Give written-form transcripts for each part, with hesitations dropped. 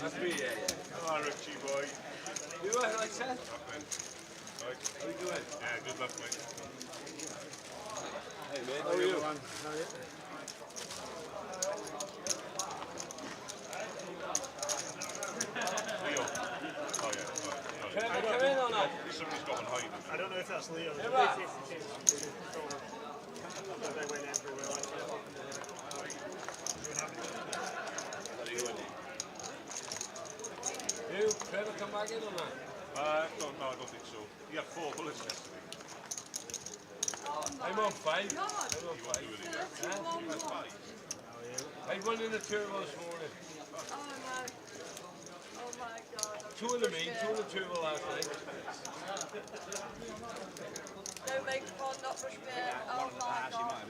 That's me, yeah. Come on, Richie boy. You alright, like that? Right. How you doing? Yeah, good luck, mate. Hey, mate, how are you? Leo. Oh, yeah. Sorry. Can I come in or not? Somebody's got on hide. I don't know if that's Leo. Hey, right. They went everywhere. You, Trevor, come back in or not? No, I don't think so. He had 4 bullets yesterday. I'm on 5. I'm on He won't 5. do it again. Huh? That's 5. I won in the turbo this morning. Oh no. Oh my god. 2 in the mean, 2 in the turbo last night. Don't make fun, not push me. Oh my god.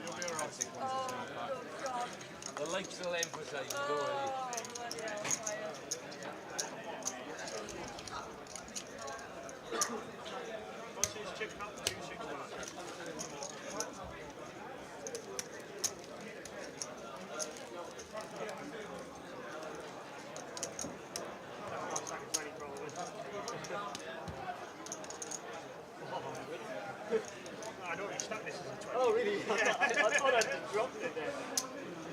Oh good god. The lights still emphasise. Oh bloody hell. What's his chicken up to 265? I don't expect this as a 20. Oh really? I thought I just dropped it there.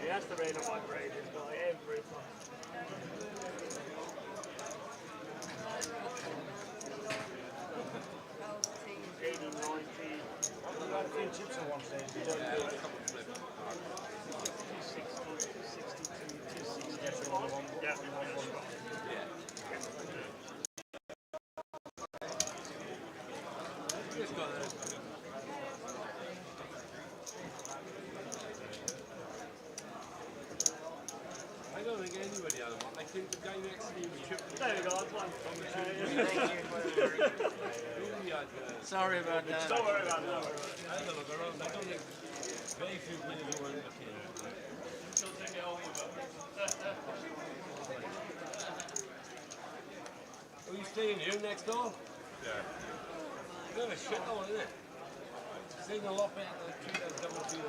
He has to rain on my brain, it's got every time. I've been chips on one stage. You don't do it. 260, 260, 260. Yeah, we won one. Just got it. I don't think anybody had them. I think the guy next to me was chipping. There we go, that's one. Sorry about that. Don't worry about that. I had a look around. I don't think very few people were in the team. Are you staying here next door? Yeah. It's a bit of a shit hole, isn't it? Seen a lot better than the 2017. Yeah.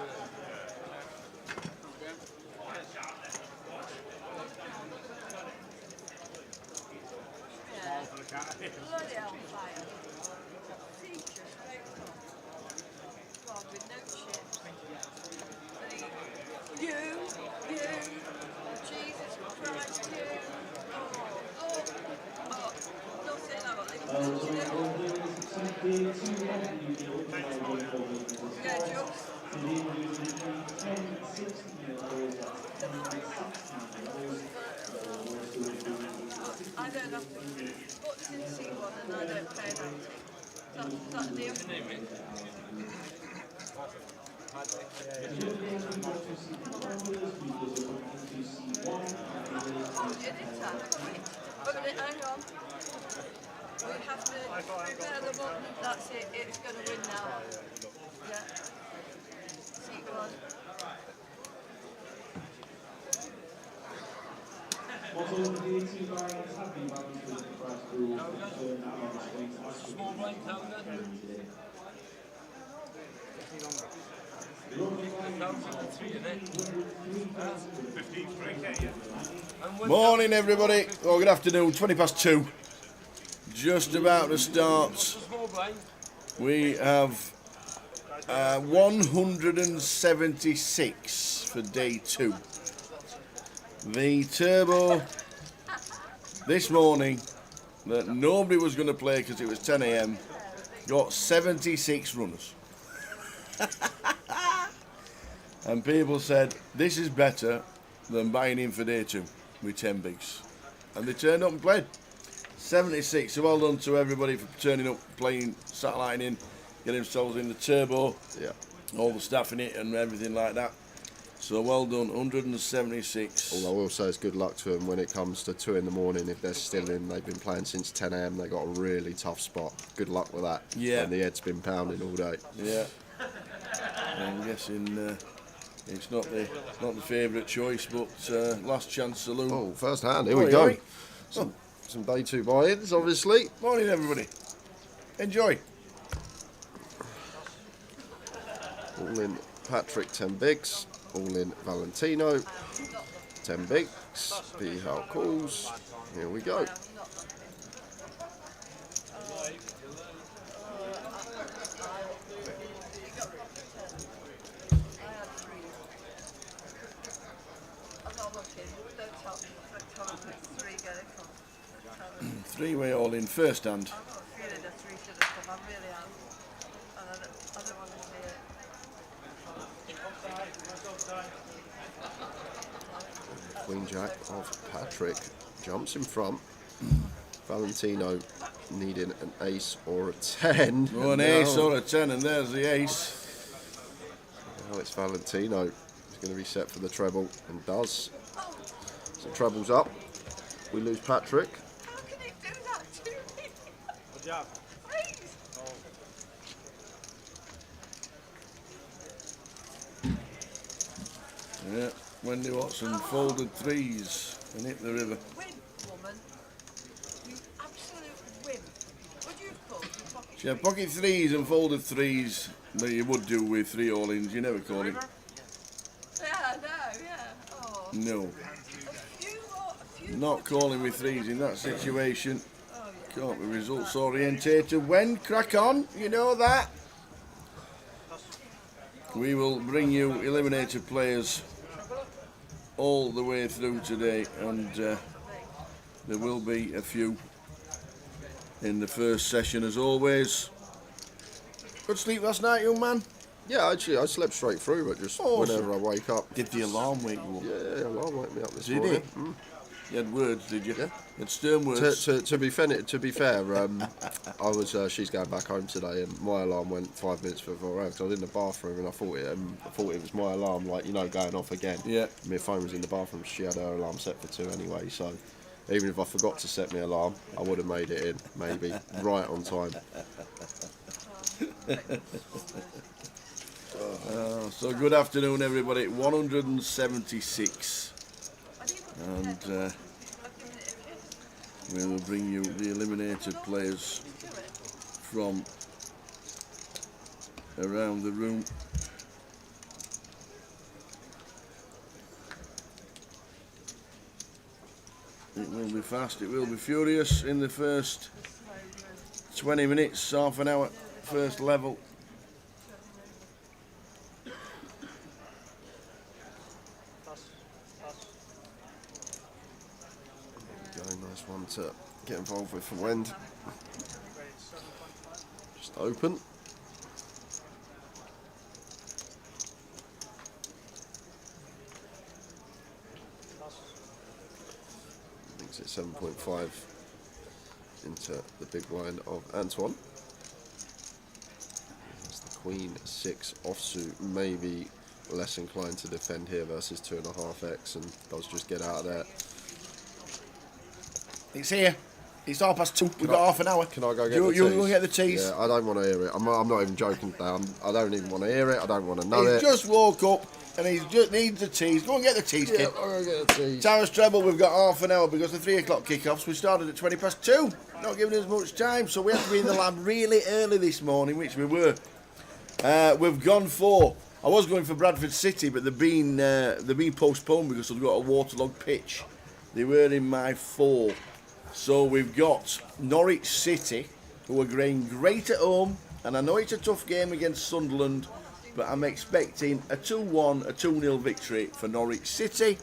Bloody hellfire. Teacher, straight up. God, with no chips. You, Jesus Christ, you. Oh, nothing. I've got little yeah, Jules. I don't have to put in C1 and I don't pay that. That's the deal. Hang on. We have to prepare the button. That's it. It's going to win now. Yeah. C1. Small blind calendar. 15-3, Morning everybody, or good afternoon, 20 past 2. Just about to start. We have 176 for day 2. The turbo this morning that nobody was going to play because it was 10 AM got 76 runners. And people said this is better than buying in for day 2 with 10 bigs, and they turned up and played 76. So well done to everybody for turning up, playing, satelliting in, getting themselves in the turbo, all the staff in it and everything like that. So well done, 176. All I will say is good luck to them when it comes to 2 in the morning. If they're still in, they've been playing since 10 AM. They got a really tough spot. Good luck with that. Yeah. And the head's been pounding all day. Yeah. I'm guessing it's not the favourite choice, but last chance saloon. Oh, first hand. Here we go. Some day 2 buy-ins, obviously. Morning, everybody. Enjoy. All in Patrick, 10 bigs. All in Valentino, 10 big. Let's see how it calls. Here we go. I'm not. I'm not looking. Don't tell me. Don't tell me it's 3 getting from. Don't tell me. 3-way all in first hand. I'm not feeling the 3 should have come. I really am. And I don't want to see it. Queen Jack of Patrick jumps in front. Valentino needing an ace or a 10. Oh, an ace or a 10, and there's the ace. Now it's Valentino who's going to be set for the treble and does. So treble's up. We lose Patrick. How can it do that to me? Good job. Please. Yeah, Wendy Watson folded 3s and hit the river. Wimp, woman. You absolute wimp. What do you call it? You pocket She had pocket 3s and folded 3s that you would do with 3 all-ins. You never call it. Yeah, no, yeah. Oh. No, A few not calling with 3s in that situation. Oh, yeah. Can't be results orientated. When crack on, you know that. We will bring you eliminated players all the way through today, and there will be a few in the first session as always. Good sleep last night, young man? Yeah, actually, I slept straight through, but just Awesome. whenever I wake up. Did the alarm wake you up? Yeah, alarm woke me up this Did morning. it? You had words, did you? Yeah. You had stern words. To be fair, I was. She's going back home today, and my alarm went 5 minutes before I was in the bathroom, and I thought it was my alarm, like, you know, going off again. Yeah. My phone was in the bathroom. She had her alarm set for 2 anyway, so even if I forgot to set my alarm, I would have made it in, maybe right on time. So good afternoon, everybody. 176, and we will bring you the eliminated players from around the room. It will be fast, it will be furious in the first 20 minutes, half an hour, first level. Nice one to get involved with for Wend. Just open. Makes it 7.5 into the big blind of Antoine. That's the Queen 6 offsuit, maybe less inclined to defend here versus 2.5x, and does just get out of there. It's here. It's 2:30. We've got half an hour. Can I go get you, the teas? You go get the teas. Yeah, I don't want to hear it. I'm not even joking today. I don't even want to hear it. I don't want to know He's it. just woke up and he just needs the teas. Go and get the teas, Yeah, kid. I'll go get the teas. Towers treble, we've got half an hour because the 3 o'clock kickoffs. We started at 2:20. Not giving us much time, so we had to be in the lab really early this morning, which we were. We've gone for. I was going for Bradford City, but they've been postponed because they've got a waterlogged pitch. They were in my 4. So we've got Norwich City, who are going great at home, and I know it's a tough game against Sunderland, but I'm expecting a 2-1, a 2-0 victory for Norwich City.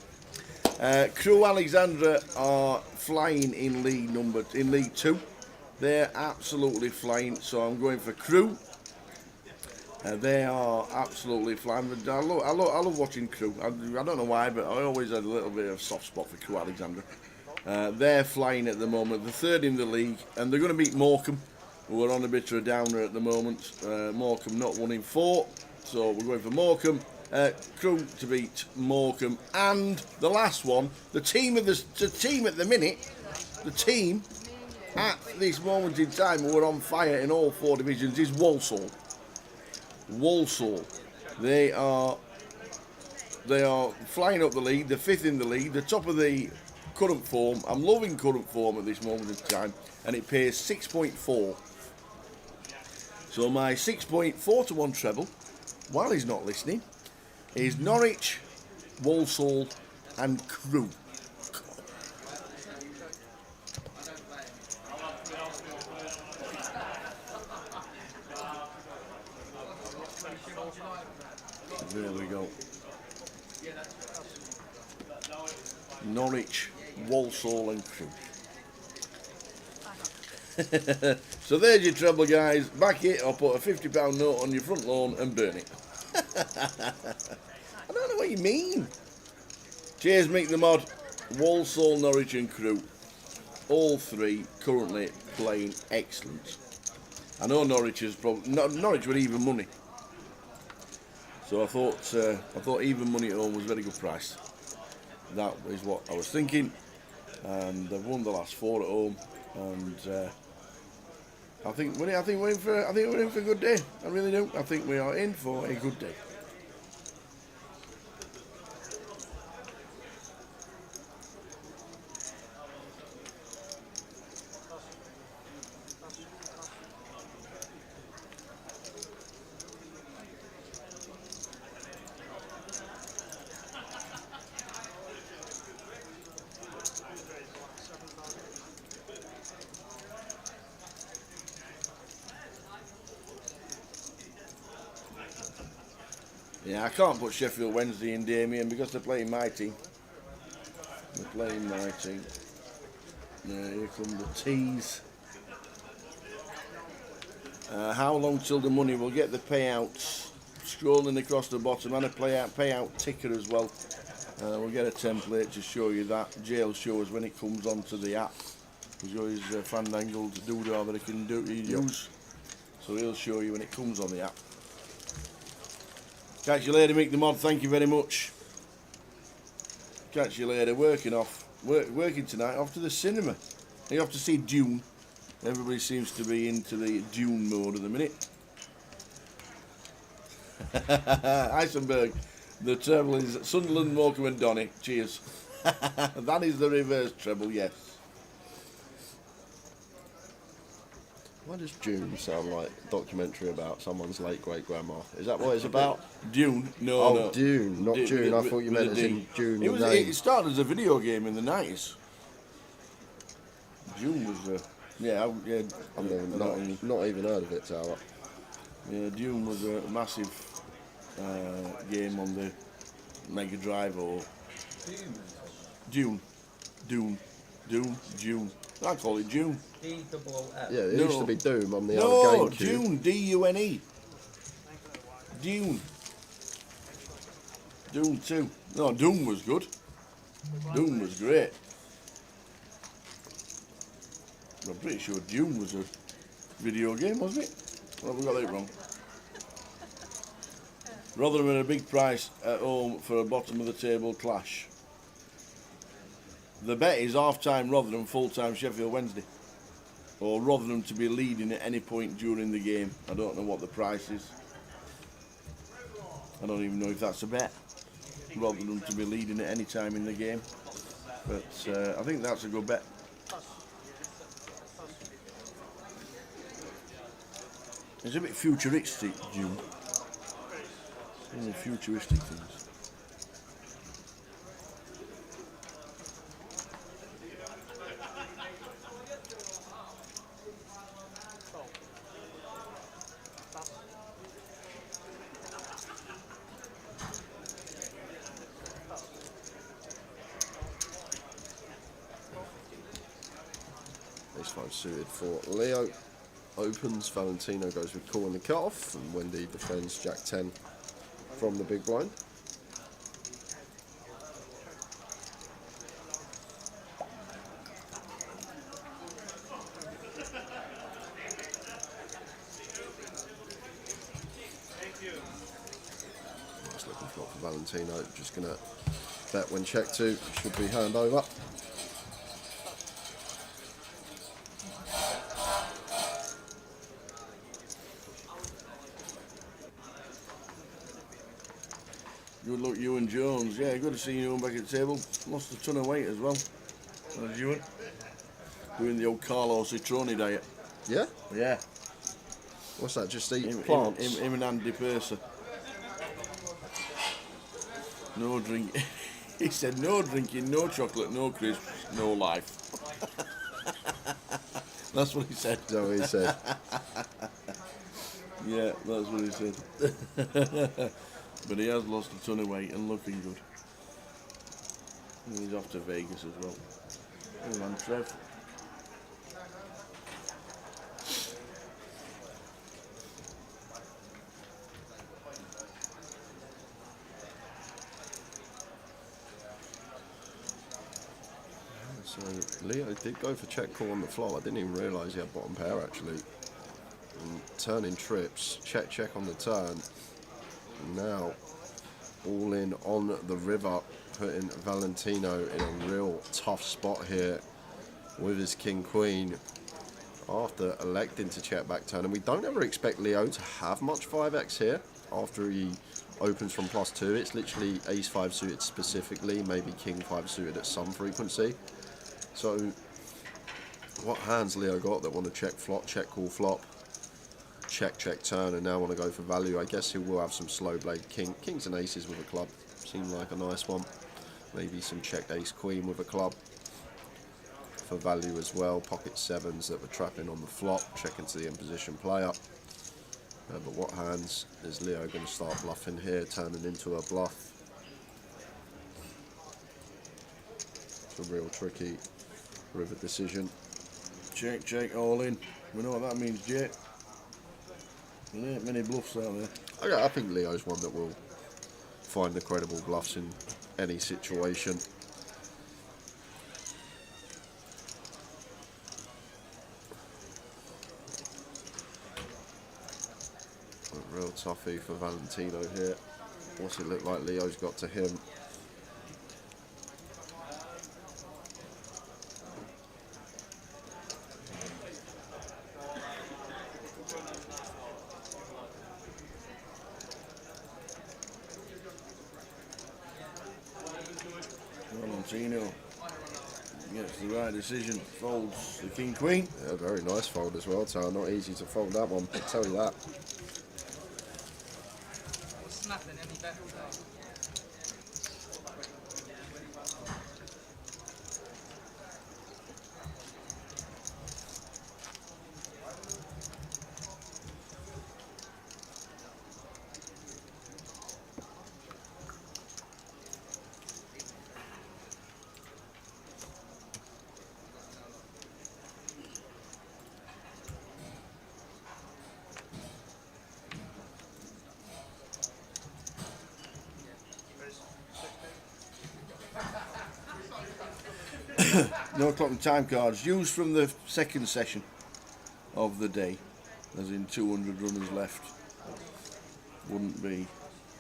Crewe Alexandra are flying in League 2. They're absolutely flying, so I'm going for Crewe. They are absolutely flying. I love watching Crewe. I don't know why, but I always had a little bit of a soft spot for Crewe Alexandra. They're flying at the moment. They're 3rd in the league, and they're going to beat Morecambe, who are on a bit of a downer at the moment. Morecambe not 1 in 4, so we're going for Morecambe. Crewe to beat Morecambe, and the last one, the team at the minute, the team at this moment in time who are on fire in all 4 divisions is Walsall. Walsall, they are flying up the league. They're 5th in the league. The top of the current form. I'm loving current form at this moment in time, and it pays 6.4. So my 6.4 to 1 treble, while he's not listening, is Norwich, Walsall, and Crewe. There we go. Norwich, Walsall and Crewe. So there's your treble, guys. Back it or put a £50 note on your front lawn and burn it. I don't know what you mean. Cheers, Mick the Mod. Walsall, Norwich and Crewe. All three currently playing excellent. I know Norwich is probably Norwich were even money. So I thought even money at home was a very good price. That is what I was thinking. And they've won the last 4 at home, and I think we're in for a good day. I really do. I think we are in for a good day. Yeah, I can't put Sheffield Wednesday in, Damien, because they're playing my team. They're playing my team. Yeah, here come the teas. How long till the money? We'll get the payouts scrolling across the bottom, and a payout ticker as well. We'll get a template to show you that. Jay will show us when it comes onto the app. He's got his Fandangle doodah that he can use. So he'll show you when it comes on the app. Catch you later, Mick the Mod. Thank you very much. Catch you later. Working tonight. Off to the cinema. You off to see Dune. Everybody seems to be into the Dune mode at the minute. Eisenberg. The treble is Sunderland, Morecambe and Donny. Cheers. That is the reverse treble, yes. Why does Dune sound like a documentary about someone's late great grandma? Is that what it's about? Dune? No, Oh, no. Dune, not June. I thought you meant as in June. It started as a video game in the 90s. Dune was I've not even heard of it, Tower. Yeah, Dune was a massive game on the Mega Drive or Dune. I call it Dune. D-double-O-F. Yeah, it No. used to be Doom on the No, old GameCube. Dune, D-U-N-E. Dune. Dune 2. No, Doom was good. Doom was great. I'm pretty sure Dune was a video game, wasn't it? Well, we got that wrong. Rotherham at a big price at home for a bottom of the table clash. The bet is half-time Rotherham, full-time Sheffield Wednesday. Or Rotherham to be leading at any point during the game. I don't know what the price is. I don't even know if that's a bet. Rotherham to be leading at any time in the game. But I think that's a good bet. It's a bit futuristic, June. Only futuristic things. This phone's suited for Leo. Opens, Valentino goes with calling the cut-off, and Wendy defends Jack 10 from the big blind. Nice looking flop for Valentino, just going to bet when check 2 should be hand over. Good luck, Ewan Jones. Yeah, good to see you back at the table. Lost a ton of weight as well. How's Ewan? Doing the old Carlo Citrone diet. Yeah? Yeah. What's that, just eat Him plants? and Andy Purser. No drink. He said no drinking, no chocolate, no crisps, no life. That's what he said. Is that what he said? Yeah, that's what he said. but he has lost a ton of weight and looking good. And he's off to Vegas as well. Come on, Trev. So Leo did go for check call on the flop. I didn't even realise he had bottom pair actually. And turning trips, check on the turn. And now all in on the river, putting Valentino in a real tough spot here with his king queen after electing to check back turn. And we don't ever expect Leo to have much 5x here after he opens from +2. It's literally ace 5 suited specifically, maybe king 5 suited at some frequency. So what hands Leo got that want to check flop, check call flop, check turn, and now want to go for value? I guess he will have some slow blade kings and aces with a club. Seemed like a nice one. Maybe some check ace queen with a club for value as well. Pocket sevens that were trapping on the flop, checking to the imposition player. But what hands is Leo going to start bluffing here, turning into a bluff? It's a real tricky river decision. Check, all in. We know what that means, Jake. There ain't many bluffs out there. I think Leo's one that will find the credible bluffs in any situation. A real toughie for Valentino here. What's it look like Leo's got to him? Valentino gets the right decision, folds the king queen. Yeah, very nice fold as well, Tara. Not easy to fold that one, I'll tell you that. Snapping any better though. No clock and time cards used from the second session of the day, as in 200 runners left. Wouldn't be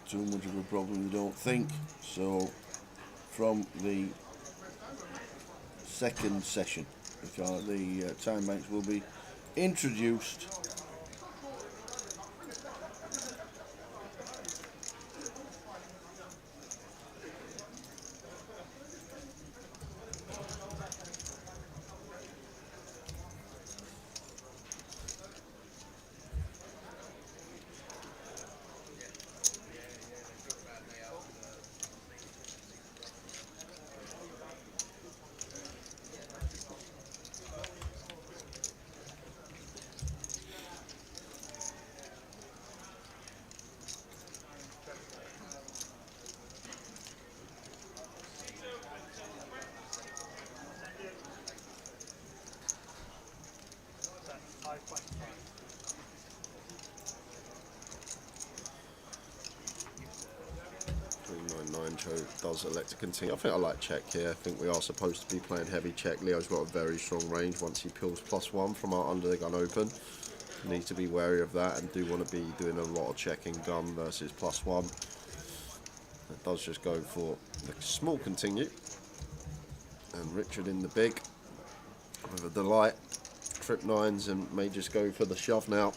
too much of a problem, we don't think. So from the second session, the time banks will be introduced. Does elect to continue. I think I like check here. I think we are supposed to be playing heavy check. Leo's got a very strong range once he peels +1 from our under the gun open. Need to be wary of that and do want to be doing a lot of checking gun versus +1. It does just go for the small continue. And Richard in the big with a delight. Trip nines and may just go for the shove now.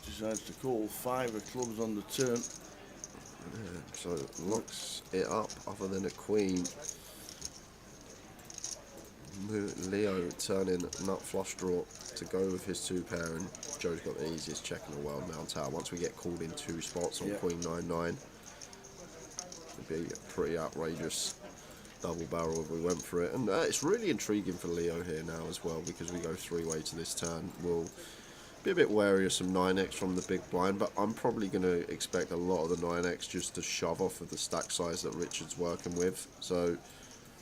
Decides to call 5 of clubs on the turn. Yeah, so locks it up other than a queen. Leo turning nut flush draw to go with his 2 pair, and Joe's got the easiest check in the world now. Tower. Once we get called in 2 spots on Queen 9-9, It'd be a pretty outrageous double barrel if we went for it. And it's really intriguing for Leo here now as well, because we go 3-way to this turn. We'll be a bit wary of some 9x from the big blind, but I'm probably going to expect a lot of the 9x just to shove off of the stack size that Richard's working with. So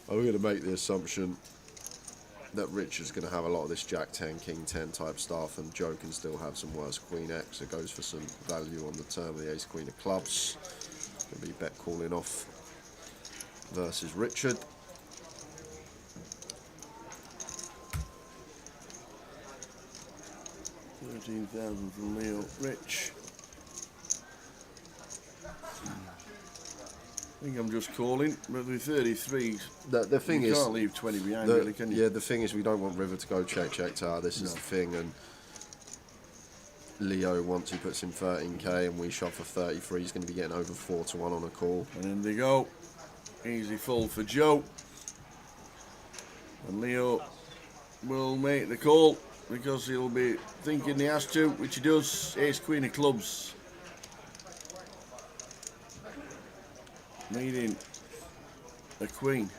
I'm going to make the assumption that Richard's going to have a lot of this Jack 10, King 10 type stuff, and Joe can still have some worse Queen X. It goes for some value on the turn with the Ace Queen of Clubs. Going to be bet calling off versus Richard. $13,000 from Leo. Rich. I think I'm just calling, but with 33s, The thing you is, can't leave 20 behind, really, can you? yeah, the thing is we don't want River to go check tower. This is the thing, and Leo, once he puts in 13k and we shot for 33, he's going to be getting over 4-1 on a call. And in they go. Easy full for Joe. And Leo will make the call because he'll be thinking he has to, which he does. Ace Queen of Clubs. Needing a queen.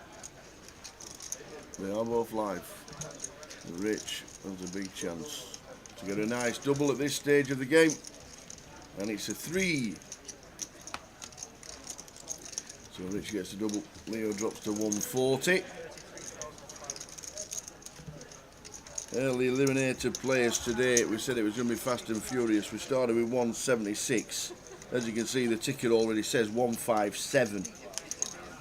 They are both live. Rich has a big chance to get a nice double at this stage of the game. And it's a 3. So Rich gets a double. Leo drops to 140. Early eliminated players today. We said it was going to be fast and furious. We started with 176. As you can see, the ticket already says 157.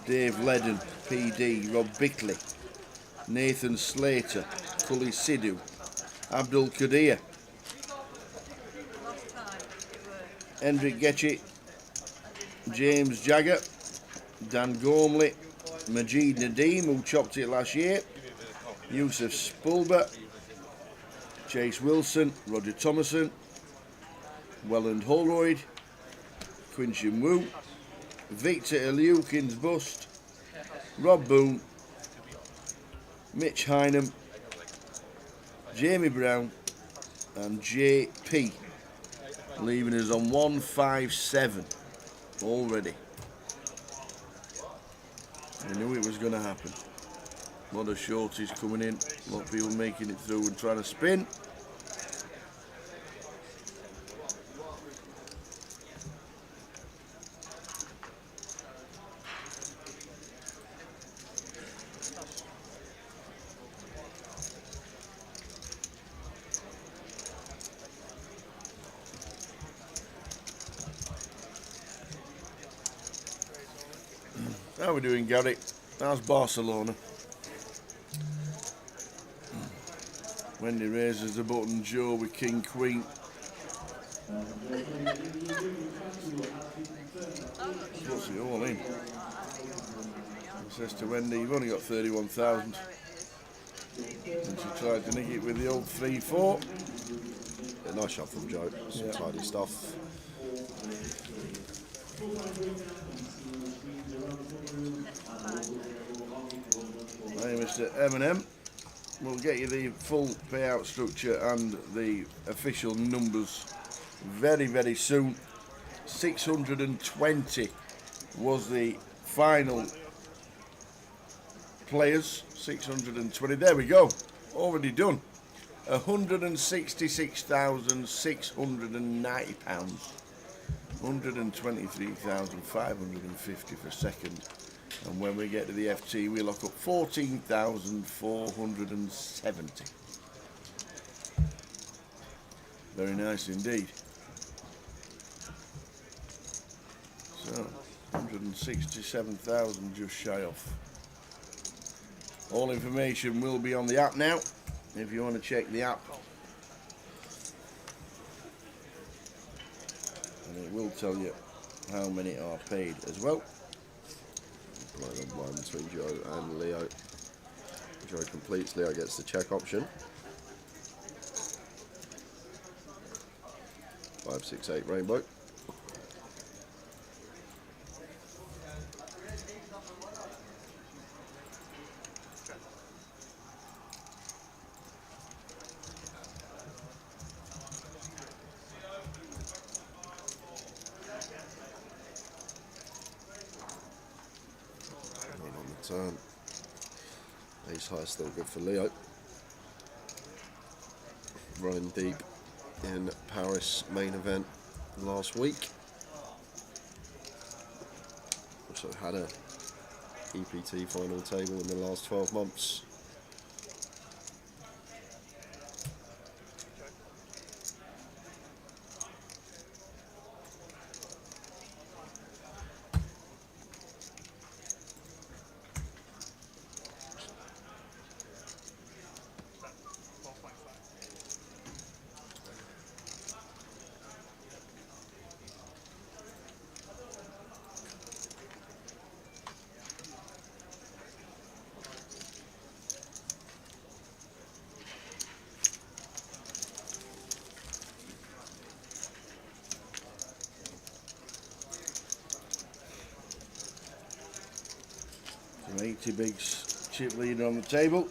Dave Ledden, PD, Rob Bickley, Nathan Slater, Cully Sidhu, Abdul Qadir, Hendrik Getchie, James Jagger, Dan Gormley, Majid Nadeem, who chopped it last year, Yusuf Spulber, Chase Wilson, Roger Thomason, Welland Holroyd, Quinchin Wu, Victor Eliukin's bust, Rob Boone, Mitch Hynam, Jamie Brown, and JP, leaving us on 157 already. We knew it was going to happen. A lot of shorties coming in, a lot of people making it through and trying to spin. How we doing, Gary? How's Barcelona? Wendy raises the button, Joe with King Queen. Puts it all in. He says to Wendy, you've only got 31,000. And she tried to nick it with the old 3-4. Yeah, nice shot from Joe. Some tidy stuff. Hey, Mr. M&M. We'll get you the full payout structure and the official numbers very, very soon. 620 was the final players. 620. There we go. Already done. £166,690. 123,550 for second. And when we get to the FT, we lock up 14,470. Very nice indeed. So, 167,000 just shy off. All information will be on the app now, if you want to check the app. And it will tell you how many are paid as well. Blind between Joe and Leo. Joe completes, Leo gets the check option. 5, 6, 8 rainbow. turn. Ace high still good for Leo. Running deep in Paris main event last week. Also had a EPT final table in the last 12 months. Some 80 bigs chip leader on the table.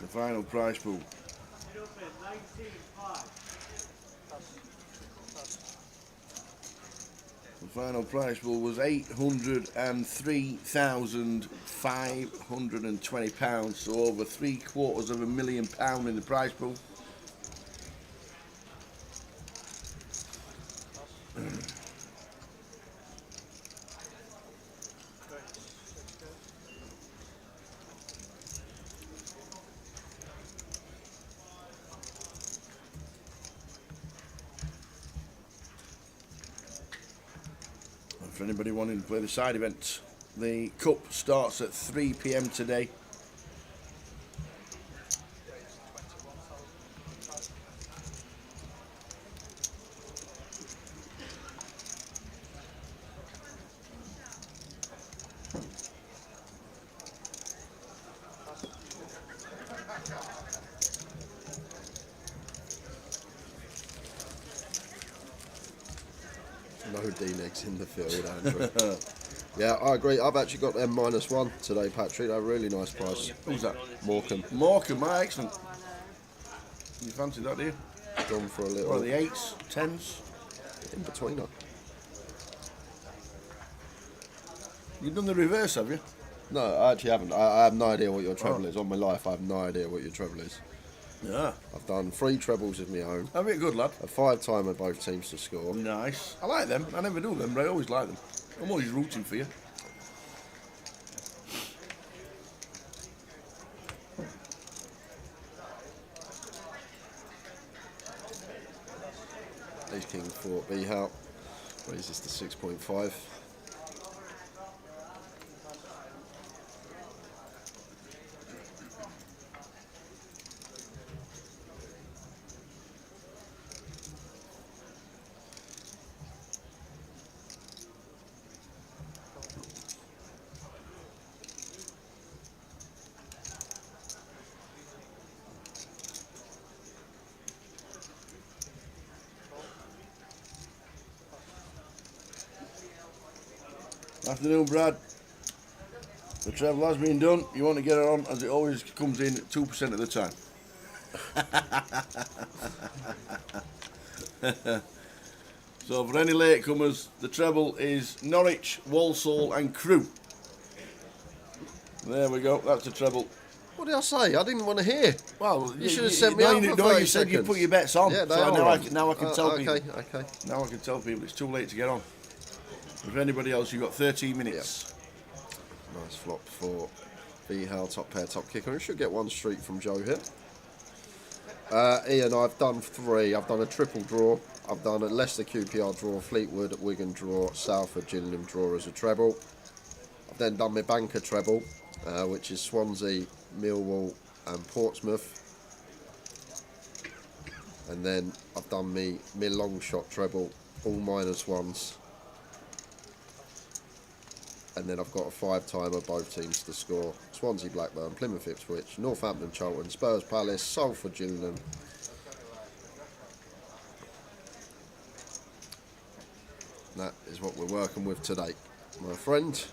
The final prize pool. The final prize pool was £803,520, so over £750,000 in the prize pool. For anybody wanting to play the side event, the cup starts at 3 PM today. No D-necks in the field, Andrew. Yeah, I agree. I've actually got them -1 today, Patrick. They're a really nice price. Who's that? Morecambe. Morecambe, excellent. You fancy that, do you? Gone for a What are little the 8s, 10s? in betweener. You've done the reverse, have you? No, I actually haven't. I have no idea what your treble is. On my life, I have no idea what your treble is. Yeah. I've done 3 trebles of my own. Have it good, lad. A 5-timer both teams to score. Nice. I like them. I never do them, but I always like them. I'm always rooting for you. Ace King for B-Hout. Raises to 6.5. Afternoon, Brad. The treble has been done. You want to get it on as it always comes in 2% of the time. So for any latecomers, the treble is Norwich, Walsall and Crewe. There we go, that's the treble. What did I say? I didn't want to hear. Well, You should have sent me out for 30 you said you seconds. put your bets on. Yeah, they so are now, on. now I can tell people. Okay. Now I can tell people it's too late to get on. If anybody else, you've got 13 minutes. Nice flop for B-Hout, top pair, top kicker. We should get one streak from Joe here. Ian, I've done 3. I've done a triple draw. I've done a Leicester QPR draw, Fleetwood, Wigan draw, Salford, Gillingham draw as a treble. I've then done my banker treble, which is Swansea, Millwall and Portsmouth. And then I've done my long shot treble, all -1s. And then I've got a 5-timer, both teams to score. Swansea, Blackburn, Plymouth, Ipswich, Northampton, Charlton, Spurs, Palace, Salford, Gillingham. That is what we're working with today, my friend.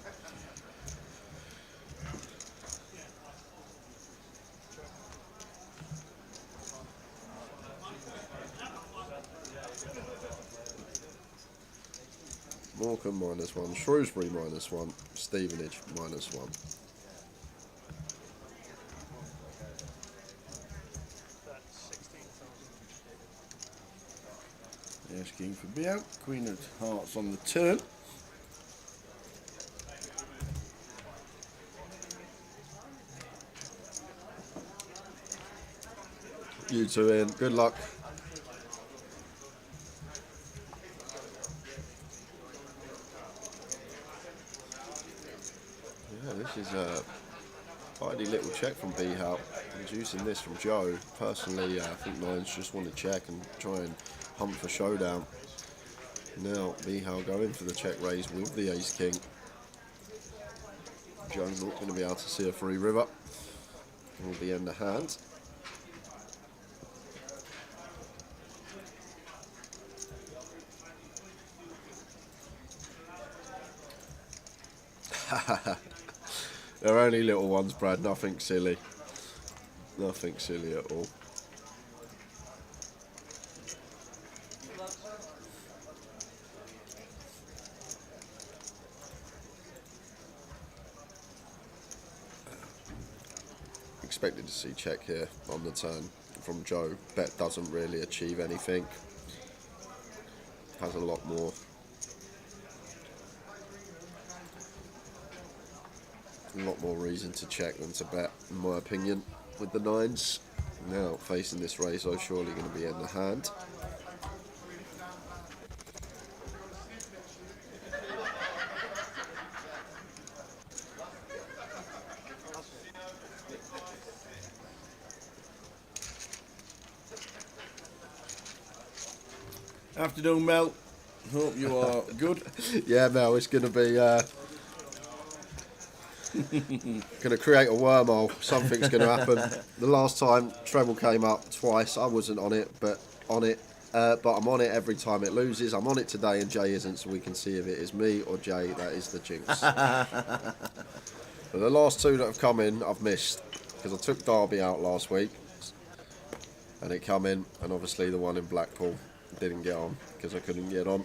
Morecambe -1, Shrewsbury -1, Stevenage -1. That's 16,000. There's King for Beout. Queen of Hearts on the turn. You two in. Good luck. Yeah, this is a tidy little check from B-Hout. Reducing this from Joe. Personally, I think Nines just want to check and try and hunt for showdown. Now, B-Hout going for the check raise with the Ace-King. Joe's not going to be able to see a free river. Will be in the hand. They're only little ones, Brad, nothing silly. Nothing silly at all. Expected to see check here on the turn from Joe. Bet doesn't really achieve anything. Has a lot more. A lot more reason to check than to bet, in my opinion, with the nines. Now, facing this race, I'm surely going to be in the hand. Afternoon, Mel. Hope you are good. Yeah, Mel, it's going to be... going to create a wormhole. Something's going to happen. The last time treble came up twice, I wasn't on it, but I'm on it every time it loses. I'm on it today, and Jay isn't, so we can see if it is me or Jay that is the jinx. But the last two that have come in, I've missed because I took Derby out last week, and it come in, and obviously the one in Blackpool didn't get on because I couldn't get on.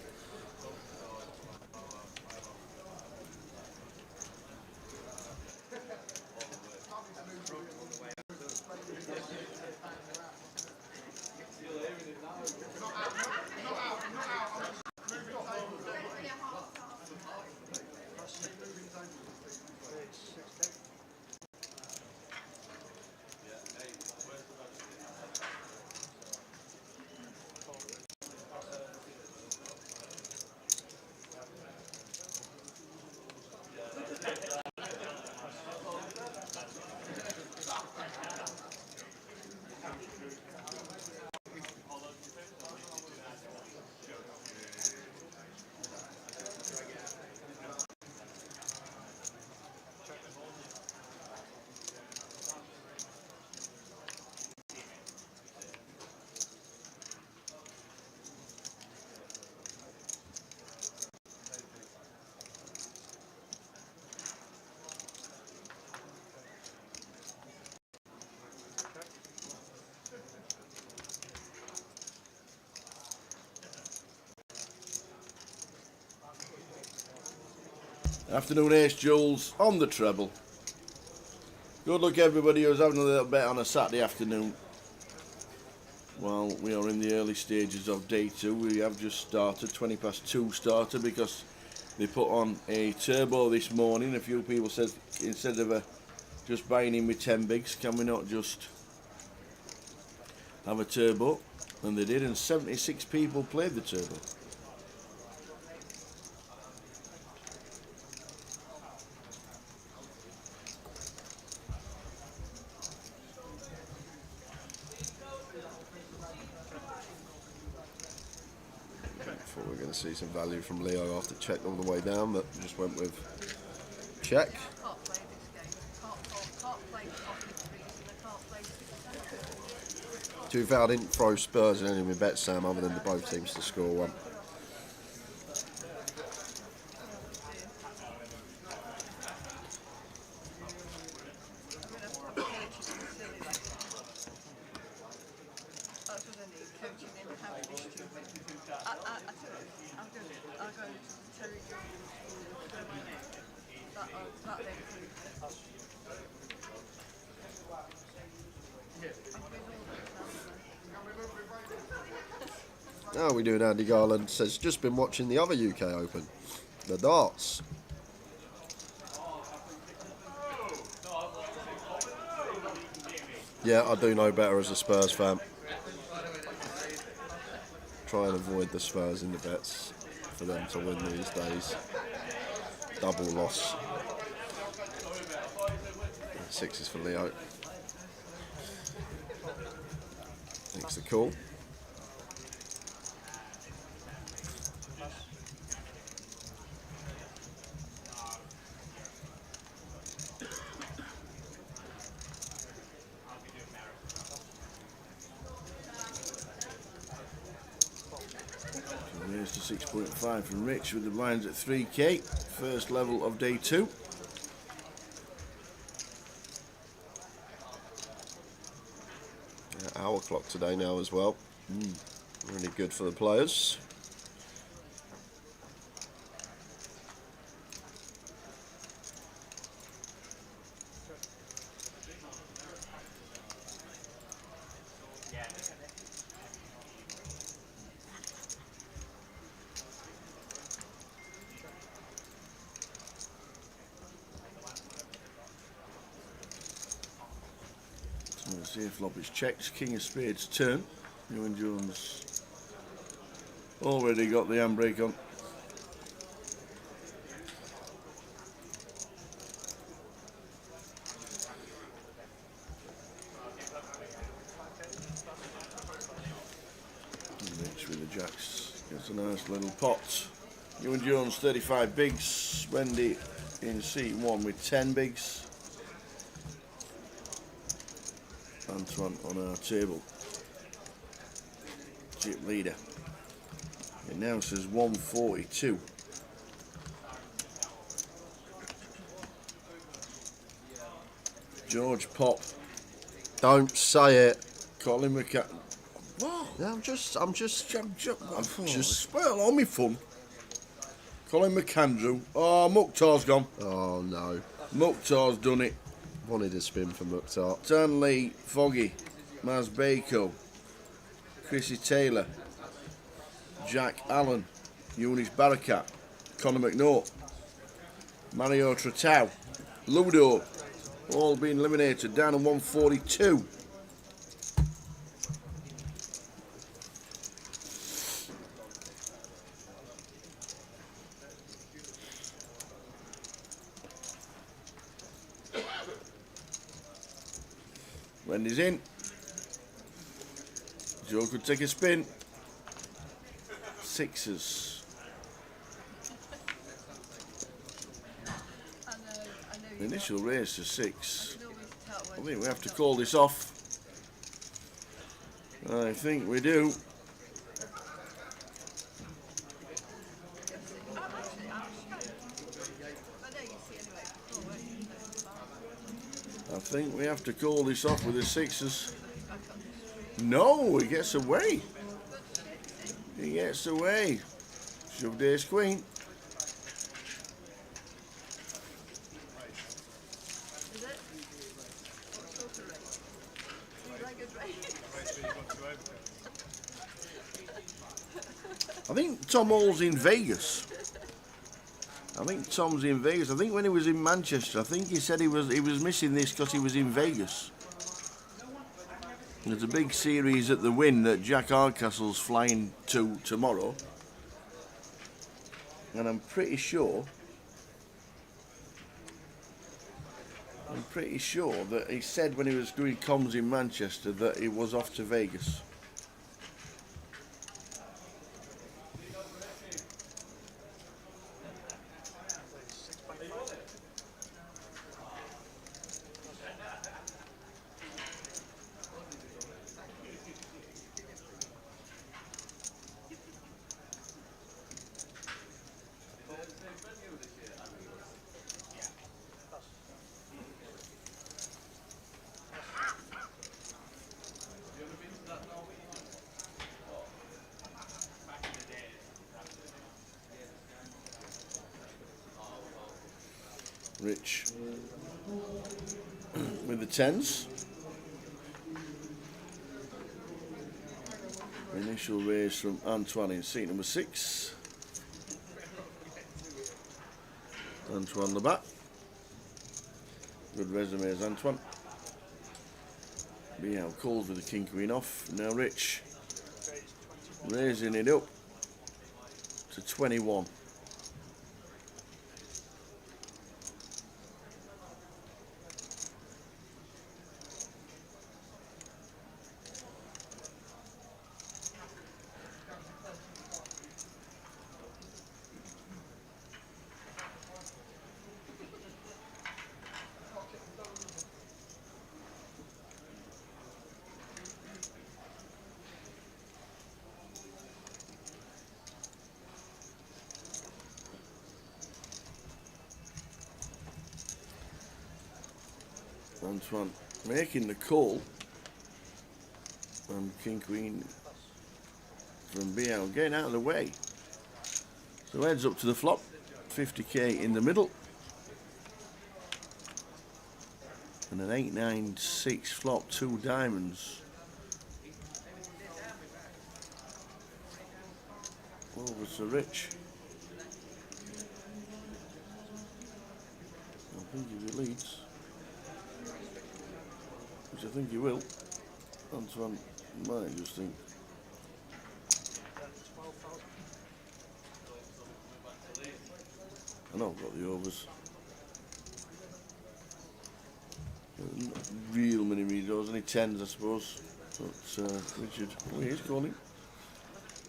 Afternoon, Ace Jules on the treble. Good luck, everybody who's having a little bet on a Saturday afternoon. Well, we are in the early stages of day two. We have just started, 2:20 starter, because they put on a turbo this morning. A few people said instead of just buying in with 10 bigs, can we not just have a turbo? And they did, and 76 people played the turbo. We're going to see some value from Leo after check all the way down, but just went with check. Can't play this game. Can't play pocket threes and I can't play 6-7. To be fair, I didn't throw Spurs in any of my bets, Sam, other than the both teams to score one. How are we doing, Andy Garland? Says, just been watching the other UK Open, the darts. Yeah, I do know better as a Spurs fan. Try and avoid the Spurs in the bets for them to win these days. Double loss. Sixes for Leo. Thanks the call. Here's to 6.5 from Rich with the blinds at 3k. First level of day 2. Hour clock today now as well. Really good for the players. Let's see if flop is checked. King of Spades turn. Ewan Jones already got the handbrake on. Rich with the jacks. Gets a nice little pot. Ewan Jones 35 bigs. Wendy in seat 1 with 10 bigs. Antoine on our table. Chip leader. It now says 142. George Pop. Don't say it. Colin McCann. What? Yeah, I'm just Spoil all my fun. Colin McAndrew. Oh, Mukhtar's gone. Oh no. Mukhtar's done it. Wanted a spin for Mukhtar. Stanley Foggy. Maz Bako. Chrissy Taylor. Jack Allen. Eunice Barakat. Conor McNaught. Mario Tratau. Ludo. All being eliminated. Down to 142. Wendy's in. Joe could take a spin. Sixes. Initial raise to 6. I think we have to call this off. I think we do. I think we have to call this off with the sixes. No, he gets away. He gets away. Shoved ace queen. Is it? What sort of race? Three-legged race. I think Tom Hall's in Vegas. I think Tom's in Vegas. I think when he was in Manchester, I think he said he was missing this because he was in Vegas. There's a big series at the Wynn that Jack Hardcastle's flying to tomorrow. And I'm pretty sure that he said when he was doing comms in Manchester that he was off to Vegas. Rich with the 10s. Initial raise from Antoine in seat number 6. Antoine Labat. Good resumes, Antoine. Biao calls with the king queen off. Now Rich raising it up to 21. Antoine making the call, and king queen from Biao getting out of the way. So heads up to the flop, 50k in the middle, and an 8-9-6 flop, 2 diamonds. Over to Rich. I think if he leads, which I think he will, Antoine might just think. I know I've got the overs. Not real many redraws, only 10s I suppose. But Richard, oh he is calling.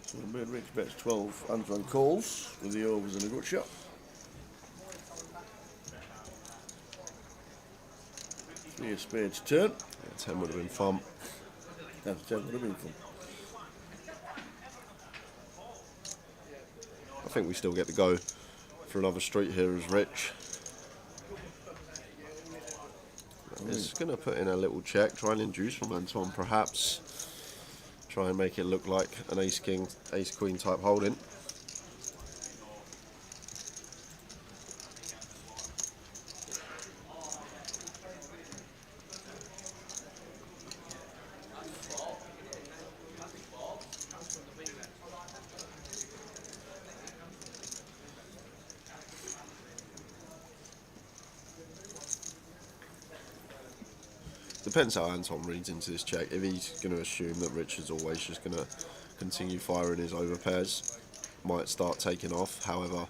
So Rich bets 12, Antoine calls with the overs and a good shot. Three of spades turn. Yeah, 10 would have been fun. That's 10 would have been fun. I think we still get to go for another street here as Rich. It's going to put in a little check, try and induce from Antoine perhaps. Try and make it look like an ace-king, ace-queen type holding. Depends how Anton reads into this check. If he's going to assume that Richard's always just going to continue firing his overpairs, might start taking off. However,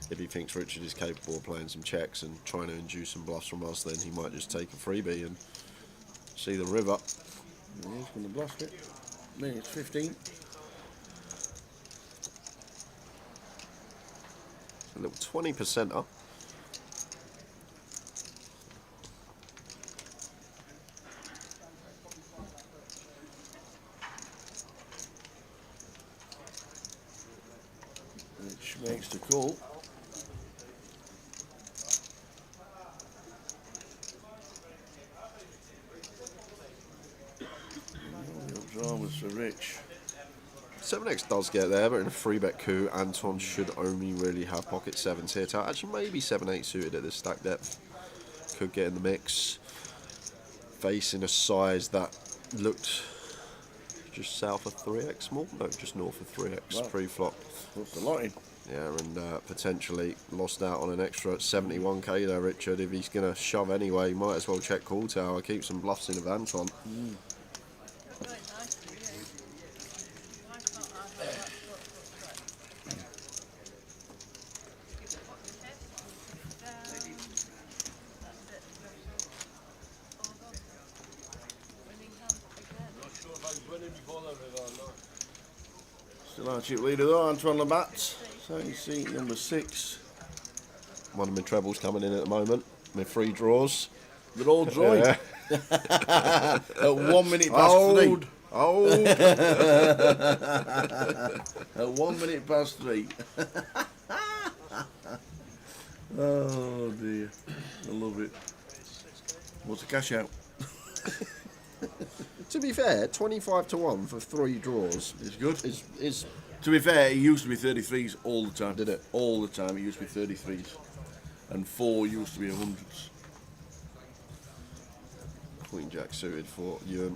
if he thinks Richard is capable of playing some checks and trying to induce some bluffs from us, then he might just take a freebie and see the river. Yeah, he's going to blast it. Then it's 15. A little 20% up. Which makes the call. No dramas for Rich. 7x does get there, but in a 3-bet coup, Anton should only really have pocket 7s here to actually maybe 7-8 suited at this stack depth. Could get in the mix. Facing a size that looked just south of 3x small? No, just north of 3x Wow. pre-flop. What's the lot in? Yeah, and potentially lost out on an extra 71k there, Richard. If he's going to shove anyway, he might as well check call tower, keep some bluffs in of Anton. Very nice for you. Nice not hard, but that's good. Give it what you said. That's it. All done. Winning hand again. Not sure if I was winning before the river or not. Still our cheap leader though, Antoine Labat. So you see number 6. One of my trebles coming in at the moment. My 3 draws. They're all drawing. Yeah. At 1 minute past 3. Old. At 1 minute past 3. Oh dear. I love it. What's the cash out? To be fair, 25 to 1 for 3 draws It's good. is To be fair, it used to be 33s all the time. Did it? All the time, it used to be 33s. and 4 used to be 100s. Queen Jack suited for Ewan.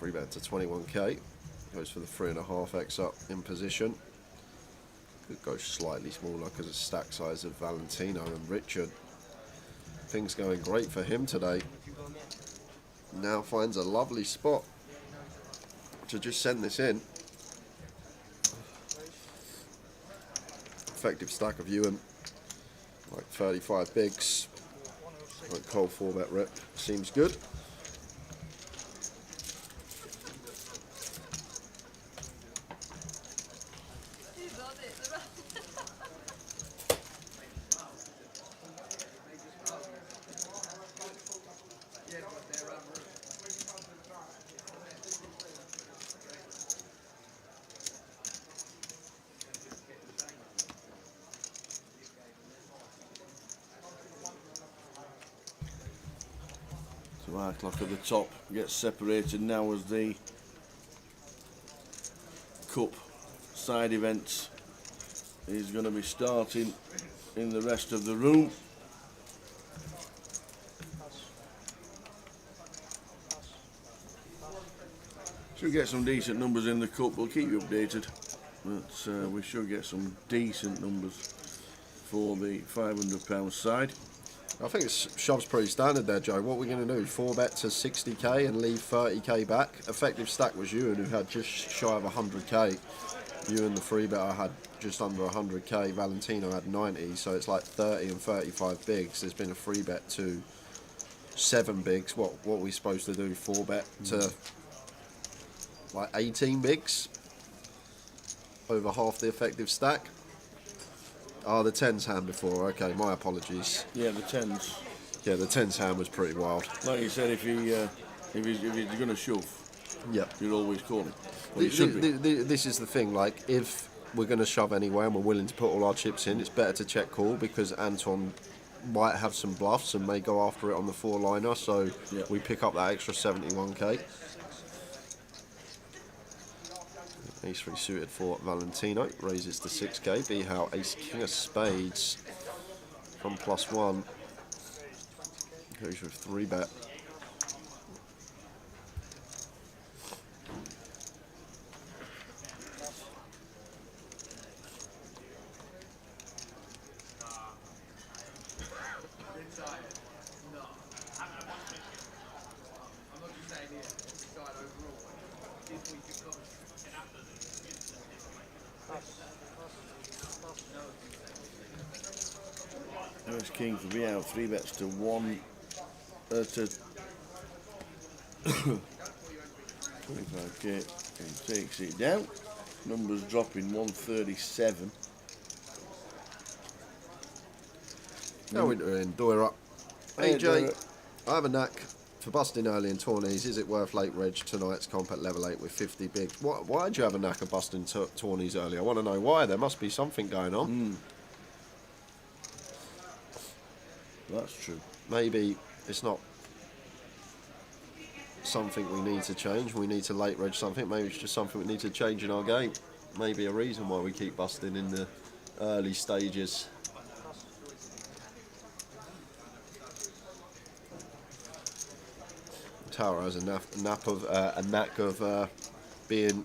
3-bet to 21k. Goes for the 3.5x up in position. Could go slightly smaller because of stack size of Valentino and Richard. Things going great for him today. Now finds a lovely spot to just send this in. Effective stack of Ewan. Like 35 bigs. Like cold 4-bet rip. Seems good. So our clock at the top gets separated now as the Cup side events is going to be starting in the rest of the room. Should get some decent numbers in the Cup, we'll keep you updated. But we should get some decent numbers for the £500 side. I think Shov's pretty standard there, Joe. What are we going to do? 4-bet to 60k and leave 30k back. Effective stack was Ewan, who had just shy of 100k. Ewan, the 3-better, had just under 100k. Valentino had 90, so it's like 30 and 35 bigs. There's been a 3-bet to 7 bigs. What are we supposed to do? 4-bet to like 18 bigs? Over half the effective stack. Oh, the 10's hand before. Okay, my apologies. Yeah, the 10s. Yeah, the 10's hand was pretty wild. Like you said, if he's going to shove, Yep. you'd always call him. Well, you should be. This is the thing, like, if we're going to shove anywhere and we're willing to put all our chips in, it's better to check call because Anton might have some bluffs and may go after it on the 4-liner, so Yeah. we pick up that extra 71k. Ace 3 suited for Valentino, raises to 6k. Be how Ace King of Spades from +1 goes with 3-bet. Ace King for Viao, 3-bets to 1 to 25k and takes it down. Numbers dropping 137. How we doing? Doyer up. Hey, Hey Jay, Doyer. I have a knack for busting early in tourneys. Is it worth late reg tonight's comp at level 8 with 50 bigs? Why do you have a knack of busting tourneys early? I want to know why. There must be something going on. That's true. Maybe it's not something we need to change. We need to late reg something. Maybe it's just something we need to change in our game. Maybe a reason why we keep busting in the early stages. Tower has a knack of being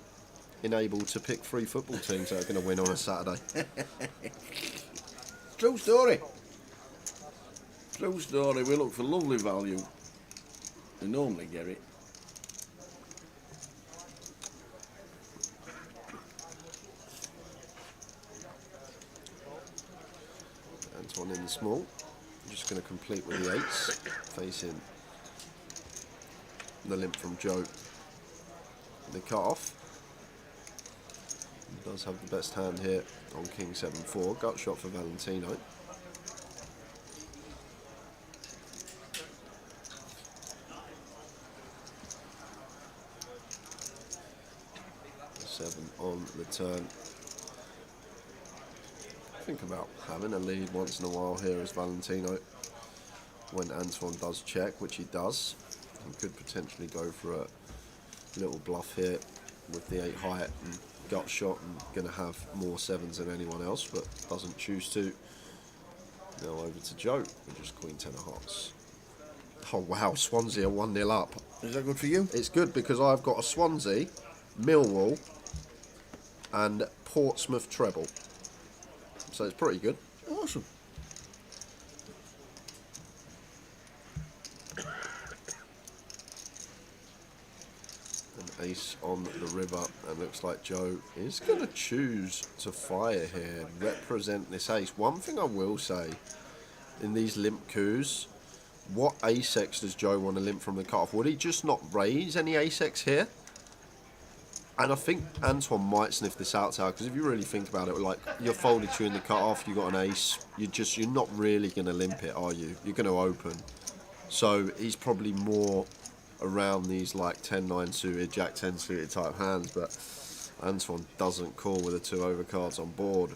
enabled to pick 3 football teams that are going to win on a Saturday. True story. True story. We look for lovely value. We normally get it. Antoine in the small. I'm just going to complete with the 8s, facing the limp from Joe. The cut off. He does have the best hand here on King 7-4. Gut shot for Valentino. Seven on the turn. Think about having a lead once in a while here as Valentino when Antoine does check, which he does. He could potentially go for a little bluff here with the 8 height and gut shot and going to have more 7s than anyone else, but doesn't choose to. Now over to Joe, with just Queen 10 of hearts. Oh wow, Swansea are 1-0 up. Is that good for you? It's good because I've got a Swansea, Millwall, and Portsmouth treble. So it's pretty good. Awesome. An ace on the river, and looks like Joe is going to choose to fire here, represent this ace. One thing I will say, in these limp coups, what ace-X does Joe want to limp from the cutoff? Would he just not raise any ace-X here? And I think Antoine might sniff this out, because if you really think about it, like, you're folded to in the cutoff, you got an ace, you're not really going to limp it, are you? You're going to open. So he's probably more around these like 10-9 suited, Jack 10 suited type hands, but Antoine doesn't call with the 2 overcards on board.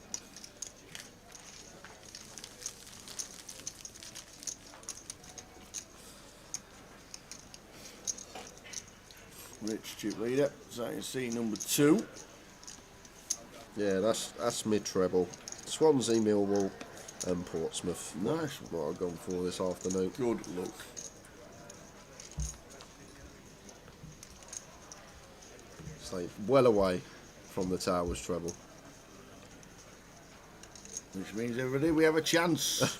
Rich chip leader, so you can see number 2. Yeah, that's mid treble. Swansea, Millwall, and Portsmouth. Nice. What I've gone for this afternoon. Good luck. So well away from the Towers treble. Which means everybody, we have a chance.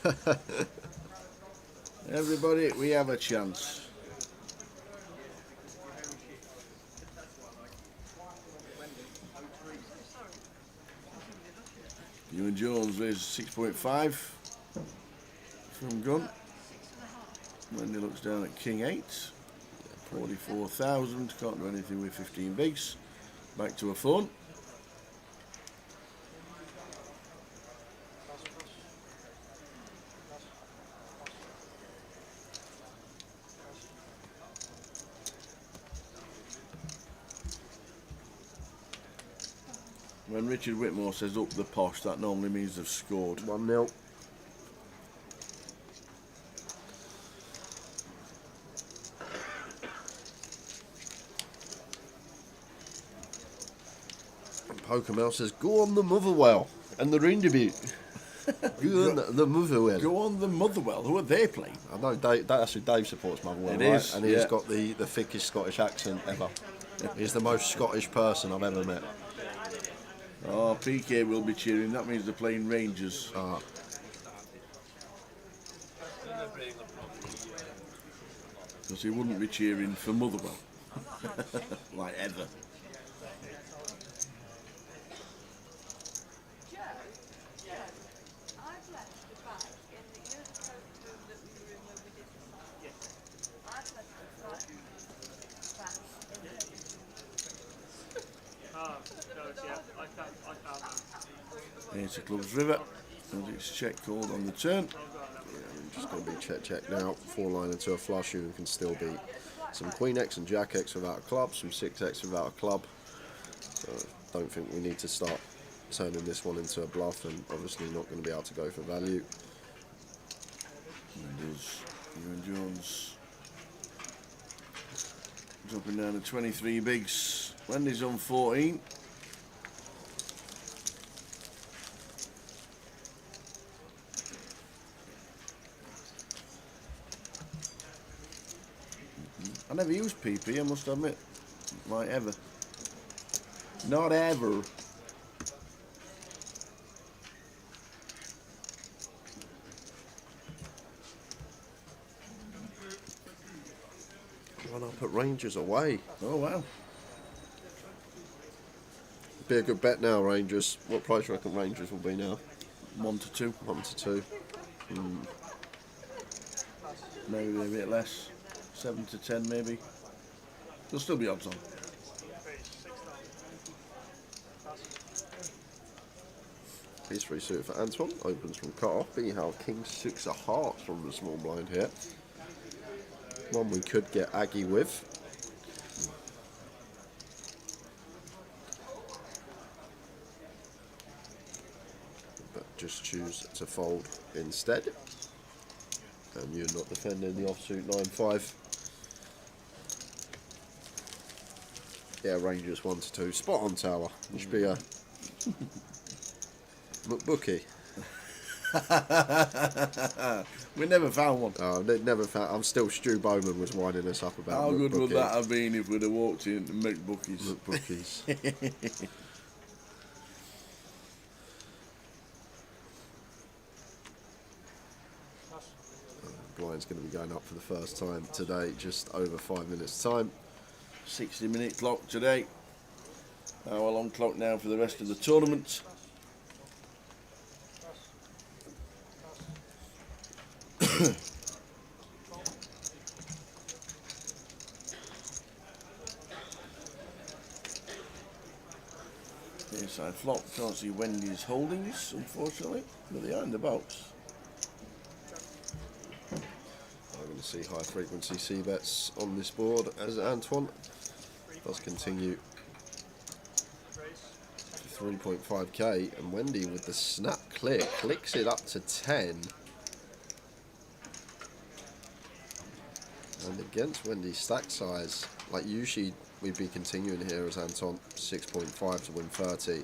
Everybody, we have a chance. Ewan Jones is 6.5 from gun. Wendy looks down at King 8. 44,000. Can't do anything with 15 bigs. Back to a phone. When Richard Whitmore says up the posh, that normally means they've scored. 1-0. Pokemon says, go on the Motherwell and the Rinderbury. Go on the Motherwell. Go on the Motherwell. Who are they playing? I know Dave, that's who Dave supports, Motherwell, It right? is, And he's yeah. got the thickest Scottish accent ever. He's the most Scottish person I've ever met. Oh, PK will be cheering. That means they're playing Rangers. Ah, Because he wouldn't be cheering for Motherwell. Like ever. I've left the bag in the room that we were in when we did the song. I've left the bag in Ah, no, yeah, I found that. Here's the club's river. And it's check called on the turn. I'm just going to be check now. 4-line into a flush, you can still beat some Queen X and Jack X without a club, some 6X without a club. So I don't think we need to start turning this one into a bluff, and obviously not going to be able to go for value. And there's Ewan Jones dropping down to 23 bigs. Wendy's on 14. I never used PP, I must admit. Like ever. Not ever. Run up at Rangers away. Oh wow. Be a good bet now, Rangers. What price do you reckon Rangers will be now? 1 to 2. 1 to 2. Maybe a bit less. 7 to 10 maybe. There'll still be odds on. Piece 3 suited for Antoine. Opens from cut off. We have King 6 of hearts from the small blind here. One we could get Aggie with. But just choose to fold instead. And you're not defending the offsuit 9-5. Yeah, Rangers 1 to 2. Spot on tower. You should be a bookie. We never found one. They never found. I'm still Stu Bowman was winding us up about. How good would McBookie. that have been if we'd have walked in to McBookies? McBookies. Blind's going to be going up for the first time today, just over 5 minutes time. 60-minute clock today. Hour long clock now for the rest of the tournament. Inside flop, can't see Wendy's holdings, unfortunately, but they are in the box. I'm going to see high frequency C bets on this board as Antoine does continue to 3.5k, and Wendy with the snap clear clicks it up to 10. And against Wendy's stack size, like usually we'd be continuing here as Anton 6.5 to win 30,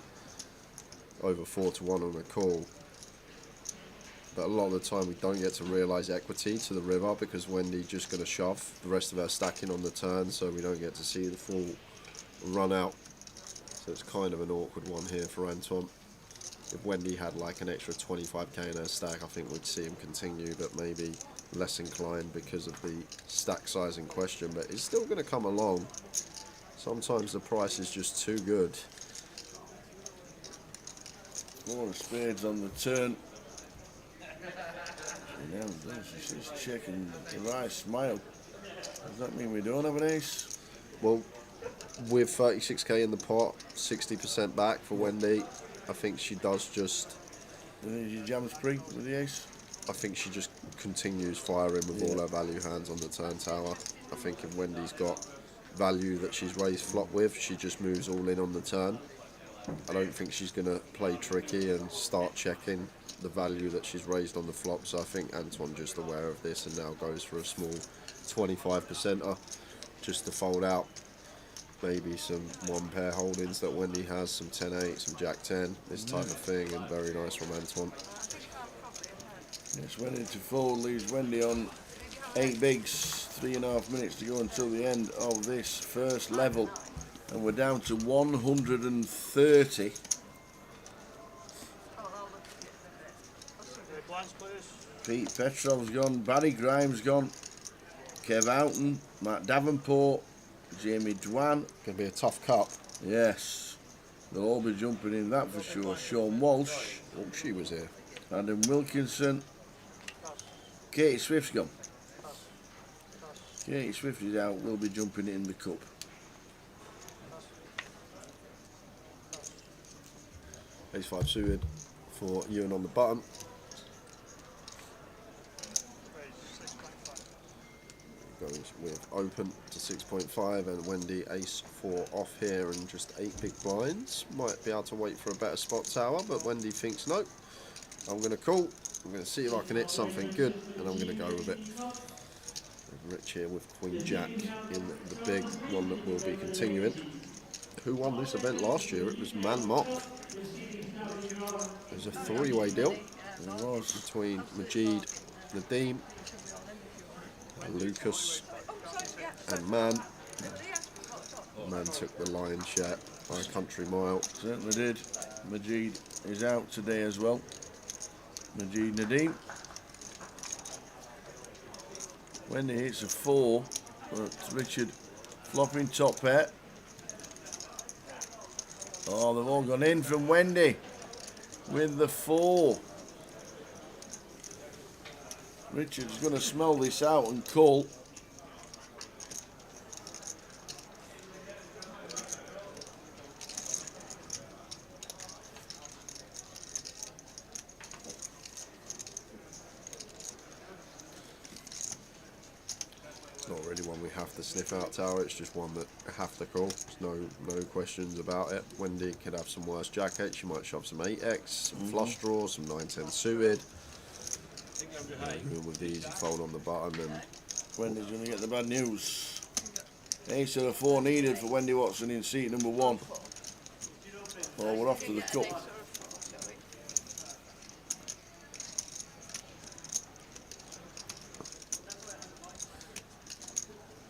over 4 to 1 on a call. But a lot of the time we don't get to realise equity to the river because Wendy just going to shove the rest of our stacking on the turn, so we don't get to see the full run out. So it's kind of an awkward one here for Anton. If Wendy had like an extra 25k in her stack, I think we'd see him continue, but maybe less inclined because of the stack size in question. But it's still going to come along. Sometimes the price is just too good. Four of spades on the turn. Now she's checking the right smile. Does that mean we don't have an ace? Well, with 36k in the pot, 60% back for Wendy, I think she does just... She jams pre with the ace? I think she just continues firing with all her value hands on the turn tower. I think if Wendy's got value that she's raised flop with, she just moves all in on the turn. I don't think she's going to play tricky and start checking the value that she's raised on the flop, so I think Antoine just aware of this and now goes for a small 25%er just to fold out maybe some one pair holdings that Wendy has, some 10-8, some Jack-10, this type of thing, and very nice from Antoine. Yes, Wendy to fold leaves Wendy on 8 bigs, 3.5 minutes to go until the end of this first level, and we're down to 130. Pete Petrov's gone, Barry Grimes gone, Kev Houghton, Matt Davenport, Jamie Dwan. Gonna be a tough cup. Yes, they'll all be jumping in that for sure. Sean Walsh. Oh, she was here. Adam Wilkinson. Katie Swift's gone. Katie Swift is out, will be jumping in the cup. Ace 5 suited for Ewan on the button. Goes with open to 6.5, and Wendy ace 4 off here and just 8 big blinds. Might be able to wait for a better spot tower, but Wendy thinks no. I'm going to call. I'm going to see if I can hit something good, and I'm going to go with it. Rich here with Queen Jack in the big one that will be continuing. Who won this event last year? It was Man Mock. It was a 3-way deal. It was between Majid, Nadeem, Lucas and Man. Man took the lion's share by a country mile. Certainly did. Majid is out today as well. Majid Nadeem. Wendy hits a 4, but Richard flopping top pair. Oh, they've all gone in from Wendy with the 4. Richard's going to smell this out and call. Not really one we have to sniff out tower, it's just one that I have to call. There's no questions about it. Wendy could have some worse jack 8, she might shove some 8x, some flush draws, some 9-10 suited. With the easy fold on the button, and Wendy's going to get the bad news. Ace of the 4 needed for Wendy Watson in seat number 1. Oh, we're off to the cup.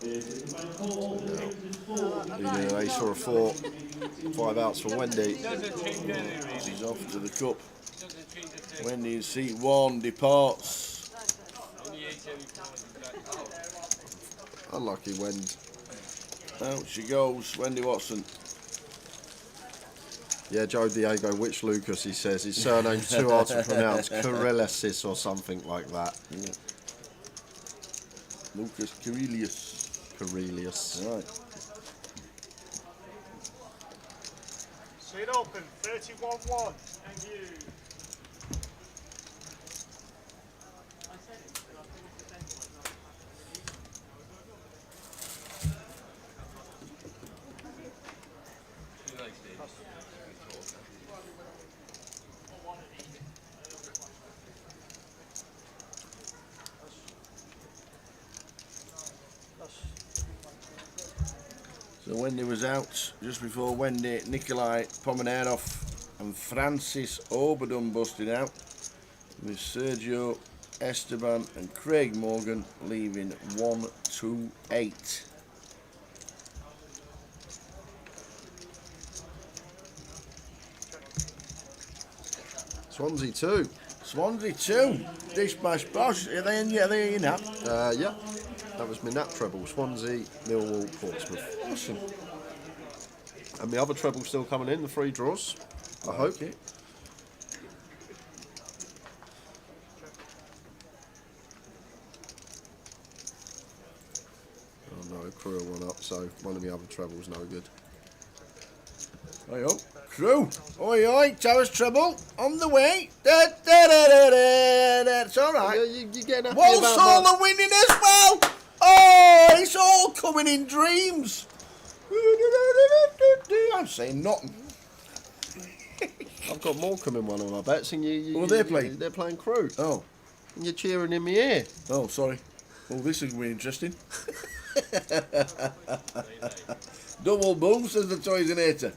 Leading an ace or a 4. 5 outs for Wendy. Doesn't change anything really. He's off to the cup. Doesn't change a thing. Wendy in seat 1 departs. Only 8 every Unlucky Wend. Out she goes, Wendy Watson. Yeah, Joe Diego, which Lucas, he says. His surname's too hard to pronounce. Corellisis or something like that. Yeah. Lucas Corelius. Corelius. Right. Seat open, 31-1. Thank you. So Wendy was out just before Wendy, Nikolai Pomenarov and Francis Oberdon busted out, with Sergio Esteban and Craig Morgan leaving 1-2-8. Swansea 2. Swansea 2. Dish bash bosh. Are they in? Yeah, they're in now. Yeah, that was my nap treble. Swansea, Millwall, Portsmouth. Awesome. And the other treble still coming in, the 3 draws. I hope. Okay. Oh no, Crew are 1 up, so one of the other trebles no good. Oi, oh, Crew. Oi, oi, Towers treble on the way. Da, da, da, da, da, da. It's all right. You're getting happy Walsall about are winning as well. Oh, it's all coming in dreams. I'm saying nothing. I've got Morecambe in one of my bets, and What are they playing? They're playing Crew. Oh, And you're cheering in my ear. oh, sorry. Oh, this is really interesting. Double boom, says the Toysinator.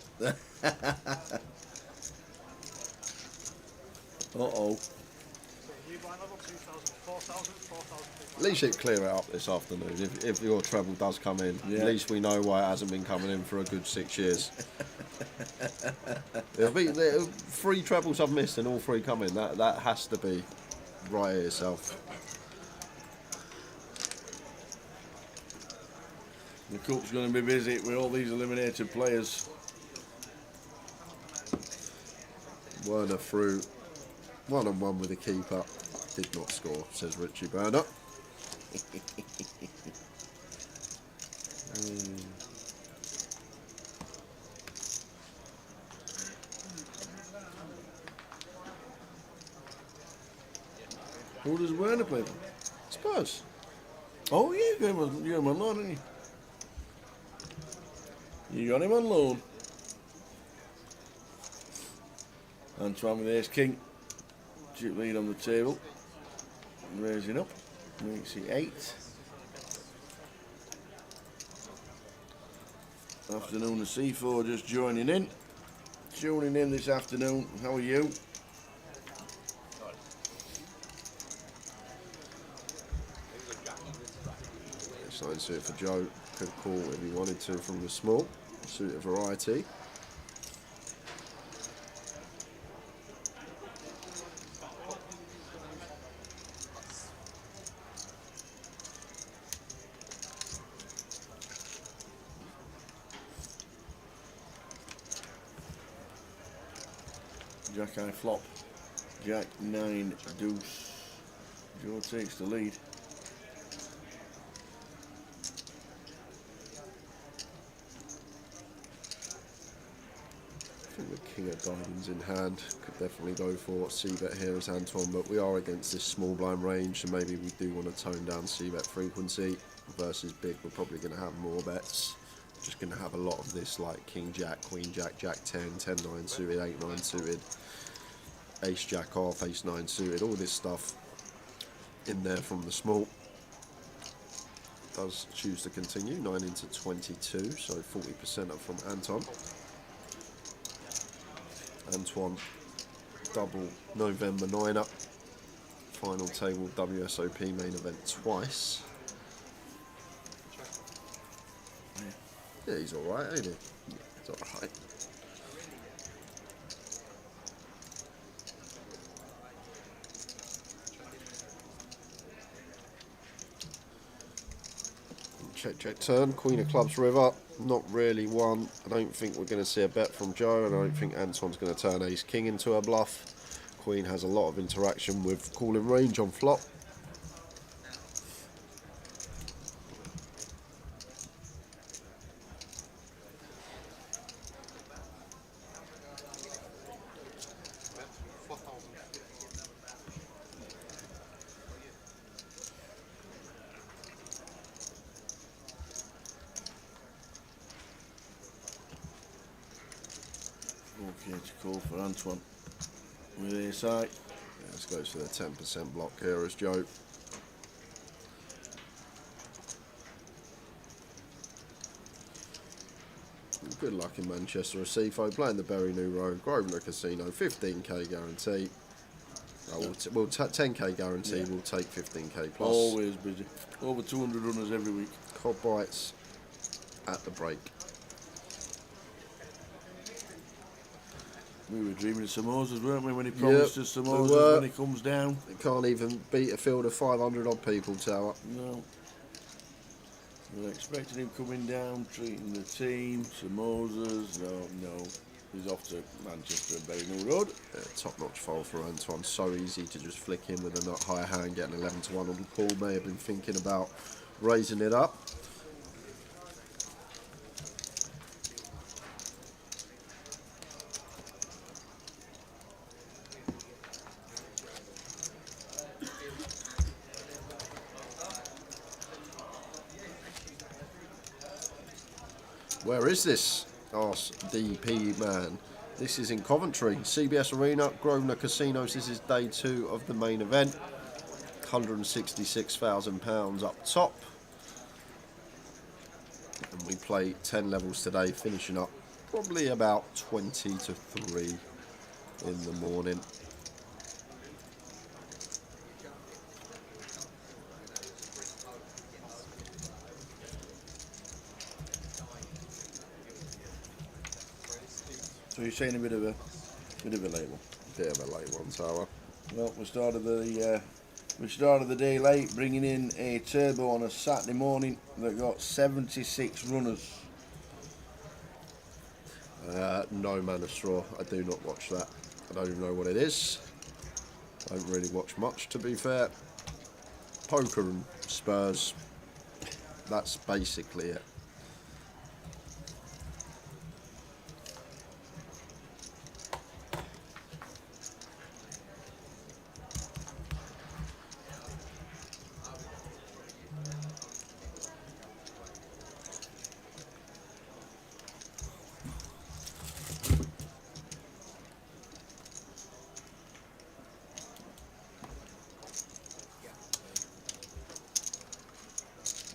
Uh-oh. You blind level 2,000, 4,000, 4,000. At least it clear it up this afternoon. If your treble does come in, Yeah. at least we know why it hasn't been coming in for a good 6 years. There'll be 3 trebles I've missed and all 3 coming. That has to be right here itself. The cup's going to be busy with all these eliminated players. Werner through 1-on-1 with the keeper. Did not score, says Richie Burner. Who does Werner play for? Spurs. Oh, yeah, you got him on loan, haven't you? You got him on loan. Antoine with ace king. Chip lead on the table. Raising up. Makes it 8. Afternoon of C4 just joining in. Tuning in this afternoon. How are you? Sign suit for Joe. Could call if he wanted to from the small. Suit of variety. Jack eye flop. Jack 9 deuce. Joe takes the lead. I think the King of Diamonds in hand could definitely go for C-bet here as Antoine, but we are against this small blind range, so maybe we do want to tone down C-bet frequency. Versus big, we're probably going to have more bets. Just going to have a lot of this, like King Jack, Queen Jack, Jack 10, 10-9 suited, 8-9 suited, Ace Jack off, Ace 9 suited, all this stuff in there from the small. Does choose to continue, 9 into 22, so 40% up from Anton. Antoine, double November 9 up. Final table WSOP main event twice. Yeah, he's alright, ain't he? He's alright. Check turn. Queen of Clubs River. Not really one. I don't think we're going to see a bet from Joe, and I don't think Anton's going to turn Ace King into a bluff. Queen has a lot of interaction with calling range on flop. Okay, to call for Antoine with ace high. Yeah, this goes for the 10% block here as Joe. Good luck in Manchester Recife, playing the Berry New Road, Grosvenor Casino, 15k guarantee. We'll 10k guarantee, Yeah. we'll take 15k plus. Always busy. Over 200 runners every week. Cob bites at the break. We were dreaming of samosas, weren't we, when he promised us samosas we were. when he comes down? It can't even beat a field of 500 odd people, Tower. No. We were expecting him coming down, treating the team, samosas. No. He's off to Manchester and Berry New Road. Yeah, top-notch fold for Antoine. So easy to just flick in with a nut high hand, getting 11-1 on the pool. May have been thinking about raising it up. Where is this? Asked DP man. This is in Coventry, CBS Arena, Grosvenor Casinos. This is day 2 of the main event. £166,000 up top. And we play 10 levels today, finishing up probably about 20 to 3 in the morning. So you're saying a bit of a late one. Bit of a late one, Tower. Well, we started the day late, bringing in a turbo on a Saturday morning that got 76 runners. No Man of Straw. I do not watch that. I don't even know what it is. I don't really watch much, to be fair. Poker and Spurs. That's basically it.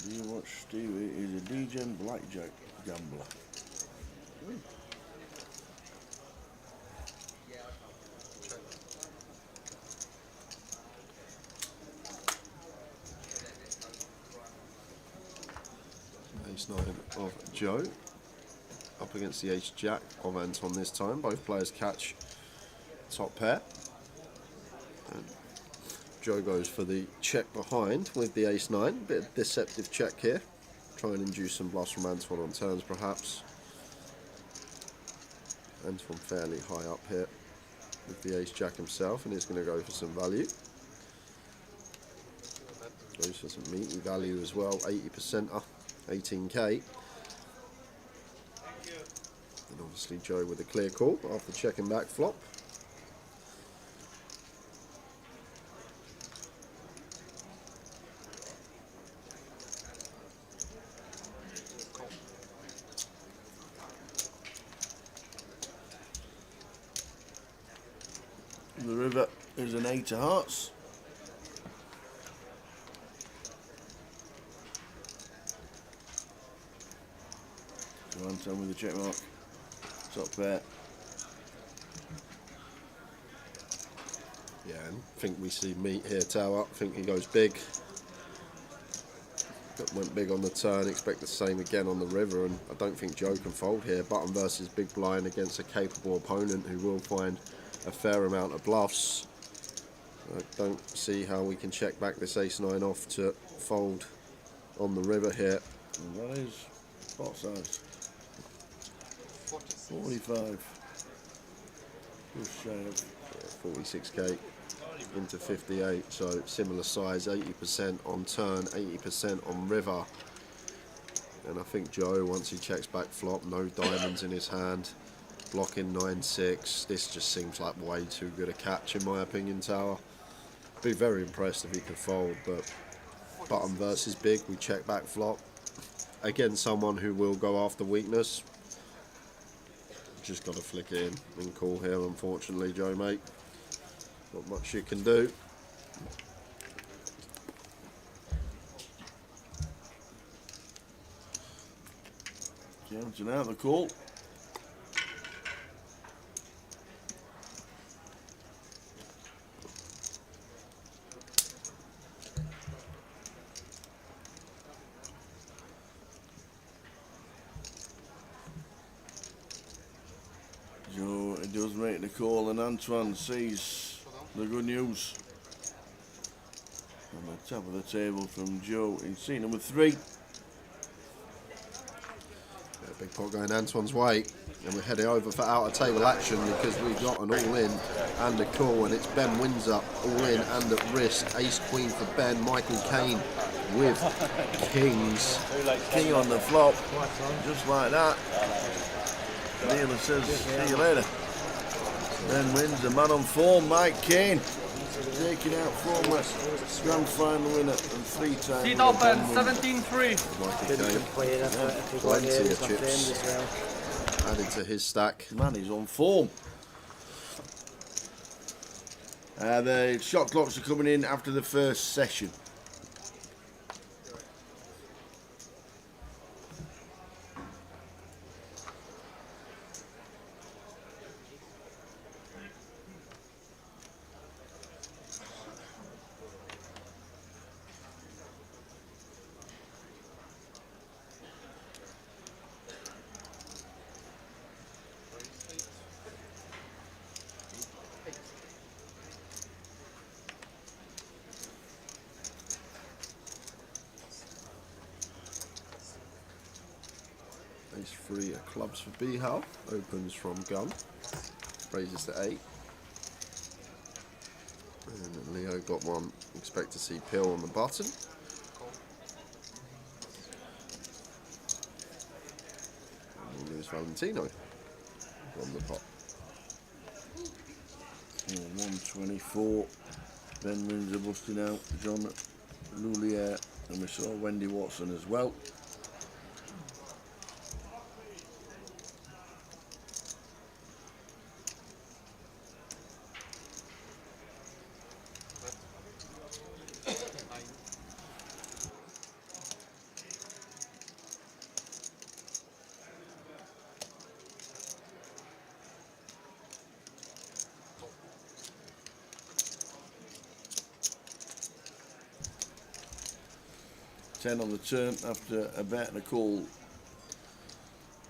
Do you watch Stevie? He's a DJ blackjack gambler. Ace 9 of Joe. Up against the Ace Jack of Anton this time. Both players catch top pair. And Joe goes for the check behind with the Ace 9. Bit of deceptive check here. Try and induce some bluffs from Anton on turns perhaps. Anton fairly high up here with the Ace Jack himself, and he's going to go for some value. Goes for some meaty value as well, 80% up, 18k. And obviously Joe with a clear call after checking back flop. The river is an 8 of hearts. So Anton with the check mark. Top pair. Yeah, and I think we see meat here, Tower. I think he goes big. went big on the turn, expect the same again on the river, and I don't think Joe can fold here. Button versus big blind against a capable opponent who will find a fair amount of bluffs. I don't see how we can check back this ace-9 off to fold on the river here. And that is pot size. 45. Just shy of 46k into 58, so similar size, 80% on turn, 80% on river. And I think Joe, once he checks back flop, no diamonds in his hand, blocking 9-6, this just seems like way too good a catch in my opinion, Tower. Be very impressed if he could fold, but button versus big, we check back flop. Again, someone who will go after weakness. Just got to flick it in and call here, unfortunately, Joe, mate. Not much you can do. Johnson out the call. Joe does make the call, and Antoine sees the good news on the top of the table from Joe in seat number 3. Big pot going Antoine's way, and we're heading over for out of table action because we've got an all in and a call, and it's Ben Windsor all in and at risk. Ace queen for Ben. Michael Caine with kings. King on the flop, just like that. The dealer says, see you later. Ben wins, the man on form, Mike Caine, taking out former grand final winner and 3-time Seat winner, open, Ben Windsor. 17-3. Michael Caine, plenty of chips added to his stack. Man is on form. The shot clocks are coming in after the first session. Ace 3 of clubs for Bihal, opens from gun, raises to 8. And Leo got one, expect to see pill on the button. And Luis Valentino on the pot. 124. Ben Windsor busting out. John Lulier, and we saw Wendy Watson as well. Ten on the turn after a bet and a call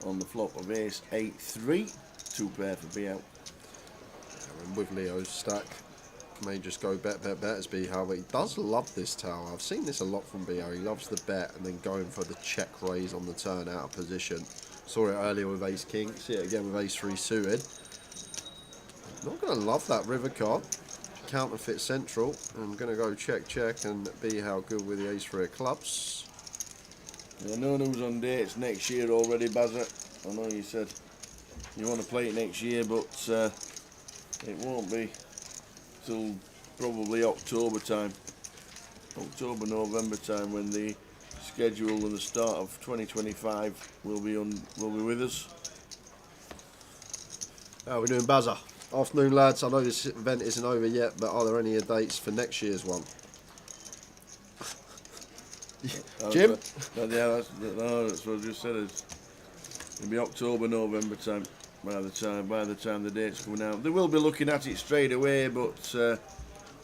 on the flop of ace 8-3. 2 pair for B out. And with Leo's stack, may just go bet as Bihal, but he does love this tower. I've seen this a lot from Bihal. He loves the bet and then going for the check raise on the turn out of position. Saw it earlier with ace king, see it again with ace 3 suited. Not going to love that river card. Counterfeit central. I'm going to go check and Bihal good with the ace 3 of clubs. Yeah, no news on dates next year already, Bazza. I know you said you want to play it next year, but it won't be till probably October time. October, November time, when the schedule and the start of 2025 will be with us. How are we doing, Bazza? Afternoon, lads. I know this event isn't over yet, but are there any dates for next year's one? Jim? Yeah, that's what I just said. It'll be October, November time. By the time the date's coming out, they will be looking at it straight away, but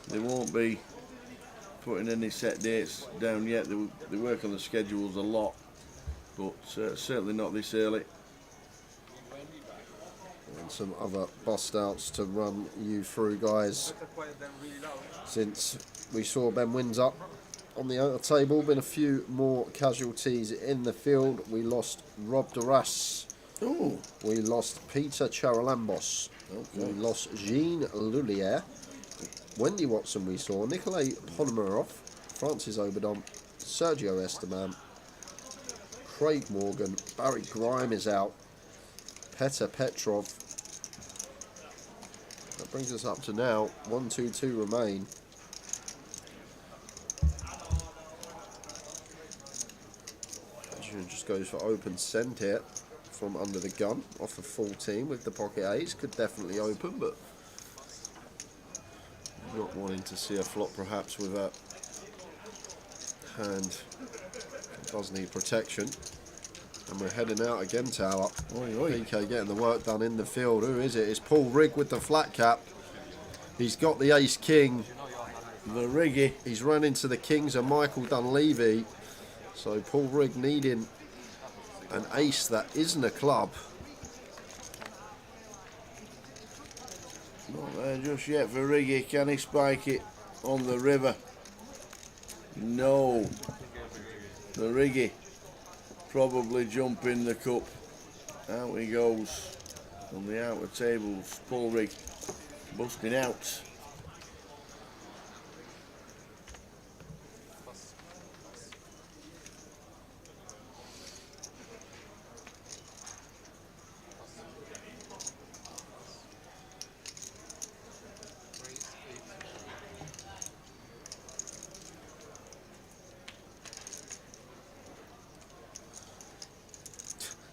they won't be putting any set dates down yet. They work on the schedules a lot, but certainly not this early. And some other bust outs to run you through, guys. Since we saw Ben Wins up on the outer table, been a few more casualties in the field. We lost Rob Duras. Oh, We lost Peter Charalambos. We lost Jean Lullier. Wendy Watson we saw. Nikolay Ponomarov. Francis Oberdon. Sergio Esteban. Craig Morgan. Barry Grime is out. Petr Petrov. That brings us up to now 1, 2, 2 remain. Just goes for open send here from under the gun off of 14 with the pocket ace. Could definitely open, but not wanting to see a flop perhaps with a hand that does need protection. And we're heading out again, Tower. PK getting the work done in the field. Who is it? It's Paul Rigg with the flat cap. He's got the ace king. the Riggy. He's run into the kings and Michael Dunleavy. So Paul Rigg needing an ace that isn't a club. Not there just yet for Riggy. Can he spike it on the river? No. The Riggy probably jumping the cup. Out he goes on the outer tables. Paul Rigg busting out.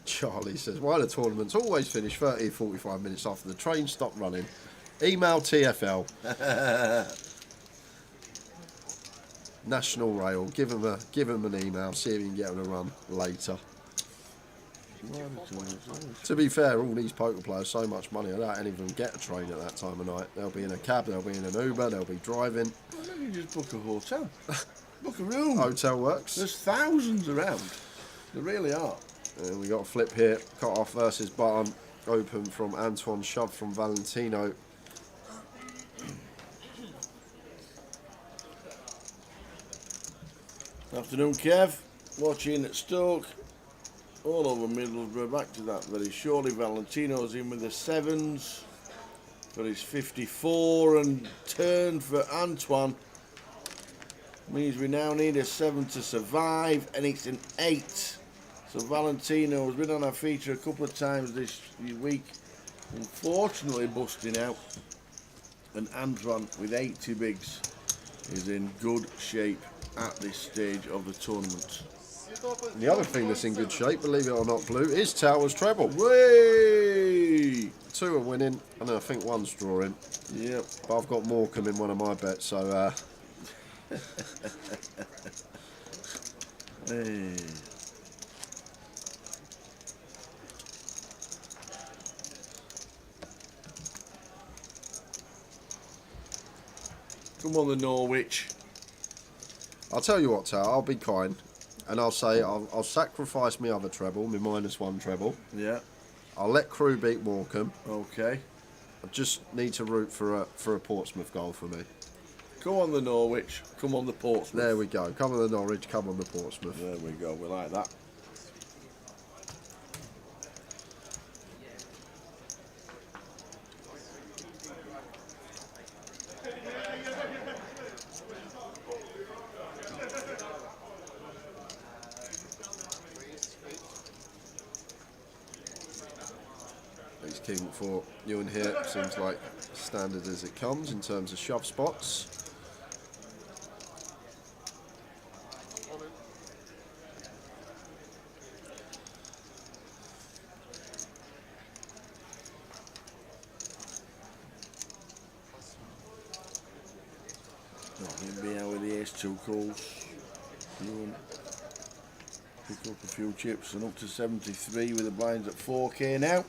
Charlie says, why the tournaments always finish 30, 45 minutes after the train stopped running? Email TFL. National Rail. Give him an email. See if you can get him to run later. To be fair, all these poker players, so much money, I don't even get a train at that time of night. They'll be in a cab, they'll be in an Uber, they'll be driving. Why don't you just book a hotel? Book a room. Hotel works. There's thousands around. There really are. And we got a flip here. Cut off versus button. Open from Antoine, shove from Valentino. Afternoon, Kev. Watching at Stoke. All over Middlesbrough. Back to that very shortly. Valentino's in with the sevens for his 54 and turn for Antoine. Means we now need a 7 to survive, and it's an 8. So Valentino has been on our feature a couple of times this week, unfortunately busting out. And Antoine with 80 bigs is in good shape at this stage of the tournament. The other thing that's in good shape, believe it or not, Blue, is Towers treble. Way! 2 are winning, and I think 1's drawing. Yep. But I've got Morecambe in one of my bets, so Hey. Come on, the Norwich. I'll tell you what, Tower, I'll be kind, and I'll say I'll sacrifice my other treble, my -1 treble. Yeah. I'll let Crew beat Morecambe. Okay. I just need to root for a Portsmouth goal for me. Come on, the Norwich. Come on, the Portsmouth. There we go. Come on the Norwich, come on the Portsmouth. There we go. We like that. Ace King for Ewan here. Seems like standard as it comes in terms of shove spots. He'll be out with the Ace-2 calls. Pick up a few chips and up to 73 with the blinds at 4K now.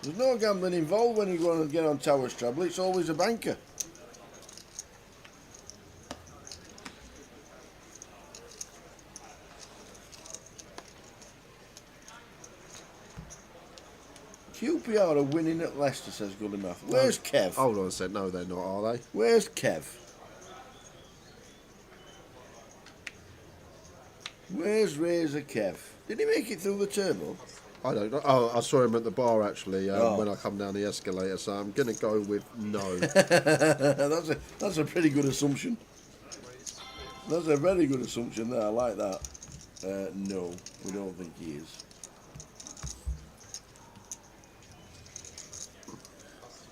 There's no gambling involved when you go and get on Towers Treble. It's always a banker. QPR are winning at Leicester, says Gullimath. Where's Kev? Hold on a sec. No, they're not, are they? Where's Kev? Where's Razor Kev? Did he make it through the turbo? I don't know. Oh, I saw him at the bar actually Oh. when I come down the escalator, so I'm going to go with no. That's a pretty good assumption. That's a very good assumption there. I like that. No, we don't think he is.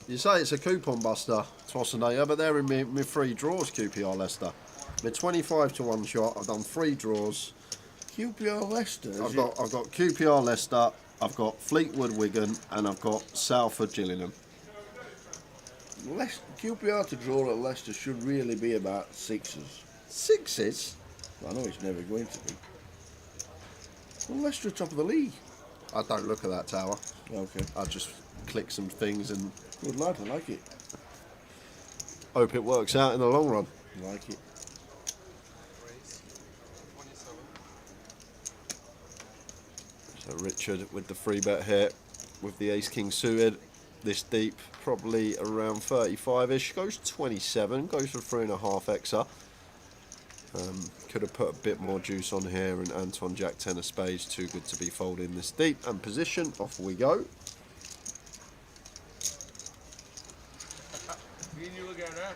You say it's a coupon buster, Tossinator, but they're in my 3 draws, QPR Leicester. My 25 to 1 shot, I've done 3 draws. QPR Leicester. I've got QPR Leicester, I've got Fleetwood Wigan, and I've got Salford Gillingham. QPR to draw at Leicester should really be about 6s. 6s? I know it's never going to be. Well, Leicester are top of the league. I don't look at that tower. Okay. I just click some things and Good lad, I like it. hope it works out in the long run. I like it. So Richard with the free bet here, with the ace king suited, this deep, probably around 35ish, goes 27, goes for 3.5 extra. Could have put a bit more juice on here, and Anton Jack 10 of spades, too good to be folding this deep. And position, off we go. Me and you again, huh?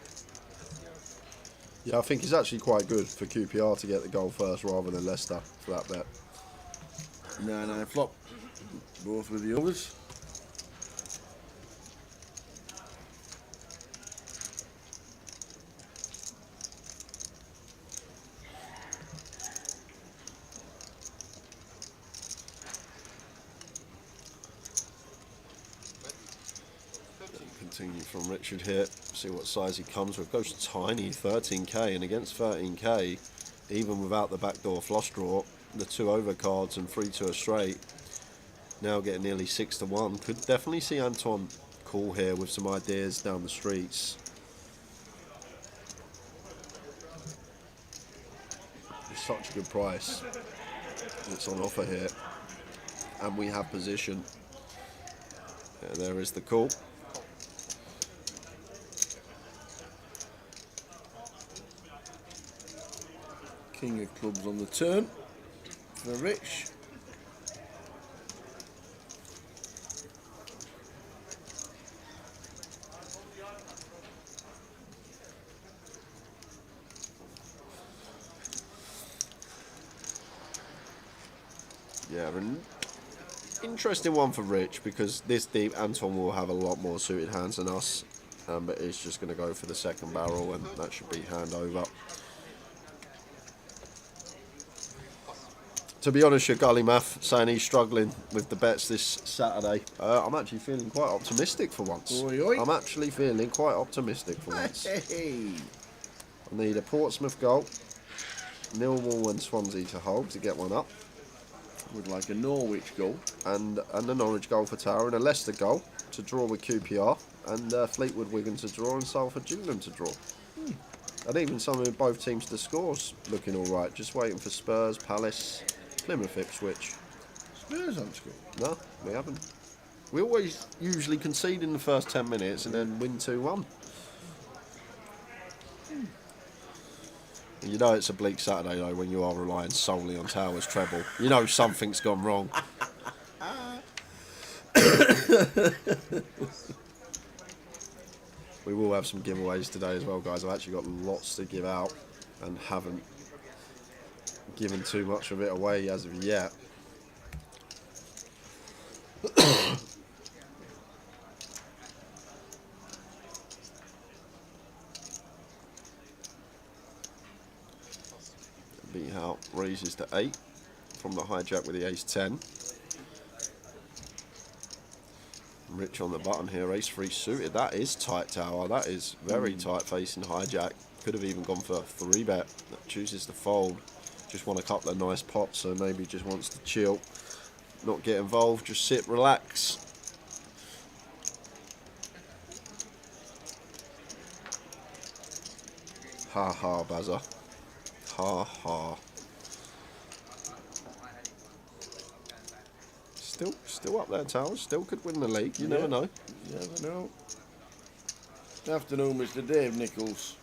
Yeah, I think it's actually quite good for QPR to get the goal first rather than Leicester for that bet. 9-9 flop. Both with the others. Continue from Richard here, see what size he comes with. Goes tiny, 13k, and against 13k, even without the backdoor flush draw, the 2 overcards and 3 to a straight, now getting nearly 6 to 1. Could definitely see Anton call here with some ideas down the streets. It's such a good price. It's on offer here, and we have position. And there is the call. King of clubs on the turn for Rich. Yeah, an interesting one for Rich, because this deep Anton will have a lot more suited hands than us, but he's just going to go for the second barrel, and that should be hand over. To be honest, your gully math saying he's struggling with the bets this Saturday. I'm actually feeling quite optimistic for once. Oi, oi. I'm actually feeling quite optimistic for once. Hey. I need a Portsmouth goal, Millwall and Swansea to hold to get one up, Would like a Norwich goal. and a Norwich goal for Tower, and a Leicester goal to draw with QPR, and Fleetwood Wigan to draw, and Salford Gillingham to draw. And even some of both teams to scores looking all right. Just waiting for Spurs, Palace, Plymouth, Ipswich. Spurs haven't scored. No, we haven't. We always usually concede in the first 10 minutes and then win 2-1. You know it's a bleak Saturday though when you are relying solely on Towers treble. You know something's gone wrong. We will have some giveaways today as well, guys. I've actually got lots to give out and haven't given too much of it away as of yet. Beat out raises to 8 from the hijack with the ace 10. Rich on the button here, ace 3 suited. That is tight Tower. That is very tight facing hijack. Could have even gone for a 3-bet. Chooses to fold. Just want a couple of nice pots, so maybe just wants to chill, not get involved, just sit, relax. Ha ha, Bazza. Ha ha. Still up there, Towers. Still could win the league. You never know. You never know. Afternoon, Mr. Dave Nichols.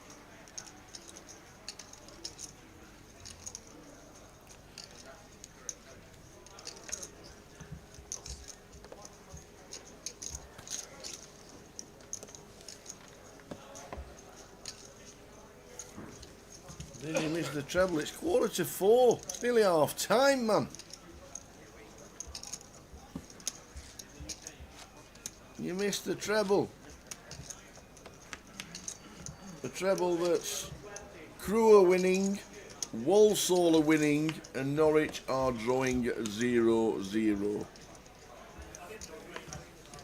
Did you miss the treble? It's 4:45. It's nearly half time, man. You missed the treble. The treble that's Crewe are winning, Walsall are winning, and Norwich are drawing 0-0.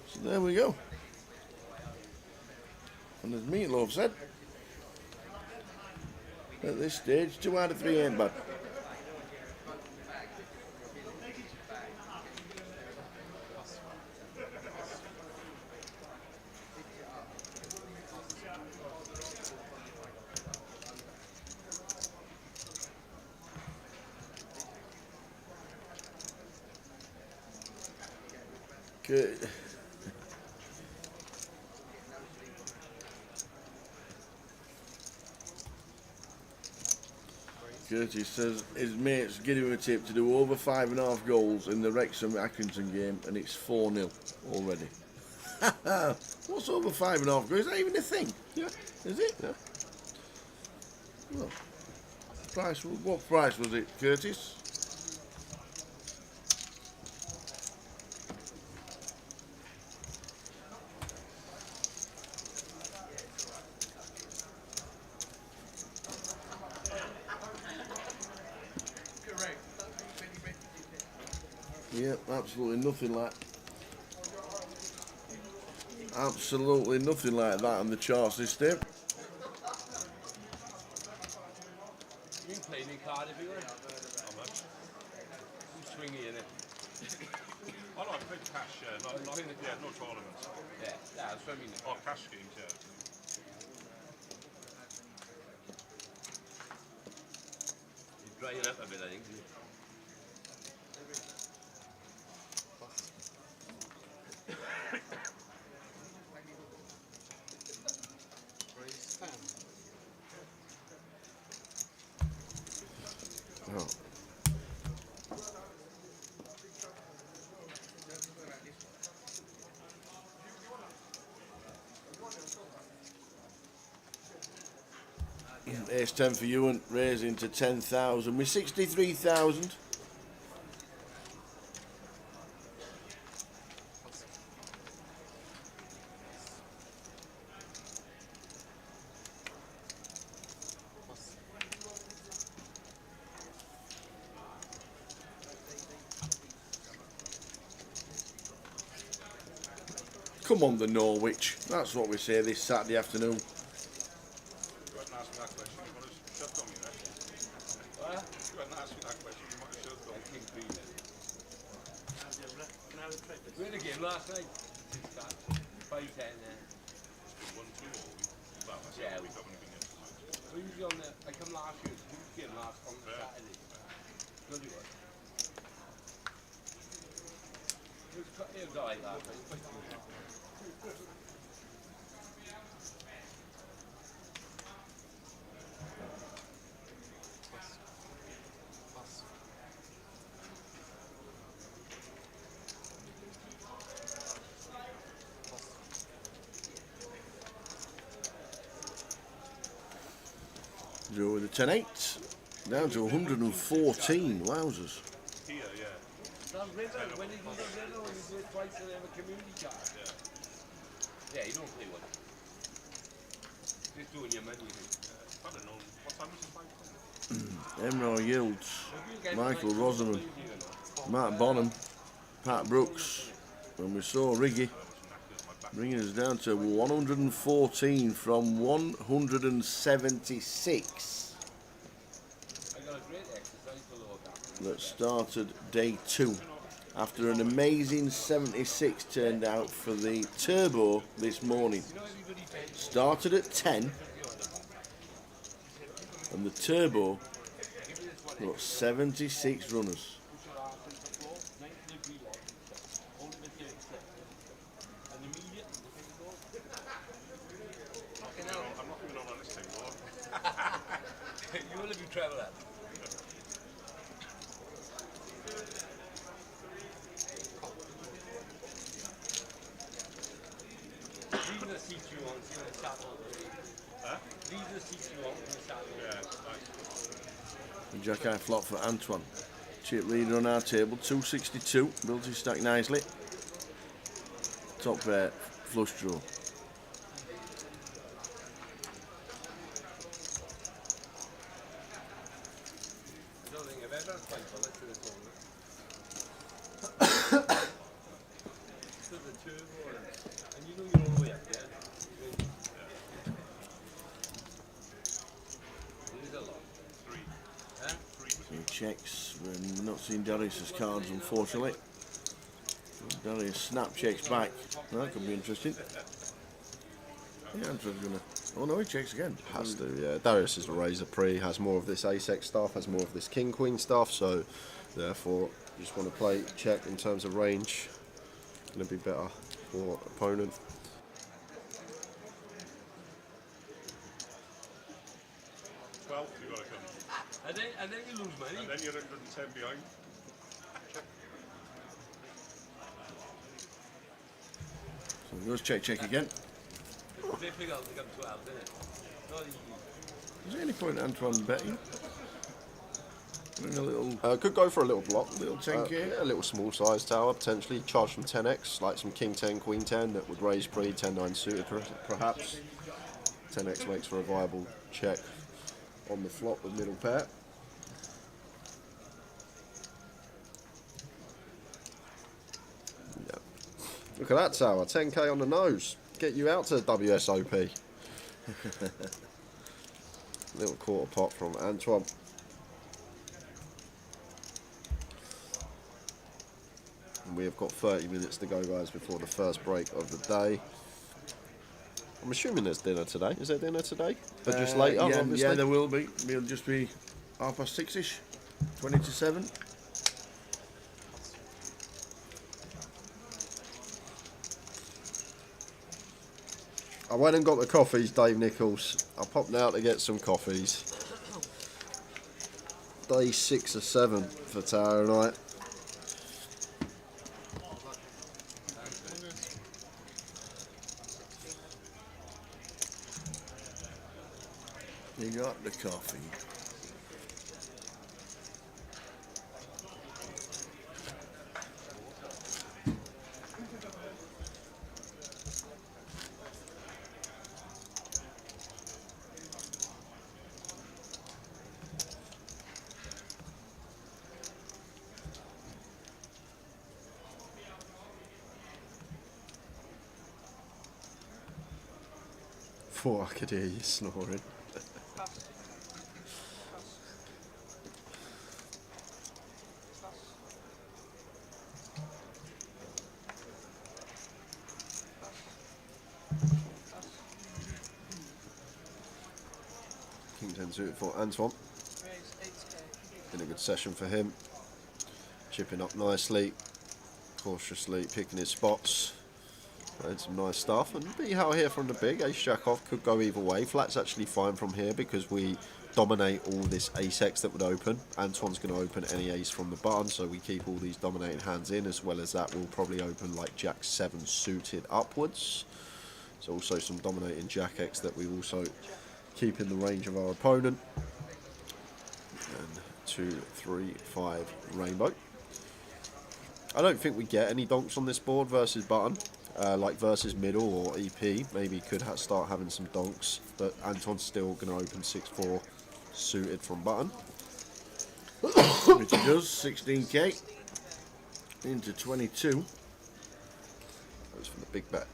So there we go. And as Meatloaf said, at this stage, 2 out of 3 ain't bad. Good. Curtis says his mates give him a tip to do over 5.5 goals in the Wrexham Accrington game, and it's 4-0 already. What's over 5.5 goals? Is that even a thing? Yeah. Is it? Yeah. Well, what price was it, Curtis? Yeah, absolutely nothing like that on the chart system. You can play in Cardiff, you want? How much? You swing it in it. Oh no, I played cash, no tournaments. Yeah, that's what I mean. Oh, cash schemes, yeah. You're drying up a bit, I think. Oh. Ace 10 for you and raising to 10,000 with 63,000. Come on, the Norwich. That's what we say this Saturday afternoon. You hadn't asked me that question, you might have shoved on me there. What? You hadn't asked me that question, you might have shoved on me. King Green. We had a game last night. 5-10 there. It's been 1-2 all week. Well, that's Yeah. all week, I've only been here 2 nights. We usually on the, I come last year, we came last on the Saturday. Good you was. It was alright last night. Quite good. Drew with a 10-8. Down to 114. Wowzers. Here, yeah. Now, River, when you do the River, when you do it twice, they have a community card. Yeah, you don't play one. Just doing your money. I don't know. What time is it? 5 o'clock? Emrah Yields, Michael Rosamond, Matt Bonham, Pat Brooks, and we saw Riggy bringing us down to 114 from 176 I got a great exercise to look at. that started day 2 after an amazing 76 turned out for the Turbo this morning. You know, everybody pays. Started at 10 And the turbo got 76 runners. I'm not going on this thing, Lord. You will if you travel that. These are the seats you want in the saddle. Huh? These are the seats you want in the saddle. Yeah, nice. And Jack Eye flop for Antoine. Chip leader on our table, 262. Built his stack nicely. Top pair, flush draw. I don't think I've ever played for this in a tournament. So the turbo and you know you're all the way up there. It is a lot. Huh? So he checks. We're not seeing Darius's cards, unfortunately. Darius snap checks back. That could be interesting. Yeah, Antoine's gonna. Oh no, he checks again. Has to, yeah. Darius is a Razor Pre, has more of this Ace-X stuff, has more of this King Queen stuff, so therefore just want to play check in terms of range. Gonna be better for opponent. 12, you've got to come. And then you lose money. And then you're 110 behind. So he goes check again. They figure out to become 12, isn't it? Not easy. Is there any point in Antoine betting? Doing a little. Could go for a little block. Little 10k? Yeah, a little small size tower, potentially. Charge from 10x, like some King 10, Queen 10 that would raise pre, 10-9 suited perhaps. 10x makes for a viable check on the flop with middle pair. Yeah. Look at that tower, 10k on the nose. Get you out to WSOP. Little quarter pot from Antoine. And we have got 30 minutes to go, guys, before the first break of the day. I'm assuming there's dinner today. Is there dinner today? Or just later, yeah, obviously? yeah, there will be. It'll just be 6:30ish, 20 to 7. I went and got the coffees, Dave Nichols. I popped out to get some coffees. Day 6 or 7 for Tara and I. You got the coffee. Thought I could hear you snoring. King 10 suited for Antoine. Been a good session for him. Chipping up nicely, cautiously picking his spots. Played some nice stuff, and beat out here from the big. Ace Jack off could go either way. Flat's actually fine from here because we dominate all this Ace-X that would open. Antoine's going to open any ace from the button, so we keep all these dominating hands in, as well as that we'll probably open like Jack 7 suited upwards. So also some dominating Jack X that we also keep in the range of our opponent. And 2, 3, 5 rainbow. I don't think we get any donks on this board versus button. Like versus middle or EP, maybe could start having some donks, but Antoine's still going to open 6-4 suited from button. Which he does, 16k into 22. Goes for the big bet.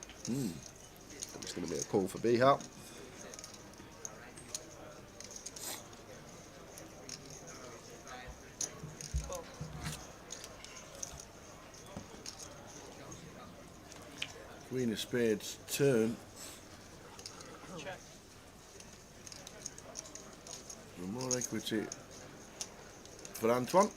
It's going to be a call for B-How. Queen of Spades turn. And equity for Antoine.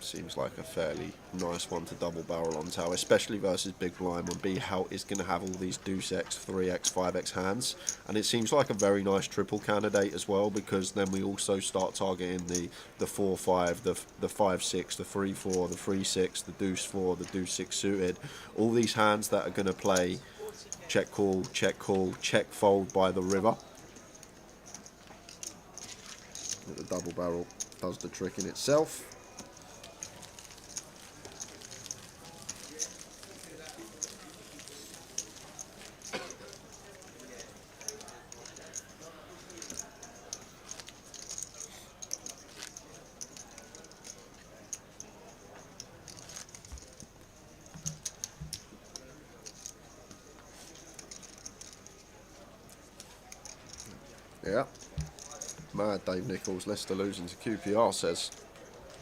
Seems like a fairly nice one to double barrel on Tau, especially versus Big Blind when B Hout is going to have all these Deuce X, 3X, 5X hands. And it seems like a very nice triple candidate as well, because then we also start targeting the 4-5, the 5-6, the 3-4, the 3-6, the Deuce 4, the Deuce 6 suited. All these hands that are going to play check call, check fold by the river. The double barrel does the trick in itself. Yeah. Mad Dave Nichols, Leicester losing to QPR says.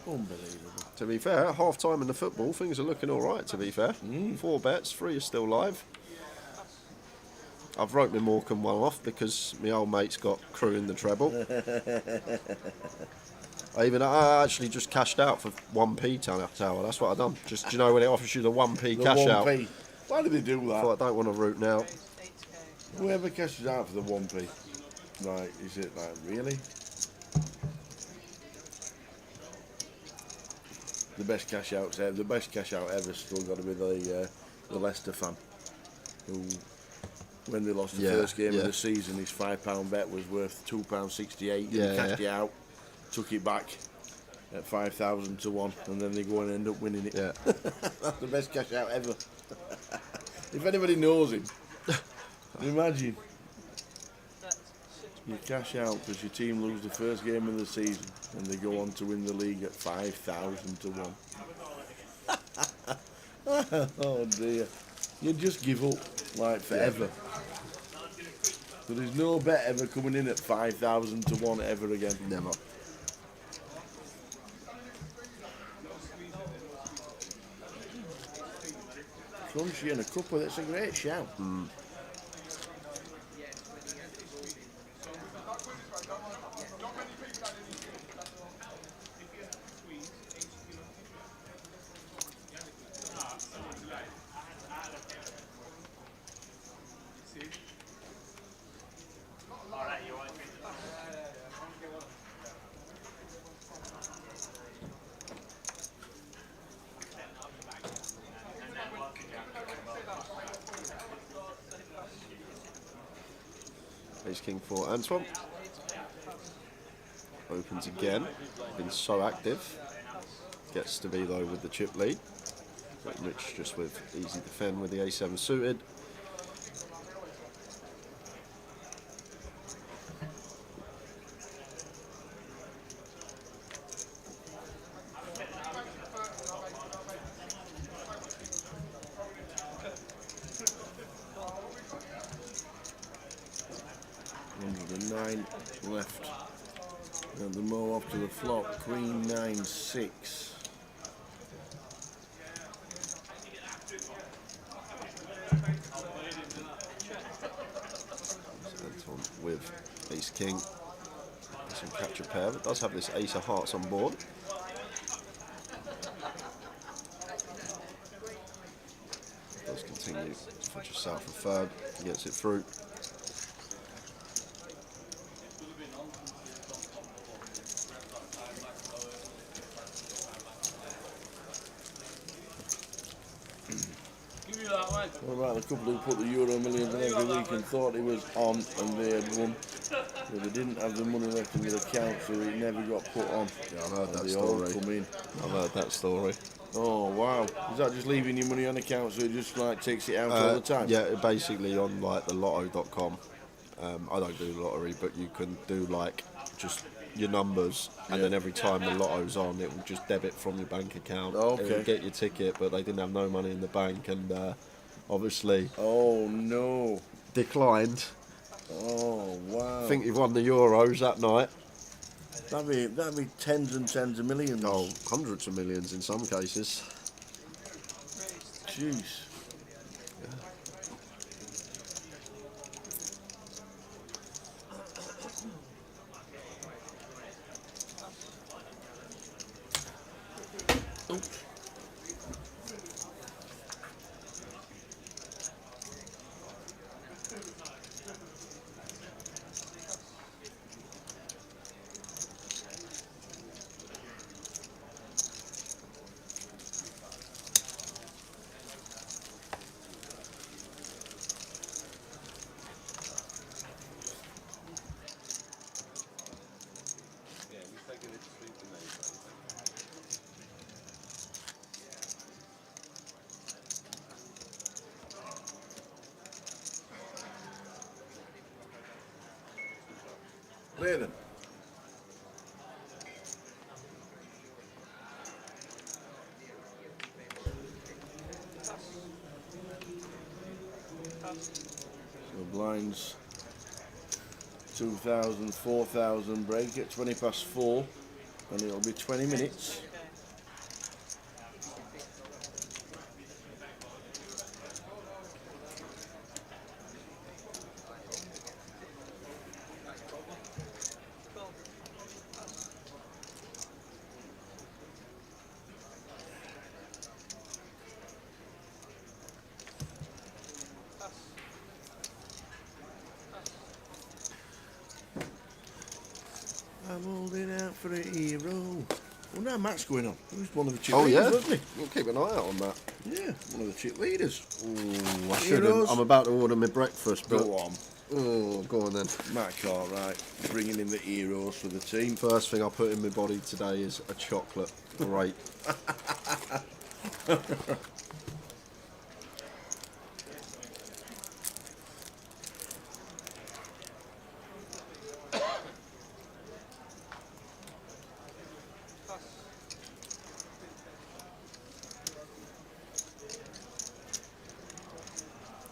Unbelievable. To be fair, half time in the football, things are looking alright to be fair. 4 bets, 3 are still live. I've wrote my Morecambe one off because my old mate's got crew in the treble. I actually just cashed out for 1p tower, that's what I done. Just, do you know when it offers you the 1p cash 1p. out? Why do they do that? I don't want to root now. Whoever cashes out for the 1p, like, is it like, really? The best cash out ever still got to be the Leicester fan, who, when they lost the first game of the season, his £5 bet was worth £2.68. And he cashed it out, took it back at 5,000 to 1, and then they go and end up winning it. Yeah. That's the best cash out ever. If anybody knows him, imagine you cash out because your team lose the first game of the season and they go on to win the league at 5,000 to 1. Oh dear. You just give up, like, forever. So there's no bet ever coming in at 5,000 to 1 ever again. Never. Crunchy and a cuppa, that's a great shout. Ace King for Antoine. Opens again. Been so active. Gets to be though with the chip lead. But Rich just with easy defend with the A7 suited. Left. And the mo off to the flop. Queen 9-6. Antoine with Ace King. Some capture pair, but does have this Ace of Hearts on board. Does continue to fetch yourself a third. Gets it through. What about the couple who put the Euro Millions in every week and thought it was on and they had won, but they didn't have the money left in their account, so it never got put on. Yeah, I've heard that they all story. come in. I've heard that story. Oh wow! Is that just leaving your money on account so it just like takes it out all the time? Yeah, basically on like the lotto.com. I don't do lottery, but you can do like just your numbers, and then every time the lotto's on, it will just debit from your bank account. Okay. It will get your ticket, but they didn't have no money in the bank, and obviously Oh no! declined. Oh wow! I think he won the Euros that night. That'd be tens and millions. Oh, hundreds of millions in some cases. Jeez. play then. So blinds 2,000, 4,000 break at 20 past 4 and it'll be 20 minutes. I'm holding out for a hero. Oh, now Matt's going on. He was one of the chip leaders, wasn't he? We'll keep an eye out on that. Yeah, one of the chip leaders. Ooh, I Heroes. shouldn't. I'm about to order my breakfast, but Go on. oh, go on then. Matt Cartwright, bringing in the heroes for the team. First thing I put in my body today is a chocolate. Great.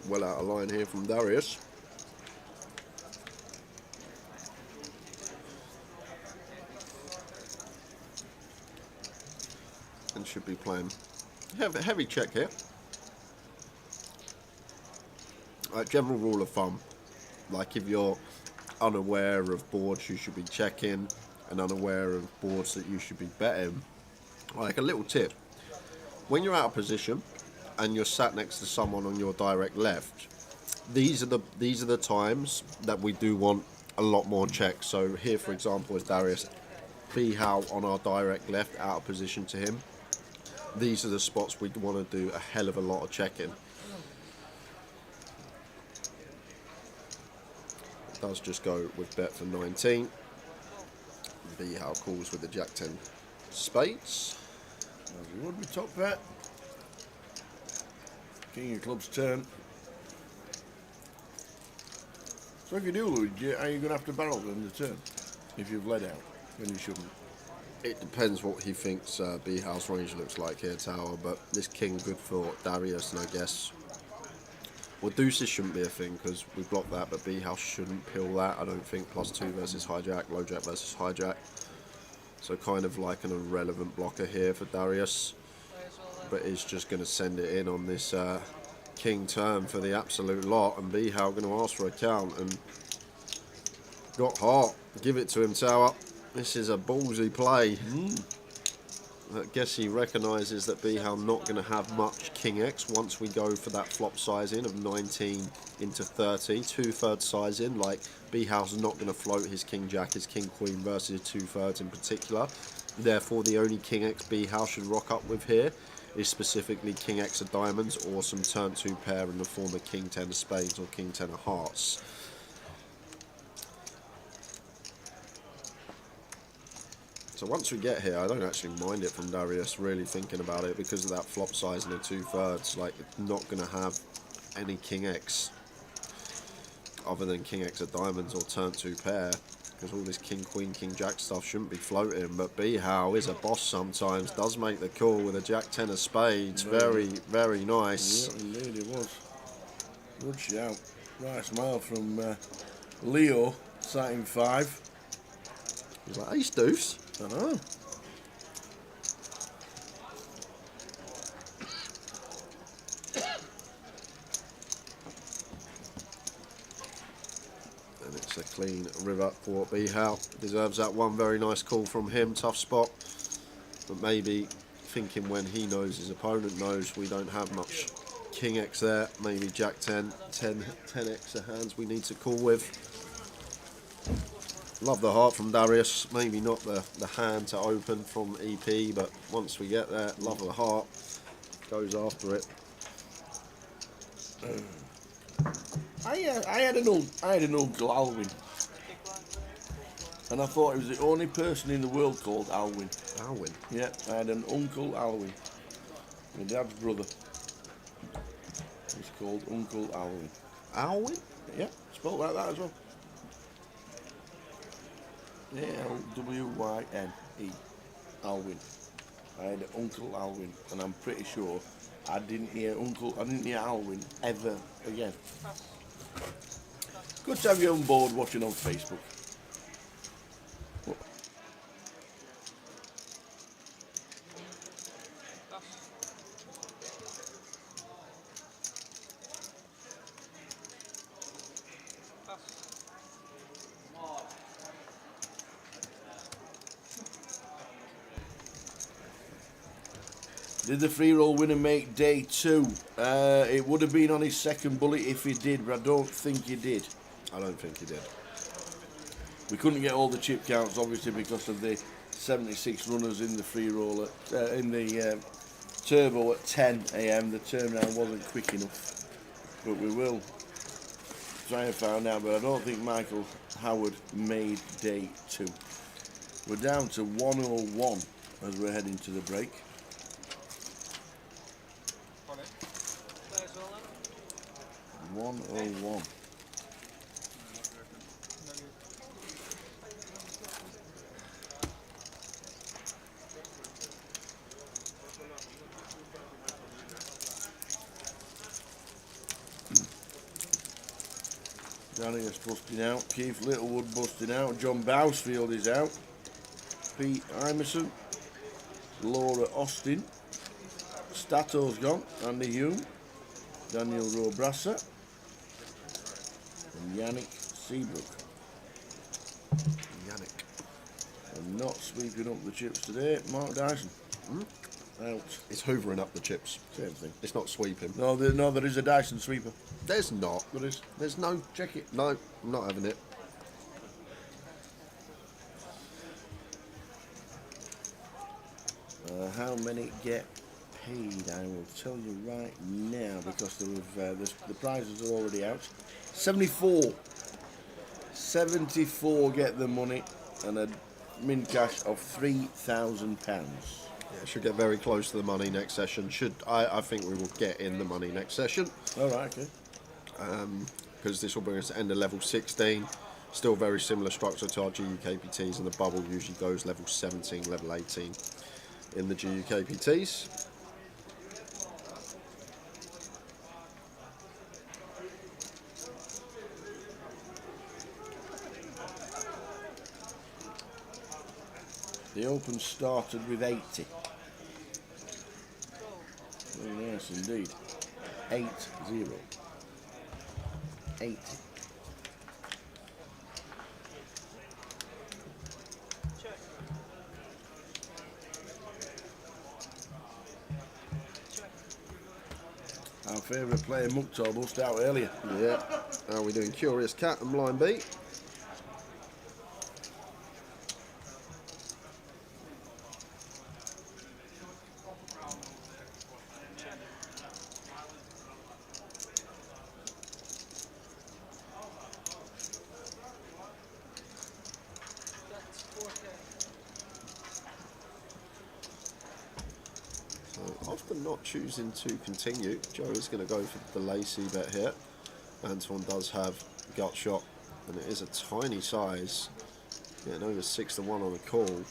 Well out of line here from Darius. And should be playing. Heavy check here. General rule of thumb, like if you're unaware of boards you should be checking and unaware of boards that you should be betting, like a little tip, when you're out of position and you're sat next to someone on your direct left, these are the times that we do want a lot more checks. So here, for example, is Darius Bihal on our direct left, out of position to him. These are the spots we'd want to do a hell of a lot of checking. It does just go with bet for 19. Bihal calls with the Jack 10 spades. As he would be top bet. King of clubs turn. So if you do lose, are you going to have to barrel in the turn? If you've led out, when you shouldn't. It depends what he thinks Bihal's range looks like here, Tower, but this king good for Darius, and I guess... Well, deuces shouldn't be a thing, because we blocked that, but Bihal shouldn't pill that, I don't think. +2 versus hijack, low jack versus hijack. So kind of like an irrelevant blocker here for Darius. But is just going to send it in on this king turn for the absolute lot, and Bihal going to ask for a count, and got heart. Give it to him, Tower. This is a ballsy play. I guess he recognises that Bihal not going to have much king X once we go for that flop sizing of 19 into 30, 2/3 sizing. Like, Bihal's not going to float his king jack, his king queen versus 2/3 in particular. Therefore, the only king X Bihal should rock up with here is specifically king X of diamonds or some turn 2 pair in the form of king 10 of spades or king 10 of hearts. So once we get here, I don't actually mind it from Darius, really thinking about it, because of that flop size and the 2/3. Like, it's not going to have any king X other than king X of diamonds or turn 2 pair, because all this king queen king jack stuff shouldn't be floating. But Bihal is a boss sometimes, does make the call with a jack 10 of spades. Very, very nice. Yeah, indeed it was. Good shout. Right smile from Leo, sat in 5. He's like, ace deuce. I know. And it's a clean river for Bihal. Deserves that one. Very nice call from him. Tough spot. But maybe thinking when he knows his opponent knows we don't have much king X there. Maybe jack 10, 10X of hands we need to call with. Love the heart from Darius. Maybe not the hand to open from EP, but once we get there, love the heart. Goes after it. I had an uncle Alwyn, and I thought he was the only person in the world called Alwyn. Alwyn? Yeah, I had an uncle Alwyn, my dad's brother. He's called Uncle Alwyn. Alwyn? Yeah, spelled like that as well. Alwyne. Alwyn. I had Uncle Alwyn, and I'm pretty sure I didn't hear Alwyn ever again. Good to have you on board watching on Facebook. Did the free roll winner make day 2? It would have been on his second bullet if he did, but I don't think he did. I don't think he did. We couldn't get all the chip counts, obviously, because of the 76 runners in the free roll in the turbo at 10 AM. The turnaround wasn't quick enough, but we will try and find out. But I don't think Michael Howard made day 2. We're down to 101 as we're heading to the break. 101. Daniel's busting out. Keith Littlewood busting out. John Bousfield is out. Pete Emerson. Laura Austin. Stato's gone. Andy Hume. Daniel Robrassa. And Yannick Seabrook. Yannick. And not sweeping up the chips today, Mark Dyson. Out. It's hoovering up the chips. Same thing. It's not sweeping. No, there is a Dyson sweeper. There's not. There is. There's no. Check it. No, I'm not having it. How many get paid? I will tell you right now because the prizes are already out. 74. 74 get the money and a min cash of £3,000. Yeah, should get very close to the money next session. I think we will get in the money next session. All right, okay. Because this will bring us to end of level 16. Still very similar structure to our GUKPTs, and the bubble usually goes level 17, level 18 in the GUKPTs. The Open started with 80. Very nice indeed. 80. 80. Our favourite player, Mukhtar, bust out earlier. Yeah. How are we doing? Curious Cat and Blind B. After not choosing to continue, Joe is going to go for the Lacey bet here. Antoine does have gut shot, and it is a tiny size, getting over 6-1 on a call.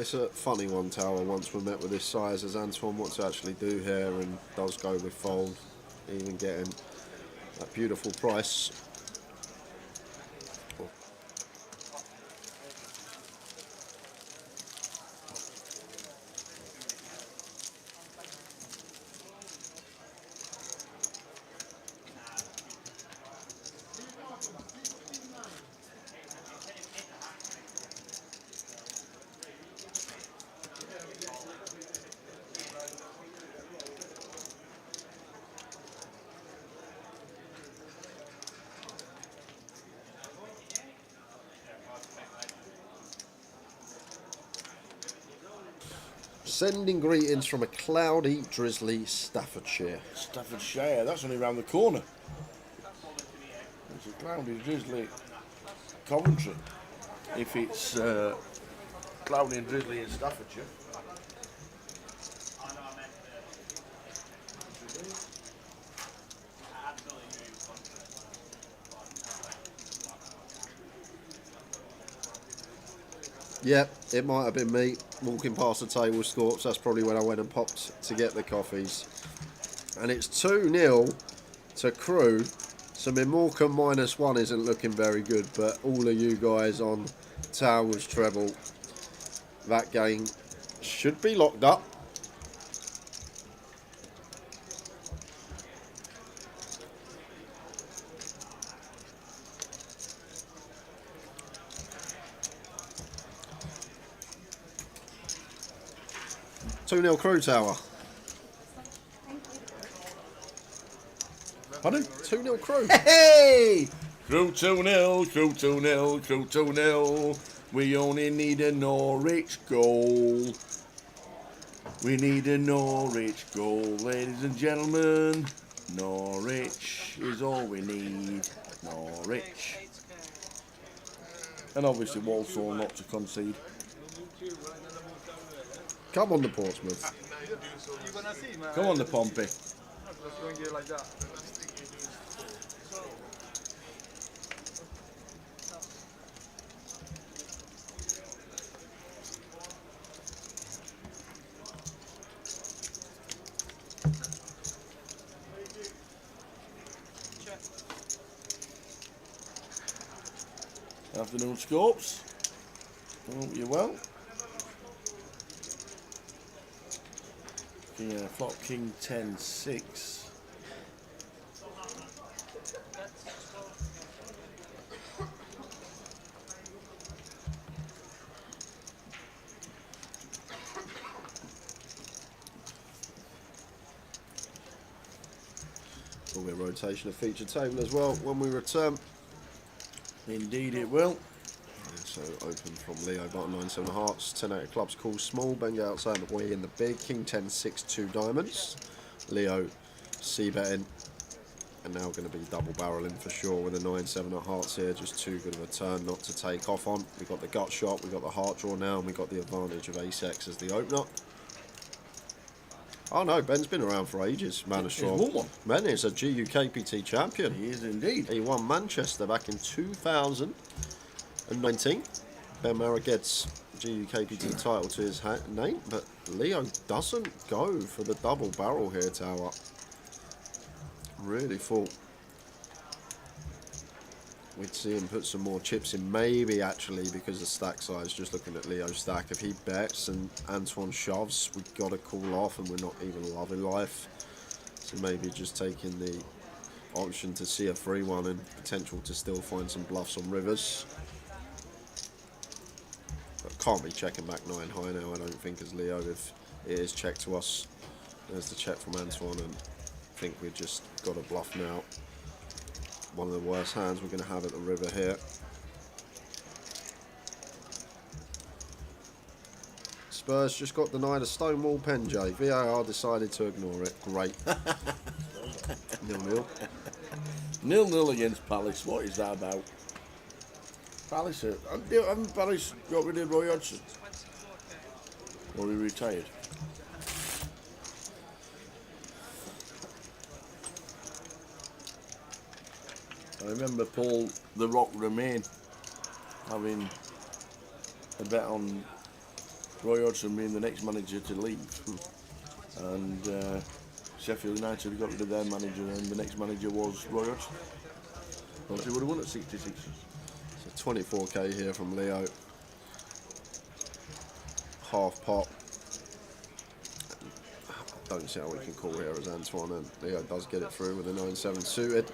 It's a funny one, Tower, once we're met with this size, as Antoine wants to actually do here and does go with fold, even getting that beautiful price. Sending greetings from a cloudy, drizzly Staffordshire. Staffordshire, that's only round the corner. It's a cloudy, drizzly Coventry. if it's cloudy and drizzly in Staffordshire. Yep, it might have been me walking past the table scores. That's probably when I went and popped to get the coffees. And it's 2-0 to Crewe. So my Morecambe -1 isn't looking very good, but all of you guys on Towers treble, that game should be locked up. Two-nil Crewe Tower. Pardon? 2-0 Crewe. Hey! Crew 2-0, Crew 2-0, Crew 2-0. We only need a Norwich goal. We need a Norwich goal, ladies and gentlemen. Norwich is all we need. Norwich. And obviously Walsall not to concede. Come on, the Portsmouth. You're gonna see, man. Come on, the Pompey. Let's go and get it like that. Afternoon scopes. Hope you well. Yeah, flop king 10-6. Will be a rotation of feature table as well when we return. Indeed it will. So open from Leo, bottom 9-7 hearts, 10 out of clubs, call small, Benga outside the way in the big, king 10-6, 2 diamonds. Leo c-betting, and now going to be double barreling for sure with a 9-7 of hearts here, just too good of a turn not to take off on. We've got the gut shot, we've got the heart draw now, and we've got the advantage of ace-x as the opener. Oh no, Ben's been around for ages, Manistro. He's won one. Ben is a GUKPT champion. He is indeed. He won Manchester back in 2019. Ben Mara gets GUKPT title to his name, but Leo doesn't go for the double barrel here, Tower. Really thought we'd see him put some more chips in, maybe actually because the stack size, just looking at Leo's stack, if he bets and Antoine shoves, we've got to call off and we're not even loving life. So maybe just taking the option to see a free one and potential to still find some bluffs on rivers. But can't be checking back 9 high now, I don't think, as Leo, if it is checked to us. There's the check from Antoine, and I think we've just got a bluff now. One of the worst hands we're going to have at the river here. Spurs just got denied a Stonewall pen, Jay. VAR decided to ignore it. Great. 0-0. 0-0 against Palace. What is that about? Palace, haven't Palace got rid of Roy Hodgson? Or he retired? I remember Paul the Rock Remain having a bet on Roy Hodgson being the next manager to leave. And Sheffield United got rid of their manager, and the next manager was Roy Hodgson. Thought he would have won at 66. So 24k here from Leo. Half pot. Don't see how we can call here as Antoine, and Leo does get it through with a 9-7 suited.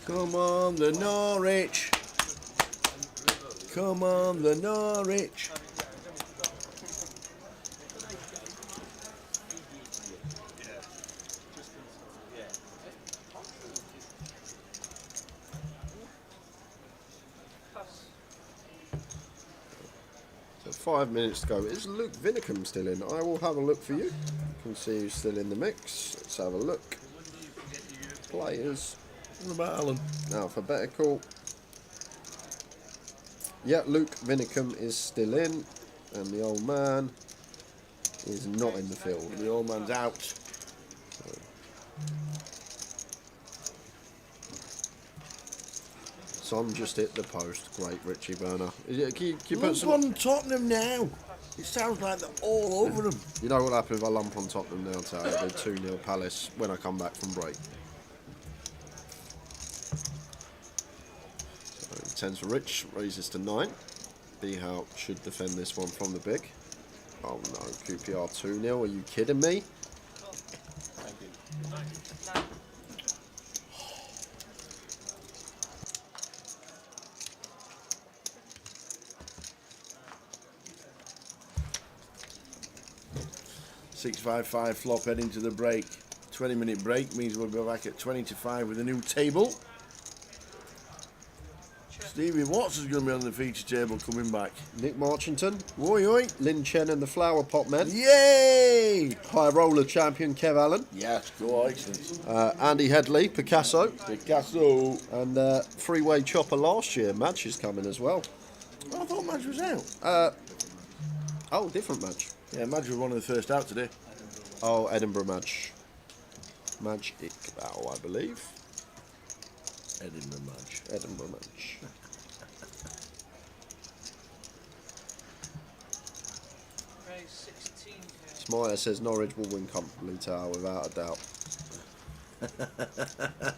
Come on, the Norwich. Come on, the Norwich. 5 minutes to go. Is Luke Vinicum still in? I will have a look for you. Can see who's still in the mix. Let's have a look. Players. What about Alan? Alphabetical. Yeah, Luke Vinicum is still in, and the old man is not in the field. The old man's out. Son just hit the post. Great, Richie Burner. Can you put Lump some... on Tottenham now. It sounds like they're all over them. You know what happened if I lump on Tottenham now, Terry? They're 2-0 Palace when I come back from break. So, 10's for Rich, raises to 9. Behout should defend this one from the big. Oh no, QPR 2-0, are you kidding me? No. 6-5-5 flop heading to the break. 20-minute break means we'll be back at 20-5 with a new table. Stevie Watts is going to be on the feature table coming back. Nick Marchington, Oi, oi. Lin Chen and the Flower Pot Men. Yay! High roller champion Kev Allen. Yes, go excellent. Andy Headley, Picasso. Picasso. And Freeway Chopper last year. Madge is coming as well. I thought Madge was out. Oh, different Madge. Yeah, Madge was one of the first out today. Oh, Edinburgh Madge. Madge Iqbal, I believe. Edinburgh Madge. Edinburgh Madge. Raise 16k. Smyer says Norwich will win comfortably, Tower, without a doubt.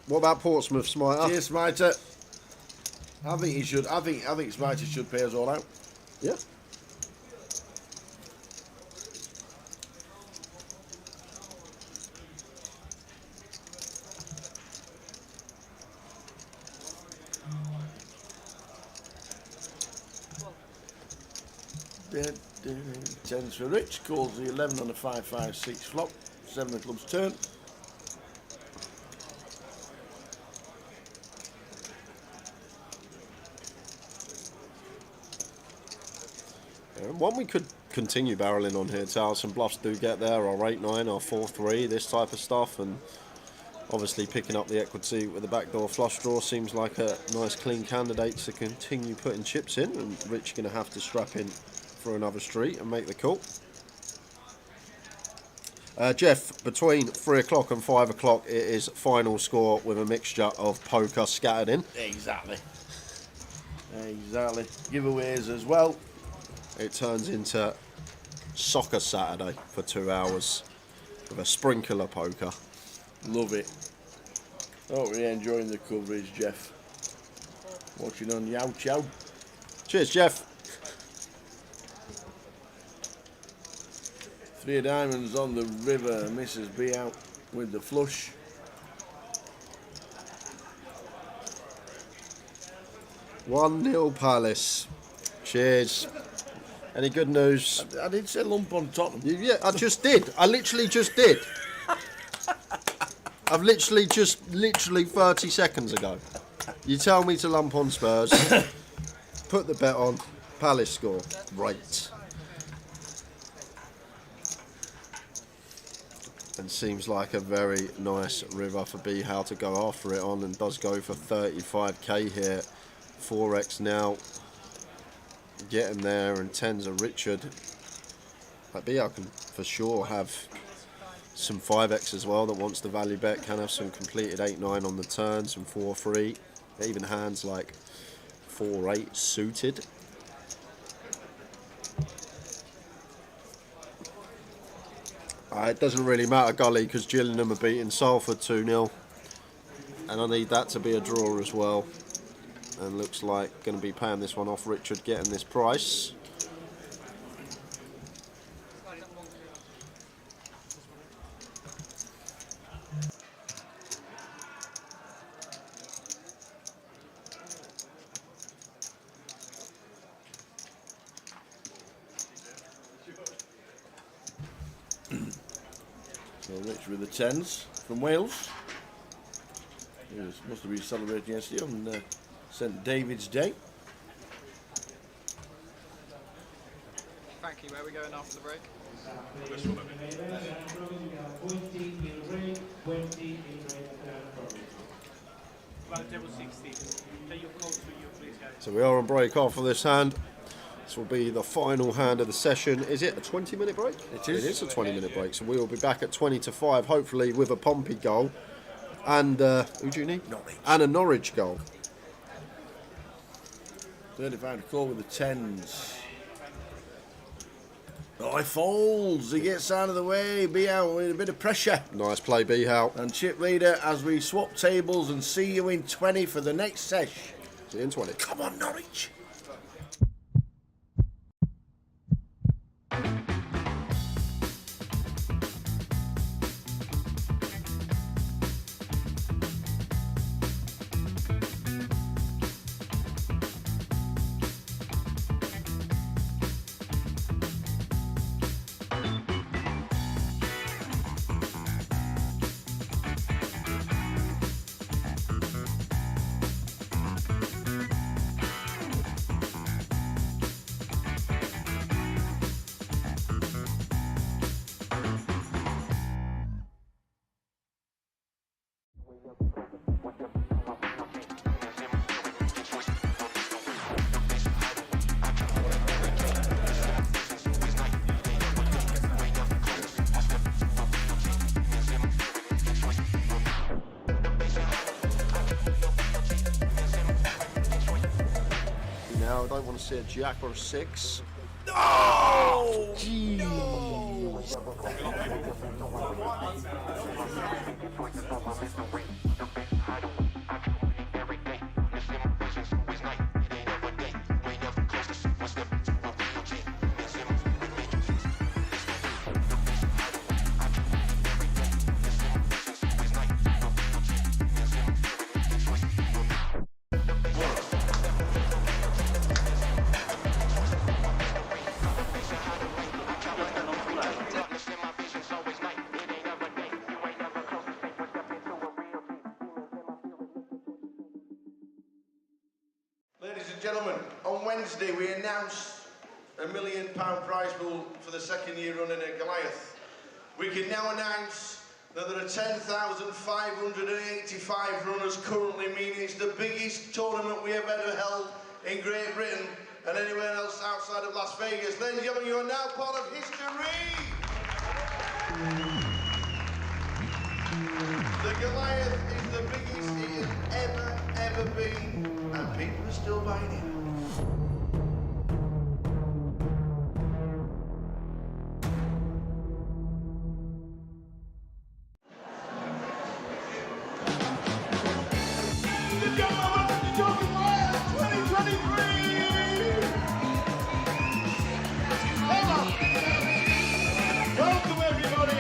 What about Portsmouth, Smiter? Cheers, Smiter. I think he should. I think Smiter should pay us all out. Yeah. Tens for Rich, calls the 11 on a 5-5-6 flop. 7 of club's turn. One we could continue barreling on here, Tal. Some bluffs do get there, our 8-9, our 4-3, this type of stuff, and obviously picking up the equity with the backdoor flush draw seems like a nice clean candidate to continue putting chips in, and Rich going to have to strap in for another street and make the call. Jeff, between 3 o'clock and 5 o'clock it is final score with a mixture of poker scattered in. Exactly. Exactly. Giveaways as well. It turns into Soccer Saturday for 2 hours with a sprinkler poker. Love it. Hope you're enjoying the coverage, Jeff. Watching on Yow Chow. Cheers, Jeff. 3 of diamonds on the river. Mrs. B out with the flush. One 0 Palace. Cheers. Any good news? I did say lump on Tottenham. Yeah, I just did. I literally just did. I've literally 30 seconds ago. You tell me to lump on Spurs. Put the bet on. Palace score. Right. And seems like a very nice river for Behow to go after it on, and does go for 35k here. 4x now. Getting there, and 10's a Richard. But Behow can for sure have some 5x as well that wants the value bet. Can have some completed 8-9 on the turn, some 4-3. Even hands like 4-8 suited. It doesn't really matter, Gully, because Gillingham are beating Salford 2-0. And I need that to be a draw as well. And looks like going to be paying this one off. Richard getting this price. So Rich with the 10s from Wales. He must have been celebrating yesterday on St David's Day. Jackie, where are we going after the break? This one, I mean. Well, table 60. Can you call to you, please, guys? So we are on break after this hand. This will be the final hand of the session. Is it a 20-minute break? It is. It is a 20-minute break. So we will be back at 20 to 5, hopefully with a Pompey goal. And who do you need? Norwich. And a Norwich goal. 35 to call with the 10s. Oh, he folds. He gets out of the way. Be out with a bit of pressure. Nice play, Behow. And chip leader as we swap tables and see you in 20 for the next sesh. See you in 20. Come on, Norwich. Now I don't want to see a jack or a 6. Oh! Ladies and gentlemen, on Wednesday we announced a £1 million prize pool for the second year running at Goliath. We can now announce that there are 10,585 runners currently, meaning it's the biggest tournament we have ever held in Great Britain and anywhere else outside of Las Vegas. Ladies and gentlemen, you are now part of history! The Goliath is the biggest it has ever been, and people are still buying it. Welcome everybody!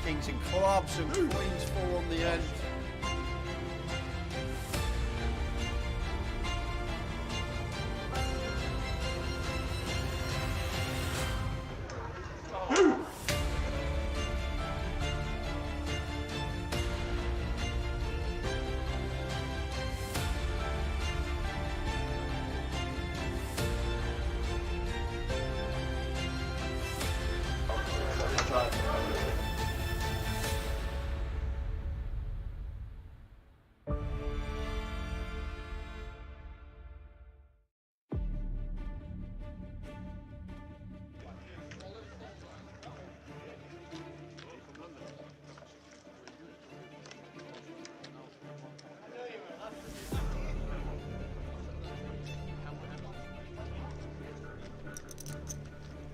kings and clubs and queens 4 on the end.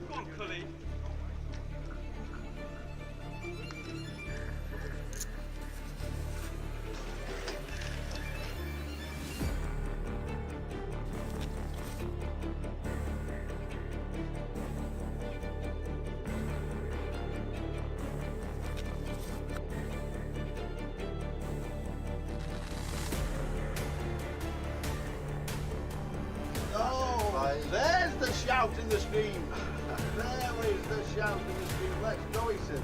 Go on, Cully. Oh, there's the shout in the stream. There is the shout in the stream. Let's go, he says.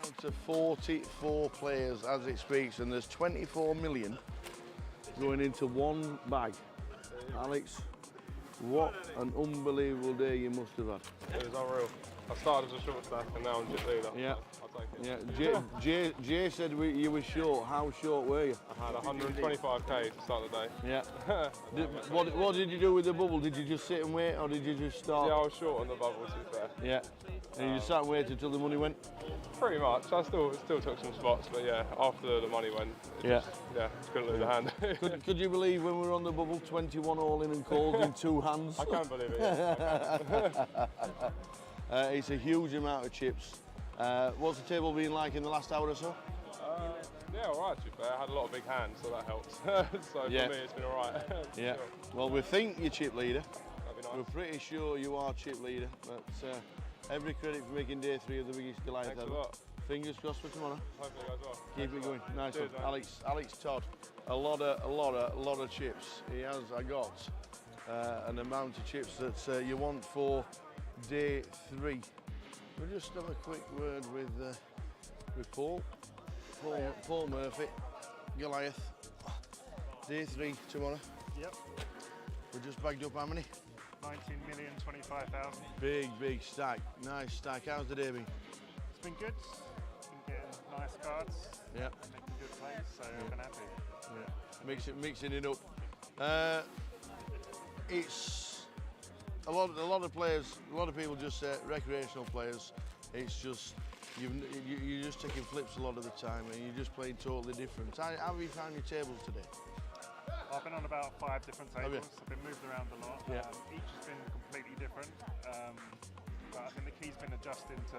Down to 44 players as it speaks, and there's 24 million going into one bag. Alex, what an unbelievable day you must have had. It was unreal. I started as a short stack and now I'm just leader. Yeah. I'll take it. Yeah, Jay said you were short. How short were you? I had 125k to start the day. Yeah. What did you do with the bubble? Did you just sit and wait, or did you just start? Yeah, I was short on the bubble, to be fair. Yeah. And you just sat and waited until the money went? Pretty much. I still took some spots, but yeah, after the money went, just couldn't lose a hand. Could you believe when we were on the bubble, 21 all in and called in 2 hands? I can't believe it. Yeah. It's a huge amount of chips. What's the table been like in the last hour or so? Yeah, all right, to be fair. I had a lot of big hands, so that helps. So for me, it's been all right. Yeah. Well, we think you're chip leader. That'd be nice. We're pretty sure you are chip leader, but every credit for making day 3 of the biggest Goliath Thanks a ever. lot. Fingers crossed for tomorrow. Hopefully it goes well. Keep it going. Nice Cheers, one. mate. Alex Todd. A lot of chips. He has. I got an amount of chips that you want for day 3. We'll just have a quick word with Paul Murphy, Goliath. Day 3 tomorrow. Yep. We just bagged up how many? 19,025,000. Big stack. Nice stack. How's the day been? It's been good. Been getting nice cards. Yeah. Making good plays, so I've been happy. Yeah. Mixing it up. It's a lot of players. A lot of people just say recreational players. It's just you're just taking flips a lot of the time, and you're just playing totally different. How have you found your tables today? I've been on about 5 different tables. you? I've been moved around a lot. Yeah. Each has been completely different. But I think the key's been adjusting to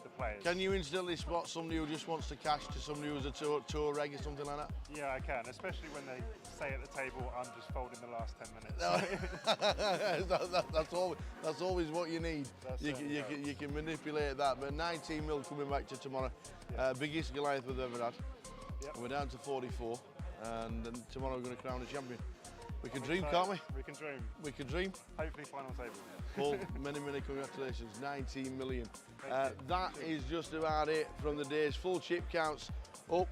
the players. Can you instantly spot somebody who just wants to cash to somebody who's a tour reg or something like that? Yeah, I can, especially when they say at the table, I'm just folding the last 10 minutes. that's always what you need. You can manipulate that. But 19 mil coming back to tomorrow. Biggest Goliath we've ever had. Yep. We're down to 44, and then tomorrow we're going to crown a champion. We can dream, excited. can't we? We can dream. We can dream. Hopefully final table. Paul, many congratulations. 19 million. That is just about it from the day's full chip counts up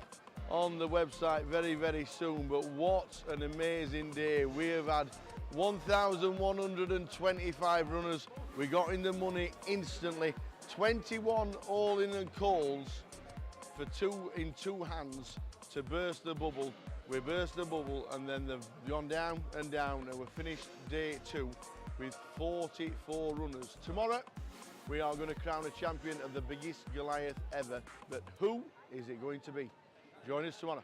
on the website very soon. But what an amazing day. We have had 1,125 runners. We got in the money instantly. 21 all in and calls for 2 in 2 hands to burst the bubble. We burst the bubble, and then they've gone down and down, and we're finished day 2 with 44 runners. Tomorrow, we are going to crown a champion of the biggest Goliath ever. But who is it going to be? Join us tomorrow.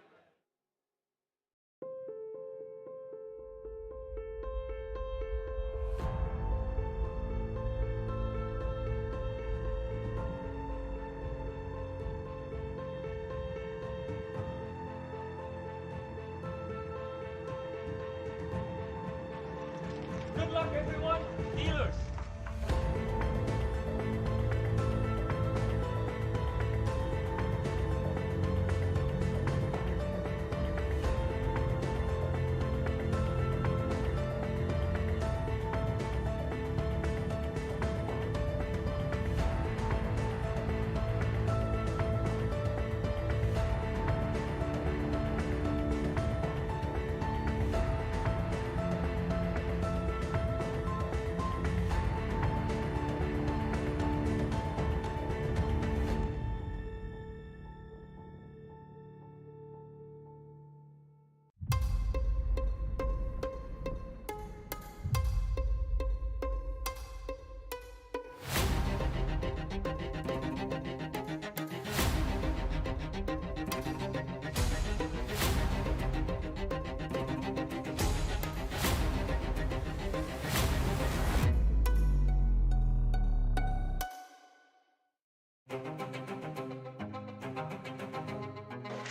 Good luck, everyone. Healers.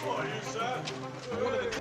What are you, sir?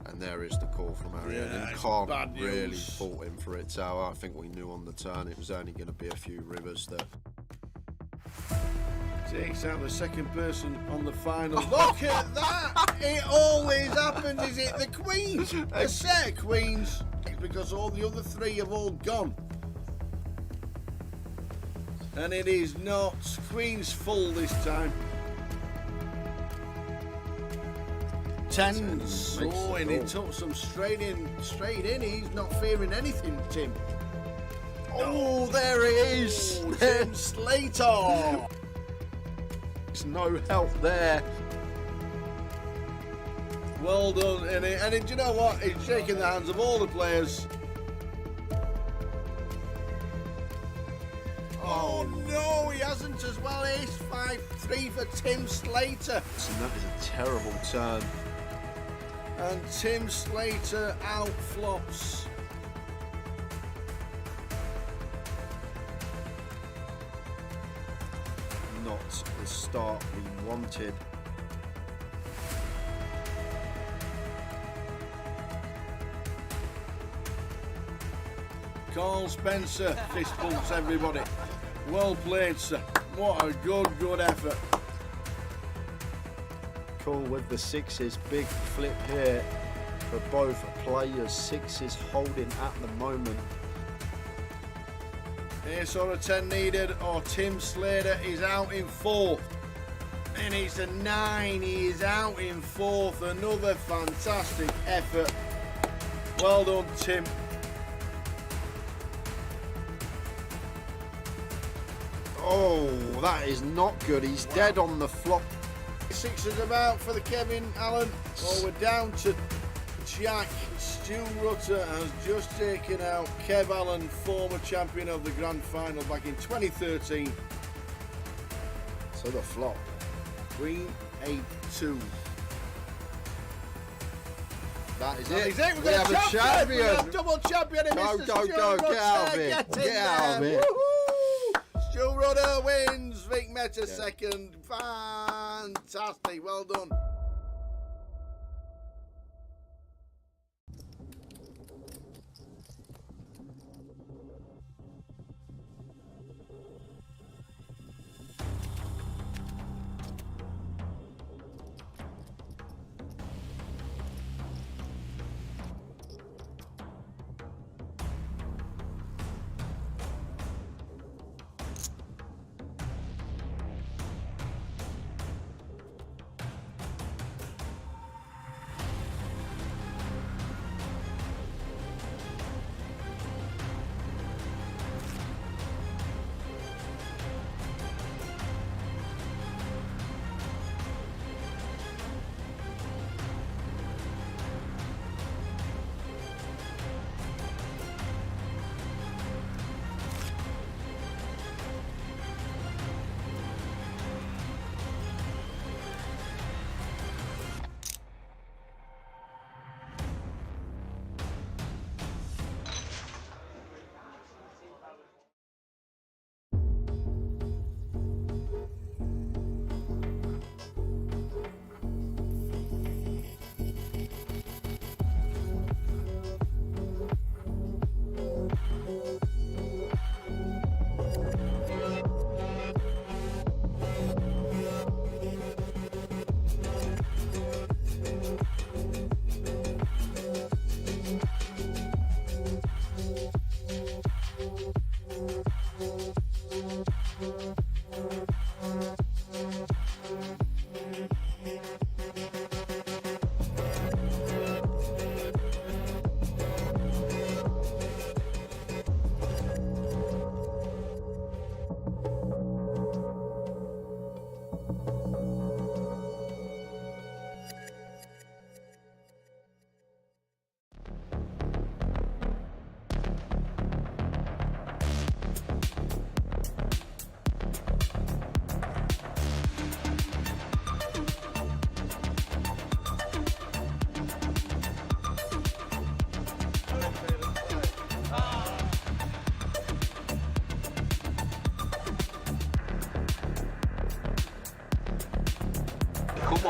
And there is the call from Ariane. Yeah, And it's can't bad really news. fault him for it. So I think we knew on the turn it was only going to be a few rivers that. Takes out the second person on the final. Look at that! It always happens. Is it the queens? A set of queens. Because all the other three have all gone. And it is not queens full this time. Tens. Makes Oh, the and he call. took some straight in. He's not fearing anything, Tim. Oh, there it is. Oh, Tim Slater. There's no help there. Well done, and do you know what? He's shaking the hands of all the players. Oh no, he hasn't as well. Ace 5-3 for Tim Slater. And that is a terrible turn. And Tim Slater out flops. Not the start we wanted. Carl Spencer fist bumps everybody. Well played, sir. What a good effort. Cool with the sixes. Big flip here for both players. Sixes holding at the moment. Ace or a 10 needed, or Tim Slater is out in fourth. And it's a 9, he is out in fourth. Another fantastic effort. Well done, Tim. Oh, that is not good. He's dead on the flop. Sixes about for the Kevin Allen. Oh, we're down to Jack. Stu Rutter has just taken out Kev Allen, former champion of the Grand Final back in 2013. So the flop. Queen 8-2. That is That it. is it. We've We got have a We champion. have double champion in Go, Mr. go, Stu go. Rutter. Get out of here. Get in Get out of there. here. Woohoo! Stu Rutter wins. Vic Meta second. Fantastic. Well done. Come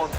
on.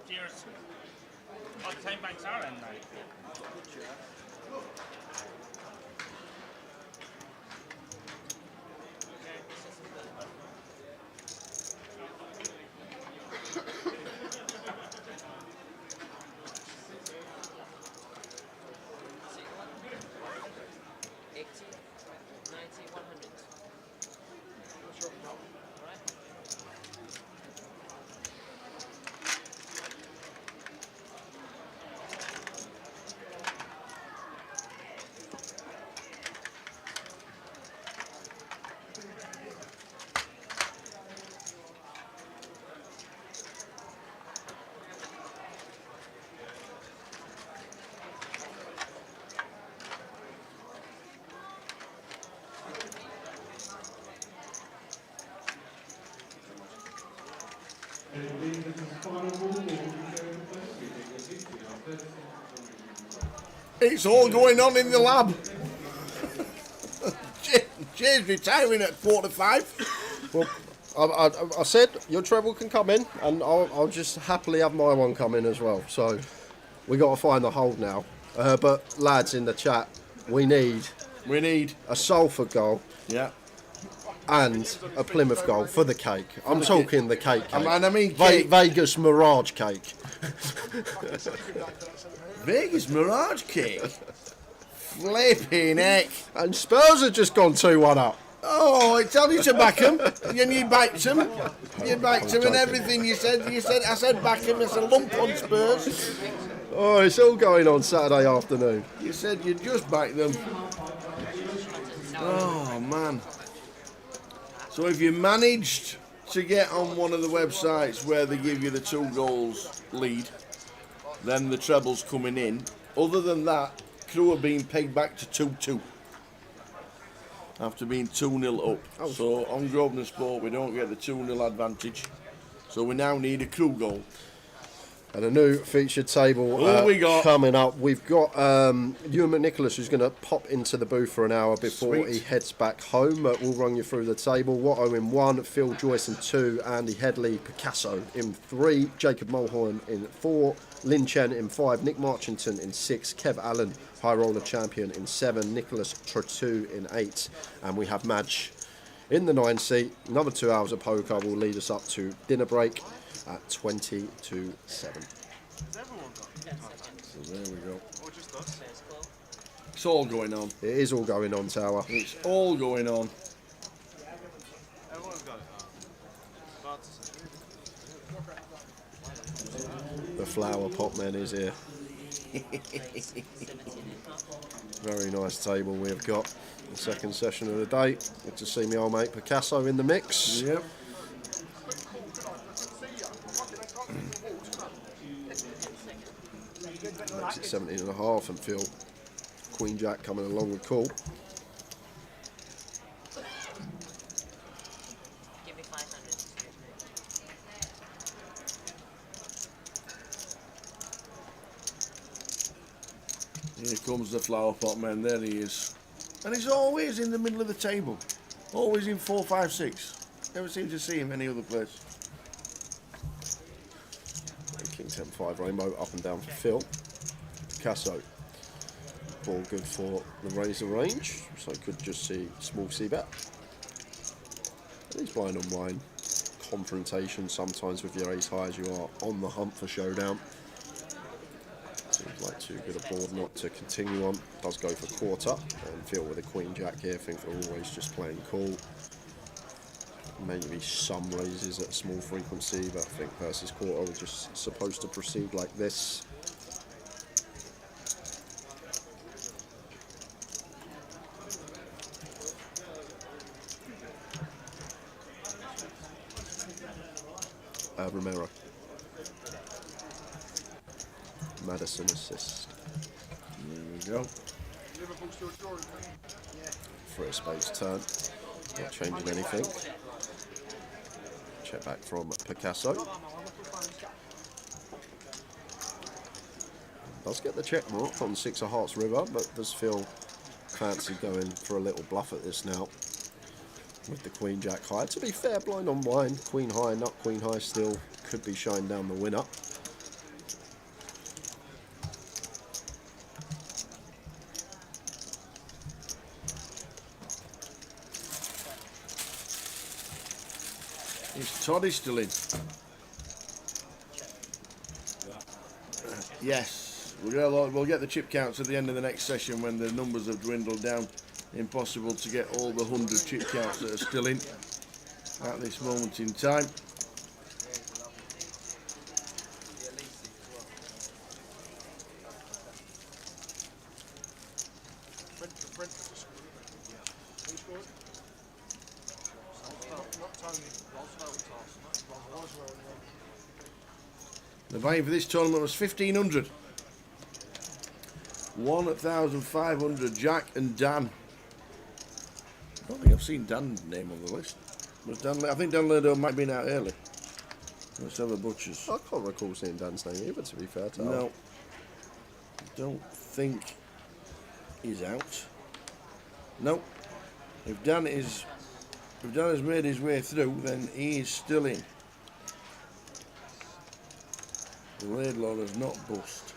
Cheers. Oh, the time banks are in now. It's all going on in the lab. Jay's retiring at 4:45. Well, I said your treble can come in, and I'll just happily have my one come in as well. So we got to find the hold now. But lads in the chat, we need a Salford goal. Yeah. And a Plymouth goal for the cake. I'm talking the cake. I mean cake. Vegas Mirage cake. Vegas Mirage cake. Flipping heck. And Spurs have just gone 2-1 up. Oh, I told you to back them. And you backed them. You backed them and everything you said. I said back them. It's a lump on Spurs. Oh, it's all going on Saturday afternoon. You said you just backed them. Oh, man. So if you managed to get on one of the websites where they give you the 2 goals lead, then the treble's coming in. Other than that, Crewe are being pegged back to 2-2 after being 2-0 up. So on Grosvenor Sport we don't get the 2-0 advantage. So we now need a Crewe goal. And a new featured table coming up. We've got Ewan McNicholas, who's going to pop into the booth for an hour before he heads back home. We'll run you through the table. Watto in 1, Phil Joyce in 2, Andy Headley, Picasso in 3, Jacob Mulholland in 4, Lin Chen in 5, Nick Marchington in 6, Kev Allen, High Roller Champion in 7, Nicholas Trotu in 8, and we have Madge in the 9 seat. Another 2 hours of poker will lead us up to dinner break at 20 to 7. Has everyone got? So there we go. Or just us? It's all going on. It is all going on, Tower. It's all going on. Everyone's got it. The flower pot man is here. Very nice table we've got. The second session of the day. Good to see my old mate Picasso in the mix. Yep. 17.5 and Phil Queen Jack coming along with call. Give me 500. Here comes the flower pot man. There he is. And he's always in the middle of the table. Always in 4, 5, 6. Never seem to see him any other place. King 10-5 Rainbow up and down for Phil. Picasso. Ball good for the razor range, so could just see small c-bet. And he's blind on wine. Confrontation sometimes with your ace high as you are on the hunt for showdown. Seems like too good a board not to continue on. Does go for quarter, and Phil with a queen jack here. Think they're always just playing cool. Maybe some raises at a small frequency, but I think versus quarter we're just supposed to proceed like this. Romero. Madison assist. There we go. For a space turn. Not changing anything. Check back from Picasso. Does get the check mark on 6 of Hearts River, but does feel fancy going for a little bluff at this now. With the queen jack high. To be fair, blind on wine. Queen high, not queen high still. Could be shine down the winner. Is Toddy still in? Yes. We'll get the chip counts at the end of the next session when the numbers have dwindled down. Impossible to get all the 100 chip counts that are still in at this moment in time. The buy-in for this tournament was 1,500. 1,500 Jack and Dan. I don't think I've seen Dan's name on the list. Was Dan, I think Dan Lerdo might have been out early. Let's have a butchers. I can't recall seeing Dan's name either, to be fair to No. Don't think he's out. No. If Dan has made his way through, then he is still in. The Laidlaw has not bust.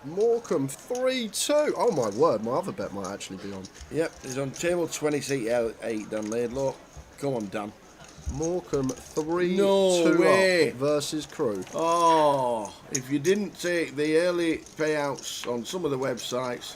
Morecambe 3-2. Oh my word, my other bet might actually be on. Yep, he's on table 20 seat L8, Dan Laidlaw. Come on, Dan. Morecambe 3-2 No way. versus Crew. Oh, if you didn't take the early payouts on some of the websites,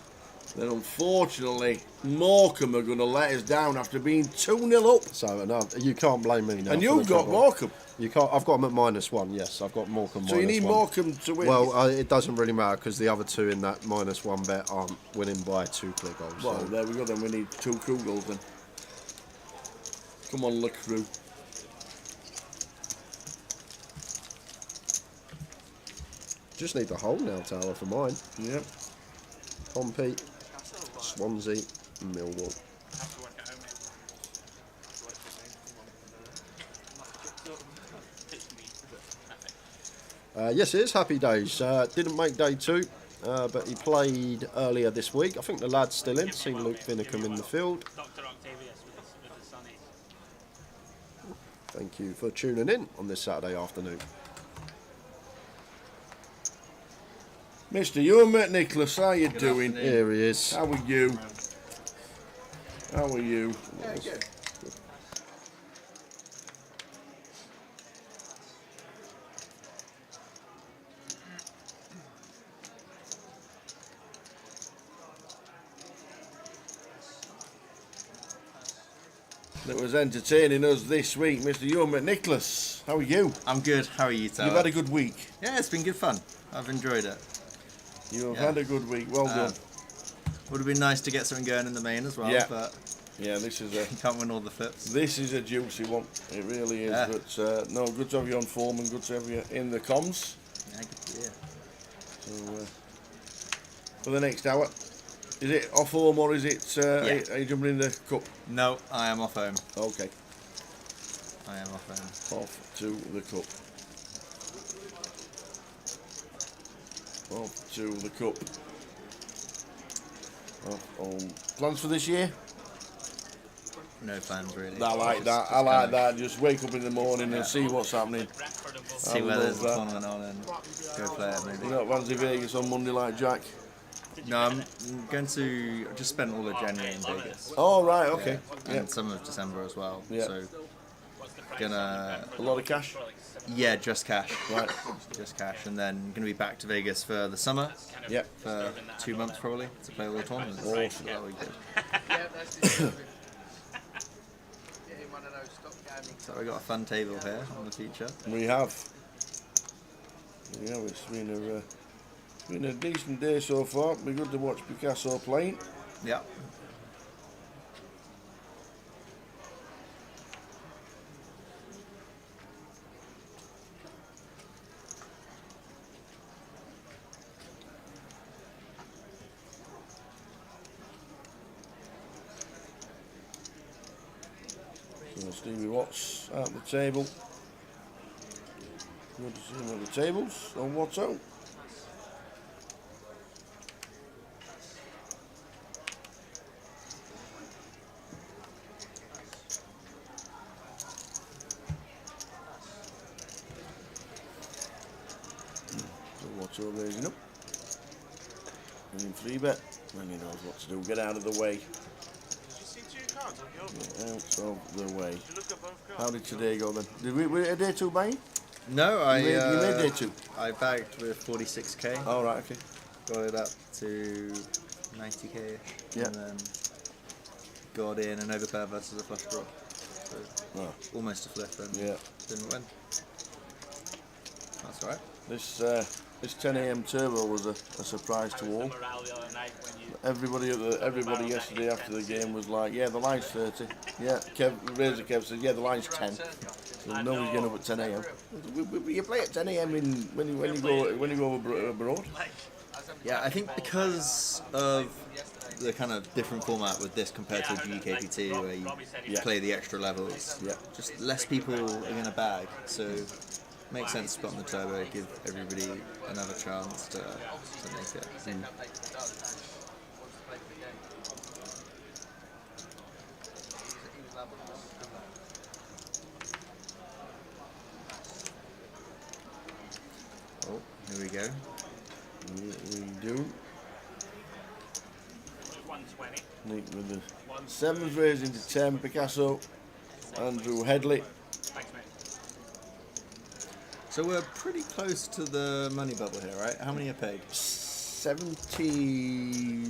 then unfortunately Morecambe are going to let us down after being 2-0 up. So no, you can't blame me now. And for you've the got trouble. Morecambe. You can't. I've got them at -1. Yes, I've got Morecambe. So you need -1. Morecambe to win. Well, it doesn't really matter because the other two in that -1 bet aren't winning by 2 clear goals. Well, so. there we go then. We need 2 Crew goals then. Come on, look Crew. Just need the hole now, Tower, for mine. Yep. Pompey, Swansea, and Millwall. Yes, it is happy days. Didn't make day 2, but he played earlier this week. I think the lad's still in. Seen Luke Finicum in the field. Dr. Octavius with his sonnies. Thank you for tuning in on this Saturday afternoon. Mr. Ewan McNicholas, how you doing? Here he is. How are you? How are you? Yeah, good. That was entertaining us this week, Mr. Ewan McNicholas. How are you? I'm good. How are you, Tower? You've had a good week. Yeah, it's been good fun. I've enjoyed it. You have had a good week. Well done. Would have been nice to get something going in the main as well, Yeah. but Yeah, this is a can't win all the flips. this is a juicy one. It really is. Yeah. But no, good to have you on form and good to have you in the comms. Yeah, good to hear. So for the next hour, is it off home or is it? Are you jumping in the cup? No, I am off home. Okay, I am off home. off to the cup. Off to the cup. Plans for this year? No plans really. I like that. I like that. Just wake up in the morning and see what's happening. See where there's a tournament on and go play it maybe. You got fancy Vegas on Monday like Jack? No, I'm going to. I just spent all of January in Vegas. Oh right, okay. Yeah. And some of December as well. Yeah. So gonna a lot of cash. Yeah, just cash. Right. Just cash, and then gonna be back to Vegas for the summer. Yeah. For 2 months probably to play all the tournaments. Awesome. That'll be good. So we got a fun table here on the feature. We have. Yeah, it's been a decent day so far. Be good to watch Picasso playing. Yeah. So Stevie Watts at the table. Good to see him at the tables on Watto. So Watto raising up. And in 3-bet. And he knows what to do. Get out of the way. Out of the way. How did today go then? Did we a day 2 buying? No, you made day 2. I bagged with 46k. Oh right, okay. Got it up to 90k. Yeah. And then got in an overpair versus a flush draw. So almost a flip and didn't win. That's alright. This 10 AM turbo was a surprise to all. Everybody yesterday after the game was like, yeah, the line's 30. Yeah, Razor Kev said, yeah, the line's 10. So nobody's getting up at 10 AM. You play at 10 AM when you go abroad. Yeah, I think because of the kind of different format with this compared to GKPT where you play the extra levels, just less people are going to bag. So makes sense to put on the turbo, give everybody another chance to make it. Oh, here we go. We do. 120. Nick with the 7s raising to 10. Picasso, Andrew Headley. So we're pretty close to the money bubble here, right? How many are paid? 70.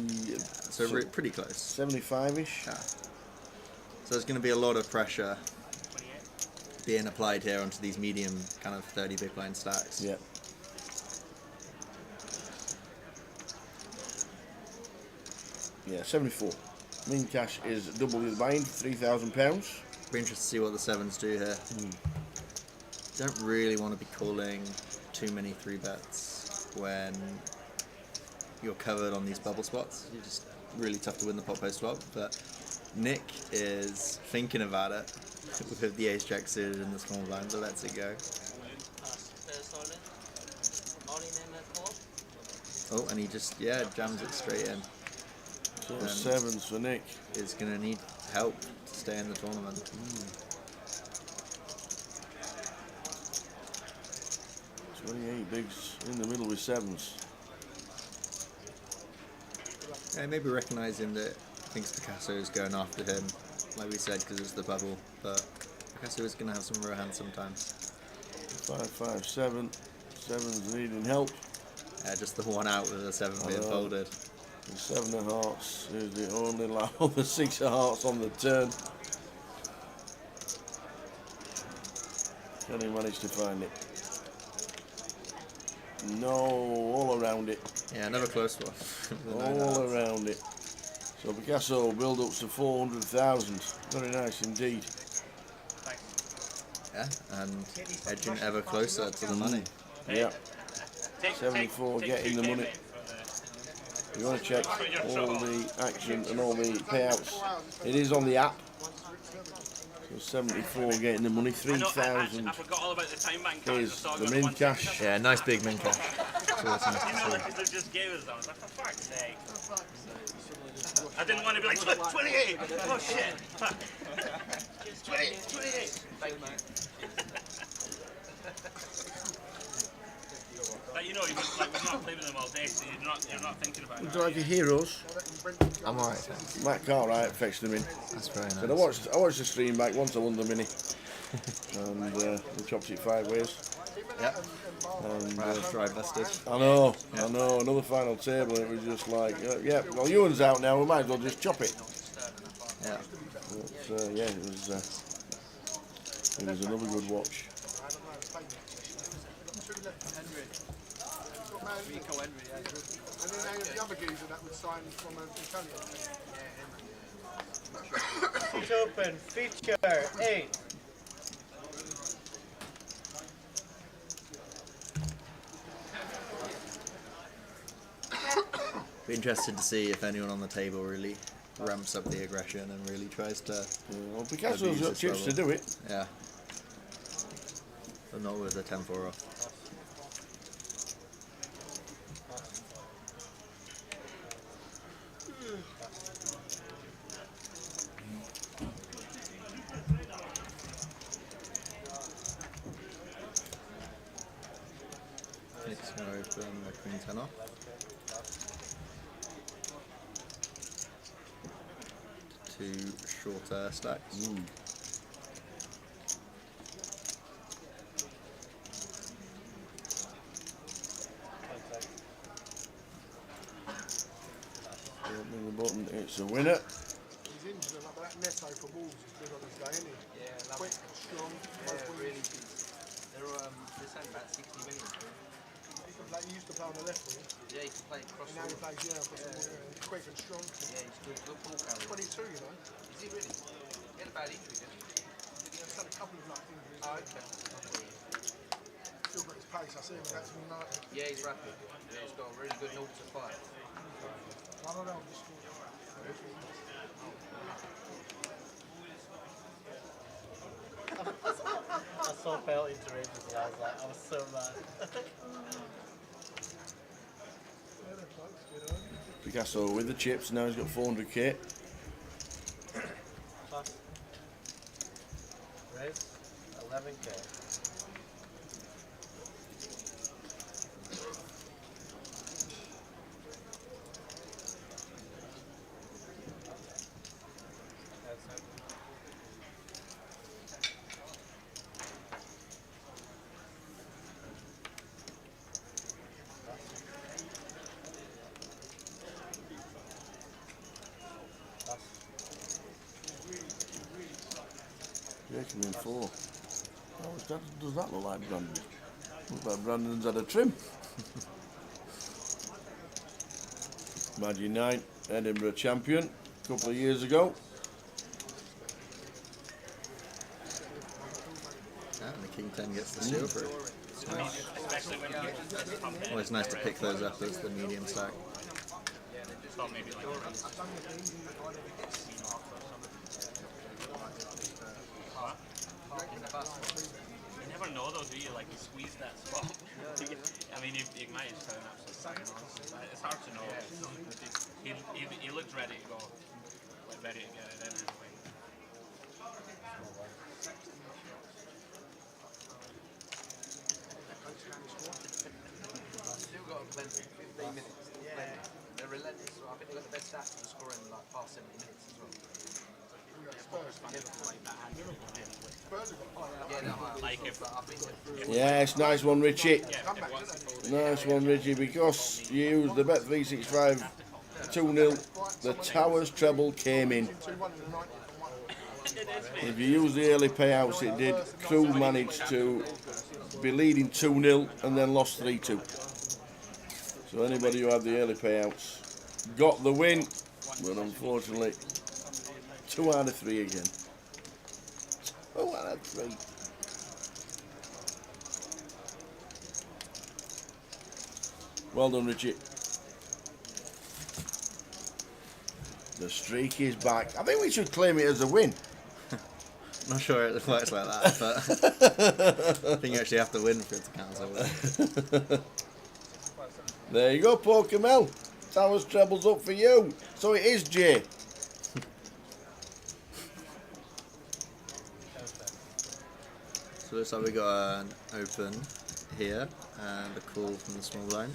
So we're pretty close. 75-ish. Yeah. So there's going to be a lot of pressure being applied here onto these medium kind of 30 big blind stacks. Yeah. Yeah, 74. Mean cash is double the buying, £3,000. Be interested to see what the 7s do here. Don't really want to be calling too many 3-bets when you're covered on these bubble spots. You're just really tough to win the pot post flop. But Nick is thinking about it with the ace jack suited in the small blind, so lets it go. Oh, and he just jams it straight in. So 7s for Nick. Is going to need help to stay in the tournament. 28 bigs in the middle with 7s. Yeah, maybe recognising that he thinks Picasso is going after him, like we said, because it's the bubble, but Picasso is going to have some raw hands sometimes. 5, 5, 7. 7's needing help. Yeah, just the one out with the 7 being folded. The 7 of hearts is the only line on the 6 of hearts on the turn. Can he manage to find it? No, all around it. Yeah, another close one. All around it. So Picasso build-ups to 400,000. Very nice indeed. Yeah, and edging ever closer to the money. Yeah. 74 getting the money. You want to check all the action and all the payouts. It is on the app. So 74 getting the money. 3,000 is the min cash. Yeah, nice big min cash. You know, like they just gave us that. I was like, for fuck's sake. I didn't want to be like 28. Oh shit! Fuck. 28. Thank you. But you know, you've like we're not playing with them all day, so you're not thinking about it. Would you like your heroes? I'm alright, thanks. Matt Cartwright fetched them in. That's very nice. So I watched the stream back once I won the mini. And we chopped it 5 ways. Yep. And, Dry busted. I know. Another final table. It was just like, yeah. Well, Ewan's out now. We might as well just chop it. Yeah. But, yeah, it was another good watch. Rico Henry, yeah. And then the other geezer that would sign from Italian. It's open. Feature 8. Be interested to see if anyone on the table really ramps up the aggression and really tries to. Well, Picasso's got chips to do it. Yeah. But not with the 10-4 off. Nick's going to open the Queen 10 off. Two shorter stacks. Opening the button, it's a winner. He's injured, but that Neto for Wolves is good on his day, isn't he? Yeah, quick, strong. Yeah, really good. They're saying about 60 million. Like he used to play on the left wing. Yeah, he can play across. And now he plays he's quick and strong. Yeah, he's good ball carrier. 22, you know. Is he really? He had a bad injury, didn't he? He's had a couple of like injuries. Oh, okay. Still got his pace. I see him back to United. Yeah, he's rapid. Yeah, he's got a really good 0 to 5. I don't know. I saw penalty to Rangers and I was like, I was so mad. Picasso with the chips, now he's got 400k. Plus. Raise 11k. Yeah, come in 4. Oh, does that look like Brandon? Looks like Brandon's had a trim. Magic 9, Edinburgh champion, a couple of years ago. And the King 10 gets the seal for it. It's nice. Always nice to pick those up as the medium stack. You never know though, do you? Like, you squeeze that spot. I mean, you might just turn absolutely bang on. It's hard to know. He looked ready to go. Like, ready to get it in anyway. Still got plenty, 15 minutes. Yeah. They're relentless. I think they've got the best stats for scoring like past 70 minutes as well. Yeah, it's a nice one, Richie. Nice one, Richie, because you used the Bet365 2-0, the Towers treble came in. If you use the early payouts, it did. Crew managed to be leading 2-0 and then lost 3-2. So anybody who had the early payouts got the win, but unfortunately 2 out of 3 again. 2 out of 3. Well done, Richie. The streak is back. I think we should claim it as a win. Not sure it works like that, but I think you actually have to win for it to count as a win. There you go, Paul Camel. Towers trebles up for you. So it is Jay. So looks like we got an open here and a call from the small blind.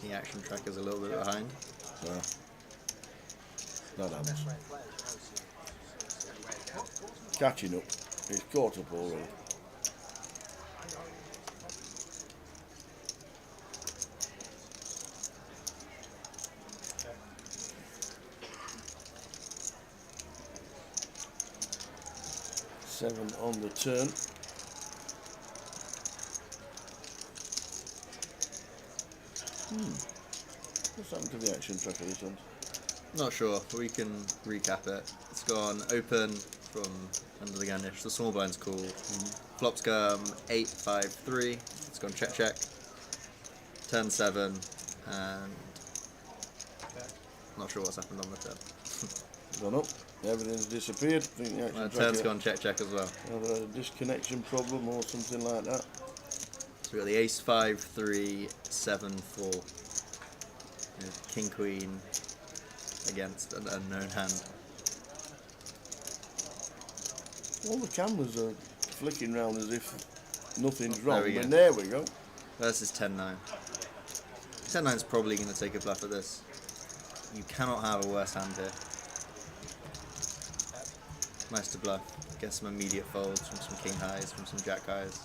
The action tracker's a little bit behind. So, that happens. Catching up. He's caught up already. Seven on the turn. What's happened to the action tracker this one? Not sure, but we can recap it. It's gone open from under the ganish. The small blind's cool. Flop's come 8-5-3. It's gone check check. Turn 7, and not sure what's happened on the turn. Gone up. Everything's disappeared. I think the action Turn's tracker gone check check as well. Either a disconnection problem or something like that. So we got the ace 5-3 7-4. King queen against an unknown hand. All the cameras are flicking round as if nothing's wrong. There we go. And there we go. Versus 10-9. 10-9's probably going to take a bluff at this. You cannot have a worse hand here. Nice to bluff. Get some immediate folds from some king highs, from some jack highs.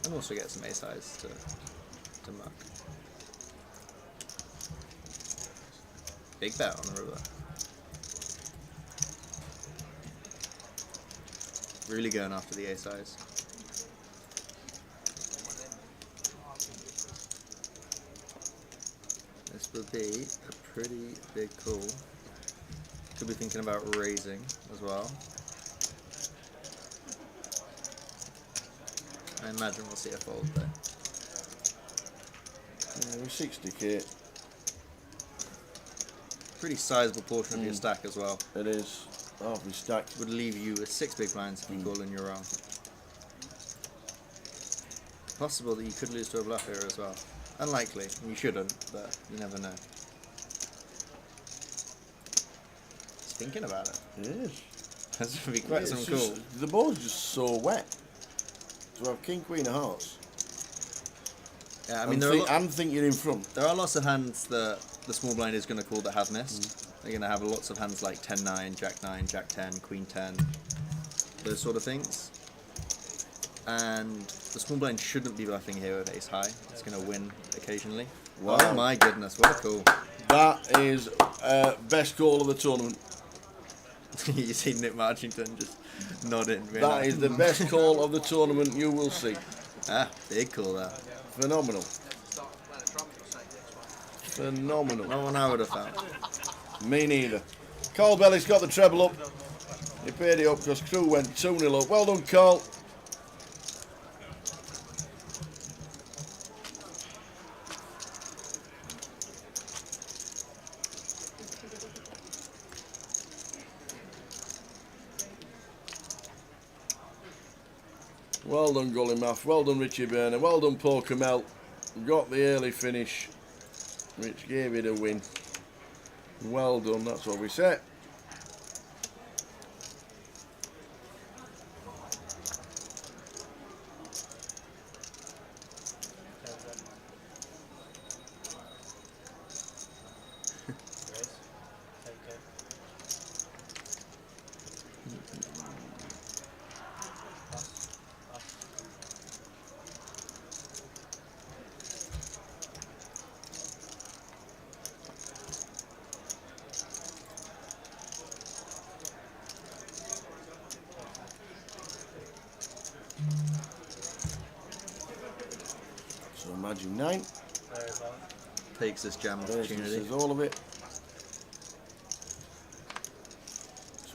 And also get some ace highs to muck. Big bet on the river. Really going after the ace highs. This would be a pretty big call. Could be thinking about raising as well. I imagine we'll see a fold there. Yeah, we're 60k. Pretty sizable portion of your stack as well. It is. Half your stack. Would leave you with 6 big blinds if you call in your own. Possible that you could lose to a bluff here as well. Unlikely, and you shouldn't, but you never know. He's thinking about it. It is. That's going to be quite It's some just- cool. The board's just so wet. To have king, queen of hearts. Yeah, I mean, there are and think you're in front. There are lots of hands that the small blind is going to call that have missed. They're going to have lots of hands like 10-9, Jack-9, Jack-10, Queen-10, those sort of things. And the small blind shouldn't be bluffing here with ace high. It's going to win occasionally. Wow. Oh my goodness, what a call. That is best call of the tournament. You see Nick Marchington just nodding. That is the best call of the tournament you will see. Ah, big call there. Phenomenal. Phenomenal. Not one I would have found. Me neither. Carl Belly's got the treble up. He paid it up because Crew went 2-0 up. Well done, Carl. Well done, Gullymath. Well done, Richie Burner. Well done, Paul Kamel. Got the early finish, which gave it a win. Well done, that's what we said. So Imagine 9. Takes this jam This opportunity. is all of it.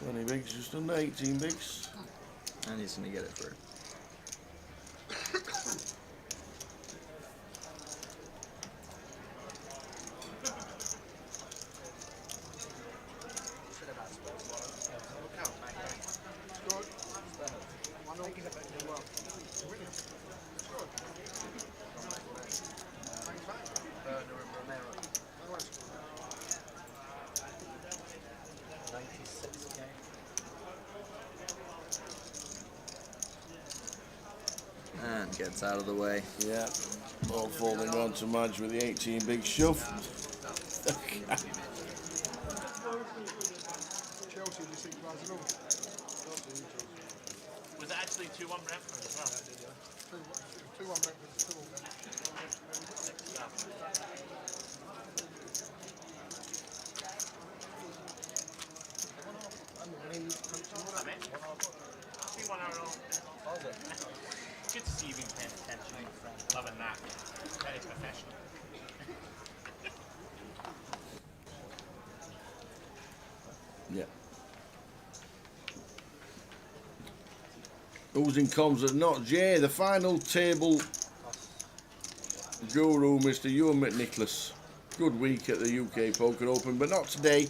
20 bigs, just under 18 bigs. And he's going to get it through. And gets out of the way. Yeah. All falling on to Madge with the 18 big shove. Chelsea this 6 guys and all. Was it actually 2-1 Brentford as well? 2-1 Brentford, 2-1 Good to see you being paying attention, my friend. Loving that. Very professional. Yeah. Who's in comms at not Jay, the final table guru, Mr. Ewan McNicholas. Good week at the UK Poker Open, but not today.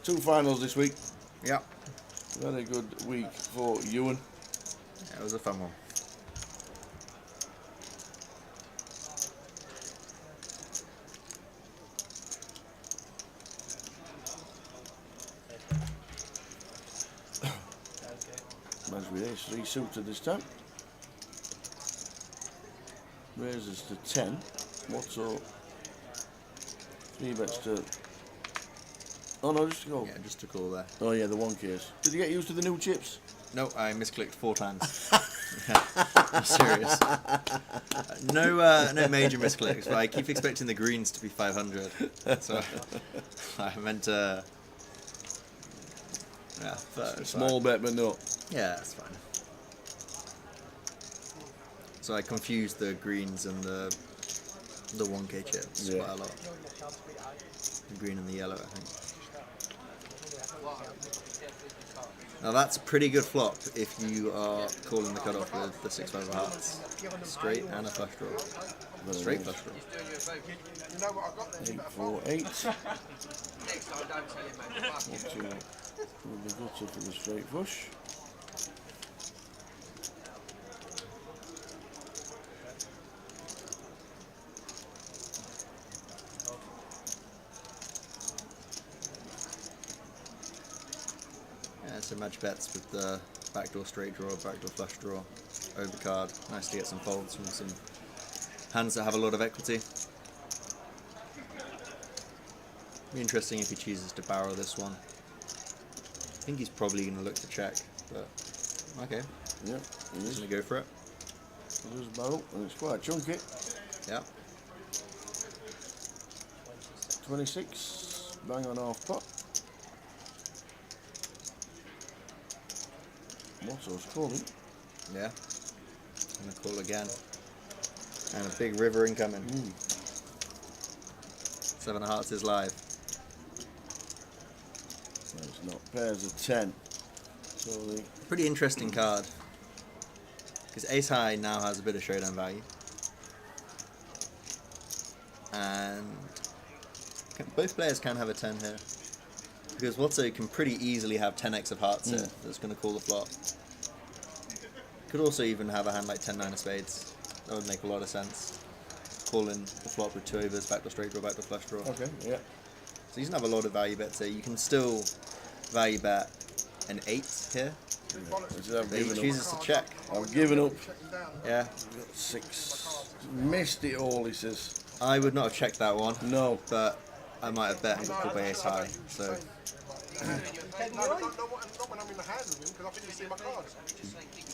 2 finals this week. Yeah. Very good week for Ewan. Yeah, it was a fun one. As with ace 3 suited this time. Raises to 10. What's up? 3 bets to. Oh no, just to go. Yeah, just to call there. Oh yeah, the 1 case. Did you get used to the new chips? No, I misclicked 4 times. I'm serious. No major misclicks, but I keep expecting the greens to be 500. So I meant to. Yeah, small bet, but no. Yeah, that's fine. So I confused the greens and the 1K chips quite a lot. The green and the yellow, I think. Now that's a pretty good flop if you are calling the cutoff with the 6-5 of hearts. Straight and a flush draw. Straight flush draw. 8-4-8. With the gutter for the straight flush. Yeah, so match bets with the backdoor straight draw, backdoor flush draw, overcard. Nice to get some folds from some hands that have a lot of equity. Be interesting if he chooses to barrel this one. I think he's probably going to look to check, but okay. Yeah, he's going to go for it. There's a barrel, and it's quite chunky. Yeah. 26, bang on half pot. Motto's calling. Yeah. Going to call again. And a big river incoming. 7 of hearts is live. It's not. Pairs of 10. So the pretty interesting card. Because ace high now has a bit of showdown value. And both players can have a 10 here. Because Watto can pretty easily have 10x of hearts here that's going to call the flop. Could also even have a hand like 10-9 of spades. That would make a lot of sense. Call in the flop with 2 overs, backdoor straight draw, backdoor flush draw. Okay, yeah. So you can have a lot of value bets here. You can still value bet an 8 here. But he chooses to check. I've given up. Yeah. 6. Missed it all, he says. I would not have checked that one. No. But I might have bet and got called by ace high. So. No, not when I'm in the hand with him, because I think you see my cards.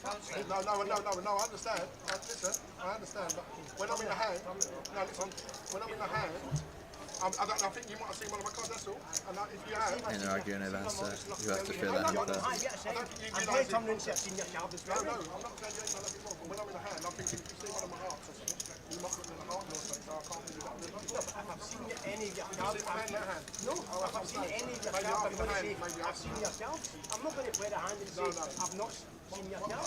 No, I understand. Listen, I understand, but when I'm in the hand, no, listen, when I'm in the hand, I think you might have seen one of my cards, that's all. And if you have... And they're arguing over that, so you have to show that hand first. No, I'm not saying you ain't done nothing wrong, but when I'm in the hand, I think if you see one of my hearts, you might put me in the heart or something, so I can't do that. I've seen any of your cards. No, I've seen any of your cards. I've seen yourself. I'm not going to play the hand and say, I've not seen yourself.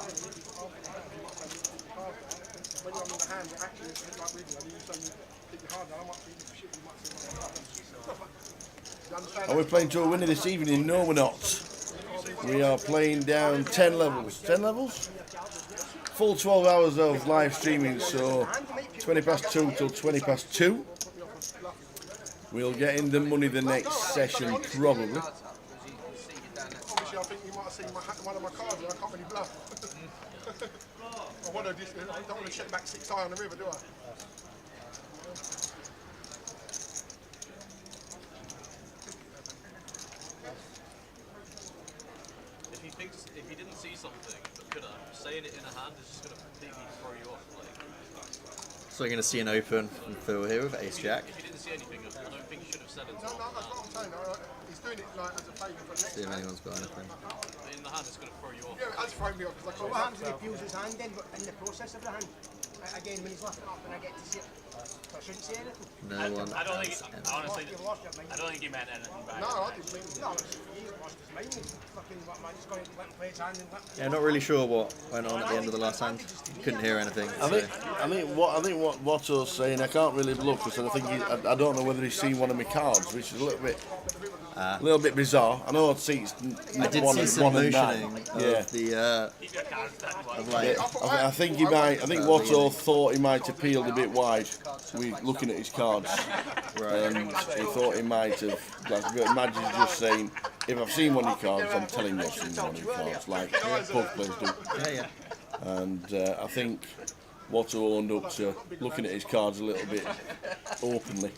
When you're in the hand, actually, it's like with you. I mean, you hit your hard down, I might think shit, you might see my cards. Are we playing to a winner this evening? No, we're not. We are playing down 10 levels. 10 levels? Full 12 hours of live streaming, so 20 past 2 till 20 past 2. We'll get in the money the next session, probably. Obviously, I think you might have seen one of my cards and I can't really bluff. I don't want to check back 6 eye on the river, do I? If he didn't see something but could have, saying it in a hand is just going to completely throw you off. Like, So you're going to see an open from Phil here with Ace Jack. if you didn't see anything, I don't think you should have said it. No, that's what I'm saying. He's doing it like as a favour for next See if time. anyone's got anything. In the hand, it's going to throw you off. Yeah, it has thrown me off because I So can't. what happens if he peels his hand then, but in the process of the hand? Again, when he's lifting it up and I get to see it, so I shouldn't say anything. No one I don't think, has anything. honestly, You've lost your mind. I don't think he meant anything back. No, I didn't mean No, he's lost his mind. He's fucking, what am I just going to let him play his hand and let Yeah, not really sure what went on at the end of the last hand. Couldn't hear anything. I think what Watto's saying, I can't really bluff because I think I don't know whether he's seen one of my cards, which is a little bit bizarre. I know it's I did see some motioning of the I think he might. I think Watto thought he might have peeled a bit wide. Looking at his cards, and he thought he might have. Madge is just saying, if I've seen one of your cards, I'm telling you I've seen one of your cards, like both players do. Yeah. And I think Watto owned up to looking at his cards a little bit openly.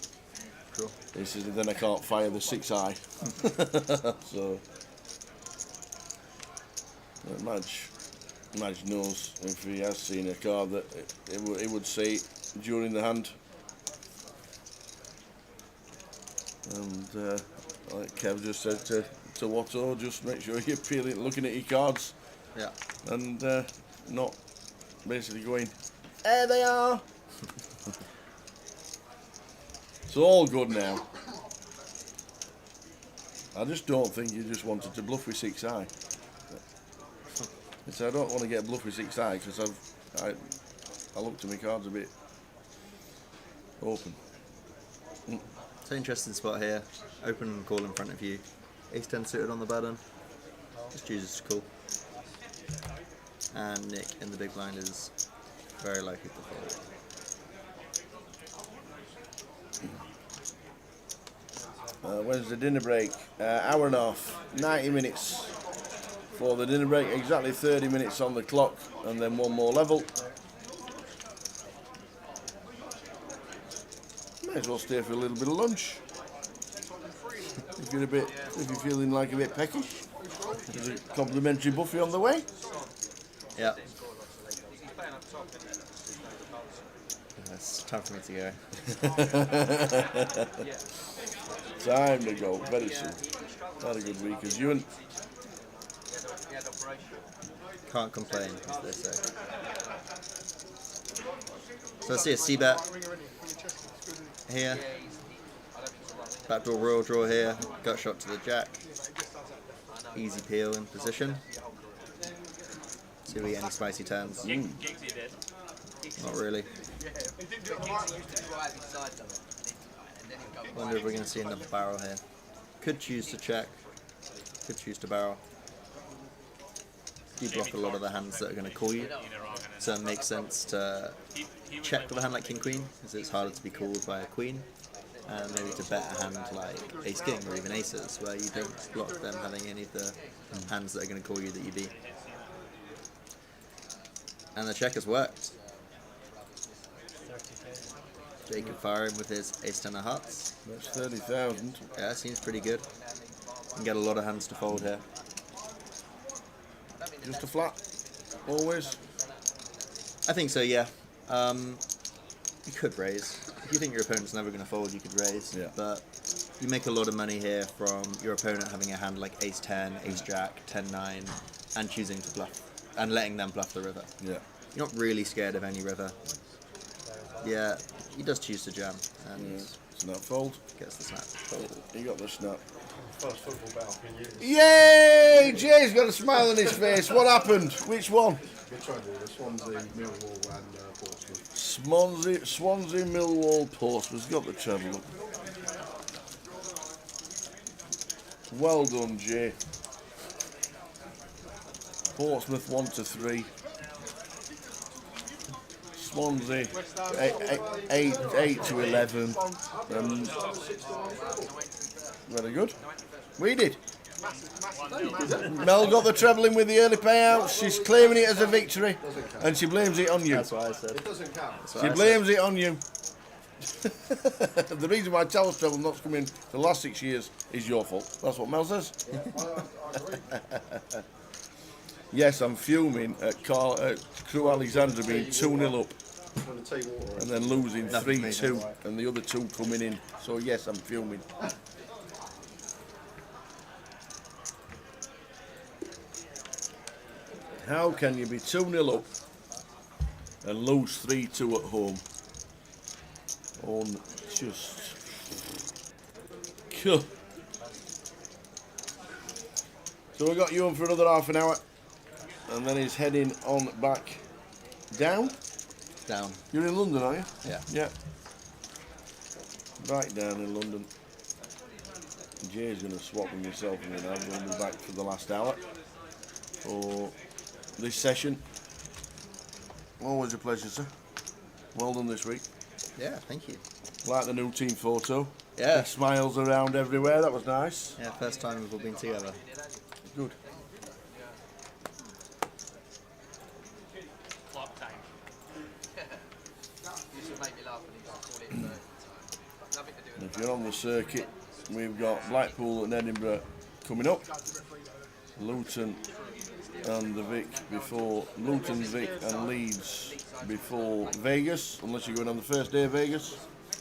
Cool. He says, then I can't fire the 6 eye. So Madge knows if he has seen a card that he would say during the hand. And like Kev just said to Watto, just make sure you're peeling, looking at your cards. Yeah. And not basically going, there they are. It's all good now. I just don't think you just wanted to bluff with 6 eye. So I don't want to get a bluff with 6 eye because I looked at my cards a bit open. It's an interesting spot here. Open and call in front of you. Ace 10 suited on the button. Just chooses to call. And Nick in the big blind is very likely to fold. When's the dinner break? Hour and a half, 90 minutes for the dinner break, exactly 30 minutes on the clock, and then one more level. Might as well stay for a little bit of lunch. If you're feeling like a bit peckish, there's a complimentary buffet on the way. Yeah. It's time for me to go. Time to go, very soon. Had a good week as you and Can't complain, as they say. So I see a C-bet here. Backdoor royal draw here. Gut shot to the jack. Easy peel in position. See if we get any spicy turns. Not really. Wonder if we're going to see another barrel here. Could choose to check. Could choose to barrel. You block a lot of the hands that are going to call you. So it makes sense to check with a hand like King Queen, because it's harder to be called by a Queen. And maybe to bet a hand like Ace King or even Aces, where you don't block them having any of the hands that are going to call you that you beat. And the check has worked. Jacob firing with his Ace 10 of hearts. That's 30,000. Yeah, seems pretty good. Can get a lot of hands to fold here. Just a flat, always. I think so, yeah. You could raise. If you think your opponent's never going to fold, you could raise. Yeah. But you make a lot of money here from your opponent having a hand like Ace 10, Ace Jack, 10-9, and choosing to bluff, and letting them bluff the river. Yeah. You're not really scared of any river. Yeah, he does choose to jam, and snap fold. Gets the snap fold. He got the snap. First football battle in years. Yay! Jay's got a smile on his face. What happened? Which one? Which one? The Swansea, Millwall, and Portsmouth. Swansea, Millwall, Portsmouth's got the treble. Well done, Jay. Portsmouth 1-3. Swansea 8 to 11. Very good. We did. Mel got the treble in with the early payouts. She's claiming it as a victory, and she blames it on you. That's what I said. It doesn't count. She blames it on you. The reason why Charles treble not come in the last 6 years is your fault. That's what Mel says. Yes, I'm fuming at Crew Alexandra being 2-0 up and then losing 3-2 and the other two coming in. So yes, I'm fuming. How can you be 2-0 up and lose 3-2 at home? On just... So we got you on for another half an hour, and then he's heading on back down. Down. You're in London, are you? Yeah. Yeah. Right down in London. Jay's going to swap with myself, and then I'm going to be back for the last hour for this session. Always a pleasure, sir. Well done this week. Yeah, thank you. Like the new team photo. Yeah. Big smiles around everywhere. That was nice. Yeah, first time we've all been together. Good. Clock time. You should make me laugh when you call it 30 times. Nothing to do with If you're on the circuit, we've got Blackpool and Edinburgh coming up. Luton and the Vic before Luton, Vic and Leeds before Vegas, unless you're going on the first day of Vegas.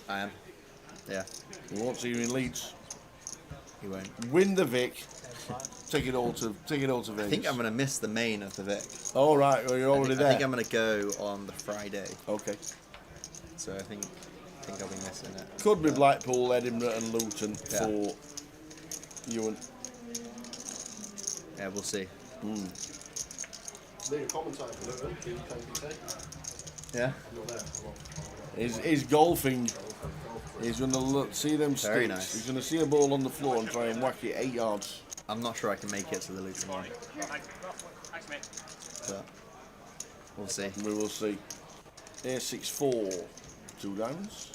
I am. Yeah. We won't see you in Leeds. You won't. Win the Vic. Take it all to Vegas. I think I'm going to miss the main of the Vic. All right. Well, you're already there. I think I'm going to go on the Friday. Okay. So I think I'll be missing it. Could be Blackpool, Edinburgh, and Luton for Ewan. Yeah, we'll see. Being a commentator for Luton, yeah. He's golfing. He's going to see them sticks. Very nice. He's going to see a ball on the floor and try and whack it 8 yards. I'm not sure I can make it to the Luton one. But we'll see. We will see. A6-4, 2 downs.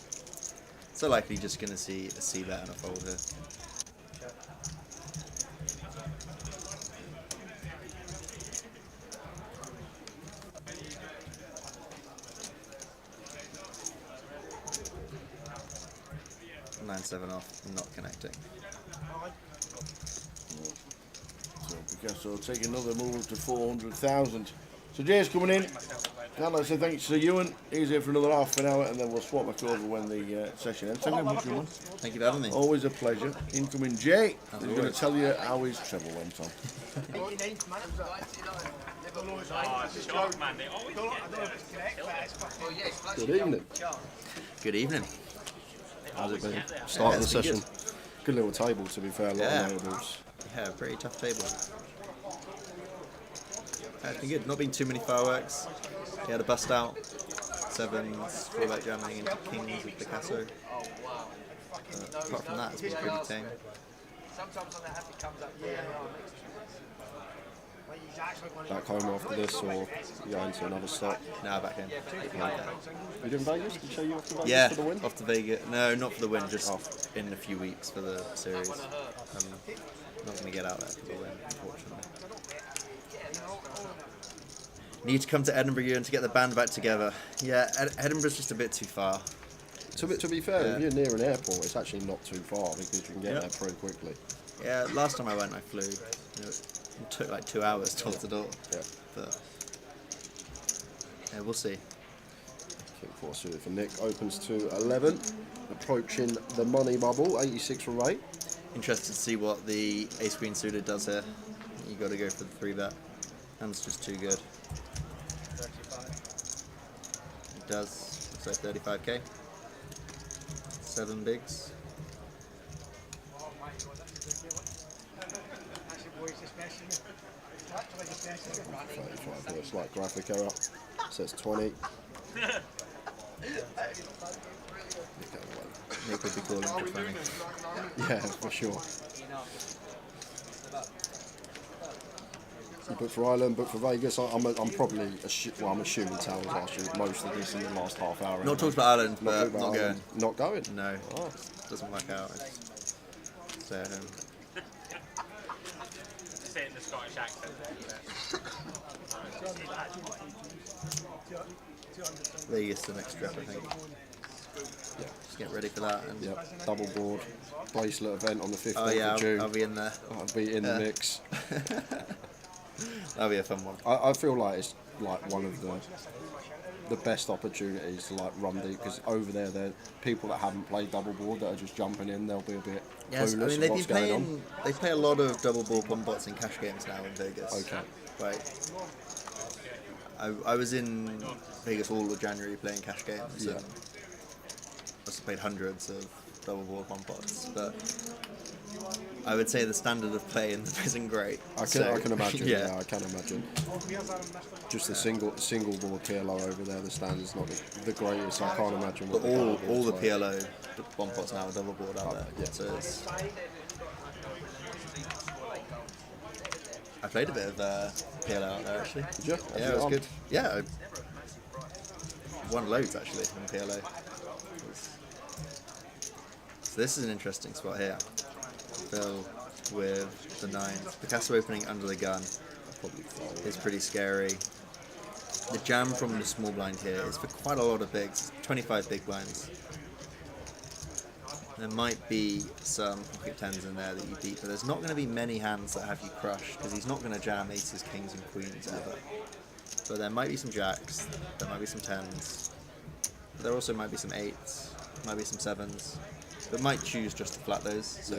So likely just going to see a C-bet and a fold here. Nine-7 off, not connecting. So Picasso will take another move to 400,000. So Jay's coming in. I'd like to say thanks to Ewan. He's here for another half an hour, and then we'll swap back over when the session ends. Thank you very much, Ewan. Thank you for having me. Always a pleasure. Incoming Jay. He's going to tell you how his treble went on. Oh, it's a shock, man. They always get there. Good evening. Good evening. How's it been? Starting the session. Good little table, to be fair. A lot of notables. Yeah, pretty tough table. It's been good. Not been too many fireworks. He had a bust out. Sevens, fullback jamming into kings with Picasso. Apart from that, it's been pretty tame. Sometimes when that happy comes up, Back home after this, or you going to another stop? Nah, back in. You doing Vegas? Did you show you off to Vegas Yeah, for the win? off to Vegas. No, not for the win, just in a few weeks for the series. Not going to get out there for the win, unfortunately. Need to come to Edinburgh and to get the band back together. Yeah, Edinburgh's just a bit too far. To be fair, if you're near an airport, it's actually not too far because you can get there pretty quickly. Yeah, last time I went, I flew. It took like 2 hours door to door. Yeah. But yeah, we'll see. King 4 suited for Nick opens to 11, approaching the money bubble. 86 for Ray. Interested to see what the ace queen suited does here. You got to go for the 3-bet. Hand's just too good. It does. Looks like 35k. 7 bigs. A slight graphic error. Says 20. Nick would be calling for funny. Yeah, for sure. You booked for Ireland, booked for Vegas. I'm probably I'm assuming Towers asked you most of this in the last half hour. Not talked about Ireland, but not going. Ireland. Not going? No. Oh. Doesn't work out. Stay at home. Say it in the Scottish accent. Vegas the next trip, I think. Yeah. Just get ready for that. And double board bracelet event on the 15th of June. I'll be in there. I'll be in the mix. That'll be a fun one. I feel like it's like one of the best opportunities to like run deep, because over there are people that haven't played double board that are just jumping in. They'll be a bit yes, clueless I mean they've what's been going on. playing. They play a lot of double board pump bots in cash games now in Vegas. Okay. Right. I was in Vegas all of January playing cash games. Yeah. And I also played hundreds of double board pump bots, but I would say the standard of play in them isn't great. I can imagine. Yeah. I can imagine. Just the single board PLO over there, the standard's not the greatest. I can't imagine. But what all the PLO bomb pots now are double board out there. Yeah. So it's, I played a bit of PLO out there actually. Did you? Yeah, it was good. Yeah, I won loads actually in PLO. So this is an interesting spot here. Phil with the 9s. Picasso opening under the gun is pretty scary. The jam from the small blind here is for quite a lot of bigs, 25 big blinds. There might be some pocket 10s in there that you beat, but there's not going to be many hands that have you crushed, because he's not going to jam aces, kings and queens ever. But there might be some jacks, there might be some 10s, but there also might be some 8s, might be some 7s, but might choose just to flat those, so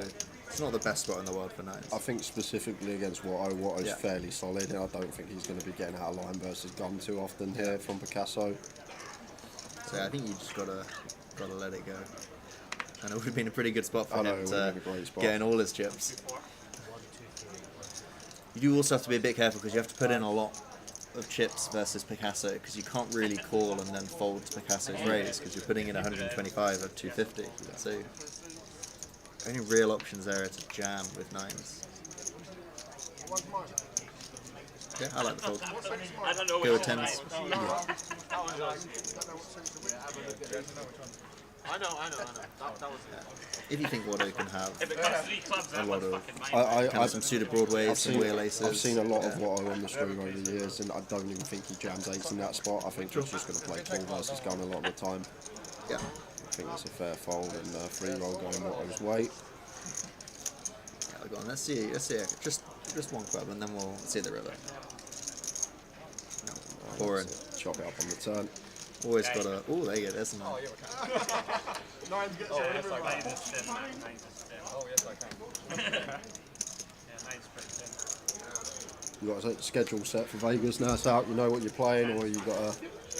it's not the best spot in the world for 9s. I think specifically against Watto's Yeah. fairly solid, and I don't think he's going to be getting out of line versus gun too often here from Picasso. So yeah, I think you just gotta let it go. And it would have been a pretty good spot for I know, him it to would have been a great spot. get in all his chips. You do also have to be a bit careful because you have to put in a lot of chips versus Picasso, because you can't really call and then fold to Picasso's raise because you're putting in 125 of 250. So only real options there are to jam with 9s. Yeah, I like the fold. I don't know Go with which 10s. I know. That was it. If you think Watto can have If it comes 3 clubs, a lot of I've kind of some suited broadways, some wheel aces. I've seen a lot of Watto on the stream over the years, and I don't even think he jams 8s in that spot. I think he's just going to play full versus gun a lot of the time. Yeah. I think it's a fair fold and free roll going Watto's way. Yeah, go on. Let's see. Just one club, and then we'll see the river. Boring. Chop it up on the turn. Always got a. Oh, there you go. There's a 9. Nine gets Oh, it. yes, I can. Oh, yes, I can. Yeah, 9's pretty thin. You got a schedule set for Vegas now, so you know what you're playing, or you got a.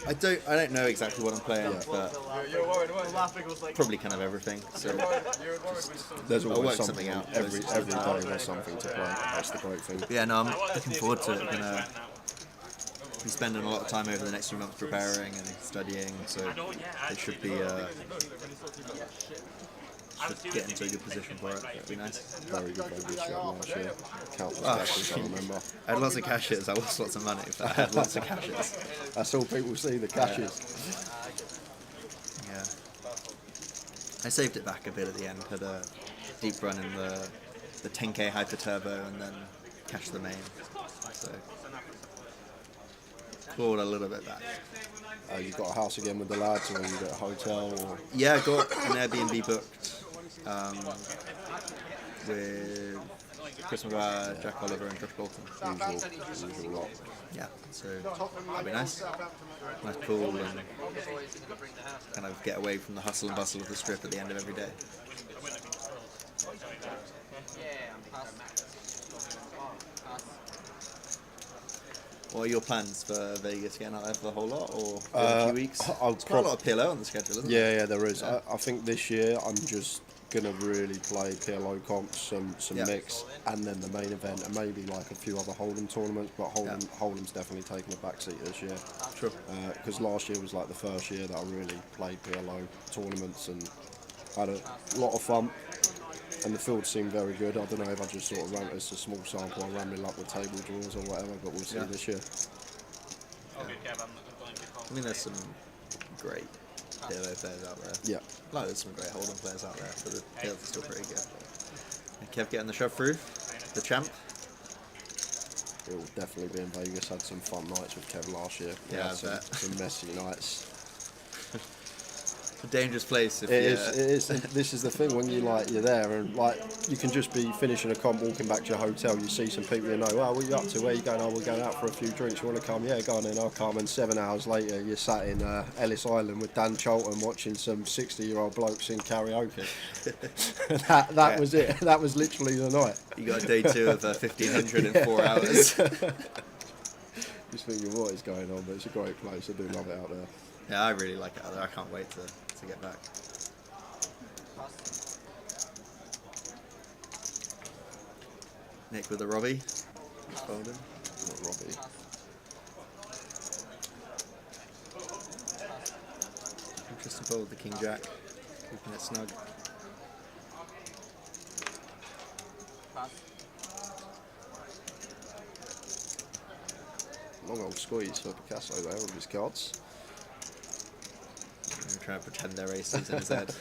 I don't know exactly what I'm playing, but You're worried, weren't you? probably kind of everything. So There's I'll always work something something out. Every day there's something to play. That's the great thing. yeah, no, I'm looking forward to it. I'm gonna be spending a lot of time over the next few months preparing and studying, so it should be should get into a good position for it. It'd be nice. Very good Vegas shot last year. Countless cashes, I remember. I had lots of cashes. I lost lots of money, but I had lots of cashes. That's all people see, the cashes. Yeah. I saved it back a bit at the end, had a deep run in the 10k hyper turbo, and then cashed the main. So clawed a little bit back. You got a house again with the lads, or you got a hotel, or Yeah, I got an Airbnb booked with Chris McGuire, Jack Oliver, and Josh Bolton. usual lot. Yeah, so that'd be nice. Nice pool and kind of get away from the hustle and bustle of the strip at the end of every day. What are your plans for Vegas? Getting out there for the whole lot, or for a few weeks? There's quite a lot of PLO on the schedule, isn't there? Yeah, there is. I think this year I'm just gonna really play PLO comps, some mix, and then the main event, and maybe like a few other Hold'em tournaments. But Hold'em's definitely taken a backseat this year. Sure. Because last year was like the first year that I really played PLO tournaments and had a lot of fun. And the field seemed very good. I don't know if I just sort of ran it's a small sample. I ran me luck with table draws or whatever, but we'll see this year. I mean, there's some great Halo players out there. Yeah. Like, there's some great Hold'em players out there, but the Tails are still pretty good. And Kev getting the shove through, the champ. It will definitely be in Vegas. Had some fun nights with Kev last year. Yeah, I had some messy nights. It's a dangerous place. If It is. This is the thing when you're there and like you can just be finishing a comp, walking back to your hotel. You see some people you know. Well, what are you up to? Where are you going? Oh, we're going out for a few drinks. You want to come? Yeah, go on then. I'll come. And 7 hours later, you're sat in Ellis Island with Dan Cholton watching some 60-year-old blokes sing karaoke. that was it. That was literally the night. You got day 2 of 1500 in 4 hours. Just thinking what is going on, but it's a great place. I do love it out there. Yeah, I really like it out there. I can't wait to get back. Nick with the Robbie. Folded. Not Robbie. Interesting fold with the King Jack. Keeping it snug. Long old squeeze for Picasso there with his cards. I'm trying to pretend they're aces in his head.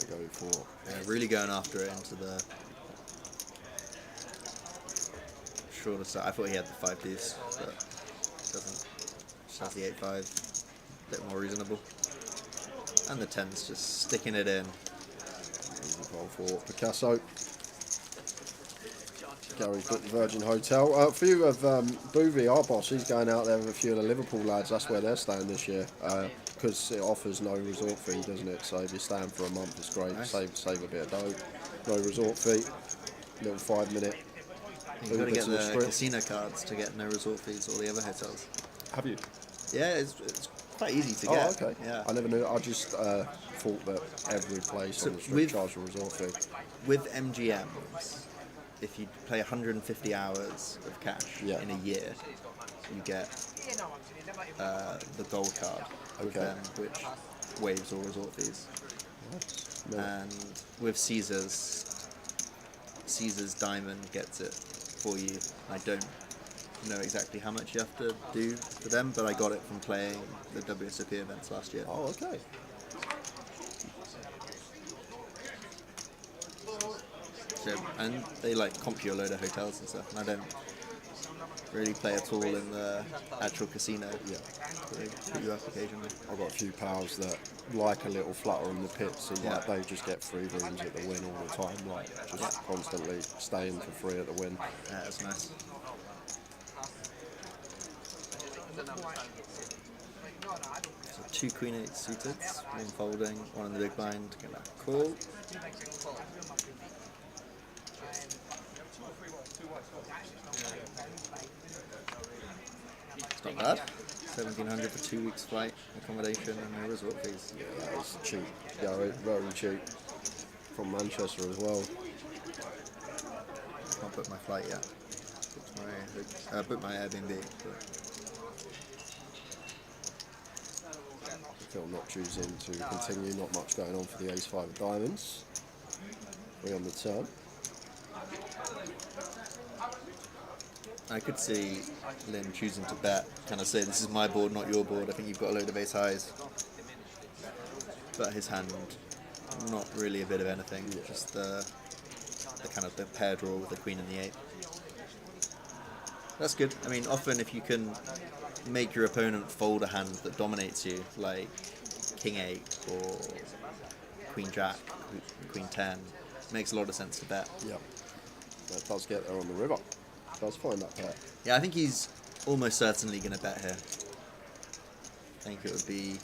Gonna go for really going after it into the shorter side. I thought he had the 5 deuce, but doesn't. Just has the 8-5, a bit more reasonable. And the 10's just sticking it in. easy fold for Picasso. Gary's got the Virgin Hotel. A few of Boovy, our boss, he's going out there with a few of the Liverpool lads. That's where they're staying this year because it offers no resort fee, doesn't it? So if you're staying for a month, it's great. Nice. Save a bit of dough. No resort fee. Little 5-minute. You've got to get the casino cards to get no resort fees or the other hotels. Have you? Yeah, it's quite easy to get. Oh, okay. Yeah. I never knew. I just thought that every place on the strip charged a resort fee. With MGMs, if you play 150 hours of cash in a year, you get the gold card with them, which waives all resort fees. No. And with Caesar's Diamond gets it for you. I don't know exactly how much you have to do for them, but I got it from playing the WSOP events last year. Oh, okay. So, and they like comp you a load of hotels and stuff, and I don't really play at all in the actual casino. Yeah. So they put you up occasionally. I've got a few pals that like a little flutter in the pits, and like they just get free rooms at the win all the time, like just constantly staying for free at the win. Yeah, that's nice. So 2 Queen 8 suited, 1 folding, 1 in the big blind, get that call. It's not bad. 1,700 for 2 weeks flight, accommodation and no resort fees. Yeah, that was cheap. Yeah, very cheap. From Manchester as well. Can't book my flight yet. Booked my Airbnb. But Phil not choosing to continue. Not much going on for the Ace 5 of Diamonds. 3 on the turn. I could see Lynn choosing to bet, kind of say this is my board, not your board. I think you've got a load of ace highs. But his hand, not really a bit of anything, just the kind of the pair draw with the queen and the 8. That's good. I mean, often if you can make your opponent fold a hand that dominates you, like king 8 or queen jack, queen 10, makes a lot of sense to bet. Yeah, that does get there on the river. Does find that pair. Yeah, I think he's almost certainly going to bet here. I think it would be...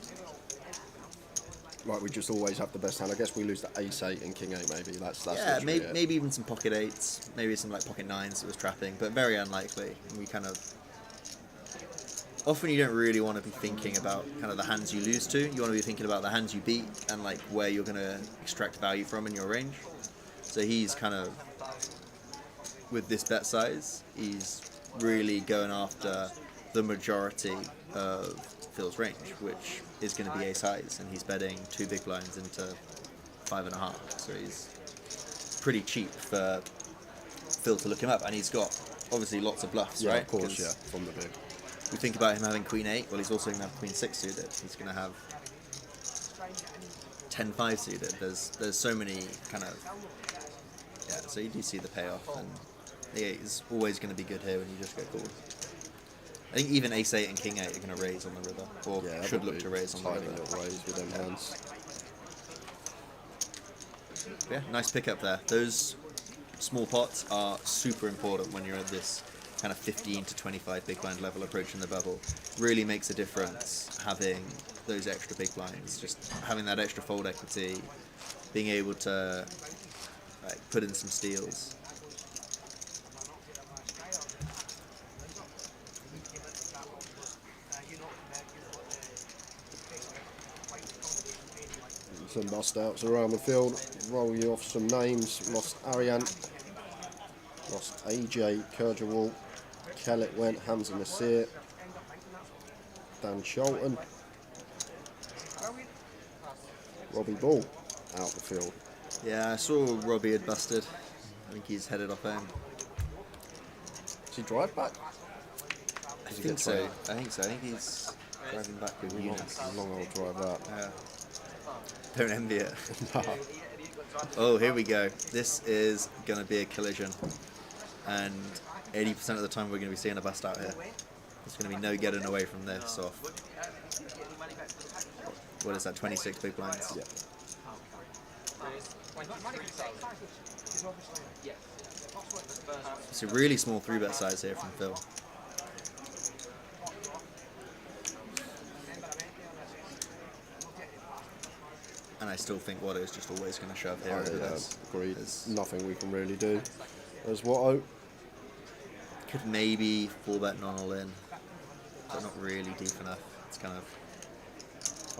Like we just always have the best hand. I guess we lose the ace 8 and king 8 maybe. That's yeah, maybe even some pocket 8s, maybe some like pocket 9s that was trapping, but very unlikely. And we kind of... Often you don't really want to be thinking about kind of the hands you lose to. You want to be thinking about the hands you beat and like where you're going to extract value from in your range. So he's kind of... With this bet size, he's really going after the majority of Phil's range, which is going to be ace highs, and he's betting 2 big blinds into 5.5, so he's pretty cheap for Phil to look him up, and he's got obviously lots of bluffs, Yeah, right? of course, 'Cause yeah, from the big. we think about him having queen 8, well, he's also going to have queen 6 suited. He's going to have 10-5 suited. There's so many kind of, yeah, so you do see the payoff, and the 8 is always going to be good here when you just get called. I think even ace 8 and king 8 are going to raise on the river, or should look to raise on the river. Raise with them hands. Yeah, nice pickup there. Those small pots are super important when you're at this kind of 15 to 25 big blind level approaching the bubble. Really makes a difference having those extra big blinds, just having that extra fold equity, being able to like, put in some steals. Some bust outs around the field. Roll you off some names. Lost Arian. Lost AJ Kerjewal. Kellett went. Hamza Nasir. Dan Sholton. Robbie Ball out the field. Yeah, I saw Robbie had busted. I think he's headed off home. Does he drive back? I think so. I think he's driving back with Eunice. Long old drive out. Yeah. Don't envy it. Oh, here we go. This is going to be a collision. And 80% of the time we're going to be seeing a bust out here. There's going to be no getting away from this off. What is that, 26 big blinds? Yeah. It's a really small 3-bet size here from Phil. And I still think Watto's just always going to shove here. Agreed. There's nothing we can really do. There's Watto. Could maybe 4-bet non all in, but not really deep enough. It's kind of,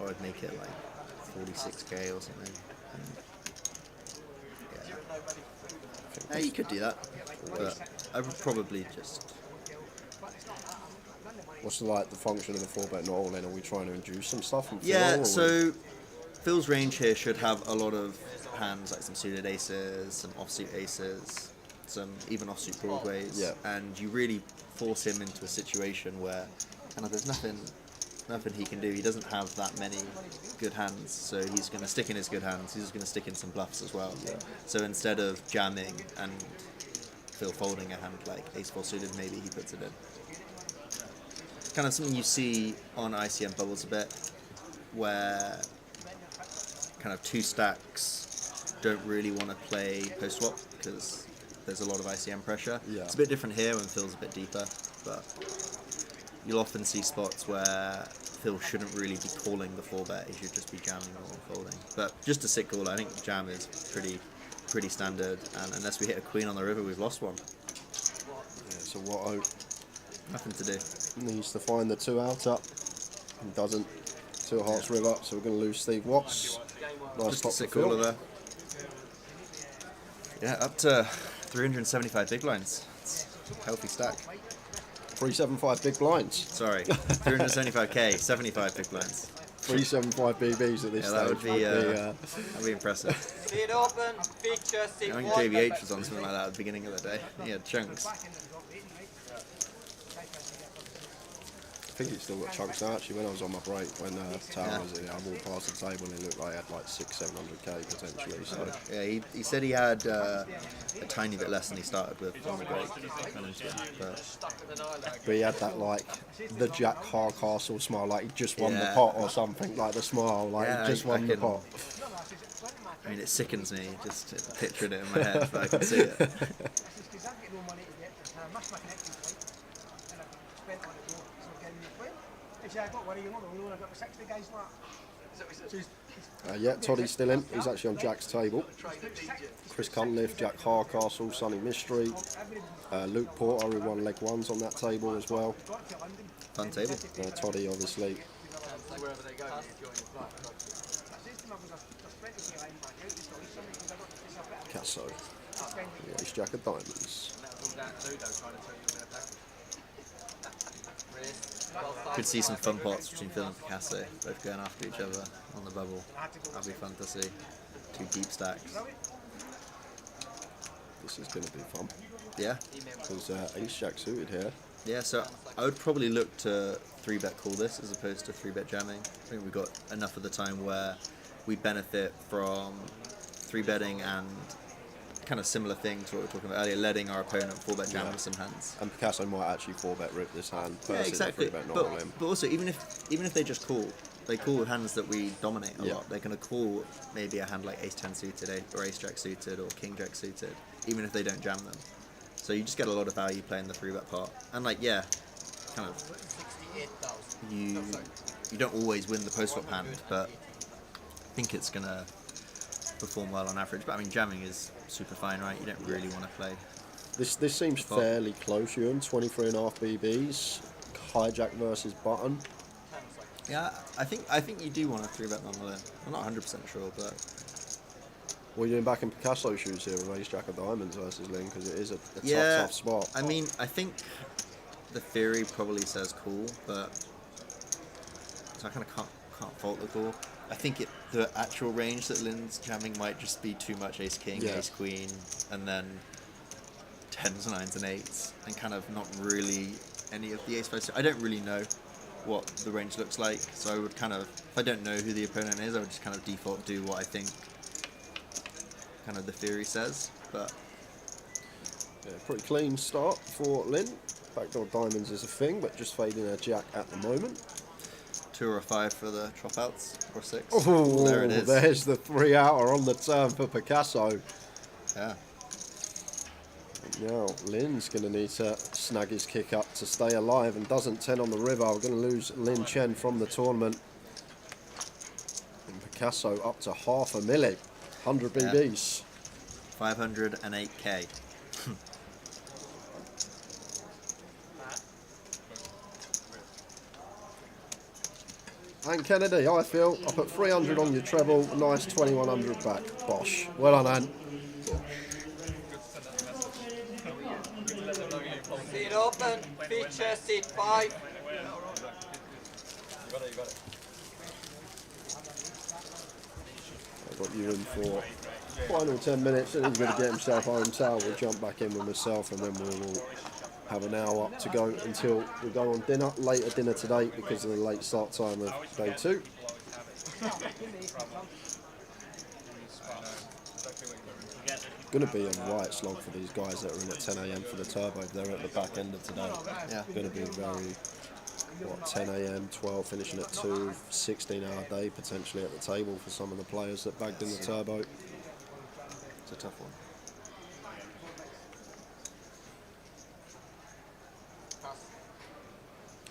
I would make it like 46k or something. And yeah, you could do that, but I would probably just. What's like the function of the 4-bet not all in? Are we trying to induce some stuff from Phil? Yeah, so Phil's range here should have a lot of hands, like some suited aces, some offsuit aces, some even offsuit broadways, and you really force him into a situation where kind of there's nothing he can do. He doesn't have that many good hands, so he's going to stick in his good hands. He's just going to stick in some bluffs as well. So instead of jamming and Phil folding a hand like ace-4 suited, maybe he puts it in. Kind of something you see on ICM bubbles a bit, where kind of 2 stacks don't really want to play post swap because there's a lot of ICM pressure. It's a bit different here when Phil's a bit deeper, but you'll often see spots where Phil shouldn't really be calling the 4-bet, he should just be jamming or folding. But just a sit call, I think jam is pretty standard, and unless we hit a queen on the river, we've lost one. Yeah, so Watto nothing to do. Needs to find the 2 out up. He doesn't. 2 hearts river, so we're going to lose Steve Watts. Nice Just top a sit for Phil. caller there. Yeah, up to 375 big blinds. It's a healthy stack. 375 big blinds. Sorry, 375k, 75 big blinds. 375 BBs at this stage. That'd be impressive. Sit open, feature, I think JVH was on something like that at the beginning of the day. He had chunks. I think it's still got chunks now. Actually, when I was on my break, when Tower was in, I walked past the table and it looked like he had like 600-700k potentially. So yeah, he said he had a tiny bit less than he started with on the break. But he had that like the Jack Hardcastle smile, like he just won the Yeah. pot or something, like the smile, like Yeah, he just I won the can- pot. I mean, it sickens me just picturing it in my head, but I can see it. Yeah, Toddy's still in. He's actually on Jack's table. Chris Cunliffe, Jack Hardcastle, Sonny Mystery, Luke Porter, who won leg 1s on that table as well. Fun table. Toddy, obviously. Casso. Yeah, he's Jack of Diamonds. Could see some fun pots between Phil and Picasso, both going after each other on the bubble. That'd be fun to see. 2 deep stacks. This is going to be fun. Yeah. Because ace jack suited here. Yeah, so I would probably look to 3-bet call this as opposed to 3-bet jamming. I think we've got enough of the time where we benefit from 3-betting and kind of similar thing to what we were talking about earlier, letting our opponent 4-bet jam with some hands. And Picasso might actually 4-bet rip this hand. Yeah, exactly. 3-bet not But, all in. but also, even if they just call, they call with hands that we dominate a lot. They're going to call maybe a hand like Ace-10 suited or Ace-Jack suited or King-Jack suited, even if they don't jam them. So you just get a lot of value playing the 3-bet part. And like, yeah, kind of, you don't always win the post-flop hand, but I think it's going to perform well on average. But I mean, jamming is super fine, right? You don't really want to play. This seems fairly close, Ewan. 23.5 BBs. Hijack versus button. Yeah, I think you do want to 3-bet nonetheless. I'm not 100% sure, but... Well, you're back in Picasso shoes here with Ace Jack of Diamonds versus Lynn, because it is a tough spot. I mean, I think the theory probably says cool, but so I kind of can't fault the call. I think the actual range that Lynn's jamming might just be too much Ace King, Ace Queen, and then 10s, 9s, and 8s, and kind of not really any of the Ace 5s. I don't really know what the range looks like, so I would kind of, if I don't know who the opponent is, I would just kind of default do what I think kind of the theory says. But yeah, pretty clean start for Lynn. Backdoor Diamonds is a thing, but just fading a jack at the moment. 2 or a 5 for the dropouts, or 6. Oh, there it is. There's the 3-outer on the turn for Picasso. Yeah. And now Lynn's going to need to snag his kick up to stay alive, and doesn't 10 on the river. We're going to lose Lin Chen from the tournament. And Picasso up to half a milli, 100 BBs. 508k. And Kennedy, I feel, I put 300 on your treble, nice 2100 back. Bosh. Well done, Ant. Seat open, feature seat 5. You got it. I've got you in for final 10 minutes, and he's going to get himself home. Sal will jump back in with myself, and then we'll all have an hour to go until we go on dinner. Later dinner today because of the late start time of day 2. Going to be a riot slog for these guys that are in at 10 AM for the turbo. They're at the back end of today. Yeah. Going to be very, 10 AM, 12, finishing at 2, 16-hour day potentially at the table for some of the players that bagged in the turbo. It's a tough one.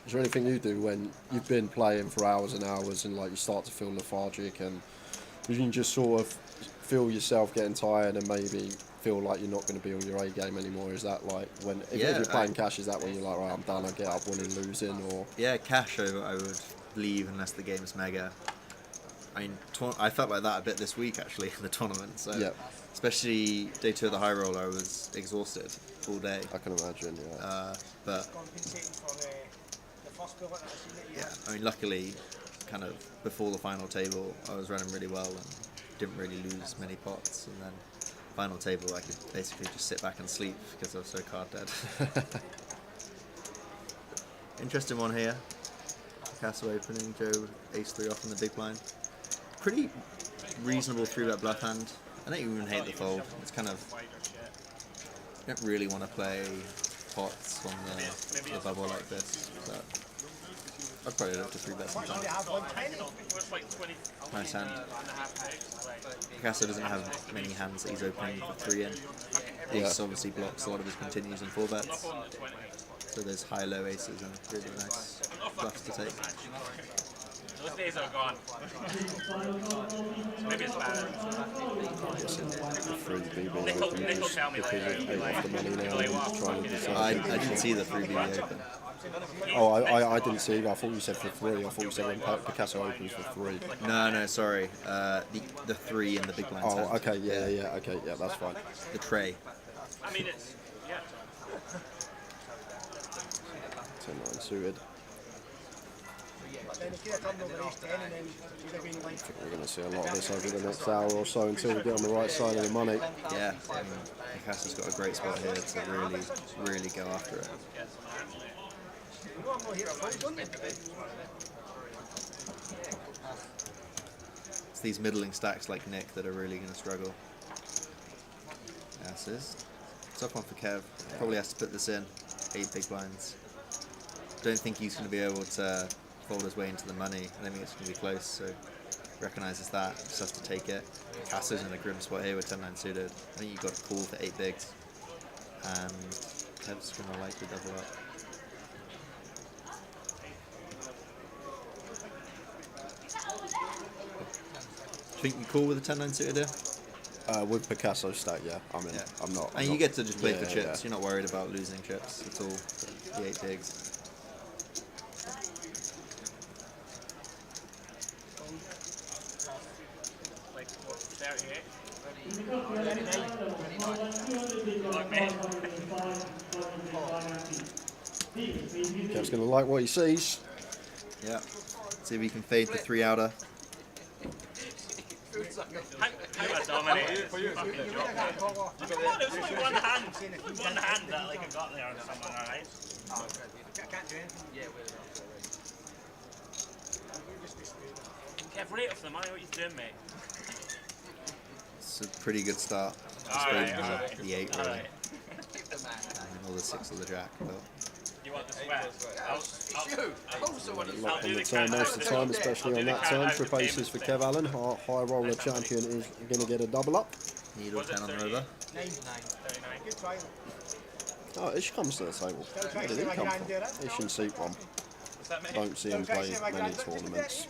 Is there anything you do when you've been playing for hours and hours and like you start to feel lethargic and you can just sort of feel yourself getting tired and maybe feel like you're not going to be on your A game anymore? Is that like when if you're playing cash, is that when you're like, right, I'm done, I get up winning, losing, or? Yeah, cash I would leave unless the game's mega. I mean, I felt like that a bit this week actually in the tournament. So especially day 2 of the high roll, I was exhausted all day. I can imagine, yeah. But yeah, I mean, luckily, kind of before the final table, I was running really well and didn't really lose many pots. And then final table, I could basically just sit back and sleep because I was so card dead. Interesting one here. Castle opening, Joe ace-3 off in the big blind. Pretty reasonable 3-bet bluff hand. I don't even hate the fold. It's kind of, you don't really want to play pots on the bubble like this. But I'd probably look to 3-bet sometimes. Nice hand. Picasso doesn't have many hands that he's opening for 3 in. Ace obviously blocks a lot of his continues and 4-bets. So there's high-low aces and really nice bluffs to take. Those days are gone. Maybe it's bad. Nickel tell me I didn't see the 3BB open. Oh, I didn't see it. I thought you said for 3. I thought you said when Picasso opens for 3. No, sorry. The 3 in the big blind. Oh, okay, yeah, that's fine. The tray. I mean, it's, yeah. 10-9 suited. But then he could have turned over ace 10 and then he'd have been like... We're going to see a lot of this over the next hour or so until we get on the right side of the money. Yeah, Picasso's got a great spot here to really go after it. No, I'm not here to fight, don't you? It's these middling stacks like Nick that are really going to struggle. Asses. Top one for Kev. Probably has to put this in. 8 big blinds. Don't think he's going to be able to fold his way into the money. I don't think it's going to be close, so recognises that. Just has to take it. Picasso's in a grim spot here with 10-9 suited. I think you've got to call for 8 bigs. And Kev's going to likely double up. Think you call with a 10-9 suited here? With Picasso stack, yeah. I'm not. And you get to just play for chips. You're not worried about losing chips at all. The 8 bigs. Like, what, 38? Kev's going to like what he sees. Yeah. See if he can fade the 3 outer. How about Dominic? Fucking joke. Come on, it was only one hand. One hand that like I got there on someone, alright? Can't do anything. Yeah, Kev, rate off the money, what you doing, mate? It's a pretty good start. Just fading the 8 really. And all the 6 of the jack. But You want the sweat? Lock on the turn most of the time, especially on that turn. Trip aces for Kev Allen. Our high roller champion is going to get a double up. Needle 10 on the river. 9. Good try. Oh, Ish comes to the table. Where did he come from? Ish and Seat one. Don't see him play many tournaments.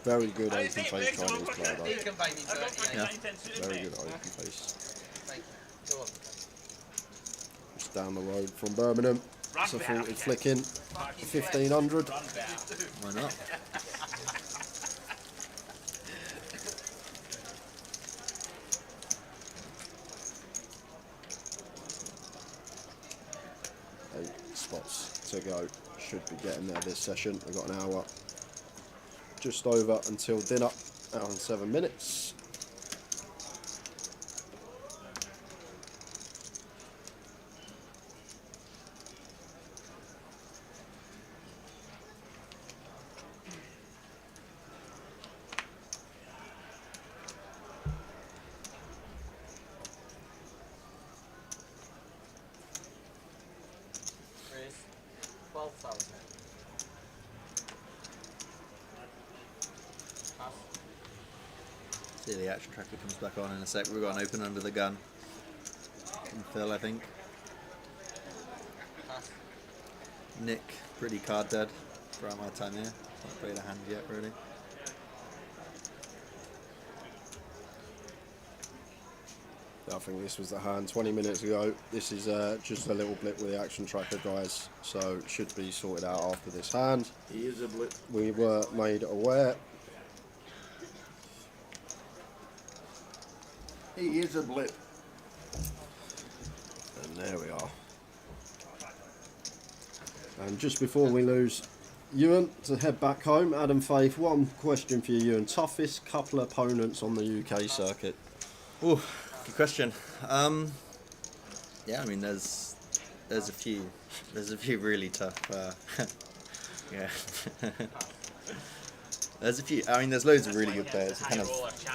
Very good open face Chinese player though. Yeah. Very good open face. Just down the road from Birmingham. It's a 40 flicking. 1500. Why not? Spots to go. Should be getting there this session. We've got an hour just over until dinner. Hour and 7 minutes. See the action tracker comes back on in a sec. We've got an open under the gun. From Phil, I think. Nick, pretty card dead throughout my time here. Not played a hand yet, really. I think this was the hand 20 minutes ago. This is just a little blip with the action tracker, guys. So it should be sorted out after this hand. He is a blip. We were made aware. He is a blip. And there we are. And just before we lose Ewan to head back home, Adam Faith, one question for you, Ewan. Toughest couple of opponents on the UK circuit? Ooh, good question. Yeah, I mean, there's a few really tough. Yeah. There's a few. I mean, there's loads of really good players.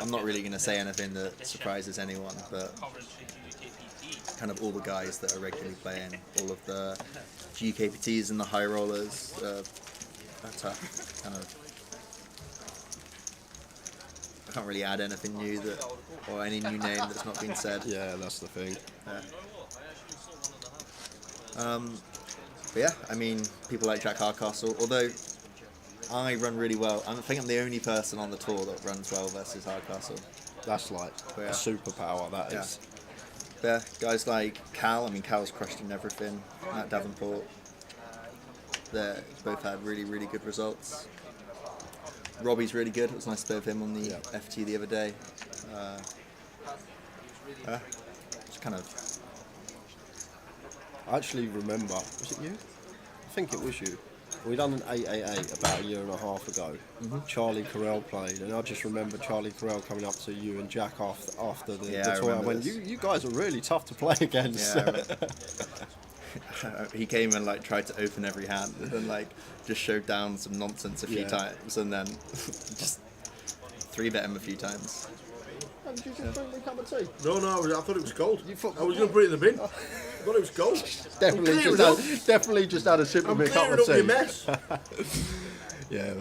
I'm not really going to say anything that surprises anyone, but kind of all the guys that are regularly playing, all of the GKPTs and the high rollers are tough. Kind of. I can't really add anything new or any new name that's not been said. Yeah, that's the thing. But yeah, I mean, people like Jack Hardcastle, although I run really well. I think I'm the only person on the tour that runs well versus Hardcastle. That's like a superpower, that is. Yeah, guys like Cal, I mean, Cal's crushed in everything. Matt Davenport, they both had really, really good results. Robbie's really good. It was nice to play with him on the FT the other day. Just kind of... I actually remember, was it you? I think it was you. we done an 888 about a year and a half ago. Charlie Carell played, and I just remember Charlie Carell coming up to you and Jack after the tournament. I went, you guys are really tough to play against. Yeah, he came and like tried to open every hand and like just showed down some nonsense a few times, and then just 3-bet him a few times. Did you just bring me a cup of tea? No, I thought it was cold. I was going to put it in the bin. I thought it was cold. Definitely just had a sip of me a cup of tea. I'm clearing up your mess. Yeah,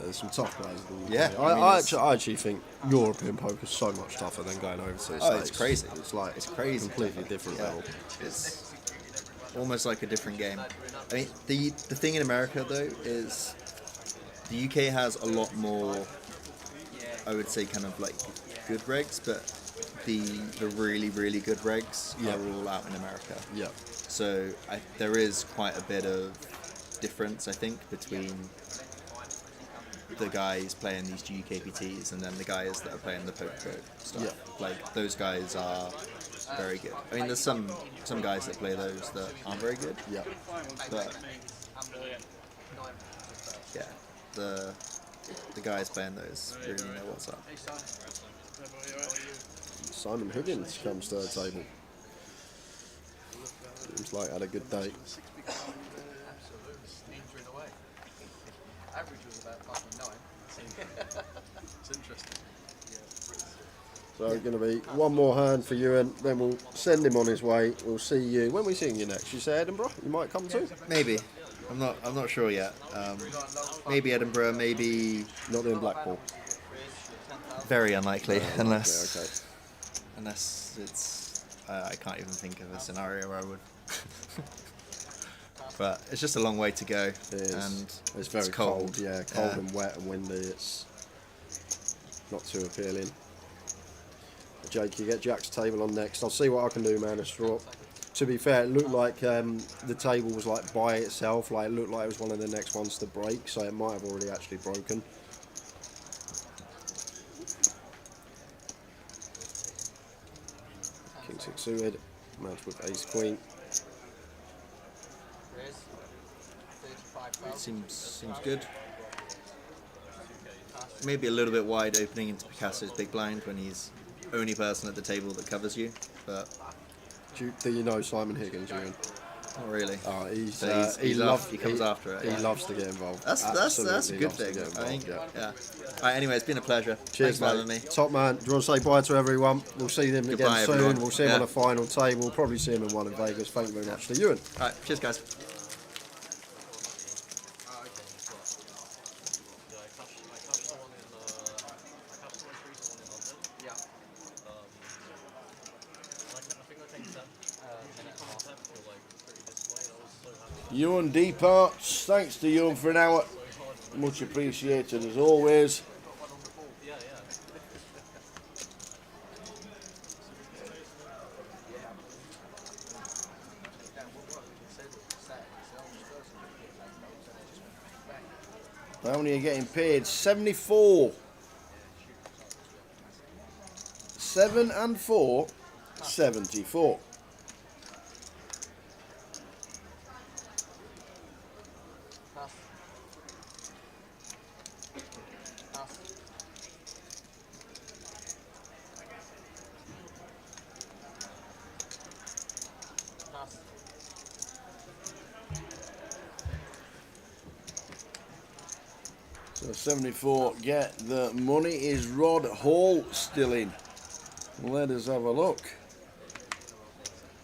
there's some tough players. I actually think European poker's so much tougher than going over to the States. It's crazy. It's crazy. Completely different level. It's almost like a different game. I mean, the thing in America though is the UK has a lot more, I would say, kind of like good regs, but the really, really good regs are all out in America. Yeah. So there is quite a bit of difference, I think, between the guys playing these GKPTs and then the guys that are playing the poker stuff. Yeah. Like, those guys are very good. I mean, there's some guys that play those that aren't very good. Yeah. But yeah, the guys playing those really know what's up. Simon Higgins comes to the table. Seems like had a good day. Average was about 5.9. It's interesting. So it's going to be one more hand for you, and then we'll send him on his way. We'll see you. When are we seeing you next? You say Edinburgh? You might come too? Maybe. I'm not sure yet. Maybe Edinburgh, maybe not doing Blackpool. Very unlikely, unless it's. I can't even think of a scenario where I would. But it's just a long way to go, and it's very cold. Yeah, cold and wet and windy. It's not too appealing. Jake, you get Jack's table on next. I'll see what I can do, man. A straw. To be fair, it looked like the table was like by itself. Like, it looked like it was one of the next ones to break, so it might have already actually broken. King 6 suited, match with Ace Queen. Seems good. Maybe a little bit wide opening into Picasso's big blind when he's only person at the table that covers you, but. Do you know Simon Higgins, Ewan? Not really. Oh, he comes after it. He loves to get involved. That's a good thing. I think. Yeah. Right. Anyway, it's been a pleasure. Cheers, Thanks for having me. Top man. Do you want to say bye to everyone? We'll see them Goodbye, again soon. everyone. We'll see him on a final table. We'll probably see him in one in Vegas. Thank you very much to Ewan. All right. Cheers, guys. Ewan departs. Thanks to Ewan for an hour. Much appreciated as always. How many are getting paid? 74. 7 and 4, 74. So 74 get the money. Is Rod Hall still in? Let us have a look.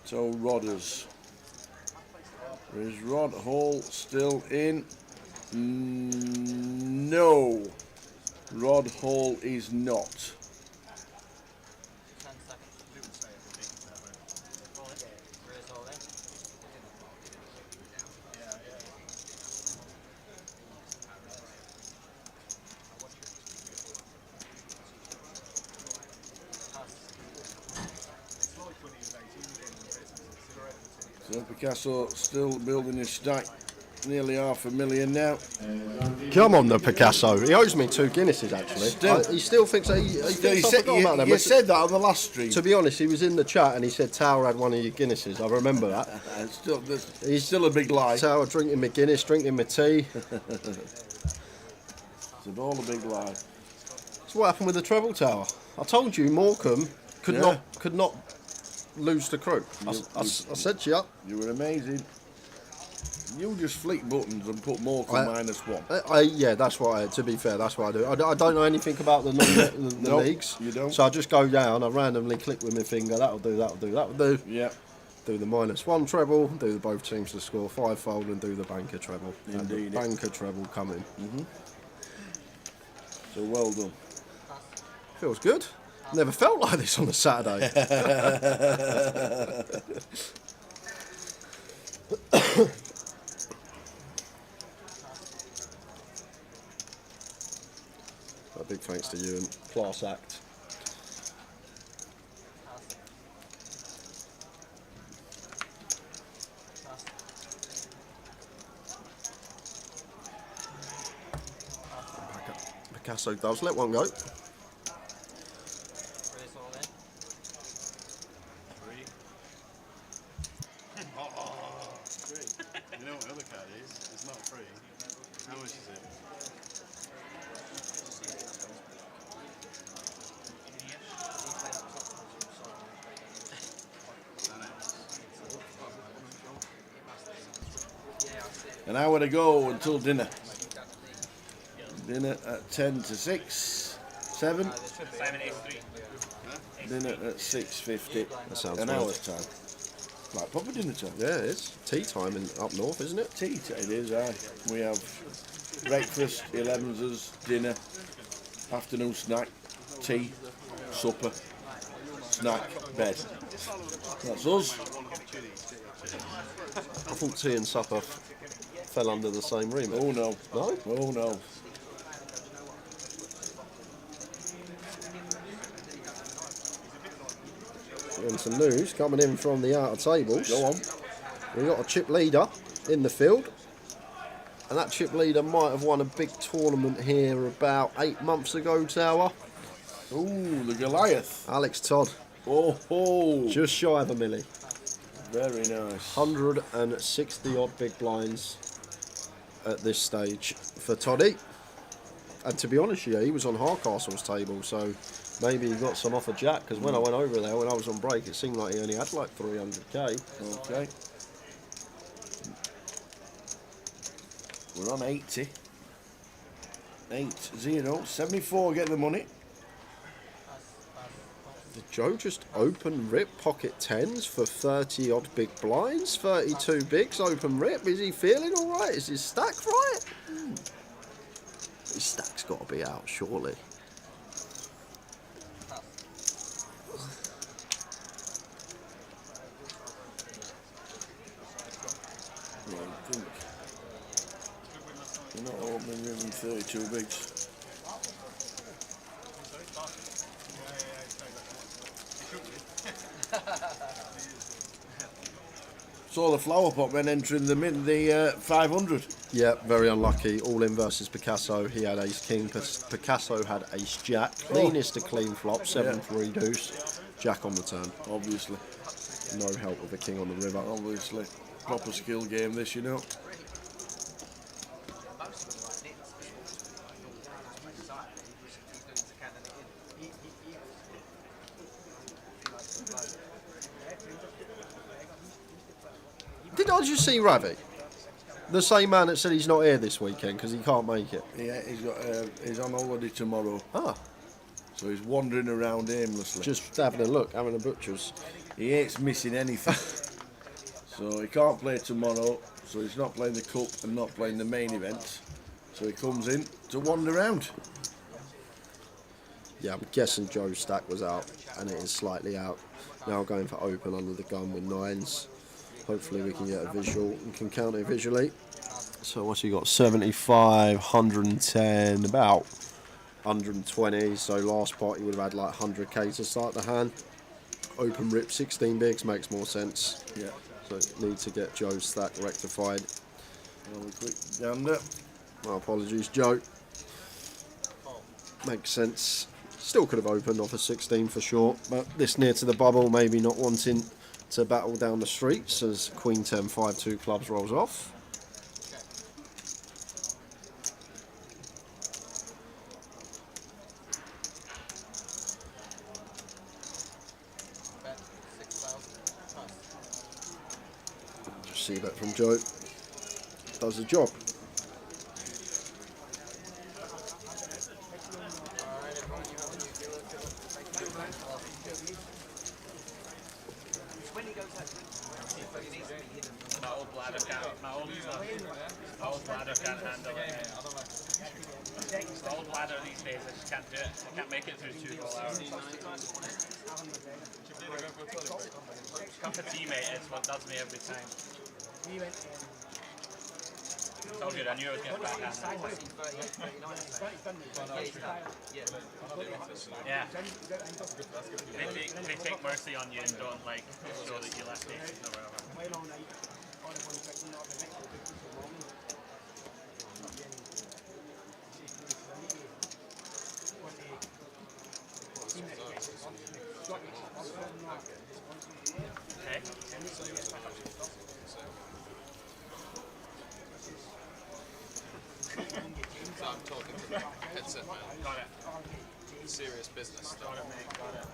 So Rodders. Is Rod Hall still in? No. Rod Hall is not. So Picasso still building his stack. nearly $500,000 now. Come on, the Picasso. He owes me 2 Guinnesses, actually. He still thinks he thinks I forgot about them. You said that on the last stream. To be honest, he was in the chat and he said Tower had one of your Guinnesses. I remember that. He's still a big lie. Tower drinking my Guinness, drinking my tea. It's all a big lie. That's what happened with the treble tower. I told you Morecambe could not lose the crew. I said to you. You were amazing. You just flick buttons and put Morecambe -1. Yeah, that's what to be fair, that's what I do. I don't know anything about the leagues. You don't. So I just go down, I randomly click with my finger, that'll do. Yeah. Do the -1 treble, do the both teams to score 5-fold, and do the banker treble. Indeed. And the banker treble coming. So well done. Feels good. Never felt like this on a Saturday. A big thanks to you and Class Act. Picasso does let one go. You know what the other card is? It's not free. How much is it? An hour to go until dinner. Dinner at 10 to 6, 7. Dinner at 6:50. That sounds an good. hour's time. Like proper dinner time. Yeah, it is. Tea time up north, isn't it? Tea time, it is, aye. We have breakfast, 11's, dinner, afternoon snack, tea, supper, snack, bed. That's us. I thought tea and supper fell under the same remit. Oh no. No? Oh no. And some news coming in from the outer tables. Go on. We've got a chip leader in the field. And that chip leader might have won a big tournament here about 8 months ago, Tower. Ooh, the Goliath. Alex Todd. Oh. Just shy of a milli. Very nice. 160 odd big blinds at this stage for Toddy. And to be honest with you, he was on Hardcastle's table, so maybe he got some off of Jack, because when I went over there, when I was on break, it seemed like he only had like 300k. Okay. We're on 80. 8-0. 74 get the money. Did Joe just open rip pocket 10s for 30 odd big blinds? 32 bigs open rip. Is he feeling alright? Is his stack right? His stack's got to be out, surely. Yeah, I think we're not opening really 32 bigs. Saw the flower pot men entering the 500. Yeah, very unlucky. All in versus Picasso. He had ace king. Picasso had ace jack. Cleanest of clean flop. 7-3 deuce. Jack on the turn. Obviously. No help with the king on the river. Obviously. Proper skill game this, you know. Did you see Ravi? The same man that said he's not here this weekend because he can't make it. Yeah, he's on holiday tomorrow. Ah. So he's wandering around aimlessly. Just having a look, having a butcher's. He hates missing anything. So he can't play tomorrow, so he's not playing the cup and not playing the main event. So he comes in to wander around. Yeah, I'm guessing Joe's stack was out, and it is slightly out. Now going for open under the gun with 9s. Hopefully we can get a visual and can count it visually. So what's he got? 75, 110, about 120. So last pot he would have had like 100k to start the hand. Open rip 16 bigs makes more sense. Yeah. So need to get Joe's stack rectified. Have a quick gander. My apologies, Joe. Makes sense. Still could have opened off a 16 for sure, but this near to the bubble, maybe not wanting to battle down the streets as Queen 10 5-2 clubs rolls off. Just see that from Joe. Does the job. My old bladder can't handle it. My old bladder these days, I just can't do it. I can't make it through 2 whole hours. Cup of tea, mate, it's what does me every time. It's all good, I knew I was getting backhanded. Yeah. They take mercy on you and don't like show that you left aces or whatever. Okay. So I'm talking to the headset man. Got it. Serious business stuff. Got it, mate. Got it.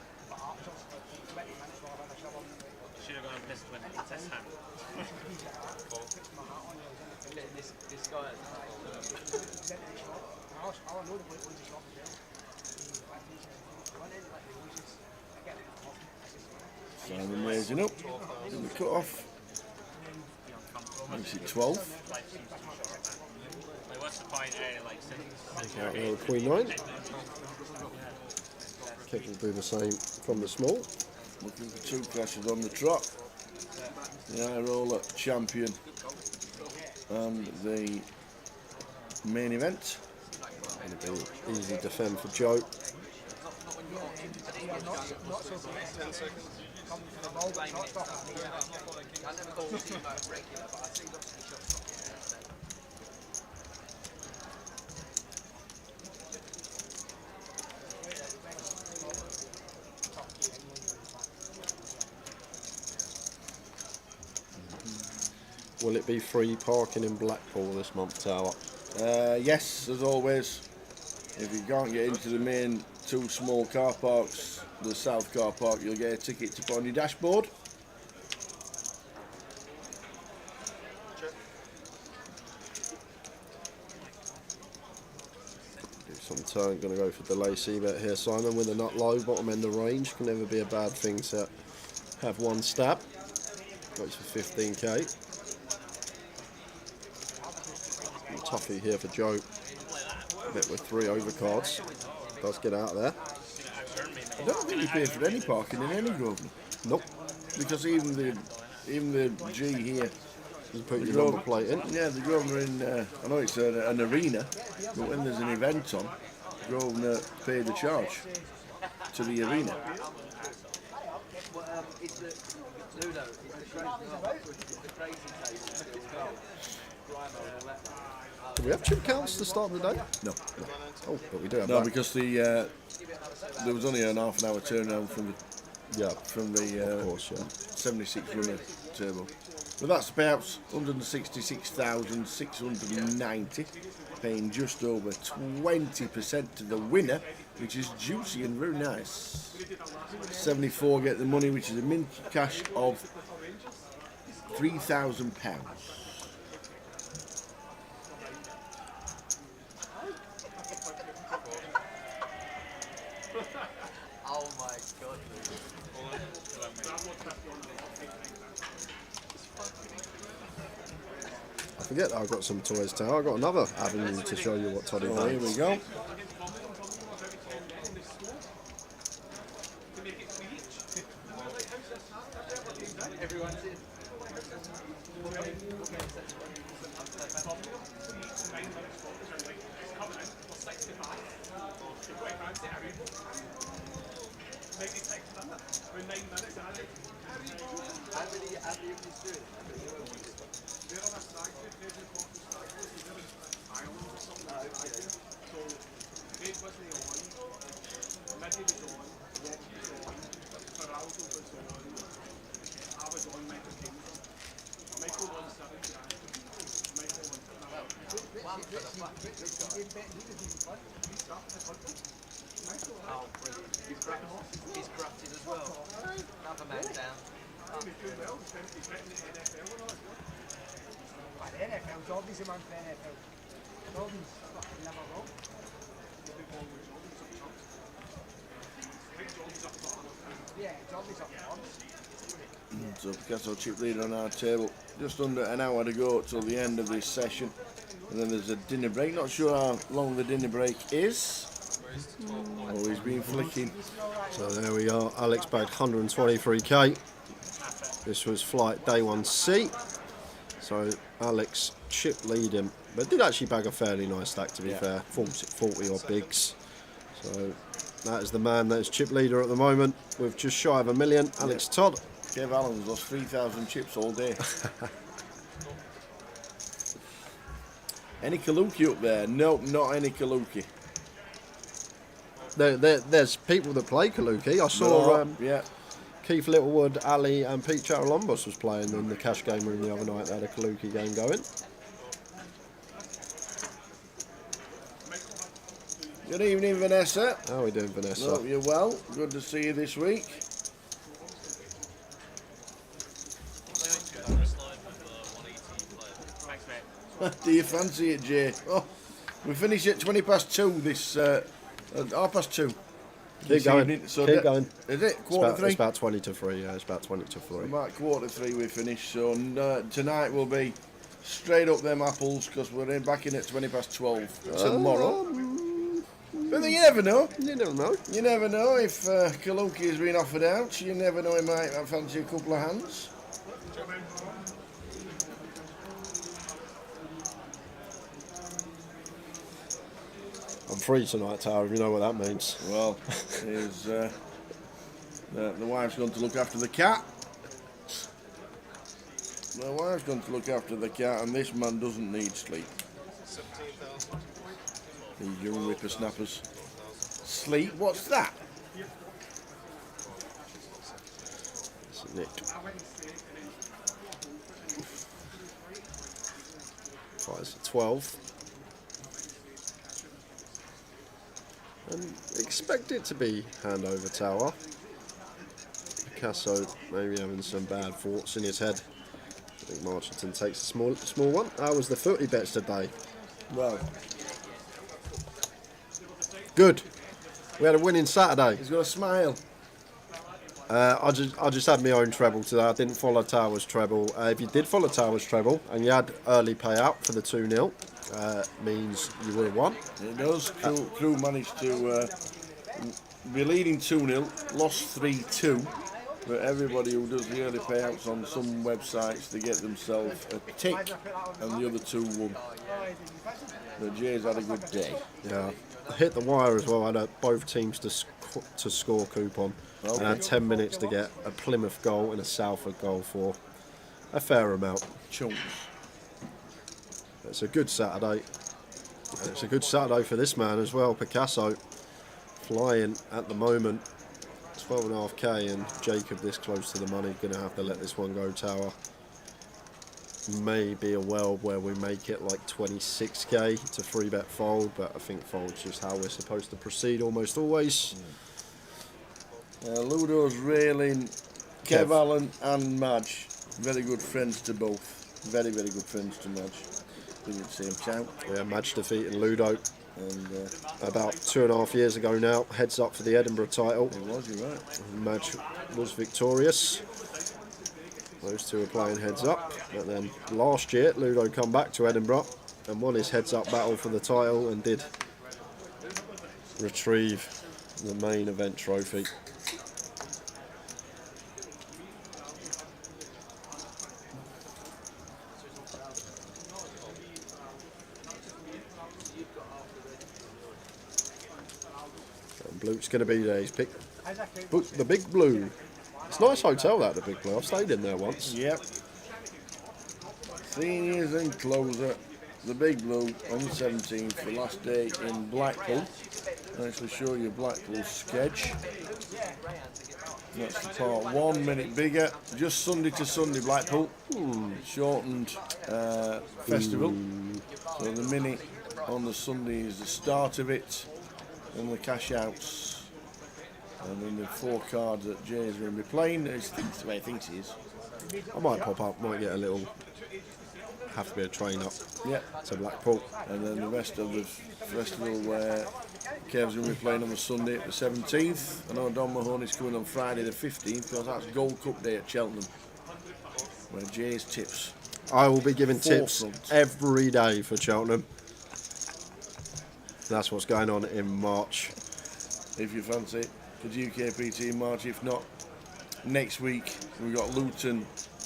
Should have gone and pissed when it hits this hand. This guy. Simon raising up. In the cut off. Makes it 12. Like, what's the point, like, since Out there with Queen 9. Kick will do the same from the small. Looking for 2 clashes on the trot. The High Roller champion and the main event. Going to be easy defend for Joe. 10 seconds. Will it be free parking in Blackpool this month, Tower? Yes, as always. If you can't get into the main 2 small car parks, the south car park, you'll get a ticket to put on your dashboard. Do some turn, going to go for delay C-bet here, Simon, with a nut low, bottom end of range. Can never be a bad thing to have 1 stab. Goes for 15k. Toughie here for Joe. Bit with 3 overcards. Does get out there. I don't think you pay for any parking in any Grosvenor. Nope. Because even the G here, you put your number plate in. Yeah, the Grosvenor in. I know it's an arena, but when there's an event on, Grosvenor pay the charge to the arena. Do we have chip counts to start the day? No. Oh, but we do have No, that. because there was only an half an hour turnaround from the of course, 76 runner turbo. But that's the payouts, 166,690, paying just over 20% to the winner, which is juicy and very nice. 74 get the money, which is a mint cash of £3,000. Oh my god. I forget that I've got some toys, Tower. I've got another avenue to show you what Toddy Oh, here we go. Everyone's in. Oh, brilliant. He's grafted as well. Another man down. The NFL, Jordan's a man for the NFL. Jordan's fucking never wrong. Yeah, Jordan's up the odds. So Picasso chip leader on our table. Just under an hour to go till the end of this session. And then there's a dinner break. Not sure how long the dinner break is. Oh, he's been flicking. So there we are. Alex bagged 123k. This was flight day 1C. So Alex chip lead him, but did actually bag a fairly nice stack to be fair. 40 odd bigs. So that is the man that is chip leader at the moment with just shy of $1 million. Alex Todd. Kev Allen's lost 3,000 chips all day. Any Kaluki up there? Nope, not any Kaluki. There's people that play Kaluki. I saw Keith Littlewood, Ali and Pete Charalombos was playing in the cash game room the other night. They had a Kaluki game going. Good evening, Vanessa. How are we doing, Vanessa? Hope you're well. Good to see you this week. Do you fancy it, Jay? Oh, we finish at 2:20 this, 2:30. Keep going. So Keep going. Is it quarter three? It's about 20 to 3. Yeah, it's about 20 to 3. About 2:45 we finish. So tonight will be straight up them apples because we're back in at 12:20 tomorrow. But you never know. You never know. You never know if Kaluki has been offered out. You never know, he might fancy a couple of hands. I'm free tonight, Tower, if you know what that means. Well, the wife's going to look after the cat. The wife's going to look after the cat, and this man doesn't need sleep. These young whippersnappers. Sleep? What's that? It's Nick. 12. And expect it to be handover Tower. Picasso maybe having some bad thoughts in his head. I think Marchington takes a small one. How was the footy bets today? Well, good. We had a winning Saturday. He's got a smile. I just had my own treble today. I didn't follow Tower's treble. If you did follow Tower's treble and you had early payout for the 2-0, means you would have won. It does. Crew managed to be leading 2-0, lost 3-2. But everybody who does the early payouts on some websites, they get themselves a tick, and the other two won. But Jay's had a good day. Yeah, I hit the wire as well. I had both teams to score coupon. Okay. And I had 10 minutes to get a Plymouth goal and a Salford goal for a fair amount. Chunks. It's a good Saturday. And it's a good Saturday for this man as well, Picasso. Flying at the moment. 12.5k, and Jacob this close to the money. Gonna have to let this one go, Tower. Maybe a world where we make it like 26k to 3-bet fold, but I think fold's just how we're supposed to proceed almost always. Ludo's railing Kev Allen and Madge. Very good friends to both. Very, very good friends to Madge. At the same time. Yeah, Madge defeating Ludo. And about 2.5 years ago now, heads up for the Edinburgh title. It was, you're right. Madge was victorious. Those two are playing heads up. But then last year, Ludo come back to Edinburgh and won his heads up battle for the title and did retrieve the main event trophy. Blue's going to be there. He's picked the Big Blue. It's a nice hotel, that, the Big Blue. I've stayed in there once. Yep. Seniors and closer. The Big Blue on the 17th, the last day in Blackpool. I'll actually show you Blackpool's sketch. That's the part 1 minute bigger. Just Sunday to Sunday, Blackpool. Shortened festival. So the minute on the Sunday is the start of it, and the cash outs. And then the 4 cards that Jay's going to be playing. It's the way he thinks he is. I might pop up, might get a little, have to be a train up to Blackpool. And then the rest of the festival where Kev's going to be playing on the Sunday the 17th. I know Don Mahoney's coming on Friday the 15th because that's Gold Cup Day at Cheltenham, where Jay's tips. I will be giving tips every day for Cheltenham. That's what's going on in March. If you fancy it, for UKPT in March. If not, next week we've got Luton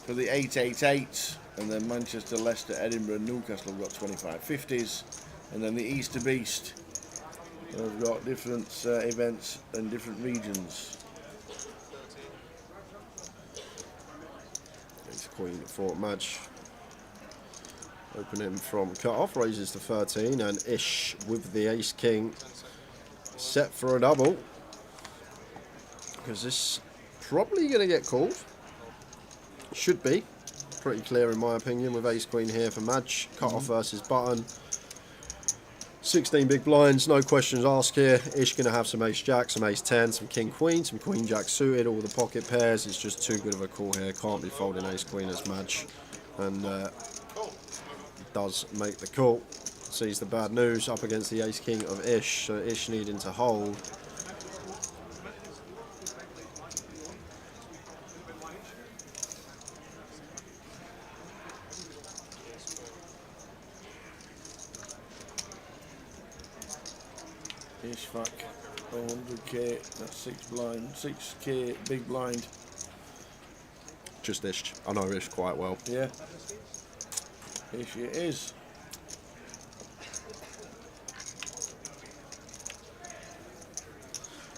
for the 888, and then Manchester, Leicester, Edinburgh, and Newcastle have got 2550s, and then the Easter Beast. We've got different events in different regions. It's Queen Fort match. Opening from cut-off, raises to 13, and Ish with the Ace-King set for a double. Because this probably going to get called. Should be. Pretty clear in my opinion with Ace-Queen here for Madge. Cut-off versus button. 16 big blinds, no questions asked here. Ish going to have some Ace-Jack, some Ace-10, some King-Queen, some Queen-Jack suited, all the pocket pairs. It's just too good of a call here. Can't be folding Ace-Queen as Madge. And does make the call. Sees the bad news up against the Ace-King of Ish. So Ish needing to hold. Ishfaq, 100k, that's 6 blind, 6k big blind. Just Ish. I know Ish quite well. Yeah. Ish it is.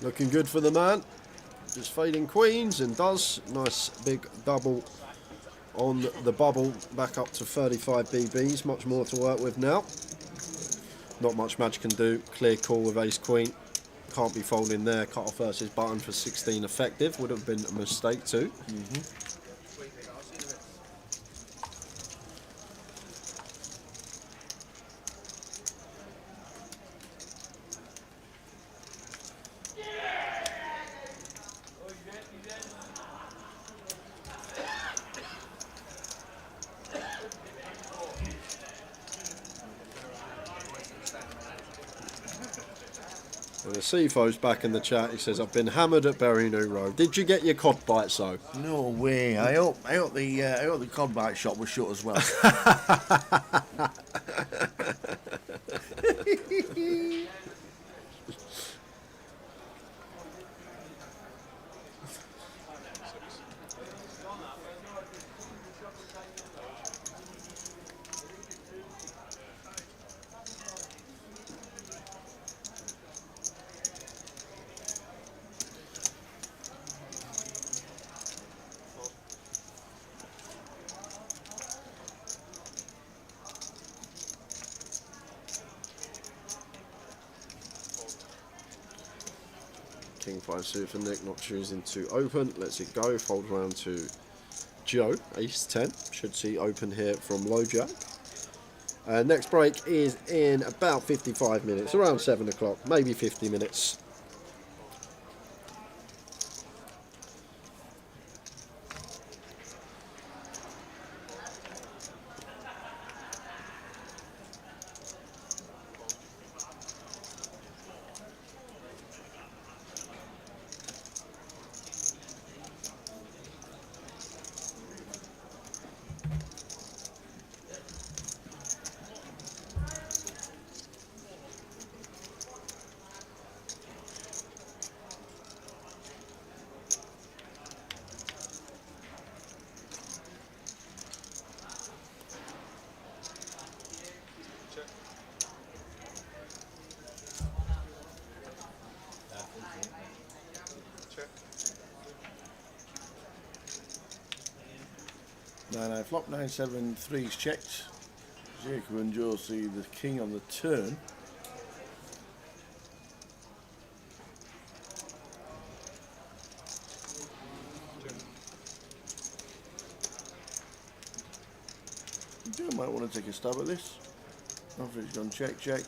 Looking good for the man. Just fading queens and does. Nice big double on the bubble. Back up to 35 BBs. Much more to work with now. Not much Madge can do. Clear call with Ace-Queen. Can't be folding there. Cut off versus button for 16 effective. Would have been a mistake too. And the CFO's back in the chat. He says, "I've been hammered at Berry New Road. Did you get your cod bite, so?" No way. I hope the cod bite shop was shut as well. King 5 suit for Nick, not choosing to open. Lets it go. Fold around to Joe. Ace 10. Should see open here from low jack. Next break is in about 55 minutes. Around 7 o'clock. Maybe 50 minutes. 9-9 flop, 9-7 threes checked. Jacob and Joe see the king on the turn. Joe might want to take a stab at this. After he's gone check, check.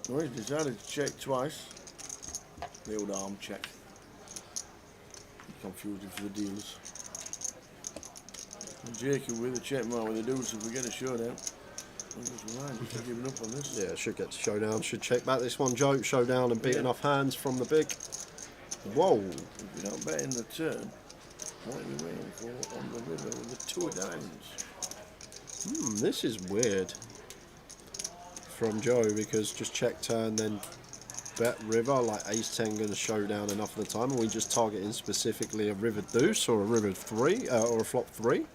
No, he's decided to check twice. The old arm check. Confusing for the dealers. And Jacob with a check mark with a deuce if we get a showdown. Just giving up on this. Yeah, should get to showdown. Should check back this one, Joe. Showdown and beating off hands from the big. Whoa. If you're not betting the turn, what are we waiting for on the river with the 2 of diamonds? This is weird from Joe, because just check turn, then bet river, like ace-10 going to showdown enough of the time. Are we just targeting specifically a river deuce or a river 3 or a flop 3?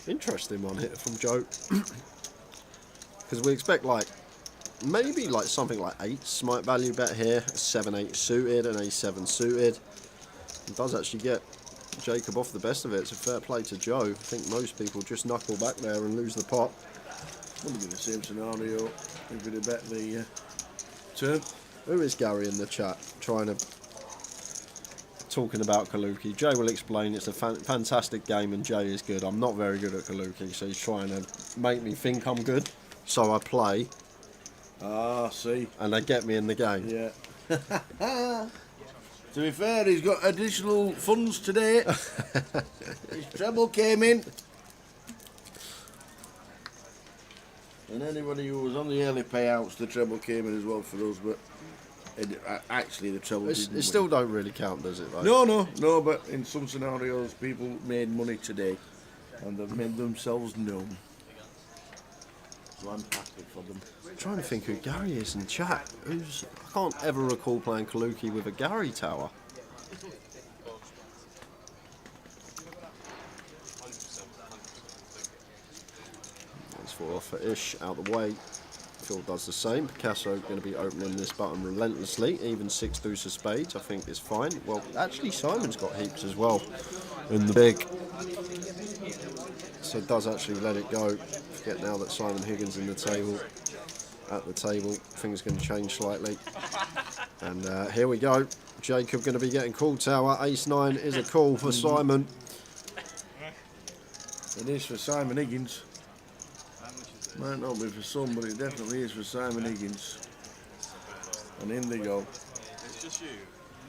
Interesting one here from Joe. Because we expect like maybe like something like 8s might value bet here, a 7-8 suited and a 7 suited. It does actually get Jacob off the best of it. It's a fair play to Joe. I think most people just knuckle back there and lose the pot. Wouldn't be the same scenario if we'd have bet the turn. Who is Gary in the chat talking about Kaluki? Jay will explain. It's a fantastic game and Jay is good. I'm not very good at Kaluki, so he's trying to make me think I'm good. So I play. Ah, see. And they get me in the game. Yeah. To be fair, he's got additional funds today. His treble came in. And anybody who was on the early payouts, the treble came in as well for us, but actually the treble didn't It still don't really count, does it? Though? No, but in some scenarios people made money today and they've made themselves known. So I'm happy for them. I'm trying to think who Gary is in chat. I can't ever recall playing Kaluki with a Gary tower. That's 4 off for Ish out the way. Phil does the same. Picasso going to be opening this button relentlessly. Even 6 deuce of spades I think is fine. Well, actually Simon's got heaps as well in the big. So does actually let it go. Forget now that Simon Higgins in the table. At the table, things going to change slightly. And here we go. Jacob going to be getting call tower. Ace-9 is a call for Simon. It is for Simon Higgins. Might not be for some, but it definitely is for Simon Higgins. And in they go. It's just you.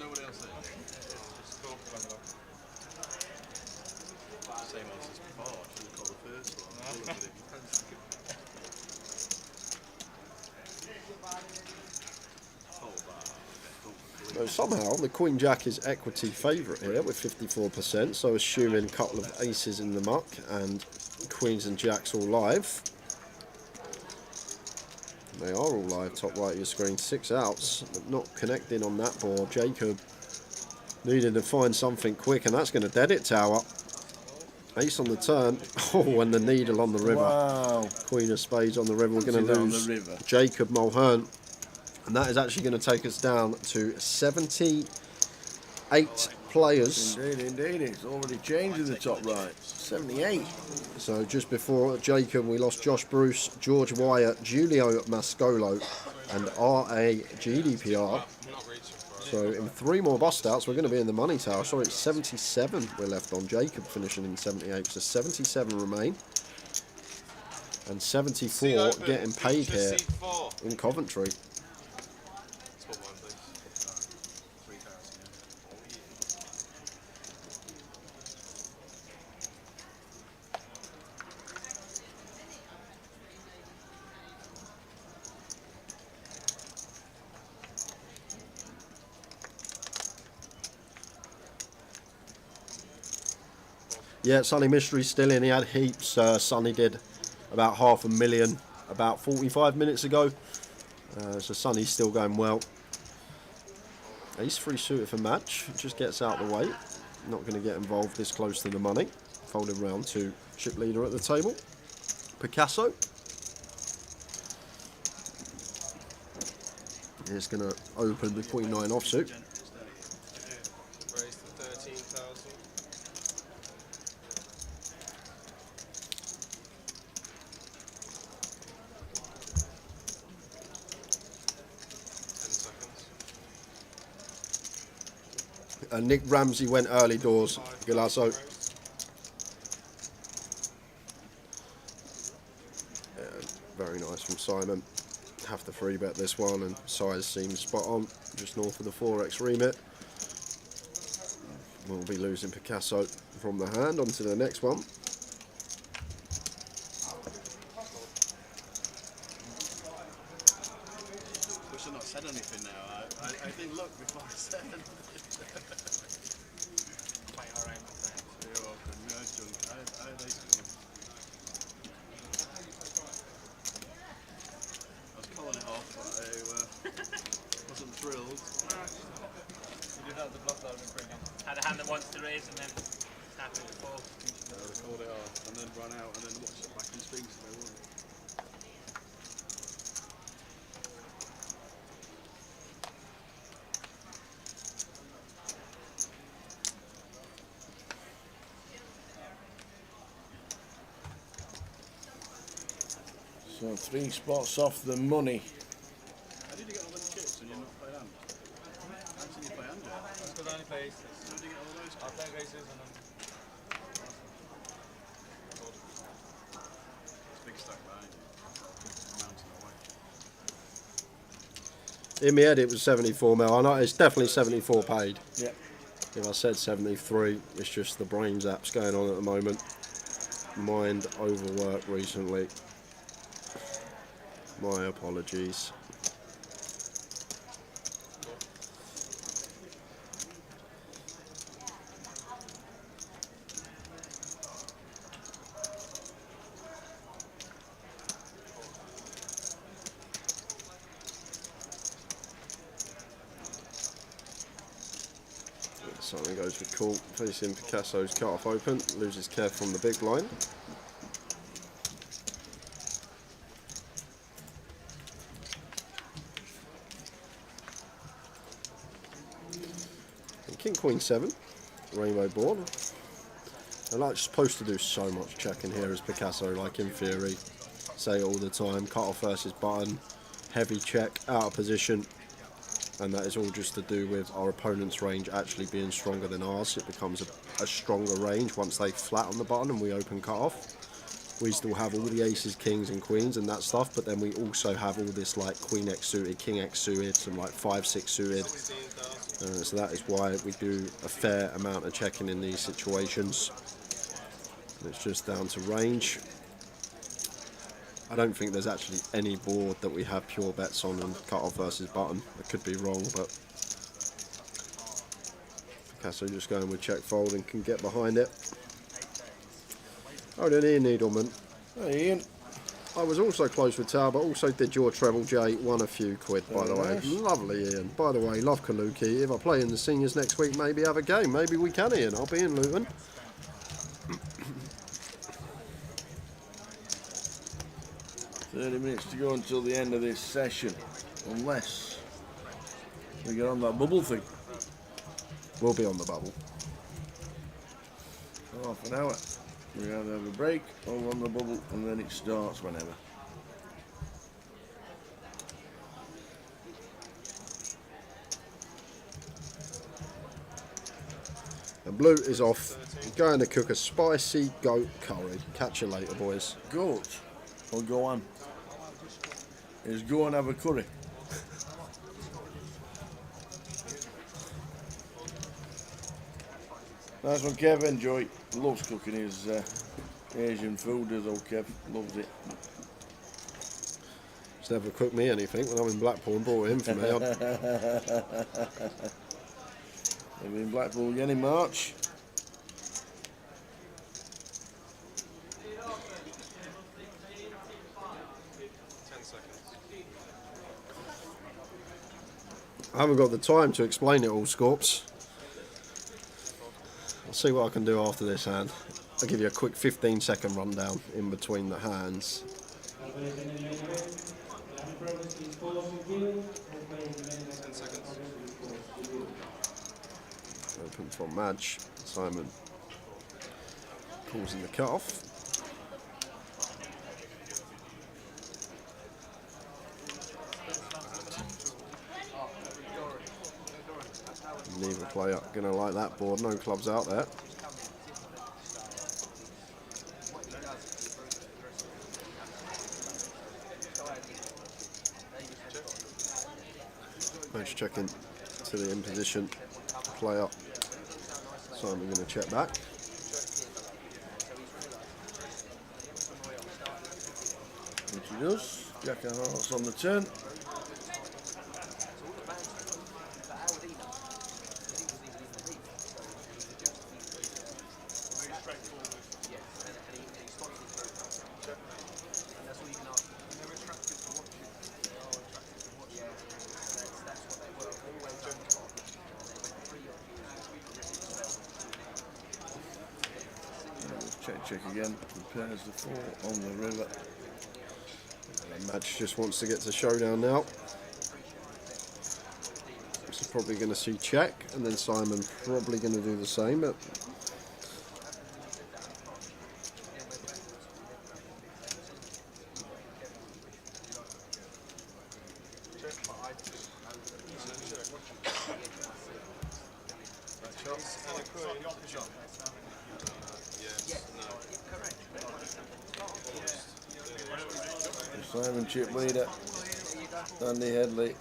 Nobody else there. Same answer as before. I should have called the first one. So somehow the Queen Jack is equity favourite here with 54%. So assuming a couple of aces in the muck and Queens and Jacks all live. They are all live, top right of your screen. 6 outs, but not connecting on that board. Jacob needing to find something quick, and that's going to dead it tower. Ace on the turn. Oh, and the needle on the river. Wow. Queen of spades on the river. We're going to lose Jacob Mulhern. And that is actually going to take us down to 78 players. Indeed. It's already changed in the top right. 78. So just before Jacob, we lost Josh Bruce, George Wyatt, Giulio Mascolo, and R.A. GDPR. So in 3 more bust outs, we're going to be in the money tower. Sorry, it's 77 we're left on. Jacob finishing in 78. So 77 remain. And 74 getting paid here in Coventry. Yeah, Sonny Mystery's still in. He had heaps. Sonny did about 500,000 about 45 minutes ago. So Sonny's still going well. Ace-3 suited for match. Just gets out of the way. Not going to get involved this close to the money. Folded round to chip leader at the table. Picasso. He's going to open the Queen-9 offsuit. And Nick Ramsey went early doors. Galasso. Very nice from Simon. Have to free bet this one, and size seems spot on, just north of the 4x remit. We'll be losing Picasso from the hand onto the next one. Wish I'd not said anything now. I didn't look before I said anything. Quite alright, my friend. You're welcome. No junk. I had ace queen. I was calling it off, but I wasn't thrilled. You did have the bluff that would bring him. Had a hand that wants to raise and then snap it to fold. I called it off and then ran out and then watched it back and speaks to me. So 3 spots off the money. How did you get all those chips when you're not playing hand? How did you play hand? That's because I only play aces. How did you get all those chips? I play aces and then... It's a big stack behind you. Mountain away. In my head it was 74 mil. I know it's definitely 74 paid. Yeah. If I said 73, it's just the brain zaps going on at the moment. Mind overworked recently. My apologies. Simon goes for call, facing Picasso's cut-off open, loses Kev from the big blind. And King Queen 7, rainbow board. And I'm supposed to do so much checking here as Picasso, like in theory. Say it all the time, cut-off versus button, heavy check, out of position. And that is all just to do with our opponent's range actually being stronger than ours. It becomes a stronger range once they flat on the button and we open cut off. We still have all the aces, kings and queens and that stuff, but then we also have all this like queen x suited, king x suited, some like 5-6 suited. So that is why we do a fair amount of checking in these situations. It's just down to range. I don't think there's actually any board that we have pure bets on and cut-off versus button. I could be wrong, but Picasso just going with check fold and can get behind it. Oh, then Ian Needleman. Hey Ian. I was also close with Tao, but also did your treble J. Won a few quid, by the way. Nice. Lovely, Ian. By the way, love Kaluki. If I play in the seniors next week, maybe have a game. Maybe we can, Ian. I'll be in Luton. 30 minutes to go until the end of this session, unless we get on that bubble thing. We'll be on the bubble. Half an hour. We either have a break or we're on the bubble, and then it starts whenever. And blue is off. Going to cook a spicy goat curry. Catch you later, boys. Goat or go on? Is go and have a curry. Nice one, Kev. Enjoy. Loves cooking his Asian food, does old Kev. Loves it. He's never cooked me anything when I'm in Blackpool and brought it in for me. I'll be in Blackpool again in March. I haven't got the time to explain it all, Scorps. I'll see what I can do after this hand. I'll give you a quick 15-second rundown in between the hands. 10 seconds. Open from Madge. Simon calls in the cut-off. neither player going to like that board. No clubs out there. Match checking to the in position player. So I'm going to check back. Which he does. Jack of hearts on the turn. Check again, prepares the 4 on the river. The match just wants to get to showdown now. This is probably going to see check, and then Simon probably going to do the same. But Simon chip leader, Andy Headley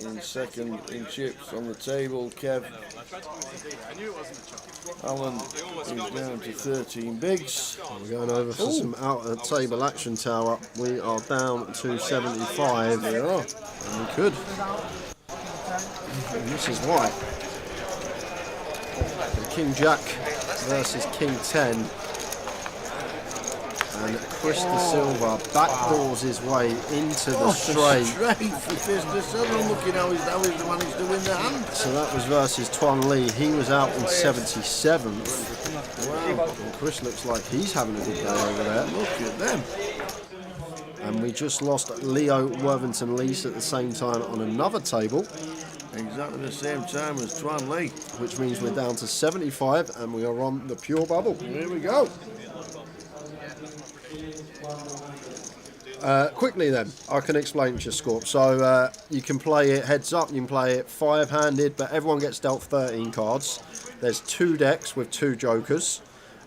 in second in chips on the table. Kev Allen is down to 13 bigs. we're going over for some outer table action, Tower. We are down to 75. We are. And we could. And this is why. King Jack versus King 10. And Chris De Silva backdoors his way into the straight. Straight for Chris De Silva. Looking how he's managed to win the hand. So that was versus Tuan Lee. He was out in 77th. Wow. And Chris looks like he's having a good day over there. Look at them. And we just lost Leo Worthington Lease at the same time on another table. Exactly the same time as Tuan Lee. Which means we're down to 75 and we are on the pure bubble. Here we go. Quickly then, I can explain to you, Scorp. So you can play it heads up, you can play it 5-handed, but everyone gets dealt 13 cards. There's 2 decks with 2 jokers,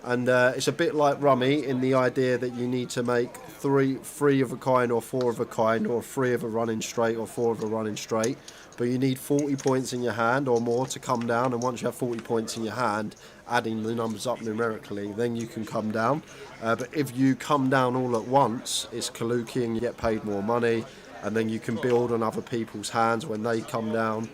and it's a bit like Rummy in the idea that you need to make 3 of a kind or 4 of a kind, or 3 of a running straight or 4 of a running straight. But you need 40 points in your hand or more to come down, and once you have 40 points in your hand, adding the numbers up numerically, then you can come down. But if you come down all at once, it's Kaluki and you get paid more money, and then you can build on other people's hands when they come down.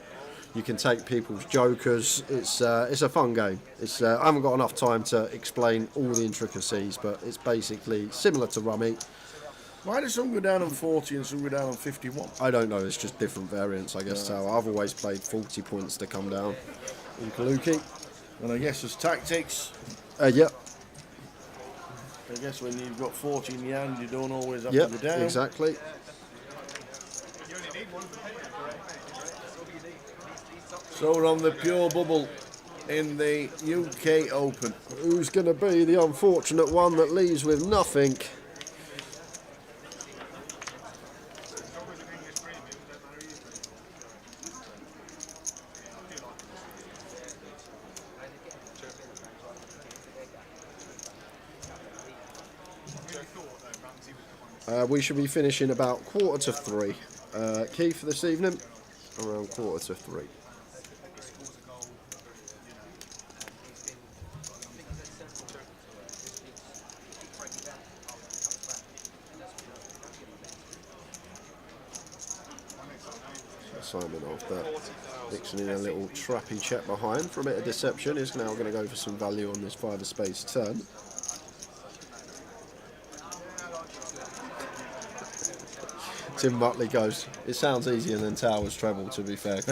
You can take people's jokers. It's a fun game. I haven't got enough time to explain all the intricacies, but it's basically similar to Rummy. Why do some go down on 40 and some go down on 51? I don't know, it's just different variants, I guess. So I've always played 40 points to come down in Kaluki. And I guess there's tactics. Yep. I guess when you've got 40 in your hand, you don't always have Yep, to go down. exactly. So we're on the pure bubble in the UK Open. Who's going to be the unfortunate one that leaves with nothing? We should be finishing about 2:45. Key for this evening, around 2:45. So Simon, after mixing in a little trappy check behind for a bit of deception, is now going to go for some value on this 5 of spades turn. Tim Buckley goes, it sounds easier than Towers treble, to be fair.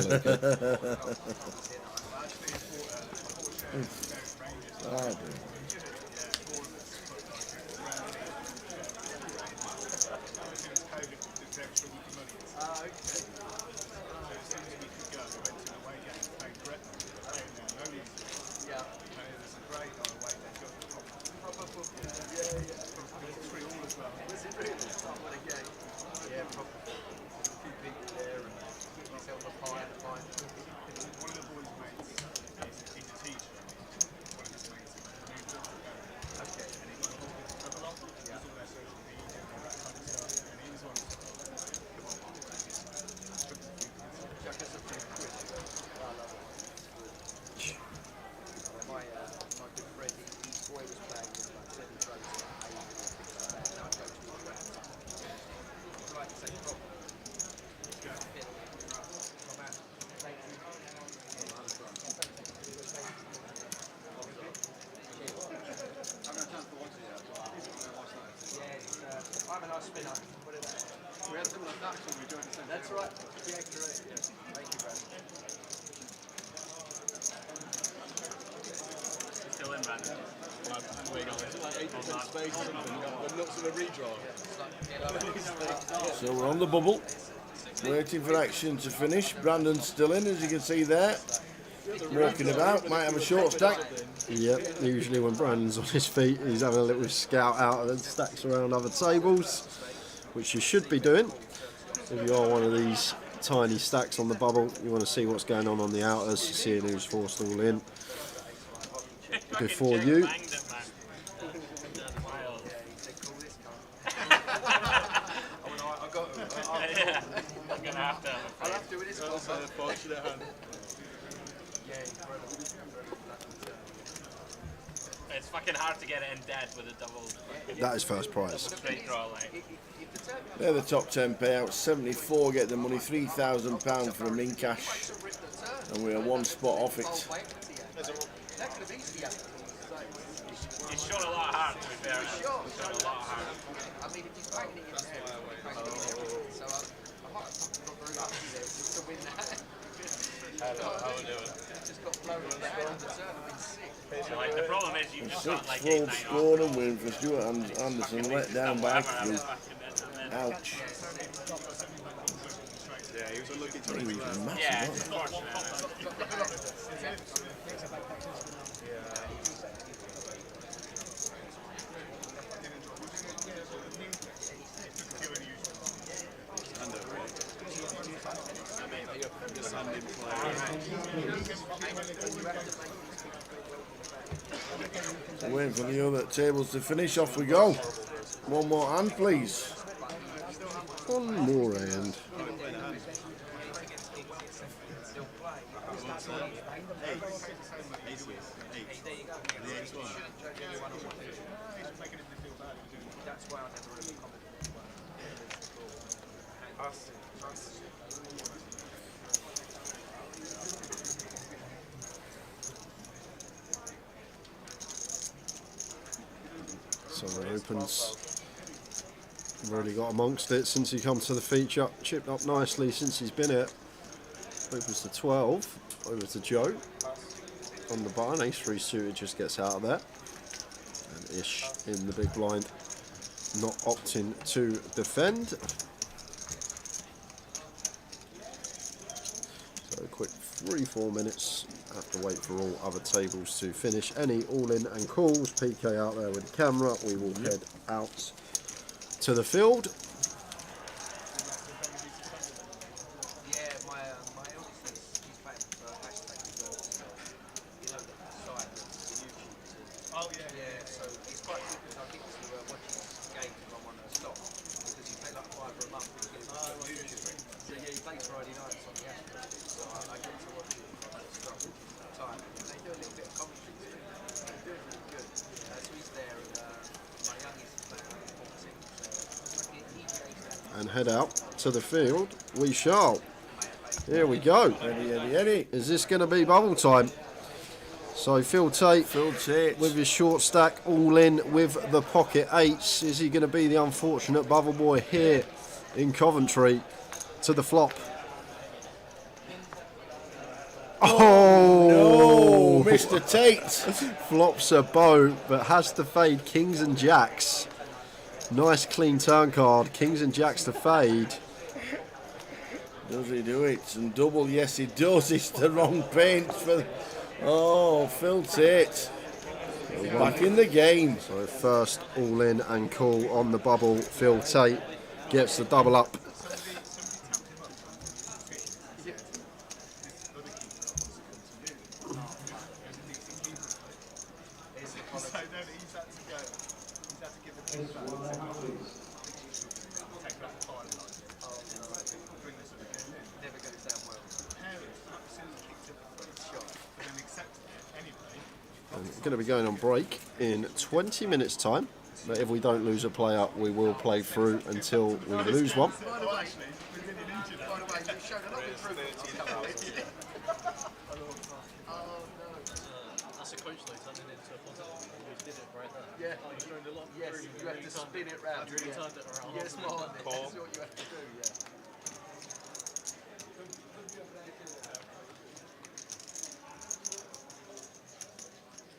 spin up. Put it out. We had similar ducks when we joined the same That's table. right. Yeah, correct. Yeah. Thank you, Brad. Still in, Brandon. Like 8% space or something. We're nuts in a redraw. So we're on the bubble, waiting for action to finish. Brandon's still in, as you can see there, walking about. Might have a short stack. Yep, usually when Brandon's on his feet, he's having a little scout out and stacks around other tables, which you should be doing. If you are one of these tiny stacks on the bubble, you want to see what's going on the outers, seeing who's forced all in before you. I'm gonna have to. I'll have to with this That's an unfortunate hand. It's fucking hard to get it in dead with a double. That is first prize. Straight draw, like. They're the top 10 payouts. 74 get the money, £3,000 for them in cash, and we're one spot off it. He's shot a lot of heart, to be fair. He's shot a lot of heart. I mean, if he's banging it in there, he's banging it in there. So I might have got very lucky there to win that. How we doing? Just got blown on the hand on the turn. I've been sick. Like, the problem is you've just got like 6-4 8-9 scored and win for Stuart Anderson, let down by Crew. Ouch. Yeah, he was unlucky to He was massive, Yeah, wasn't he? So waiting for the other tables to finish. Off we go. One more hand, please. One more hand. That's why I never really commented. So it opens. Really got amongst it since he come to the feature. Chipped up nicely since he's been here. Opens to 12. Over to Joe. On the button. Ace-3 suited just gets out of there. And Ish in the big blind. Not opting to defend. So a quick 3-4 minutes. Have to wait for all other tables to finish. Any all-in and calls. PK out there with the camera. We will head out to the field. Yeah, my eldest he's playing for hashtag so you know the site the YouTube. Oh yeah. So it's quite good because I think to watch his games if I'm on a stop because he plays like $5 a month and he gets YouTube. So yeah, he plays Friday nights on the Astros. So I get to watch it on a stop time. And they do a little bit of commentary too. They're doing really good. So he's there and my youngest is playing under 14. And head out to the field. We shall. Here we go. Eddie. Is this going to be bubble time? So Phil Tate with his short stack all in with the pocket eights. Is he going to be the unfortunate bubble boy here in Coventry to the flop? Oh, no, Mr. Tate flops a boat but has to fade kings and jacks. Nice clean turn card. Kings and jacks to fade. Does he do it? And double, yes he does. It's the wrong paint for. Oh, Phil Tate back in the game. So first all in and call on the bubble. Phil Tate gets the double up. Going to be going on break in 20 minutes time, but if we don't lose a player we will play through until we lose one. By the way, you showed a lot of improvement. That's a coach though, turning into a positive. did it right there. Yeah. Oh, you joined a lot. Yes, you have to spin it round. You really turned it around. Yes, Martin, that's Call. what you have to do, yeah.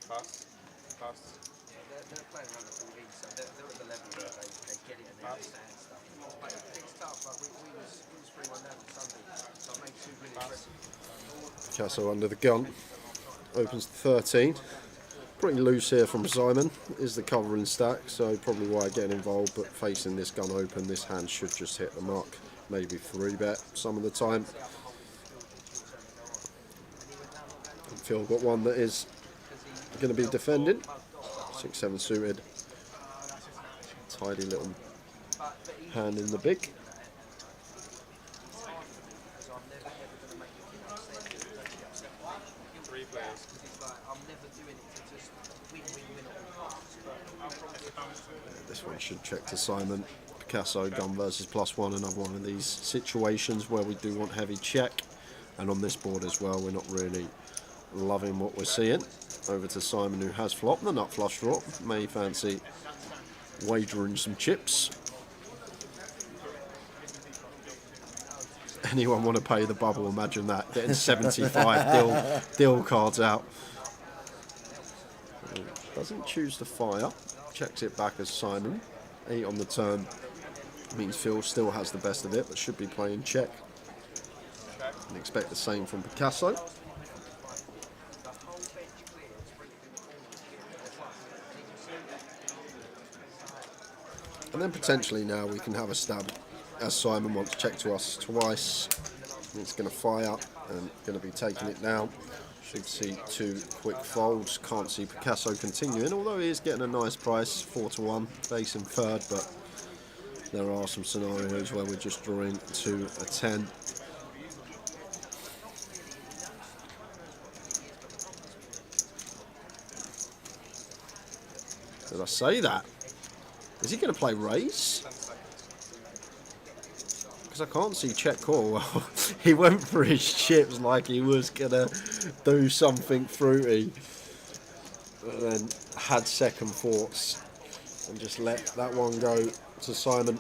Pass. Pass. Yeah, they're playing under 14, so they're at the level where they get it and they understand stuff. But it's tough, like we was 3-1 down on Sunday, so I made 2 really impressive. Picasso under the gun. Opens 13. Pretty loose here from Simon. Is the covering stack, so probably why getting involved, but facing this gun open, this hand should just hit the mark. Maybe 3-bet some of the time. Phil got one that is going to be defending. 6-7 suited. Tidy little hand in the big. This one should check to Simon. Picasso, gun versus +1, another one of these situations where we do want heavy check. And on this board as well, we're not really loving what we're seeing. Over to Simon, who has flopped the nut flush draw. May fancy wagering some chips. Anyone want to pay the bubble? Imagine that, getting 75 deal cards out. Doesn't choose to fire. Checks it back as Simon. 8 on the turn. Means Phil still has the best of it, but should be playing check. And expect the same from Picasso. And then potentially now we can have a stab, as Simon wants to check to us twice. It's going to fire and going to be taking it down. Should see 2 quick folds. Can't see Picasso continuing, although he is getting a nice price, 4-1, facing third, but there are some scenarios where we're just drawing to a 10. Did I say that? Is he going to play raise? Because I can't see check call. Well, he went for his chips like he was going to do something fruity. But then had second thoughts and just let that one go to Simon.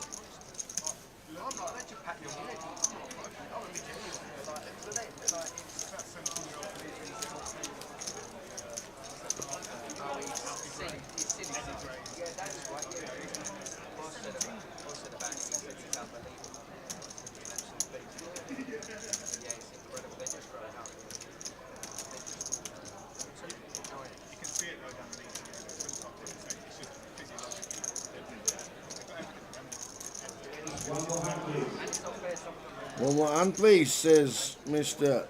One more hand, please, says Mr.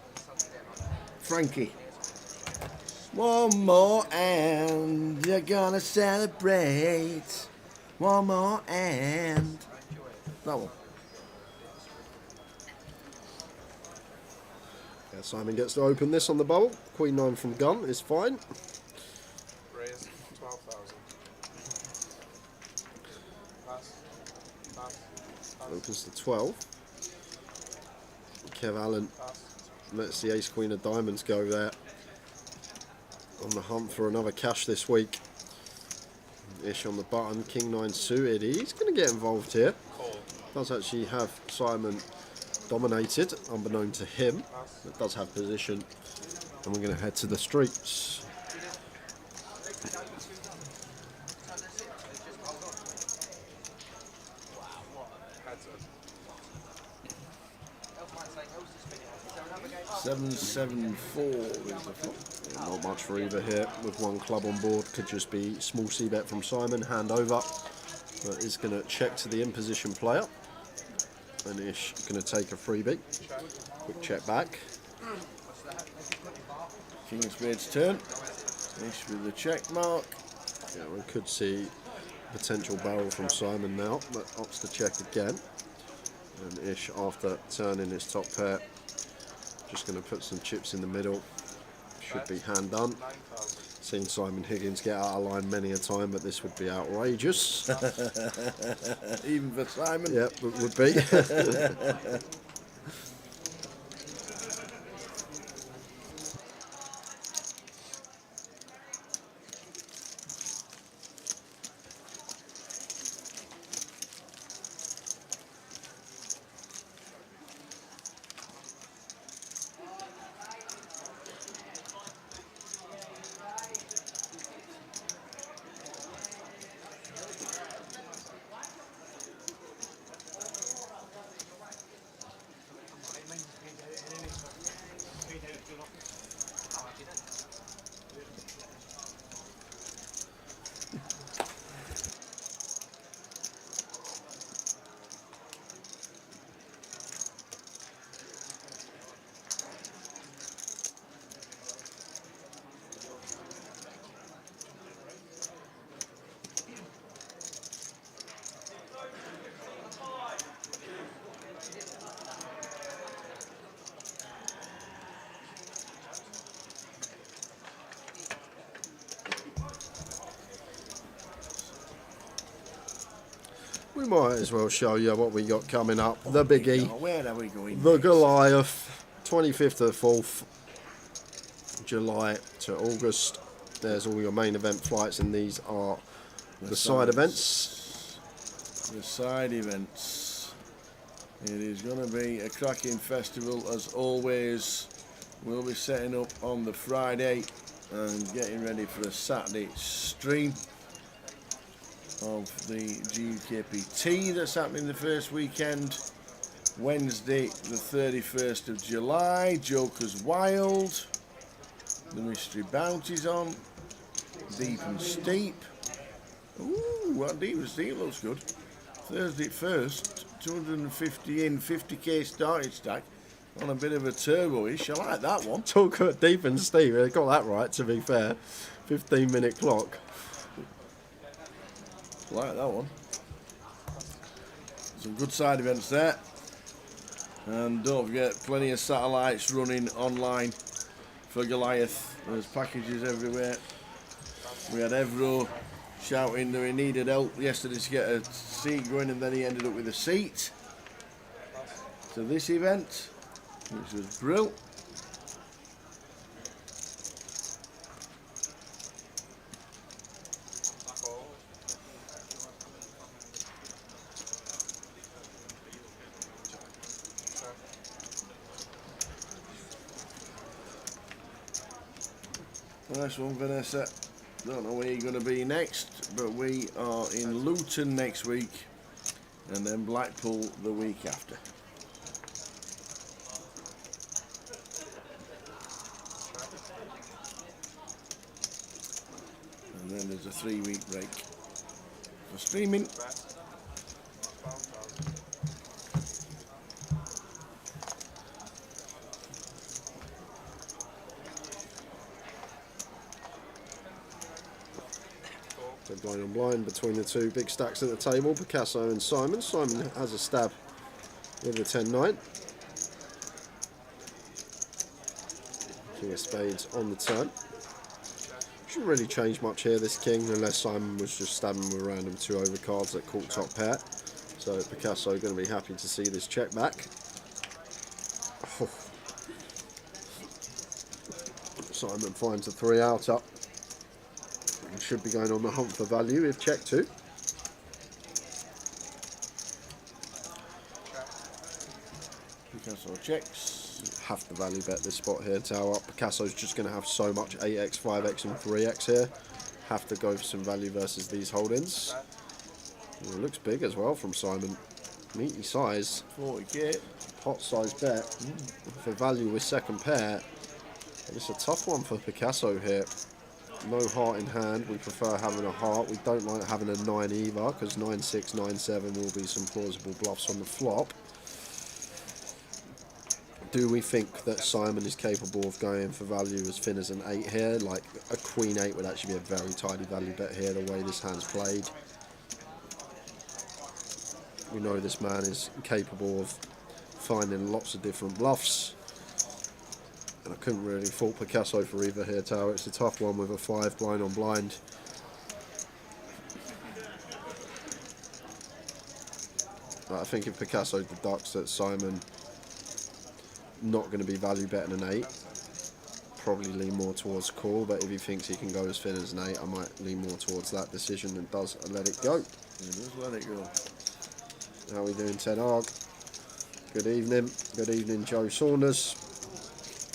Frankie. One more and you're gonna celebrate. One more and that one. Yeah, Simon gets to open this on the bubble. Queen 9 from gun is fine. Raise 12,000. Pass. Pass. Opens to 12. Kev Allen lets the ace queen of diamonds go there. On the hunt for another cash this week. Ish on the button, king 9 suited. He's going to get involved here. Does actually have Simon dominated, unbeknown to him. It does have position. And we're going to head to the streets. Seven, 7-4 is the flop. Not much for either here with one club on board. Could just be small c-bet from Simon, hand over. But is going to check to the in-position player. And Ish going to take a freebie. Quick check back. King of Spades turn. Ish with the check mark. Yeah, we could see potential barrel from Simon now, but opts to check again. And Ish, after turning his top pair, just going to put some chips in the middle. Should be hand done. Seen Simon Higgins get out of line many a time, but this would be outrageous. Even for Simon? Yep, it would be. We might as well show you what we got coming up. The biggie. Where are we going? The Goliath. 25th to the 4th July to August. There's all your main event flights, and these are the side events. The side events. It is going to be a cracking festival as always. We'll be setting up on the Friday and getting ready for a Saturday stream of the GUKPT that's happening the first weekend. Wednesday the 31st of July, Joker's Wild, the Mystery Bounty's on, Deep and Steep. Ooh, what Deep and Steep looks good. Thursday first, 250 in, 50k starting stack on a bit of a turbo-ish. I like that one. Talk about Deep and Steep, they got that right to be fair. 15-minute clock. Like that one. Some good side events there. And don't forget, plenty of satellites running online for Goliath. There's packages everywhere. We had Evro shouting that he needed help yesterday to get a seat going, and then he ended up with a seat to this event, which was brilliant. Nice one, Vanessa. Don't know where you're going to be next, but we are in Luton next week and then Blackpool the week after. And then there's a 3-week break for streaming. Blind on blind between the two big stacks at the table, Picasso and Simon. Simon has a stab with the 10-9. King of spades on the turn. Shouldn't really change much here, this king, unless Simon was just stabbing with random 2 over cards that caught top pair. So Picasso going to be happy to see this check back. Oh. Simon finds a 3 out up. Should be going on the hunt for value if check 2. Picasso checks. Have to value bet this spot here, tower up. Picasso's just going to have so much 8x, 5x and 3x here. Have to go for some value versus these holdings. It looks big as well from Simon. Meaty size. 40k. Pot size bet. For value with second pair. It's a tough one for Picasso here. No heart in hand, we prefer having a heart. We don't like having a 9 either, because 9-6, 9-7 will be some plausible bluffs on the flop. Do we think that Simon is capable of going for value as thin as an 8 here? Like a Queen 8 would actually be a very tidy value bet here, the way this hand's played. We know this man is capable of finding lots of different bluffs. And I couldn't really fault Picasso for either here, Tower. It's a tough one with a 5 blind on blind. I think if Picasso deducts that Simon not going to be value betting an 8, probably lean more towards call, but if he thinks he can go as thin as an 8, I might lean more towards that decision and does let it go. He does let it go. How are we doing, Ted Arg? Good evening. Good evening, Joe Saunders.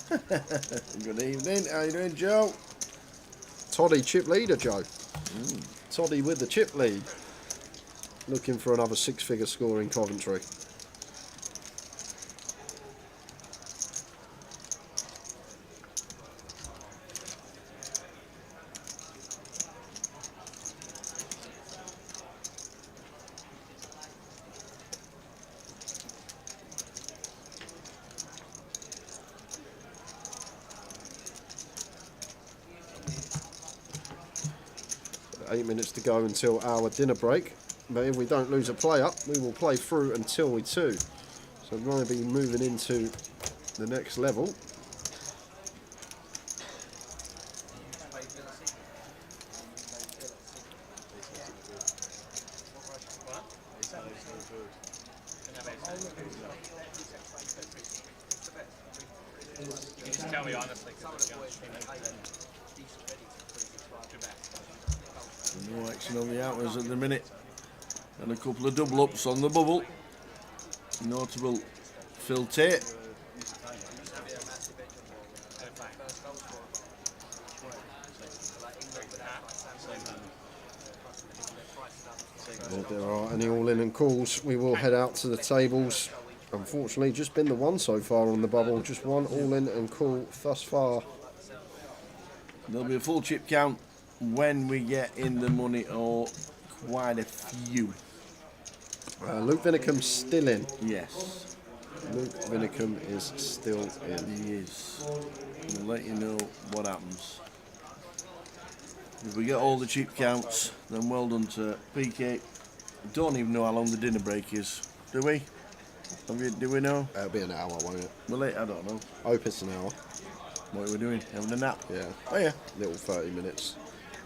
Good evening, how you doing, Joe? Toddy chip leader, Joe. Toddy with the chip lead. Looking for another 6-figure score in Coventry. To go until our dinner break, but if we don't lose a play up, we will play through until we 2. So I'm going to be moving into the next level. You can just tell me honestly. No action on the outwards at the minute. And a couple of double ups on the bubble. Notable Phil Tate. If there are any all-in and calls, we will head out to the tables. Unfortunately, just been the one so far on the bubble. Just one all-in and call thus far. There'll be a full chip count when we get in the money, or quite a few. Luke Vinicum's still in. Yes. Luke Vinicum is still in. He is. We'll let you know what happens. If we get all the chip counts, then well done to PK. Don't even know how long the dinner break is, do we? Do we know? It'll be an hour, won't it? Well, I don't know. I hope it's an hour. What are we doing? Having a nap? Yeah. Oh yeah. Little 30 minutes.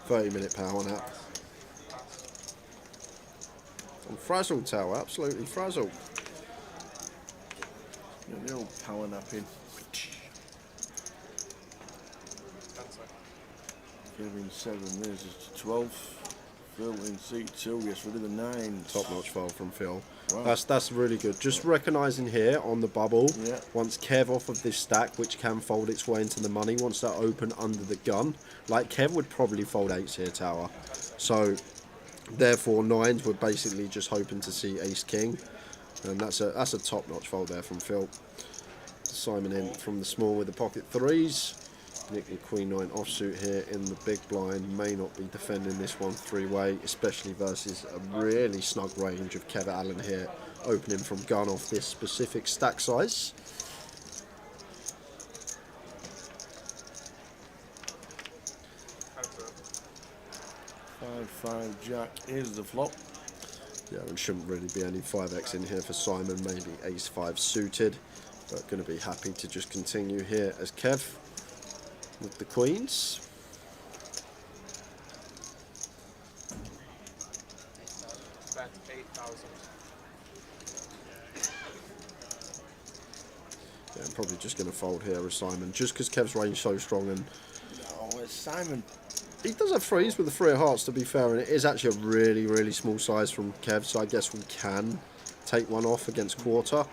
30-minute power nap. I'm frazzled, Tower. Absolutely frazzled. The old power napping. Kevin 7, there's 12. Phil in seat 2, gets rid of the 9. Top-notch foul from Phil. Wow. That's really good. Just recognising here on the bubble, yeah. Once Kev off of this stack, which can fold its way into the money, wants that open under the gun. Like Kev would probably fold 8s here, Tower. So therefore 9s would basically just hoping to see Ace King, and that's a top-notch fold there from Phil. Simon in from the small with the pocket 3s. Nick the Queen 9 offsuit here in the big blind. May not be defending this one 3-way, especially versus a really snug range of Kev Allen here, opening from gun off this specific stack size. Five Jack is the flop. Yeah, and shouldn't really be any 5x in here for Simon. Maybe Ace 5 suited, but going to be happy to just continue here as Kev with the queens. About 8,000. Yeah, I'm probably just going to fold here as Simon, just because Kev's range so strong. And oh, it's Simon. He does have threes with the 3 of hearts, to be fair, and it is actually a really, really small size from Kev, so I guess we can take one off against quarter.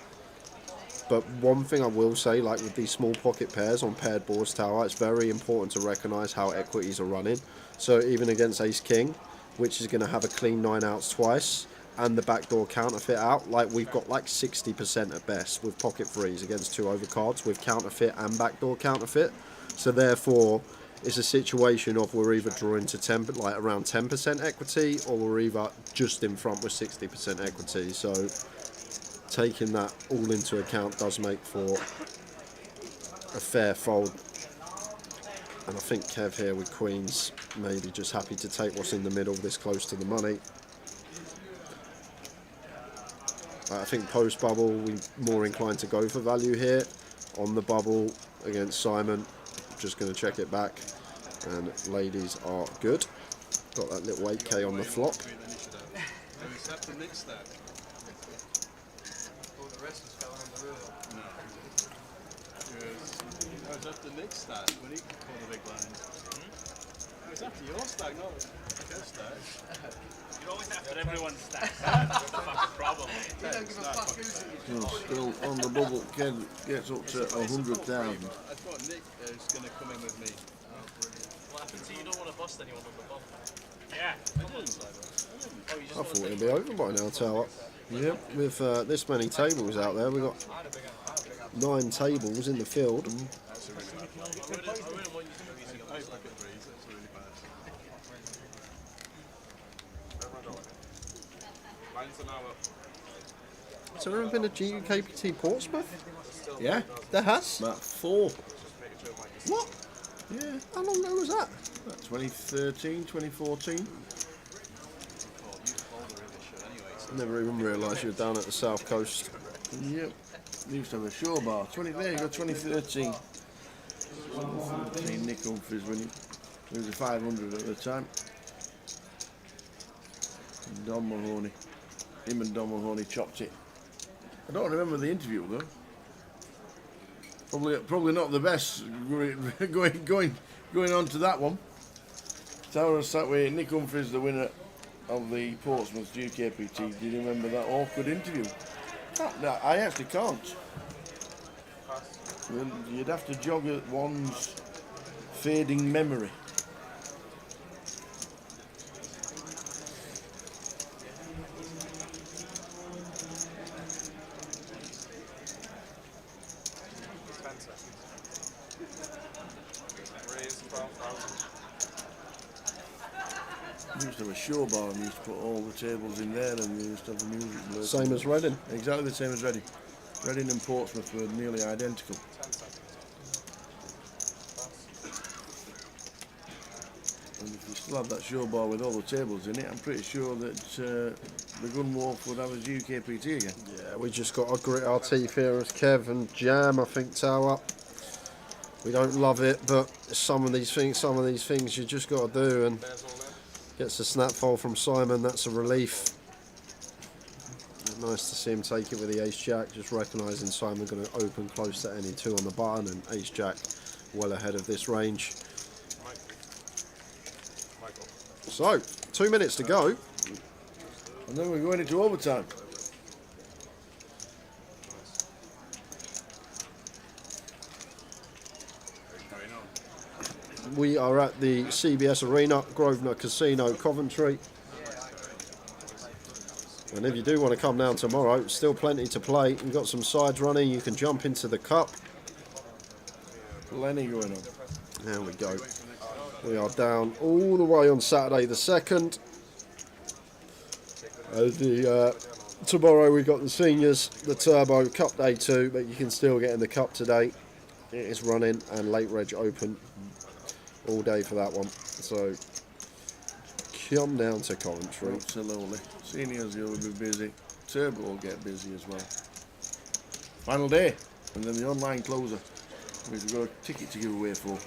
But one thing I will say, like with these small pocket pairs on paired boards, Tower, it's very important to recognise how equities are running. So even against Ace King, which is going to have a clean 9 outs twice, and the backdoor counterfeit out, like we've got like 60% at best with pocket threes against 2 overcards with counterfeit and backdoor counterfeit. So therefore, it's a situation of we're either drawing to 10, like around 10% equity, or we're either just in front with 60% equity. So taking that all into account does make for a fair fold. And I think Kev here with queens, maybe just happy to take what's in the middle this close to the money. I think post bubble we're more inclined to go for value here. On the bubble against Simon, just going to check it back, and ladies are good. Got that little 8k on the flop. The rest is going on the river. No. It was after Nick's stack when he called the big blind. It was after your stack, not Kev's stack. You're always after everyone's stack. That's the fucking problem. You don't give a fuck who's in So still on the bubble, Kev gets up to 100,000. I thought Nick is going to come in with me. Well, I can see you don't want to bust anyone on the bump. Yeah. I thought it'd be over by now, Tower. Yep, with this many tables out there, we've got 9 tables in the field. I wouldn't want you to be using a pocket threes, that's really bad. Has there ever been a GUKPT Portsmouth? Yeah, there has. About 4. What? Yeah. How long ago was that? 2013, 2014. Never even realised you were down at the south coast. Yep. Used to have a shore bar. There you go, 2013. Nick Humphries winning. He was a 500 at the time. Don Mahoney him and Don Mahoney chopped it. I don't remember the interview though. Probably not the best going on to that one. Tower sat with Nick Humphries, the winner of the Portsmouth GKPT. Do you remember that awkward interview? No, I actually can't. You'd have to jog at one's fading memory. We used to have a show bar and we used to put all the tables in there and we used to have the music blurred. Same as Reading? Exactly the same as Reading. Reading and Portsmouth were nearly identical. And if we still had that show bar with all the tables in it, I'm pretty sure that the Gunwharf would have a GKPT again. Yeah, we just got to grit our teeth here as Kev and Jam, I think, Tower. We don't love it, but some of these things you just got to do, and gets a snap fold from Simon. That's a relief. Nice to see him take it with the ace-jack, just recognising Simon going to open close to any two on the button, and ace-jack well ahead of this range. So, 2 minutes to go. And then we're going into overtime. We are at the CBS Arena, Grosvenor Casino, Coventry. And if you do want to come down tomorrow, still plenty to play. You've got some sides running, you can jump into the cup. Plenty going on. There we go. We are down all the way on Saturday the 2nd. Tomorrow we've got the seniors, the Turbo Cup Day 2, but you can still get in the cup today. It is running, and Late Reg open all day for that one. So come down to Coventry. Absolutely. Seniors will be busy. Turbo will get busy as well. Final day, and then the online closer. We've got a ticket to give away for.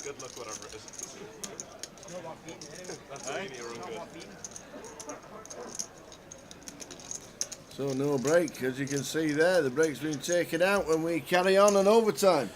Good luck, whatever it is. That's a media run good. So no break, as you can see there, the break's been taken out and we carry on overtime.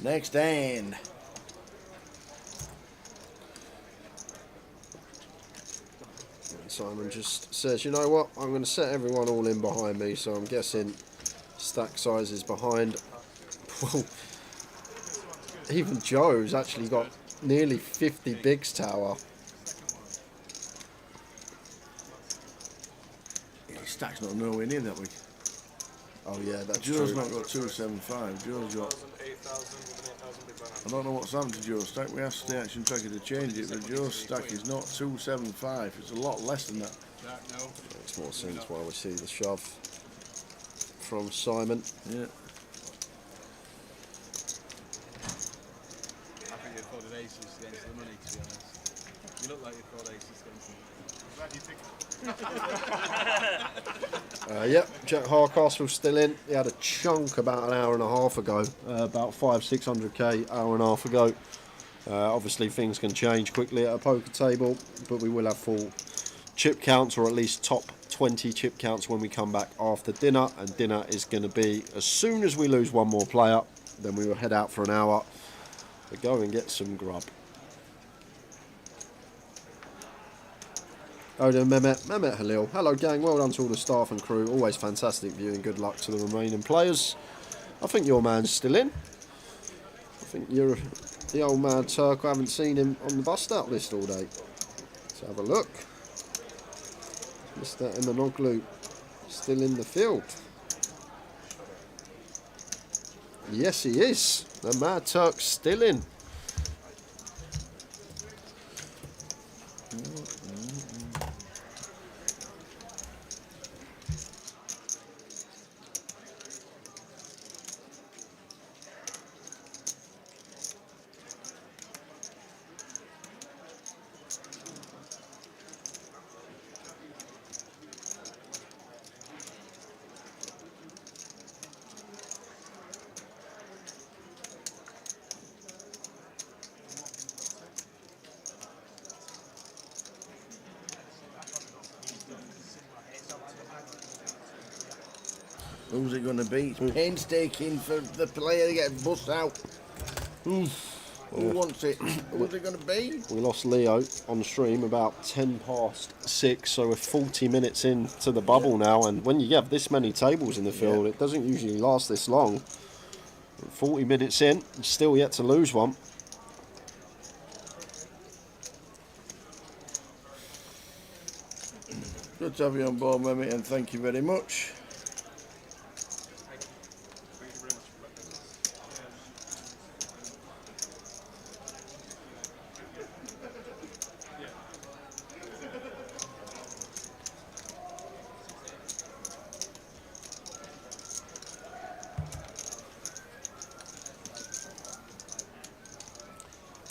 Next hand. Simon just says, you know what, I'm going to set everyone all in behind me, so I'm guessing stack sizes behind Well, even Joe's actually got nearly 50 bigs tower. His stack's not nowhere near that week. Oh yeah, that's Joe's true. not got 275. Joe's got. 8,000 with an 8,000 big blind. I don't know what's happened to Joe's stack. We asked the action tracker to change it, but Joe's stack is not 275. It's a lot less than that. Makes more sense why we see the shove from Simon. Yeah. I think you thought aces against the money, to be honest. You look like you thought aces against them. Yep, Jack Hardcastle still in. He had a chunk about an hour and a half ago, about 500-600k, hour and a half ago. Obviously things can change quickly at a poker table, but we will have full chip counts, or at least top 20 chip counts when we come back after dinner, and dinner is going to be as soon as we lose one more player, then we will head out for an hour to go and get some grub. Oh, then Mehmet Halil. Hello gang, well done to all the staff and crew, always fantastic viewing, good luck to the remaining players. I think your man's still in. I think you're the old man Turk. I haven't seen him on the bust out list all day. Let's have a look. Mr. Emanoglu still in the field. Yes, he is. The Mad Turk's still in. Who's it going to be? It's painstaking for the player to get bust out. Who wants it? Who's it going to be? We lost Leo on stream about 10 past 6, so we're 40 minutes into the bubble now, and when you have this many tables in the field, it doesn't usually last this long. 40 minutes in, still yet to lose one. Good to have you on board, Mehmet, and thank you very much.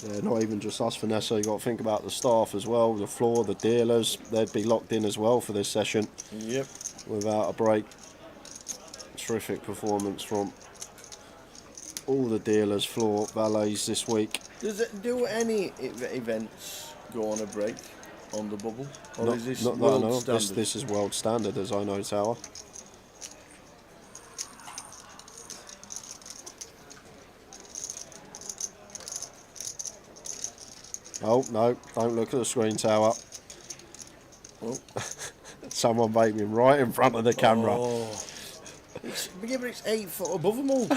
Yeah, not even just us, Vanessa. You've got to think about the staff as well, the floor, the dealers. They'd be locked in as well for this session. Yep. Without a break. Terrific performance from all the dealers, floor, valets this week. Do any events go on a break on the bubble? Or Not- is this not that I world know of. standard? This is world standard, as I know, Tower. Oh, no, don't look at the screen, Tower. Oh. Someone vaping right in front of the camera. Oh. Yeah, but it's 8 foot above them all.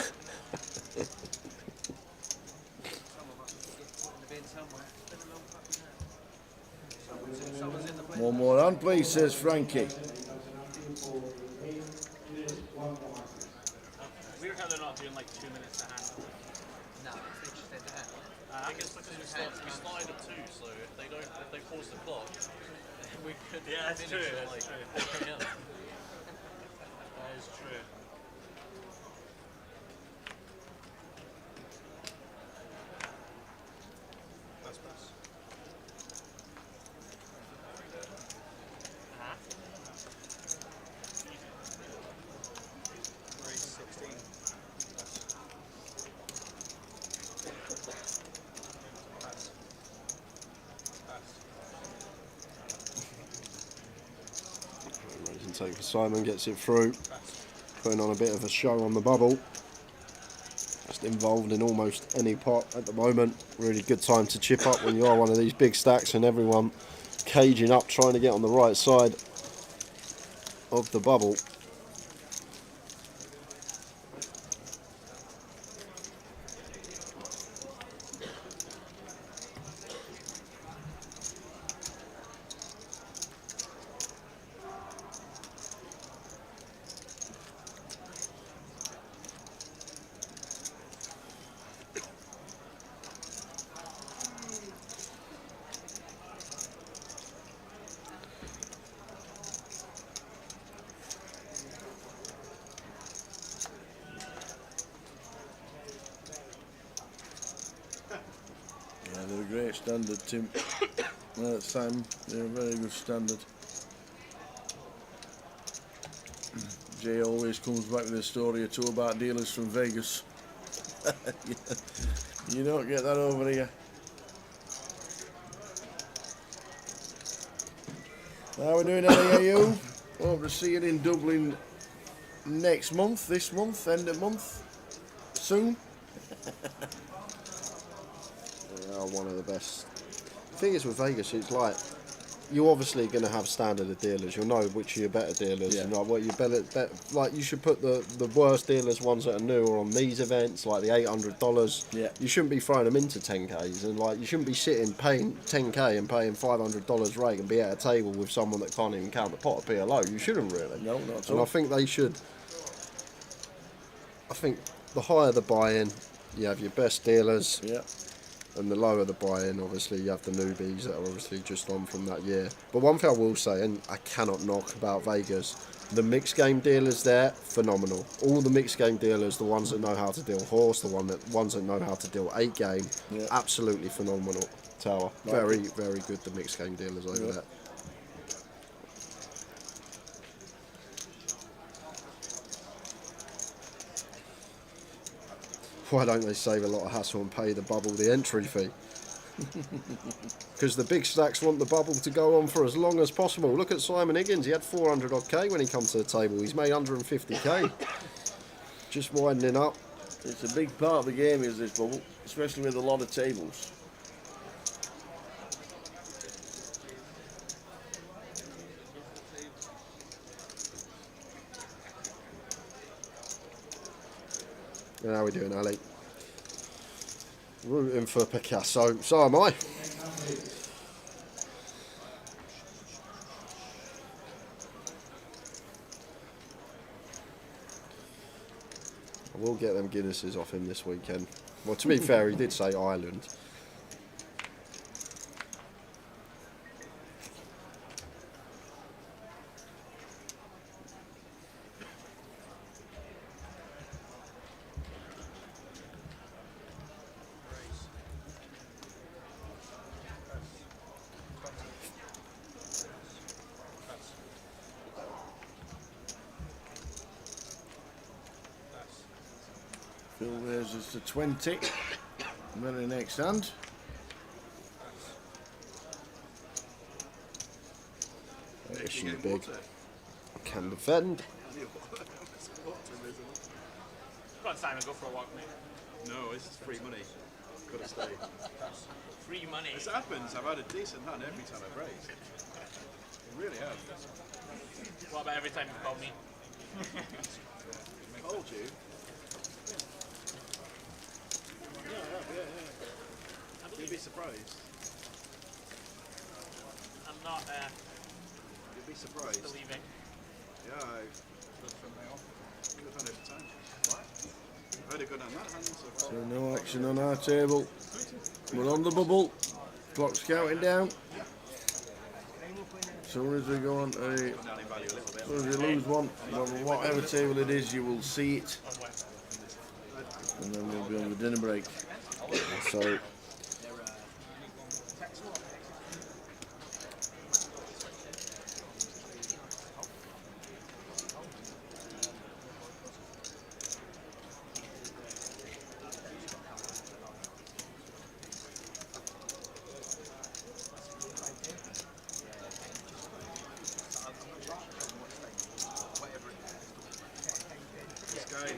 One more on, please, says Frankie. Weird how they're not doing like 2 minutes a hand. No, they just did the hand. I think it's because we started at 2, so if they pause the clock, we could Yeah, that's finish true, at that's like true. 4 p.m. That is true. That's best. Amazing take for Simon, gets it through. Putting on a bit of a show on the bubble. Just involved in almost any pot at the moment. Really good time to chip up when you are one of these big stacks and everyone caging up, trying to get on the right side of the bubble. great standard, Tim. Sam, they're a very good standard. Jay always comes back with a story or two about dealers from Vegas. You don't get that over here. How are we doing, LAU? Hope to see you in Dublin next month, this month, end of month, soon. They are one of the best. The thing is with Vegas, it's like you're obviously going to have standard of dealers. You'll know which are your better dealers, and like what you better. Like you should put the worst dealers, ones that are newer, on these events, like the $800. Yeah. You shouldn't be throwing them into 10Ks, and like you shouldn't be sitting paying 10K and paying $500 rate and be at a table with someone that can't even count the pot of PLO. You shouldn't really. No, not at And all. I think they should. I think the higher the buy-in, you have your best dealers. Yeah. And the lower the buy-in, obviously, you have the newbies that are obviously just on from that year. But one thing I will say, and I cannot knock about Vegas, the mixed game dealers there, phenomenal. All the mixed game dealers, the ones that know how to deal horse, the ones that know how to deal 8 game, absolutely phenomenal. Tower, very, very good, the mixed game dealers over there. Why don't they save a lot of hassle and pay the bubble the entry fee? Because the big stacks want the bubble to go on for as long as possible. Look at Simon Higgins, he had 400 odd K when he comes to the table. He's made 150K. Just widening up. It's a big part of the game, is this bubble, especially with a lot of tables. How are we doing, Ali? Rooting for Picasso. So am I. I will get them Guinnesses off him this weekend. Well, to be fair, he did say Ireland. Phil raises to 20. Very next hand. She's big. Can defend. Come on, Simon, go for a walk, mate. No, this is free money. Gotta stay. Free money. This happens. I've had a decent hand every time I've raised. It really has. What about every time you call me? I told you. Yeah. You'd be surprised. I'm not You'd be surprised. believing. Yeah, I've had it for time. What? I've had a good on that hand so far. So no action on our table. We're on the bubble. Clock's counting down. As soon as we go on to, as soon as we lose one, whatever table it is, you will see it. And then we'll be on the dinner break. So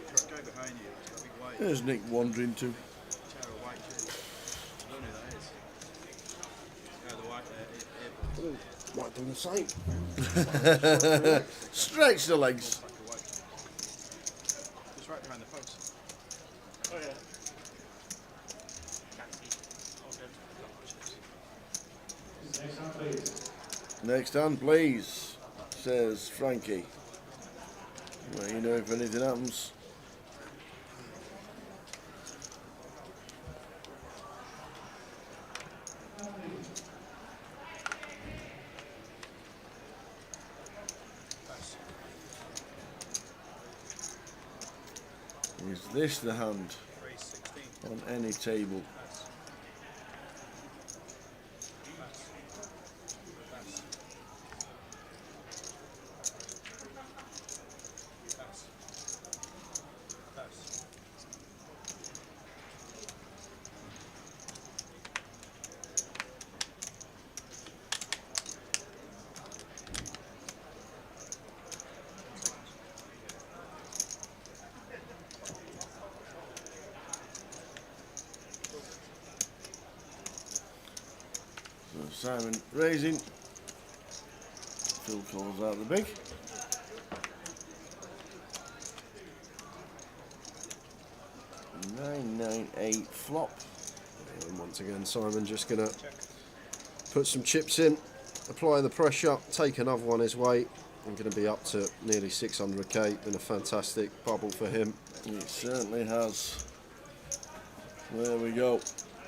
This guy behind you, he's got a big white. There's Nick wandering too. Chair of white shirt. I don't know who that is. Yeah, the white. might do the same. Stretch the legs. Just right behind the post. Oh, yeah. Next hand, please, says Frankie. Let you know if anything happens. Is this the hand on any table? Simon raising. Phil calls out the big. $998 flop. And once again, Simon just going to put some chips in, apply the pressure, take another one his way. I'm going to be up to nearly 600k. Been a fantastic bubble for him. It certainly has. There we go.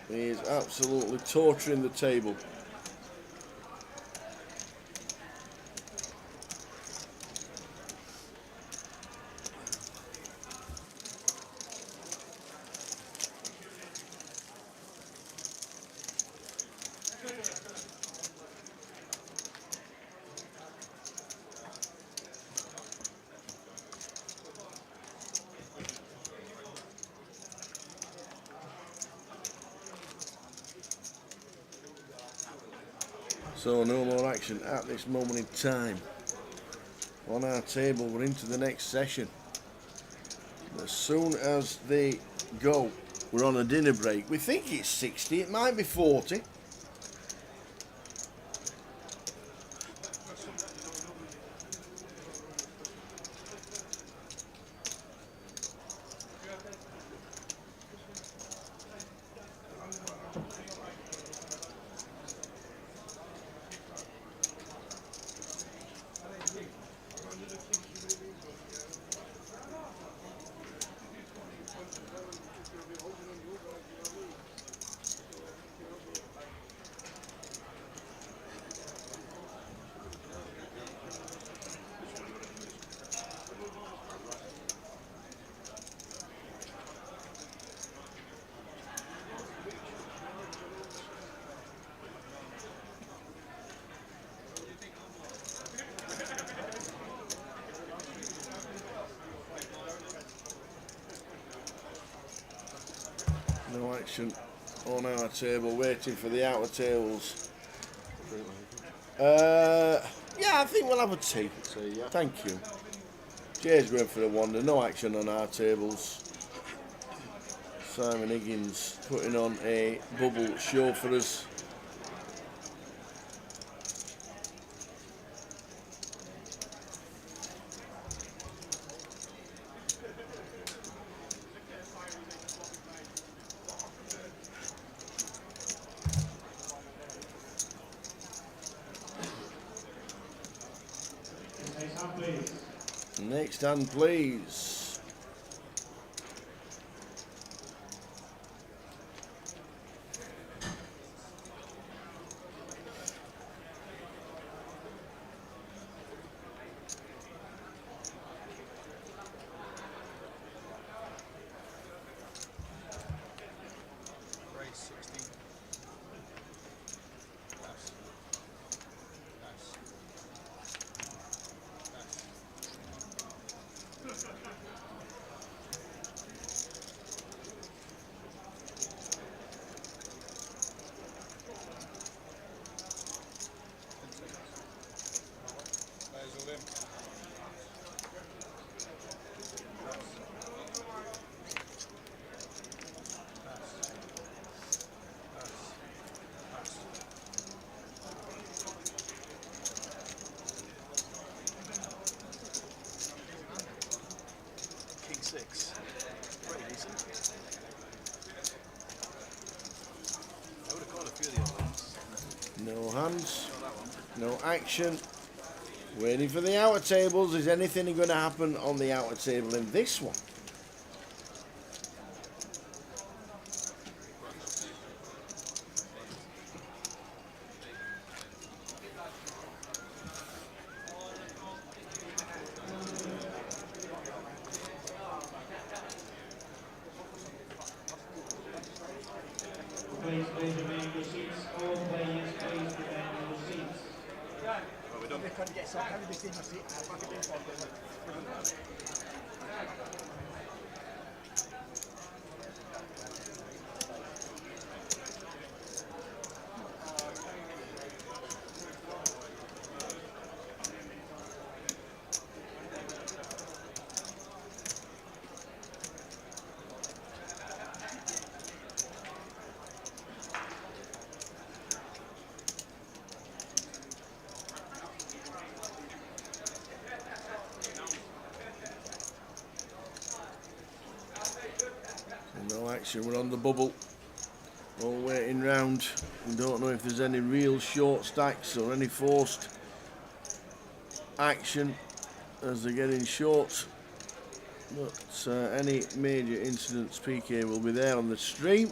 He is absolutely torturing the table. So no more action at this moment in time. On our table, we're into the next session. As soon as they go, we're on a dinner break. We think it's 60, it might be 40. No action on our table, waiting for the outer tables. Yeah, I think we'll have a tea. Thank you. Jay's going for a wander, no action on our tables. Simon Higgins putting on a bubble show for us. Next hand, please. Race 16. King 6. Pretty decent. I would have caught a few of the other ones. No hands, no action. Waiting for the outer tables. Is anything going to happen on the outer table in this one? Please remain in your seats. All players, please remain in your seats. Well, we're done. They couldn't get some kind of decision seat. I could do action. We're on the bubble, all waiting round. We don't know if there's any real short stacks or any forced action as they're getting short. But any major incidents, PK will be there on the stream.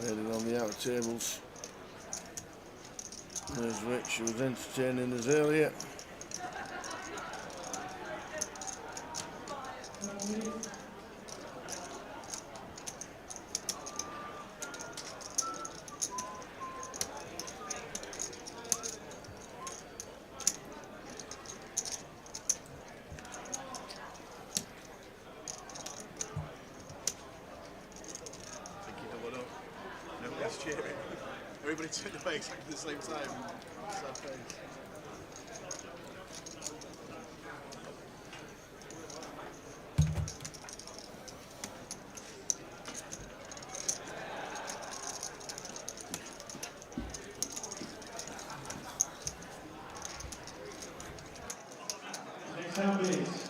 Heading on the outer tables. There's Rich, who was entertaining us earlier. Everybody turned away exactly at the same time. Sad face. Next out, please.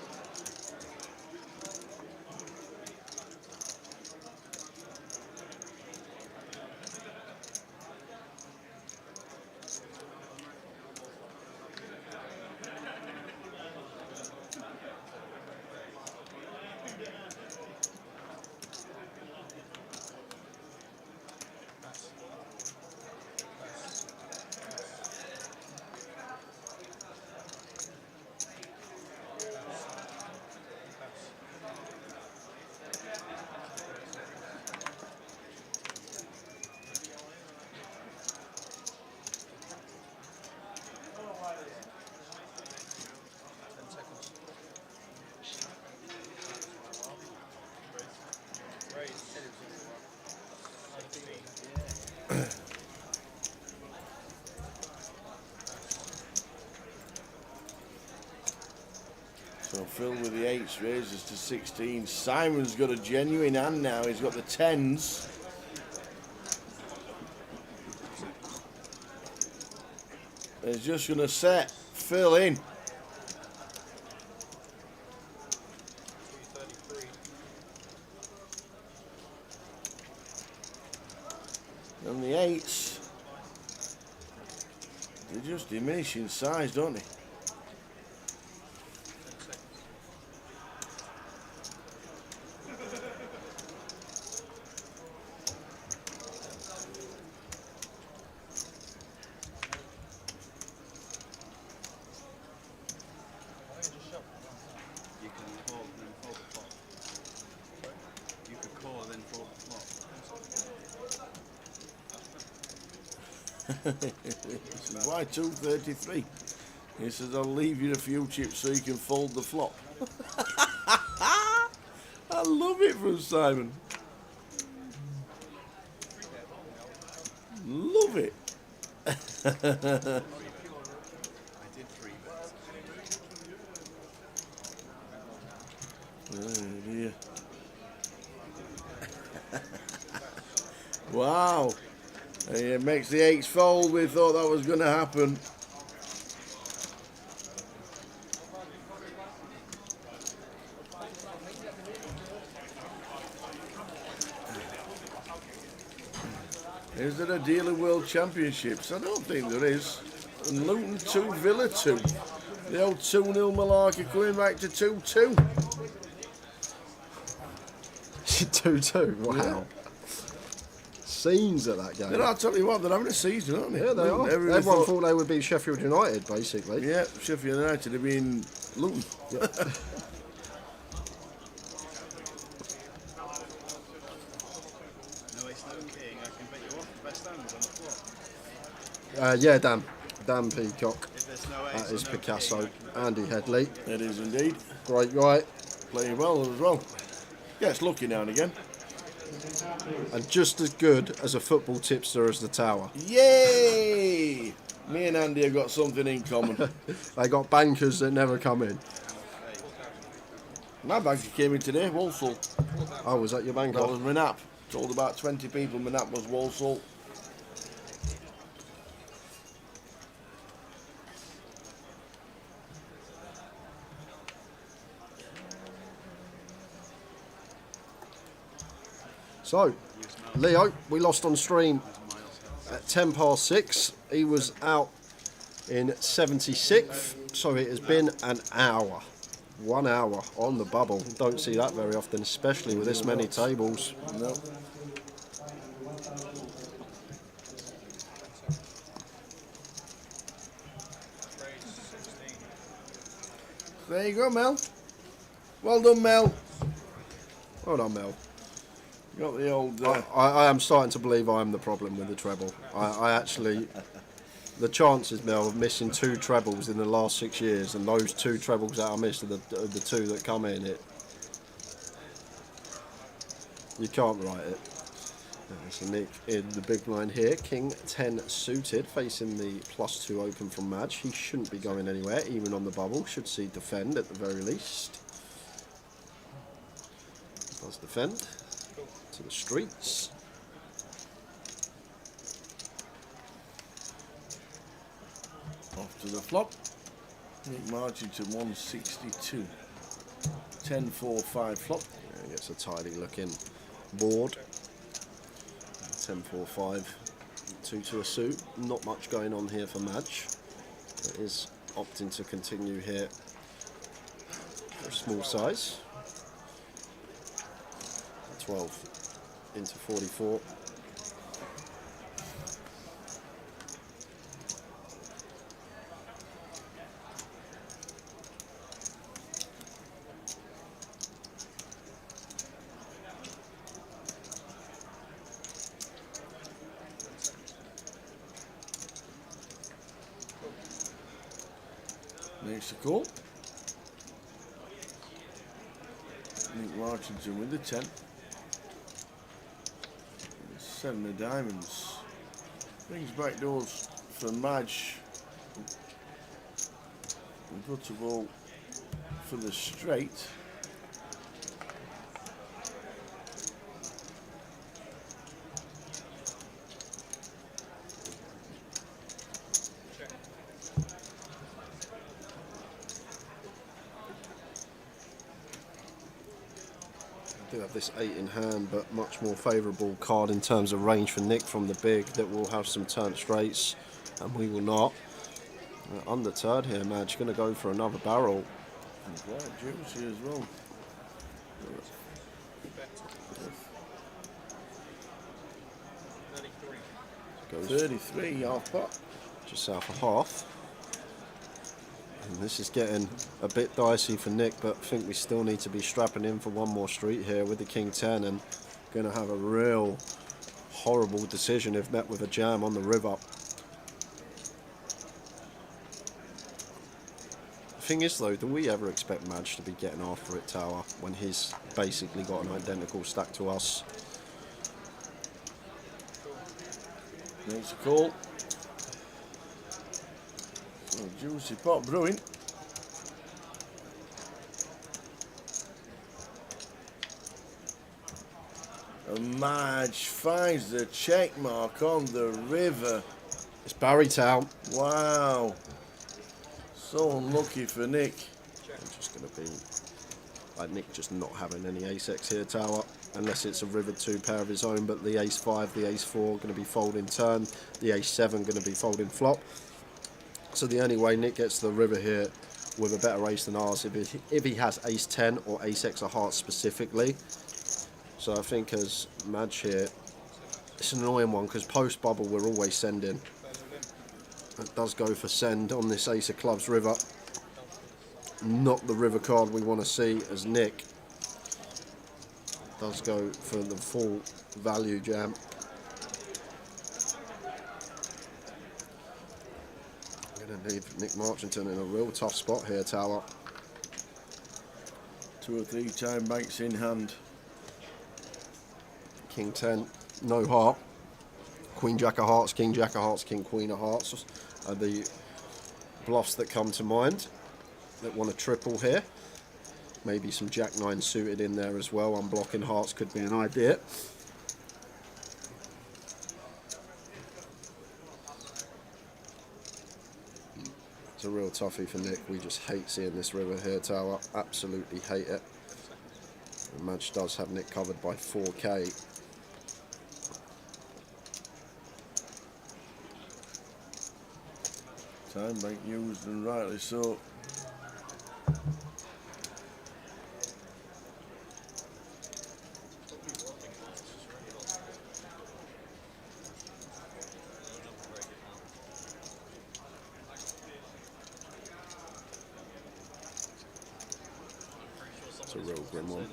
So Phil with the 8s raises to 16. Simon's got a genuine hand now. He's got the 10s. He's just going to set Phil in. And the 8s, they just diminish in size, don't they? This is why 233. He says, I'll leave you a few chips so you can fold the flop. I love it from Simon. Love it. I did 3 bets. Oh dear. Wow. He makes the 8s fold. We thought that was going to happen. Is there a deal of World Championships? I don't think there is. And Luton 2, Villa 2. The old 2-0 Mallorca coming back to 2-2. 2-2, wow. Yeah. Scenes at that game. I'll tell you what, they're having a season, aren't they? Yeah, they are. Everyone thought they would be Sheffield United, basically. Yeah, Sheffield United have been Luton. Yeah. No, it's no king. I can bet you off the best hands on the floor. Yeah, Dan Peacock. If there's That is Picasso, Andy Headley. It is indeed. Great guy. Playing well as well. Gets lucky now and again. And just as good as a football tipster as the Tower. Yay! Me and Andy have got something in common. They got bankers that never come in. My banker came in today, Walsall. Oh, was that your banker? That was my nap. Told about 20 people my nap was Walsall. So, Leo, we lost on stream at 6:10. He was out in 76th, so it has been an hour. 1 hour on the bubble. Don't see that very often, especially with this many tables. No. There you go, Mel. Well done, Mel. Well done, Mel. Got the old... I am starting to believe I am the problem with the treble. I actually... The chances, Mel, of missing 2 trebles in the last 6 years, and those 2 trebles that I missed are the 2 that come in it. You can't write it. So Nick in the big blind here. King 10 suited, facing the +2 open from Madge. He shouldn't be going anywhere, even on the bubble. Should see defend at the very least. Does defend. To the streets. Off to the flop. Nick marching to 162. 10-4-5 flop. Yeah, gets a tidy looking board. 10-4-5. 2 to a suit. Not much going on here for Madge. It is opting to continue here for a small size. 12 into 44. Makes the call. Nick Marchington with the 10. 7 of diamonds. Brings back doors for Madge. And puts a ball for the straight. Do have this 8 in hand, but much more favourable card in terms of range for Nick from the big, that will have some turn straights, and we will not. Undeterred here, Madge going to go for another barrel. And quite juicy as well. Goes 33, half pot. Just south of half. And this is getting a bit dicey for Nick, but I think we still need to be strapping in for one more street here with the King 10, and going to have a real horrible decision if met with a jam on the river. The thing is though, do we ever expect Madge to be getting after it Tower when he's basically got an identical stack to us? Makes a call. So juicy pot brewing. And Madge finds the check mark on the river. It's Barrytown. Wow. So unlucky for Nick. I'm just going to be like Nick just not having any ace-x here, Tower, unless it's a river 2 pair of his own, but the ace-5, the ace-4 going to be folding turn, the ace-7 going to be folding flop. So the only way Nick gets to the river here with a better ace than ours if he has ace-10 or ace-x of hearts specifically. So I think as Madge here, it's an annoying one because post-bubble we're always sending. It does go for send on this ace of clubs river. Not the river card we want to see, as Nick does go for the full value jam. Going to leave Nick Marchington in a real tough spot here, Tower. 2 or 3 time banks in hand. King 10, no heart. Queen Jack of Hearts, King Jack of Hearts, King Queen of Hearts are the bluffs that come to mind that want a triple here. Maybe some Jack 9 suited in there as well. Unblocking hearts could be an idea. It's a real toughie for Nick. We just hate seeing this river here, Tower. Absolutely hate it. The match does have Nick covered by 4k. Time bank used, and rightly so. It's a real grim one.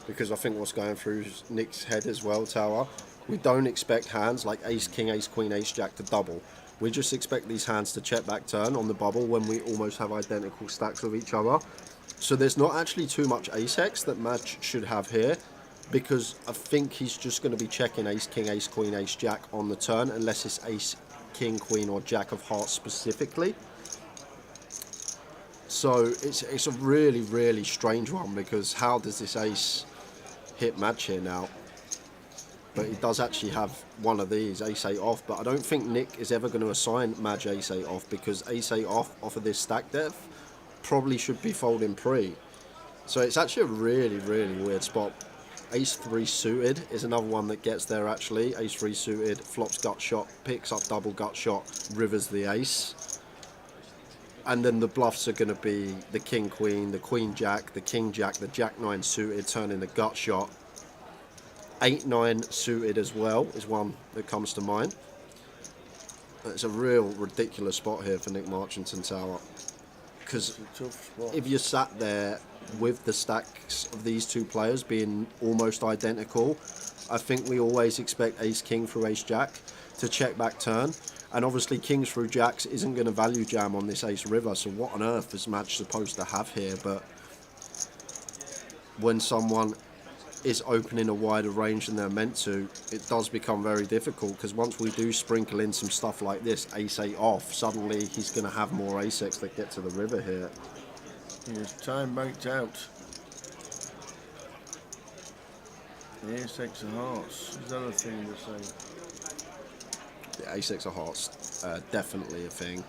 Because I think what's going through Nick's head as well, Tower, we don't expect hands like Ace King, Ace Queen, Ace Jack to double. We just expect these hands to check back turn on the bubble when we almost have identical stacks of each other. So there's not actually too much Ace X that Madge should have here, because I think he's just going to be checking Ace King, Ace Queen, Ace Jack on the turn, unless it's Ace King, Queen or Jack of Hearts specifically. So it's a really, really strange one, because how does this Ace hit Madge here now? But he does actually have one of these, Ace 8 off, but I don't think Nick is ever going to assign Madge Ace 8 off, because Ace 8 off of this stack depth probably should be folding pre. So it's actually a really, really weird spot. Ace 3 suited is another one that gets there actually. Ace 3 suited, flops gut shot, picks up double gut shot, rivers the ace. And then the bluffs are going to be the King Queen, the Queen Jack, the King Jack, the Jack 9 suited turning the gut shot. 8-9 suited as well is one that comes to mind. It's a real ridiculous spot here for Nick Marchington, Tower. Because if you sat there with the stacks of these two players being almost identical, I think we always expect Ace King through Ace Jack to check back turn. And obviously Kings through Jacks isn't going to value jam on this Ace River, so what on earth is Madge supposed to have here? But when someone is opening a wider range than they're meant to, it does become very difficult, because once we do sprinkle in some stuff like this, Ace 8 off, suddenly he's going to have more Ace X that get to the river here. Here's time banked out. The Ace X of Hearts, is that a thing to say? The Ace X of Hearts, definitely a thing.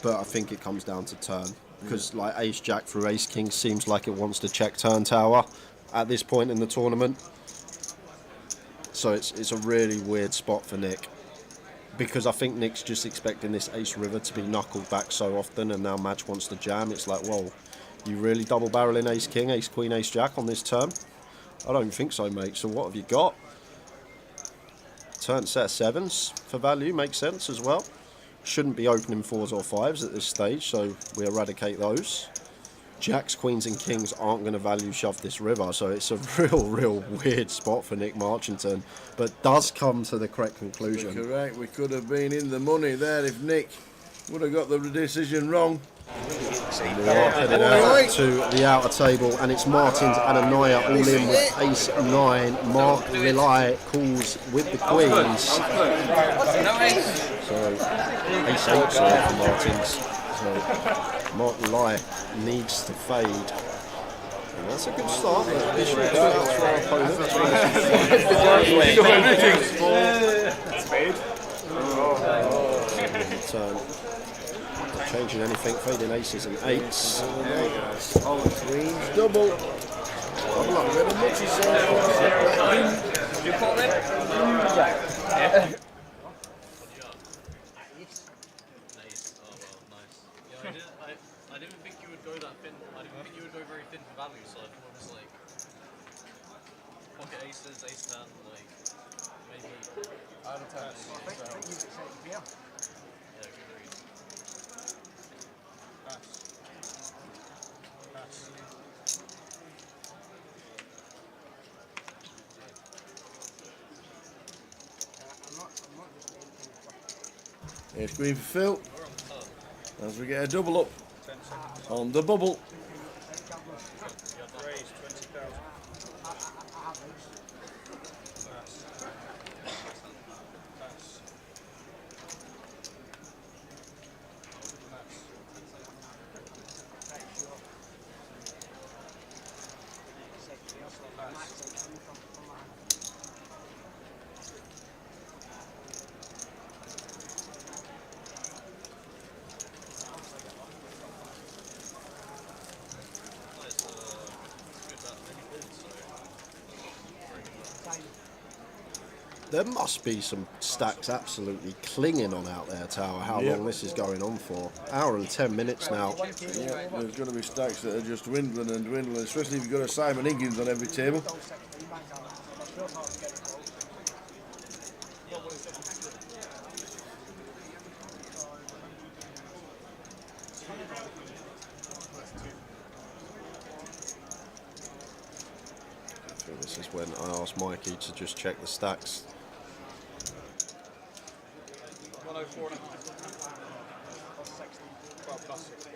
But I think it comes down to turn. Because like Ace Jack through Ace King seems like it wants to check turn, Tower at this point in the tournament. So it's a really weird spot for Nick, because I think Nick's just expecting this Ace River to be knuckled back so often, and now Madge wants to jam. It's like, well, you really double barreling Ace King, Ace Queen, Ace Jack on this turn? I don't think so, mate. So what have you got? Turn set of 7s for value makes sense as well. Shouldn't be opening 4s or 5s at this stage, so we eradicate those. Jacks, Queens and Kings aren't going to value shove this river, so it's a real weird spot for Nick Marchington, but does come to the correct conclusion. Correct, we could have been in the money there if Nick would have got the decision wrong. We are heading out to the outer table, and it's Martins and Anaya all in with Ace 9. Mark Lillai calls with the Queens. So Ace 8 for Martins. So Mark Lillai needs to fade. And that's a good start. Changing anything, fading aces and 8s. Threes, double. I'm not very much, he says. You call it? Yeah. Nice. Oh well, nice. Yeah, I didn't think you would go that thin. I didn't think you would go very thin for value, so I thought it was like pocket aces, ace 10, like maybe. I think you get set here. Yeah, good read. I'm not just making Here's green for Phil. As we get a double up on the bubble. Raise 20,000. There must be some stacks absolutely clinging on out there, Tower. How long this is going on for? Hour and 10 minutes now. Yeah, there's going to be stacks that are just dwindling and dwindling, especially if you've got a Simon Higgins on every table. This is when I asked Mikey to just check the stacks. 104 and a half. Well, plus 60.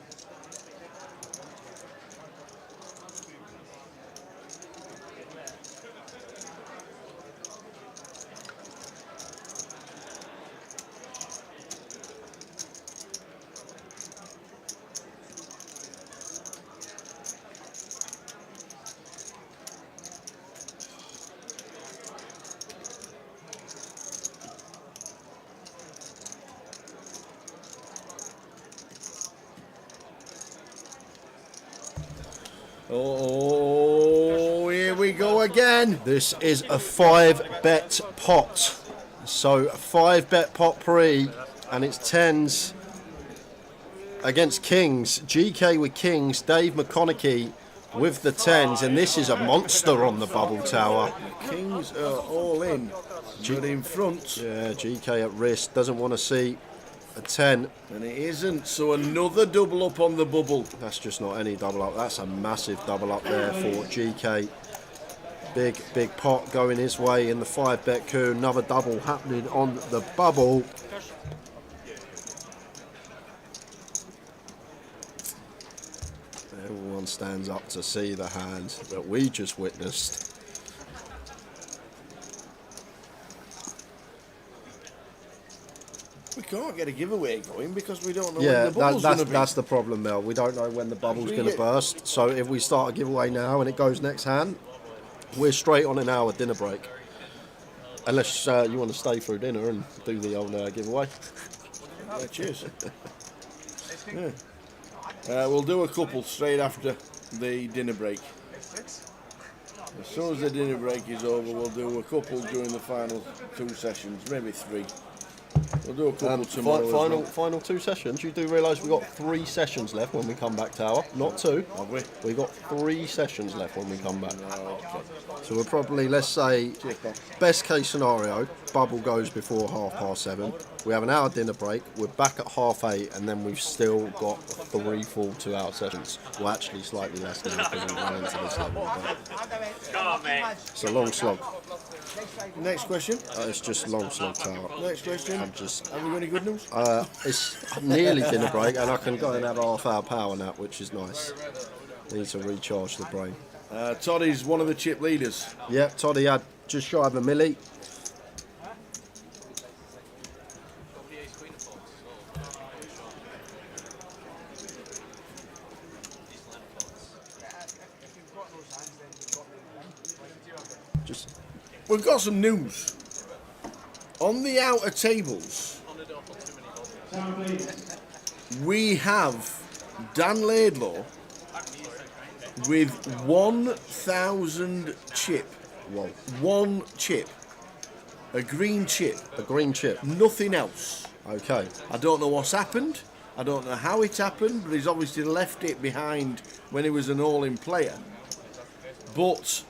Oh, here we go again. This is a 5-bet pot. So, a 5-bet pot pre, and it's 10s against Kings. GK with Kings, Dave McConaughey with the 10s, and this is a monster on the bubble, Tower. Kings are all in, but in front. Yeah, GK at risk, doesn't want to see a 10. And it isn't, so another double up on the bubble. That's just not any double up, that's a massive double up there for GK. Big pot going his way in the 5-bet coup. Another double happening on the bubble. Everyone stands up to see the hand that we just witnessed. We can't get a giveaway going because we don't know when the bubble's going to be. That's the problem, Mel. We don't know when the bubble's going to burst. So if we start a giveaway now and it goes next hand, we're straight on an hour dinner break. Unless you want to stay through dinner and do the old giveaway. Yeah, cheers. We'll do a couple straight after the dinner break. As soon as the dinner break is over, we'll do a couple during the final 2 sessions, maybe 3. We'll do a couple tomorrow. Final 2 sessions. You do realise we've got 3 sessions left when we come back, Tower. Not 2. Have we? We've got 3 sessions left when we come back. So we're probably, let's say, best case scenario, bubble goes before 7:30. We have an hour dinner break. We're back at 8:30, and then we've still got 3 full 2-hour sessions. Well, actually, slightly less than because we run into this level. Come on, mate. It's a long slog. Next question. It's just long slog, Tower. Next question. Have we got any good news? It's nearly dinner break, and I can go and have a half-hour power nap, which is nice. Need to recharge the brain. Toddy's one of the chip leaders. Yeah, Toddy had just shy of a milli. We've got some news. On the outer tables, we have Dan Laidlaw with 1,000 chip. Whoa. 1 chip. A green chip. A green chip. Nothing else. Okay. I don't know what's happened. I don't know how it happened, but he's obviously left it behind when he was an all-in player. But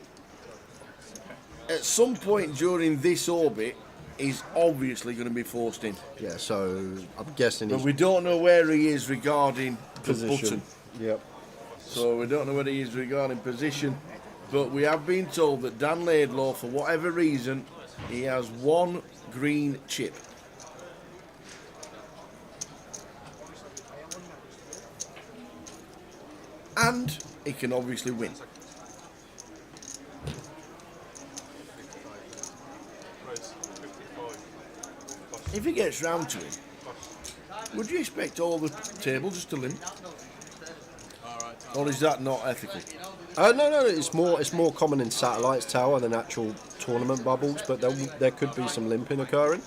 at some point during this orbit, he's obviously going to be forced in. Yeah, so I'm guessing but we don't know where he is regarding position. The button. Yep. So we don't know where he is regarding position. But we have been told that Dan Laidlaw, for whatever reason, he has 1 green chip. and he can obviously win. If he gets round to him, would you expect all the table just to limp? Or is that not ethical? No. It's more common in Satellites Tower than actual tournament bubbles, but there could be some limping occurring.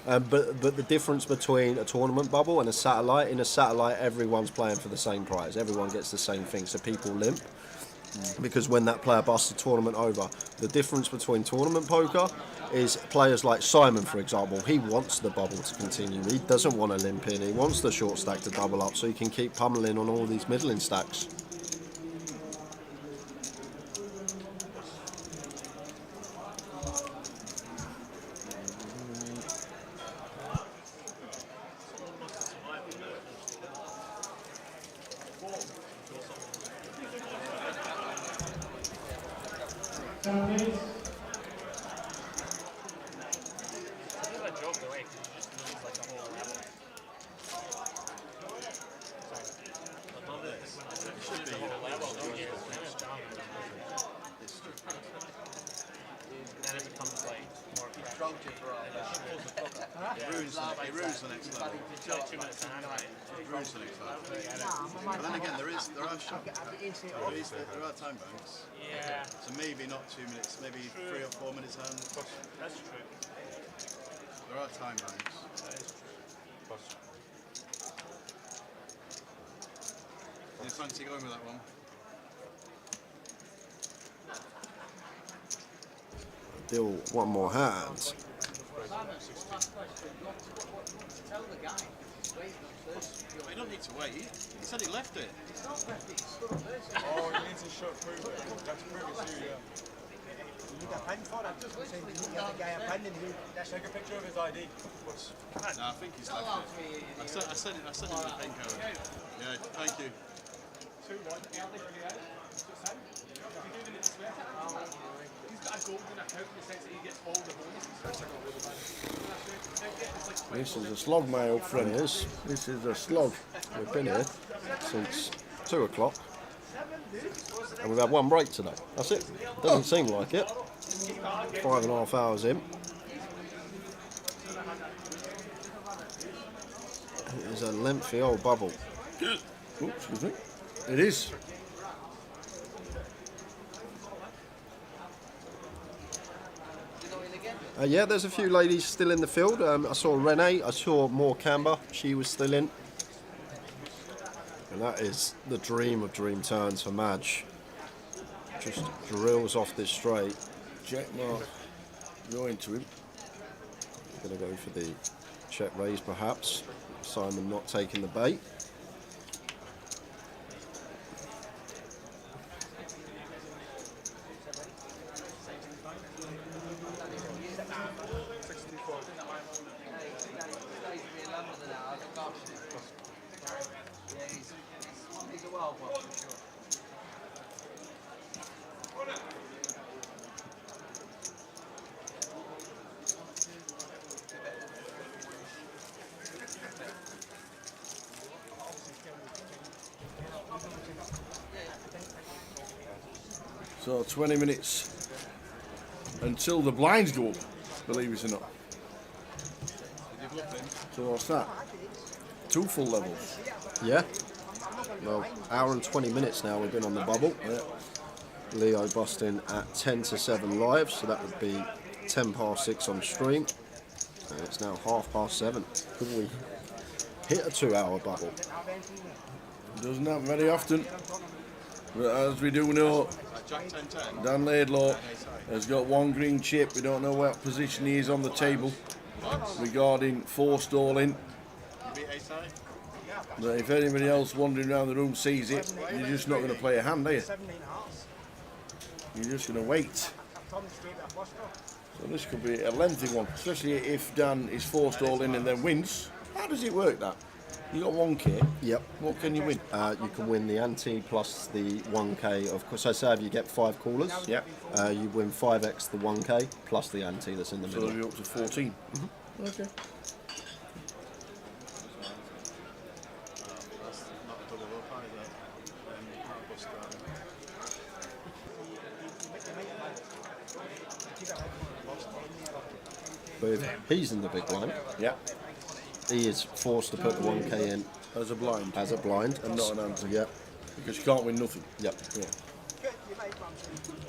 But the difference between a tournament bubble and a satellite, in a satellite everyone's playing for the same prize, everyone gets the same thing, so people limp. Because when that player busts the tournament over, the difference between tournament poker is players like Simon, for example, he wants the bubble to continue. He doesn't want to limp in. He wants the short stack to double up so he can keep pummeling on all these middling stacks. It ruins the next level. It ruins the next level. But then again, there are time banks. Yeah. So maybe not 2 minutes, maybe 3 or 4 minutes hand. That's true. There are time banks. That is true. Do you fancy going with that one? Deal one more hand. You don't need to wait. He said he left it. It's not left it, it's still there. Oh, you need to prove it. That's prove it to you, yeah. You need a pen for that. I'm saying you need to get the guy a pen and let's take a picture of his ID. No, I think he's left it. I said it was a pen code. Yeah, thank you. 2-1. He's got a golden account in the sense that he gets all the bonuses. This is a slog, my old friend. It is. This is a slog. We've been here since 2 o'clock. And we've had one break today. That's it. Doesn't seem like it. 5.5 hours in. It is a lengthy old bubble. Oops, excuse me. It is. Yeah, there's a few ladies still in the field. I saw Renee, I saw Moore Camber, she was still in. And that is the dream of dream turns for Madge. Just drills off this straight. Check mark. Going to him. Gonna go for the check raise perhaps. Simon not taking the bait. So 20 minutes until the blinds go up, believe it or not. So what's that? 2 full levels. Yeah. Well, hour and 20 minutes now we've been on the bubble. Yeah. Leo busting at 10 to 7 live, so that would be 10 past 6 on stream. And it's now 7:30. Could we hit a 2-hour bubble? Doesn't happen very often. But as we do know, Dan Laidlaw has got 1 green chip. We don't know what position he is on the table regarding forestalling. But if anybody else wandering around the room sees it, you're just not going to play a hand, are you? You're just going to wait. So this could be a lengthy one, especially if Dan is forestalling and then wins. How does it work that? You got 1k. Yep. What can you win? You can win the ante plus the 1k of course. So say if you get 5 callers, yep. You win 5x the 1k plus the ante that's in the middle. So you're up to 14. Mm-hmm. Okay. But if he's in the big blind, yeah, he is forced to put the 1k in as a blind. As a blind, And not an ante. Yep. Because you can't win nothing. Yep. Yeah.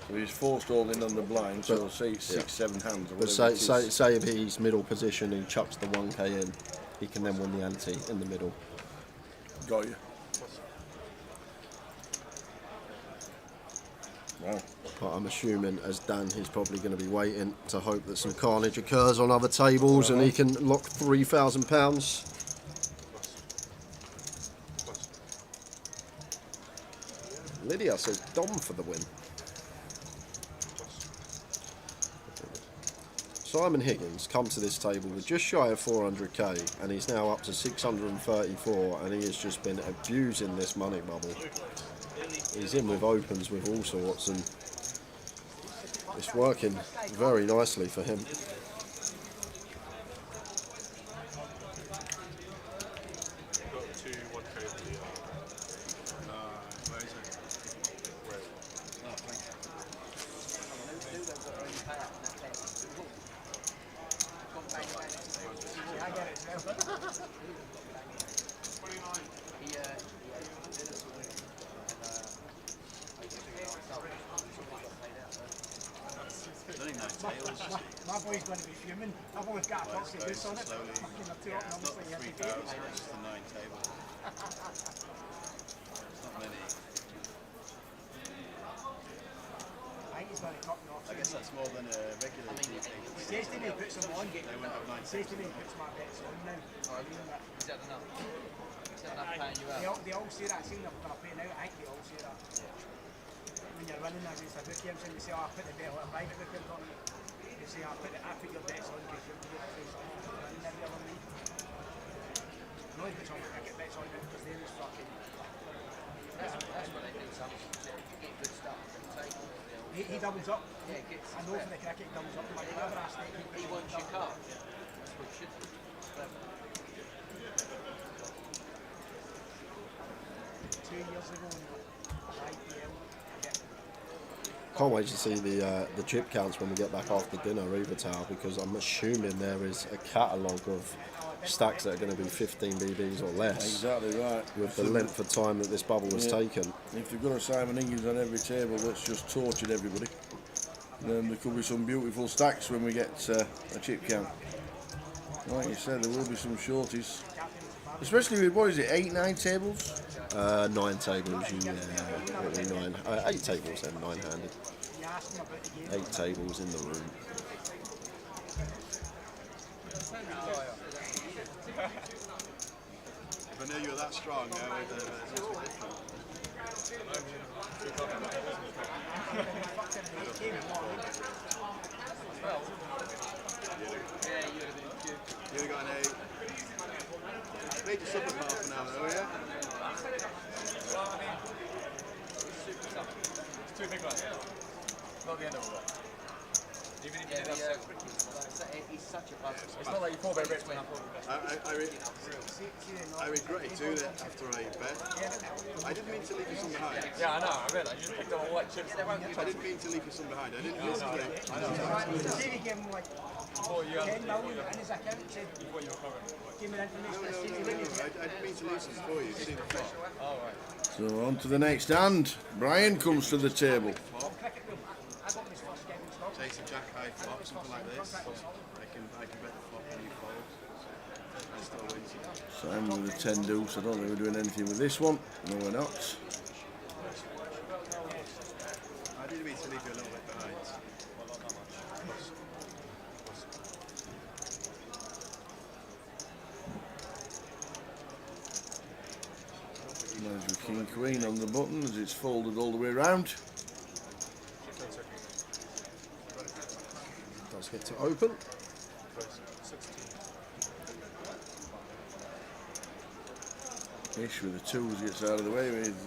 So he's forced all in on the blind, so say 6-7 hands. Or But whatever say if he's middle position and he chucks the 1k in, he can then win the ante in the middle. Got you. Wow. But I'm assuming, as Dan, he's probably going to be waiting to hope that some carnage occurs on other tables and he can lock £3,000. Lydia says Dom for the win. Simon Higgins come to this table with just shy of 400k and he's now up to 634 and he has just been abusing this money bubble. He's in with opens with all sorts and it's working very nicely for him. My boy's going to be fuming. I've always got a toxic goose on it. Slowly. Fucking up to it, and obviously you have to pay. 3,000, it's just the 9 table. It's not many. I think he's going to top me off. I guess that's more than a regular table. He says to me, puts them on. They wouldn't have 9 He says to me, puts my bets on now. Is that enough? Is that enough paying you out? They all say that. I've seen them when I play now. I think they all say that. When you're running against a bookie, I'm saying they say, oh, I put the bet on a private booking tournament. They say, I put your bets on because you're going to play something running every other week. No, he puts on cricket bets on because they're just fucking. That's what they do sometimes. You get good stuff. He doubles up. Yeah, he gets I know for the cricket, he doubles up. Like whatever I stake, he wants your car. That's what he should do. 2 years ago, IPL. Can't wait to see the chip counts when we get back after dinner, Evatow, because I'm assuming there is a catalogue of stacks that are going to be 15 BBs or less. Exactly right. With the length of time that this bubble was taken. If they've got a Simon Higgins on every table that's just tortured everybody, then there could be some beautiful stacks when we get a chip count. Like you said, there will be some shorties. Especially with, what is it, 8-9 tables? 9 tables, yeah. 9, 8 tables then, 9-handed. 8 tables in the room. If I knew you were that strong, now it's also different. You'd have got an 8. Made you sub at half an hour though, yeah? It's too big one. Not the end of it. Even if you he's such a buzzer. It's not like you fall by Rich when I regretted doing it after I bet. I didn't mean to leave you some behind. Yeah, I know, I realised. You just picked up all white chips. I didn't mean to leave you some behind. I didn't mean to leave. I say he gave him like 10 million in his account and said, give me the information. I didn't mean to leave some for you. See the flop. So on to the next hand. Brian comes to the table. Takes a jack high flop, something like this. I can bet the flop and you fold. I still wins. Simon with a 10 deuce. I don't think we're doing anything with this one. No, we're not. I did mean to leave you a little bit behind. There's the King Queen on the button as it's folded all the way around. Does get to open. Ish with the twos gets out of the way with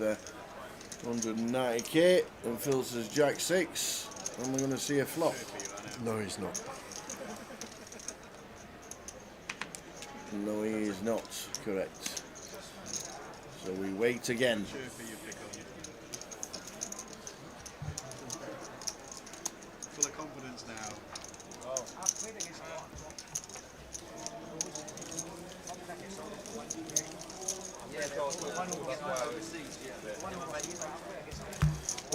190k and Phil says Jack 6 and we're going to see a flop. No, he's not. No, he is not correct. So we wait again. Full of confidence now. I've played against a lot of top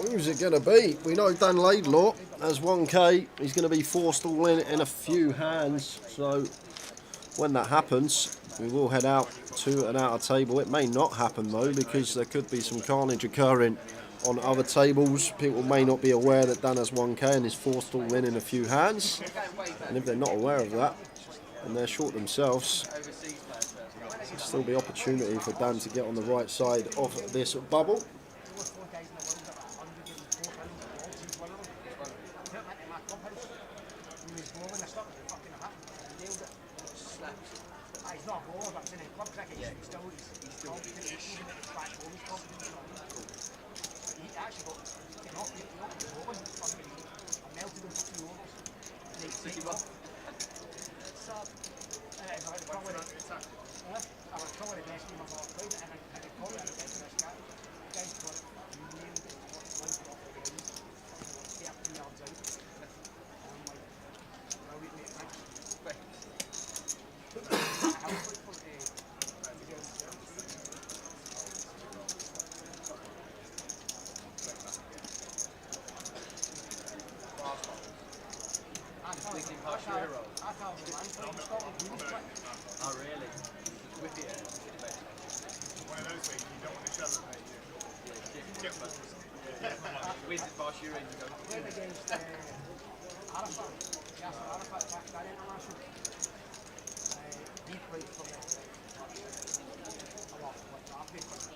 Who's it going to be? We know Dan Laidlaw has 1k. He's going to be forced all in a few hands. So when that happens, we will head out to an outer table. It may not happen though, because there could be some carnage occurring on other tables. People may not be aware that Dan has 1k and is forced all in a few hands. And if they're not aware of that, and they're short themselves, there'll still be opportunity for Dan to get on the right side of this bubble. Oh, really? With it. One of those weeks you don't want to show it, mate. Where's it past your end? Playing against Arafat. Yes, Arafat Pakistan International. He played for the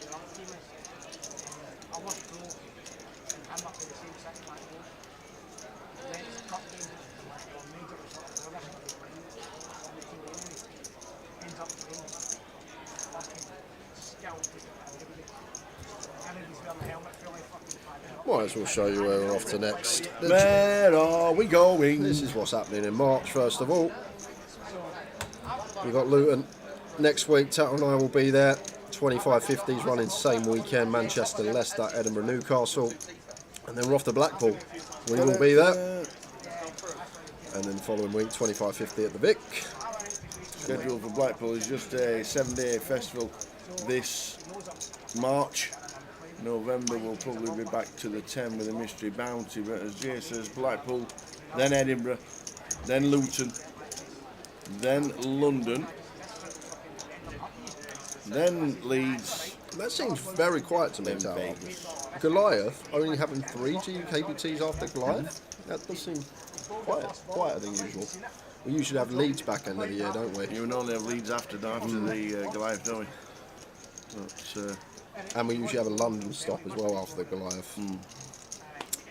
other team is. I was pro and I'm up to the same second match. Then it's a cup game or major or something. Ends up playing fucking scalped everybody. Everybody's wearing the helmet, fully fucking fired up. Might as well show you where we're off to next. Where are we going? This is what's happening in March, first of all. We've got Luton next week. Tattle and I will be there. 25-50s running same weekend. Manchester, Leicester, Edinburgh, Newcastle. And then we're off to Blackpool. We will be there. And then the following week, 25-50 at the Vic. Schedule for Blackpool is just a 7-day festival this March. November we'll probably be back to the 10 with a mystery bounty, but as Jay says, Blackpool, then Edinburgh, then Luton, then London, then Leeds. That seems very quiet to me. Goliath only having 3 GKPTs after Goliath? That does seem quieter than usual. We usually have Leeds back end of the year, don't we? You would only have Leeds after the Goliath, don't we? But, and we usually have a London stop as well after the Goliath.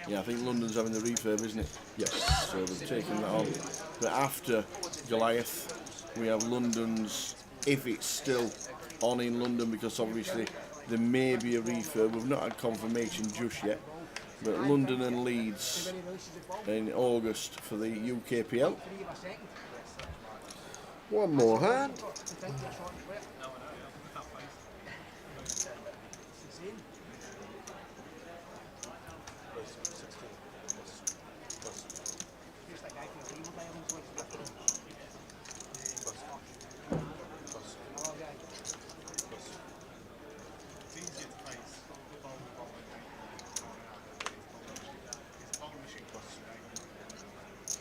Yeah, I think London's having the refurb, isn't it? Yes. So they've taken that on. But after Goliath, we have London's, if it's still on in London, because obviously there may be a refurb. We've not had confirmation just yet. But London and Leeds in August for the UKPL. One more hand.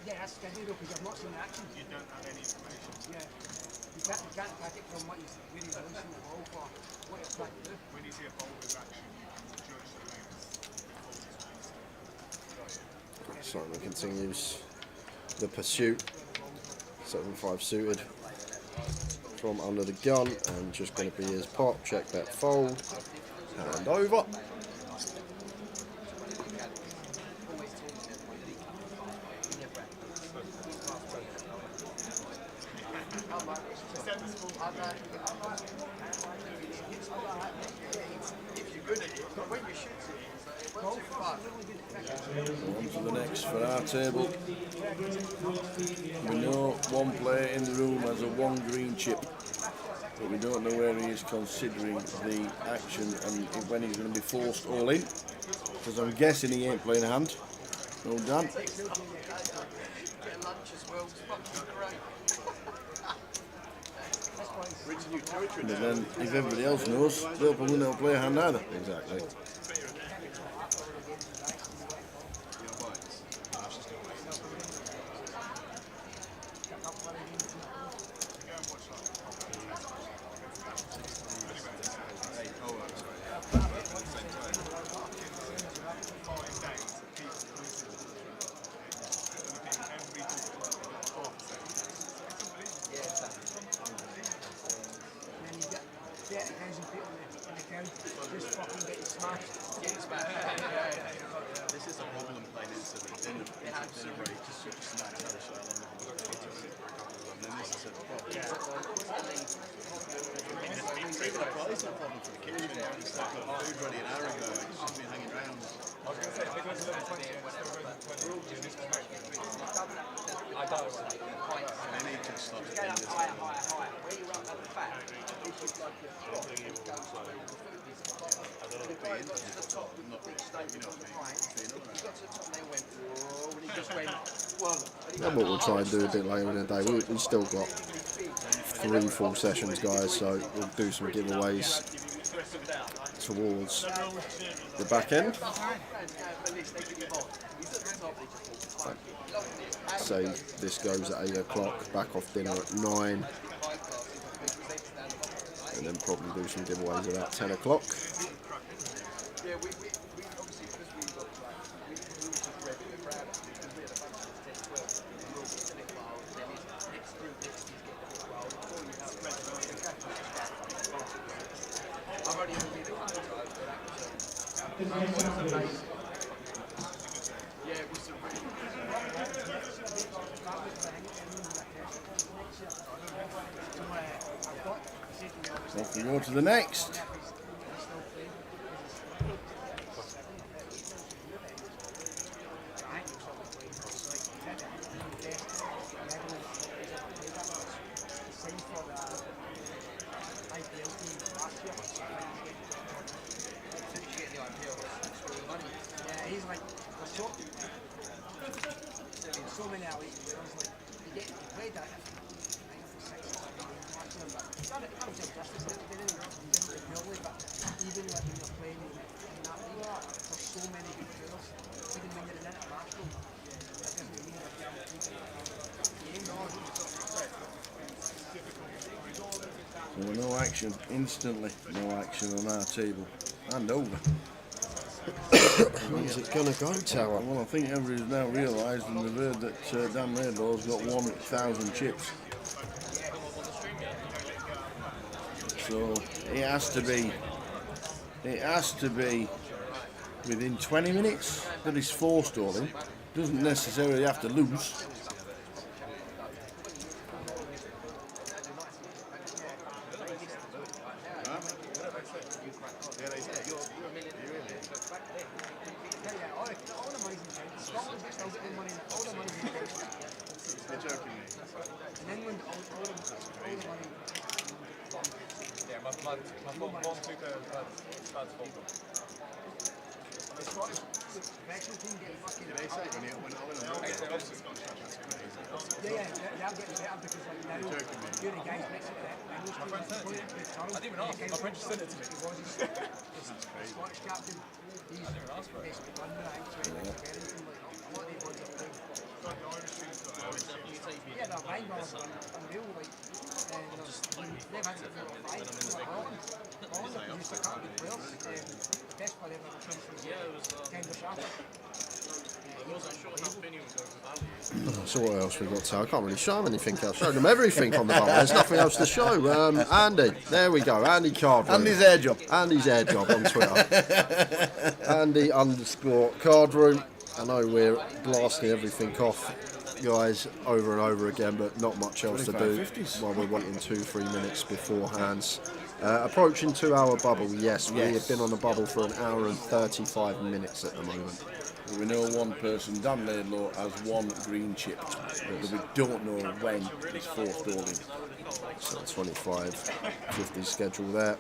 Yeah, that's scary though, because I've not seen the action. You don't have any information. Yeah. You can't take it from what he's really releasing the ball for, what it's trying to do. When you see a ball with action, you can judge the length. Simon continues the pursuit. 7-5 suited from under the gun, and just going to be his pop. Check that fold. Hand over. On to the next for our table. We know one player in the room has a 1 green chip, but we don't know where he is considering the action and when he's going to be forced all in, because I'm guessing he ain't playing a hand. Well done. But then, if everybody else knows, they'll probably not play a hand either. Exactly. This is a problem playing into the dinner break, just sort of snacks out of shell and then this is a problem. It's a problem for the kitchen. It's like got food ready an hour ago, it's just been hanging around. I was going to say, because of the point when I don't know. They need to stop it. Higher. Where you're up at the back, this is like a spot. I don't know if they into the top, not you know what I mean? He got to the top, they went, whoa, and he just went, one. Then what we'll try and do a bit later in the day, we've still got 3 full sessions, guys, so we'll do some giveaways towards the back end. Say this goes at 8 o'clock, back off dinner at 9, and then probably do some giveaways about 10 o'clock. Yeah, we obviously, because we got like, we were just regular crowd, because we had a bunch of 10, 12, and we're all getting it wild, and then his next group next is getting a bit wild, before you know it, I've only ever been a couple of times, but that was amazing. Yeah, it was a really Off we go to the next. He's like, so many hours, I was like, you get played that for 6 done it, I'm just justice, they didn't really, but even like when you're playing in that league, there's so many good players, even when you're in international, that doesn't mean that you're So no action instantly, no action on our table and over. When's it gonna go, Tower? Well, I think everybody's now realised and they've heard that Dan Laidlaw's got 1,000 chips. So it has to be within 20 minutes that he's forestalling. Doesn't necessarily have to lose. You're joking me. in England, all the money. Yeah, my mum took a dad's phone. The Scottish national team get fucking. They say when I went on Yeah, they're getting better because like now you're the guys next to that. I didn't even ask. My friend just sent it to me. He was the Scottish captain. He's basically won the ranks right next to Berrington. Like a lot of these boys are playing. Yeah, they're fine, but unreal. Like, and they've had it for a while. Holland used to cut good players. Best player ever comes from Kendra Sharper. So what else we got to? I can't really show them anything else. Showed them everything on the bubble. There's nothing else to show. Andy, there we go. Andy Cardroom. Andy's air job. Andy's air job on Twitter. Andy_Cardroom. I know we're blasting everything off, guys, over and over again, but not much else to do while we're wanting 2-3 minutes beforehand. Approaching 2-hour bubble, yes, we have been on the bubble for 1 hour and 35 minutes at the moment. We know one person, Dan Laidlaw, has 1 green chip, but we don't know when it's forestalling. So 25-50 schedule there.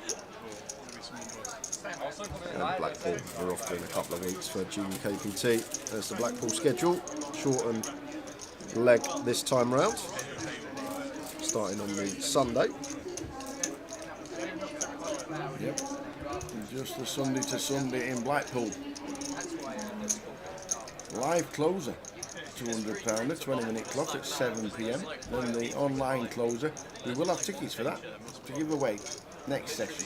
And Blackpool are off in a couple of weeks for Junior KPT. There's the Blackpool schedule, shortened leg this time round, starting on the Sunday. Yep. Just the Sunday to Sunday in Blackpool. Live closer, £200, 20-minute clock at 7 p.m. Then the online closer. We will have tickets for that to give away next session.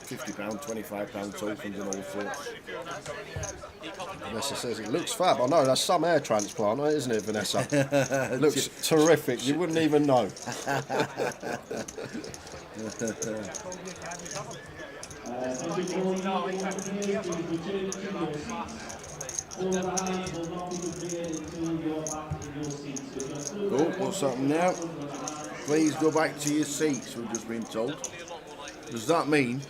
£50, £25 tokens and all sorts. Vanessa says it looks fab. I know, that's some hair transplant, isn't it, Vanessa? Looks terrific. You wouldn't even know. Oh, what's happening now? Please go back to your seats, we've just been told. Does that mean?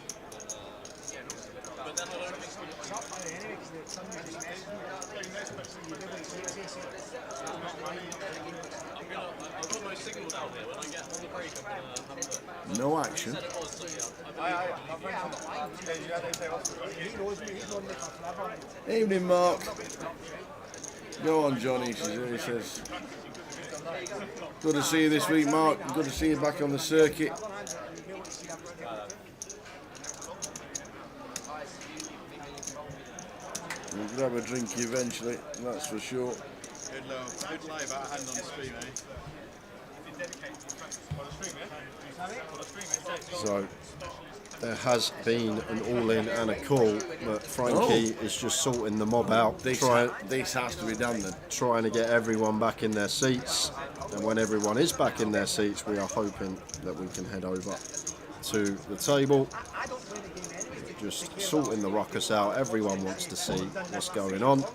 No action. Evening, Mark. Go on, Johnny, he says. Good to see you this week, Mark. Good to see you back on the circuit. We'll grab a drink eventually, that's for sure. Good live out of hand on the stream, eh? So there has been an all-in and a call, but Frankie is just sorting the mob out. This has to be done then. Trying to get everyone back in their seats, and when everyone is back in their seats, we are hoping that we can head over to the table. Just sorting the ruckus out. Everyone wants to see what's going on.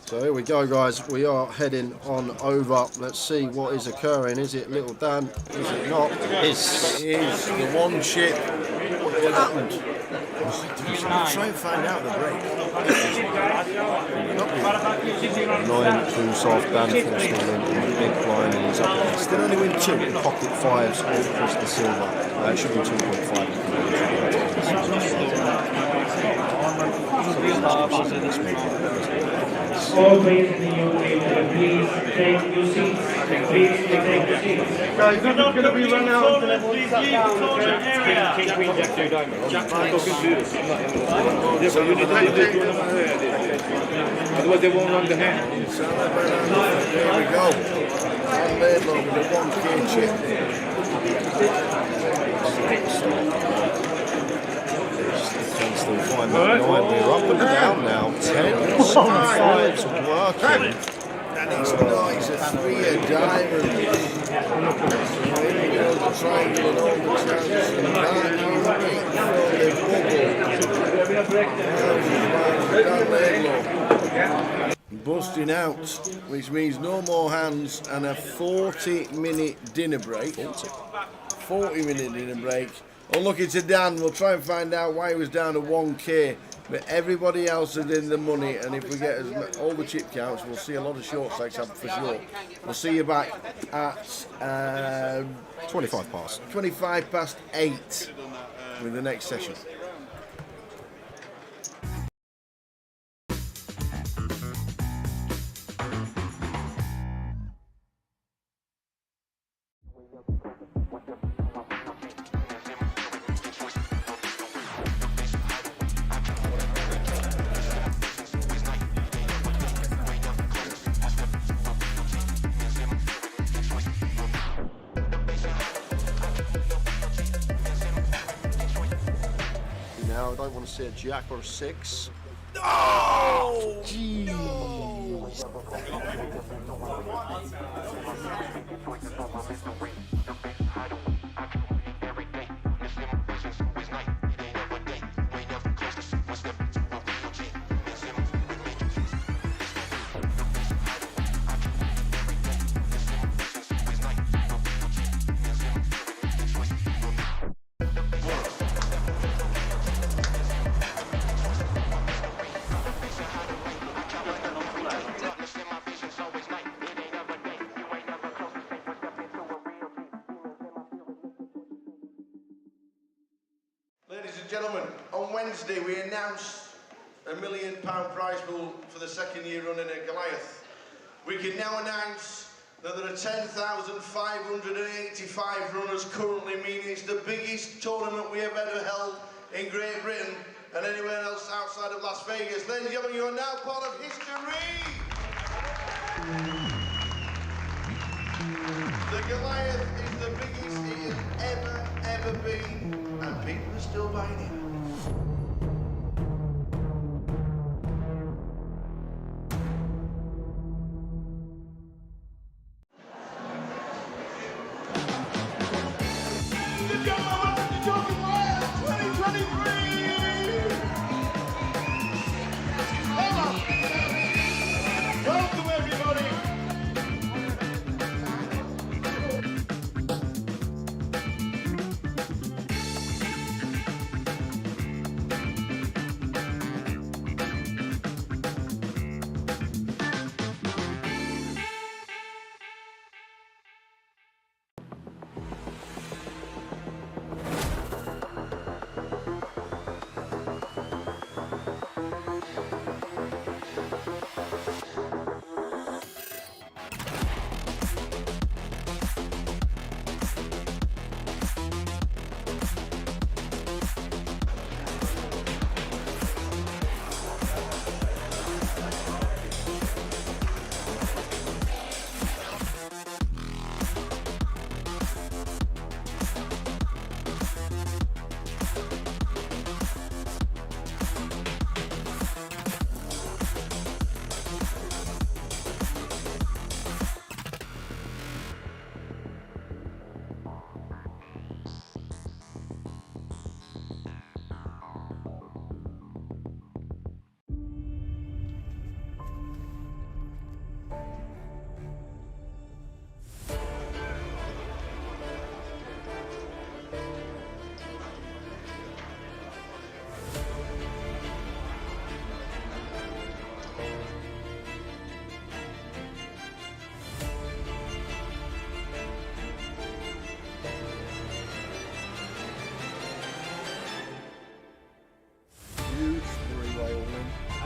So here we go, guys. We are heading on over. Let's see what is occurring. Is it Little Dan? Is it not? It is the one chip. What happened? Try and find out the break. 9 pulls off, Dan falls in the big blind, and he's up against Still only win 2. Pocket fives all across the silver. It should be 2.5. All players in the UK, please take your seats. Please take your seats. Guys, we're not going to be running out until everyone's sat down. King Queen Jack 2 diamond. So you need to leave this one over there. Otherwise they won't run the hand. There we go. And Laidlaw with a 1K chip. Still find that 9. We're up and down now. 10 5s working. And it's nice, a 3 of diamonds. The triangle and all the chances. And that busting out, which means no more hands and a 40-minute dinner break. 40-minute dinner break. Unlucky to Dan, we'll try and find out why he was down to 1K, but everybody else is in the money, and if we get all the chip counts, we'll see a lot of short stacks up for sure. We'll see you back at 25 past. 25 past 8 with the next session. Now I don't want to see a jack or a 6. Oh! and gentlemen, on Wednesday we announced a £1 million prize pool for the second year running at Goliath. We can now announce that there are 10,585 runners currently, meaning it's the biggest tournament we have ever held in Great Britain and anywhere else outside of Las Vegas. Ladies and gentlemen, you are now part of history! The Goliath is the biggest it has ever been, and people are still buying it.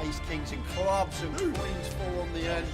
Ace, kings and clubs and queens 4 on the end.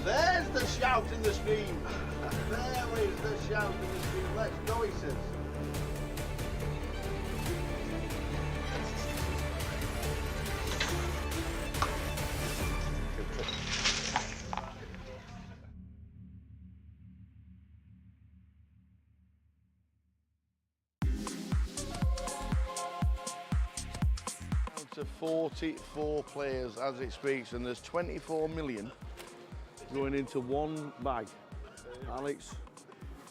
There's the shout in the stream. There is the shout in the stream. Let's go, he says. To 44 players as it speaks, and there's 24 million going into one bag. Alex,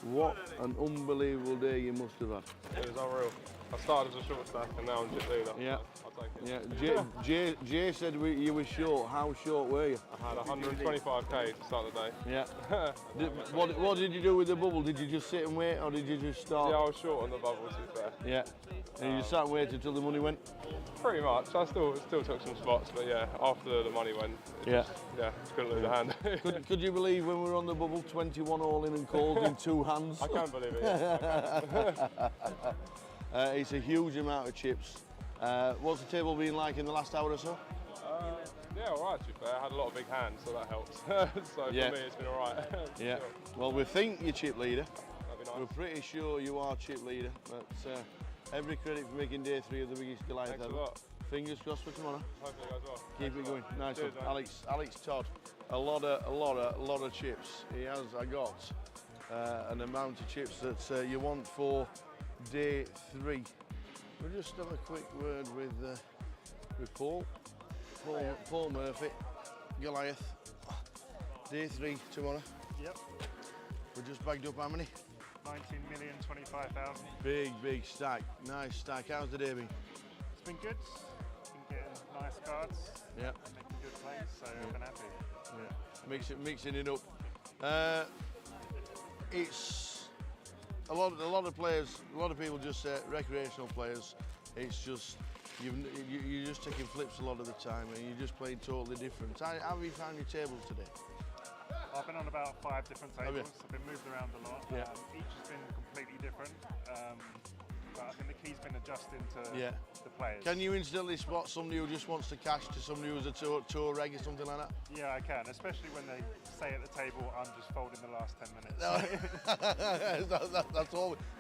what an unbelievable day you must have had. It was unreal. I started as a short stack and now I'm chip leader. Yeah. So I'll take it. Yeah. Jay said you were short. How short were you? I had 125k to start the day. Yeah. What did you do with the bubble? Did you just sit and wait, or did you just start? Yeah, I was short on the bubble, to be fair. Yeah. And you just sat and waited until the money went? Pretty much. I still took some spots, but yeah, after the money went, just couldn't lose a hand. Could you believe when we were on the bubble, 21 all in and called in 2 hands? I can't believe it. Yeah. It's a huge amount of chips. What's the table been like in the last hour or so? Yeah, all right, to be fair. I had a lot of big hands, so that helps. So for me, it's been all right. Yeah. Well, we think you're chip leader. That'd be nice. We're pretty sure you are chip leader, but every credit for making day 3 of the biggest Goliath Thanks ever. a lot. Fingers crossed for tomorrow. Hopefully it goes well. Keep it going. Nice Cheers, one. Alex Todd. A lot of chips. He has got an amount of chips that you want for day 3. We'll just have a quick word with Paul Murphy, Goliath. Day 3 tomorrow. Yep. We're just bagged up how many? 19,025,000. Big stack. Nice stack. How's the day been? It's been good. Been getting nice cards. Yeah. Making good plays, so I've been happy. Yeah. Mixing it up. It's a lot of players. A lot of people just say recreational players. It's just you're just taking flips a lot of the time, and you're just playing totally different. How have you found your tables today? I've been on about 5 different tables. you? I've been moved around a lot. Yeah. Each has been completely different. But I think the key's been adjusting to the players. Can you instantly spot somebody who just wants to cash to somebody who's a tour reg or something like that? Yeah, I can, especially when they say at the table, I'm just folding the last 10 minutes.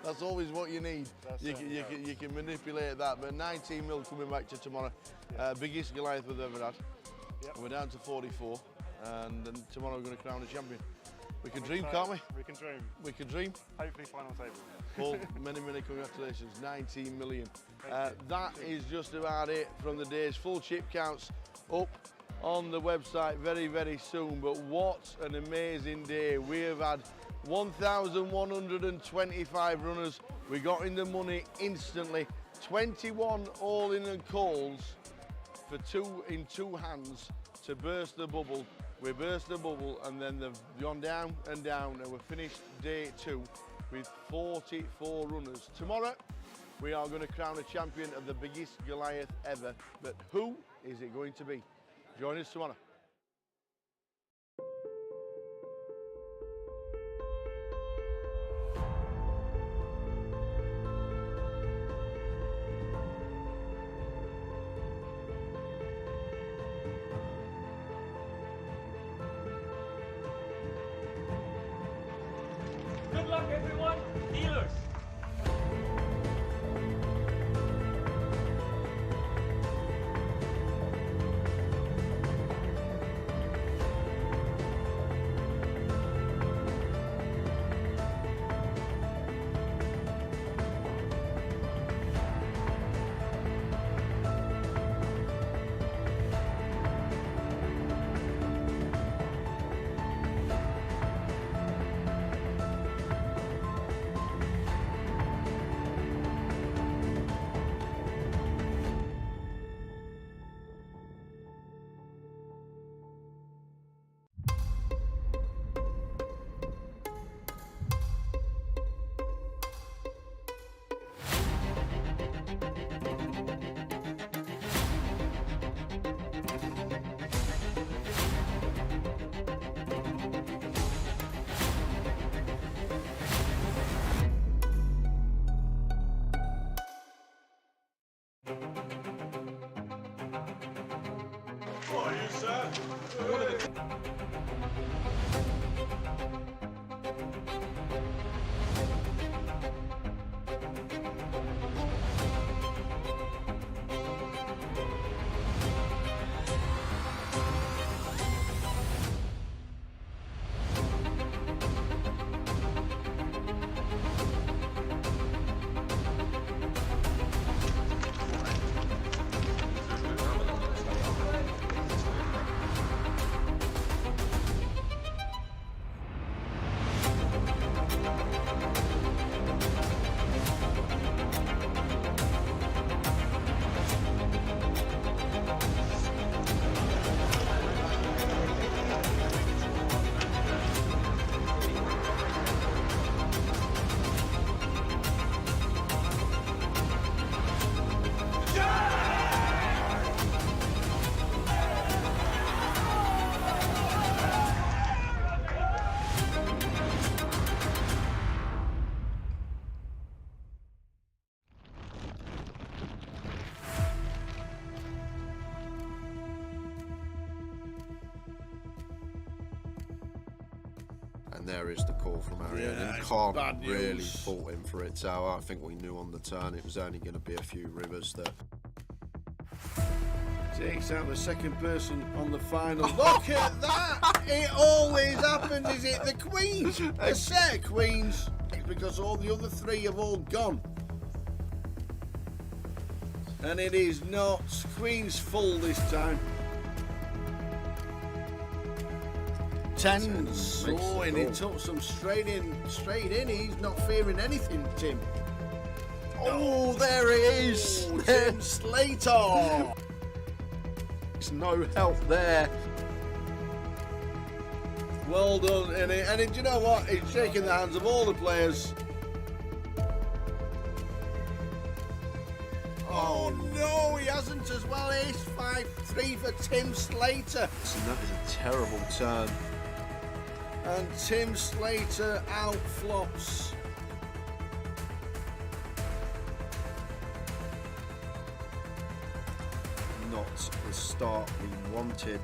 That's always what you need. You can manipulate that. But 19 mil coming back to tomorrow. Biggest Goliath we've ever had. Yep. We're down to 44, and then tomorrow we're going to crown a champion. We can dream, can't we? We can dream. We can dream. Hopefully final table. Paul, many congratulations. 19 million. That is just about it from the day's full chip counts up on the website very soon. But what an amazing day. We have had 1,125 runners. We got in the money instantly. 21 all in and calls for 2 in 2 hands to burst the bubble. We burst the bubble, and then they've gone down and down, and we've finished day 2 with 44 runners. Tomorrow, we are going to crown a champion of the biggest Goliath ever. But who is it going to be? Join us tomorrow. Good luck, everyone. Dealers. there is the call from Arian. Yeah, And it's Khan bad really news. fought him for it. So I think we knew on the turn it was only going to be a few rivers that. Takes out the second person on the final. Look at that! It always happens. Is it the queens? A set of queens. Because all the other three have all gone. And it is not queens full this time. Tens. Oh, and he took some straight in. He's not fearing anything, Tim. Oh, there it is. Oh, Tim Slater. There's no help there. Well done, and do you know what? He's shaking the hands of all the players. Oh no, he hasn't as well. Ace 5-3 for Tim Slater. And that is a terrible turn. And Tim Slater outflops. Not the start we wanted.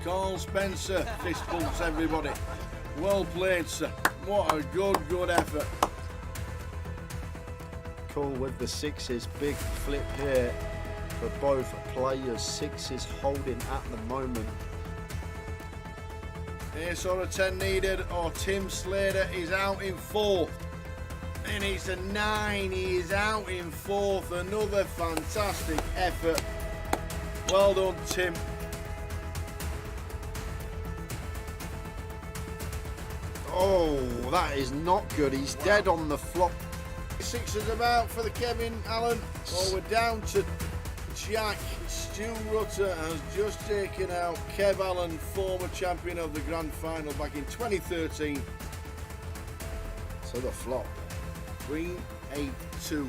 Carl Spencer, fist bumps everybody. Well played, sir. What a good effort. Cool with the sixes. Big flip here for both players. Sixes holding at the moment. Ace or a 10 needed, or Tim Slater is out in fourth. And it's a 9. He is out in fourth. Another fantastic effort. Well done, Tim. Oh, that is not good. He's dead on the flop. Sixes about for the Kevin Allen. Oh, we're down to Jack. Stu Rutter has just taken out Kev Allen, former champion of the Grand Final back in 2013. So the flop. Queen 8-2.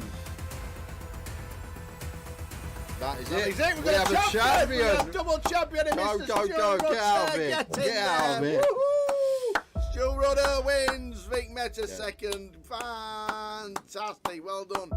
That is That it. is it. We've We got have a champion. We have double champion in Go, Mr. go, Stu go. Rutter. Get out of here. Get Out of in here. there. Woohoo! Stu Rutter wins. Vic Meta second. Fantastic. Well done.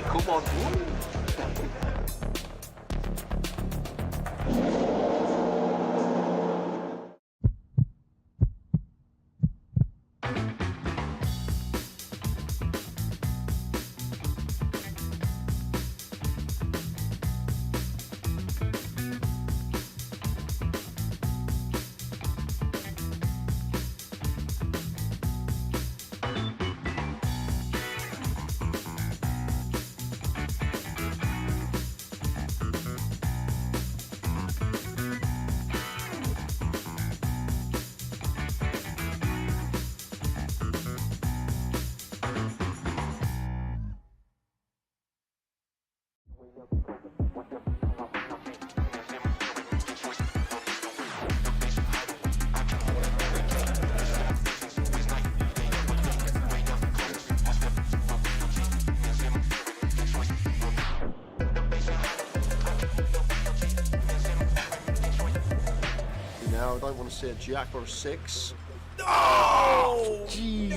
Come on. now. I don't want to see a jack or a 6. Oh! Jeez.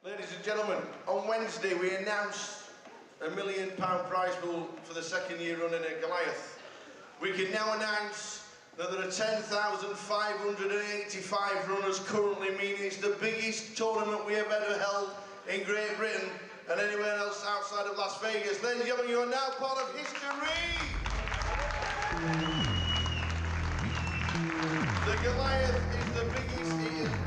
Ladies and gentlemen, on Wednesday we announced £1 million prize pool for the second year running at Goliath. We can now announce that there are 10,585 runners currently, meaning it's the biggest tournament we have ever held in Great Britain and anywhere else outside of Las Vegas. Ladies and gentlemen, you are now part of history! The Goliath is the biggest it has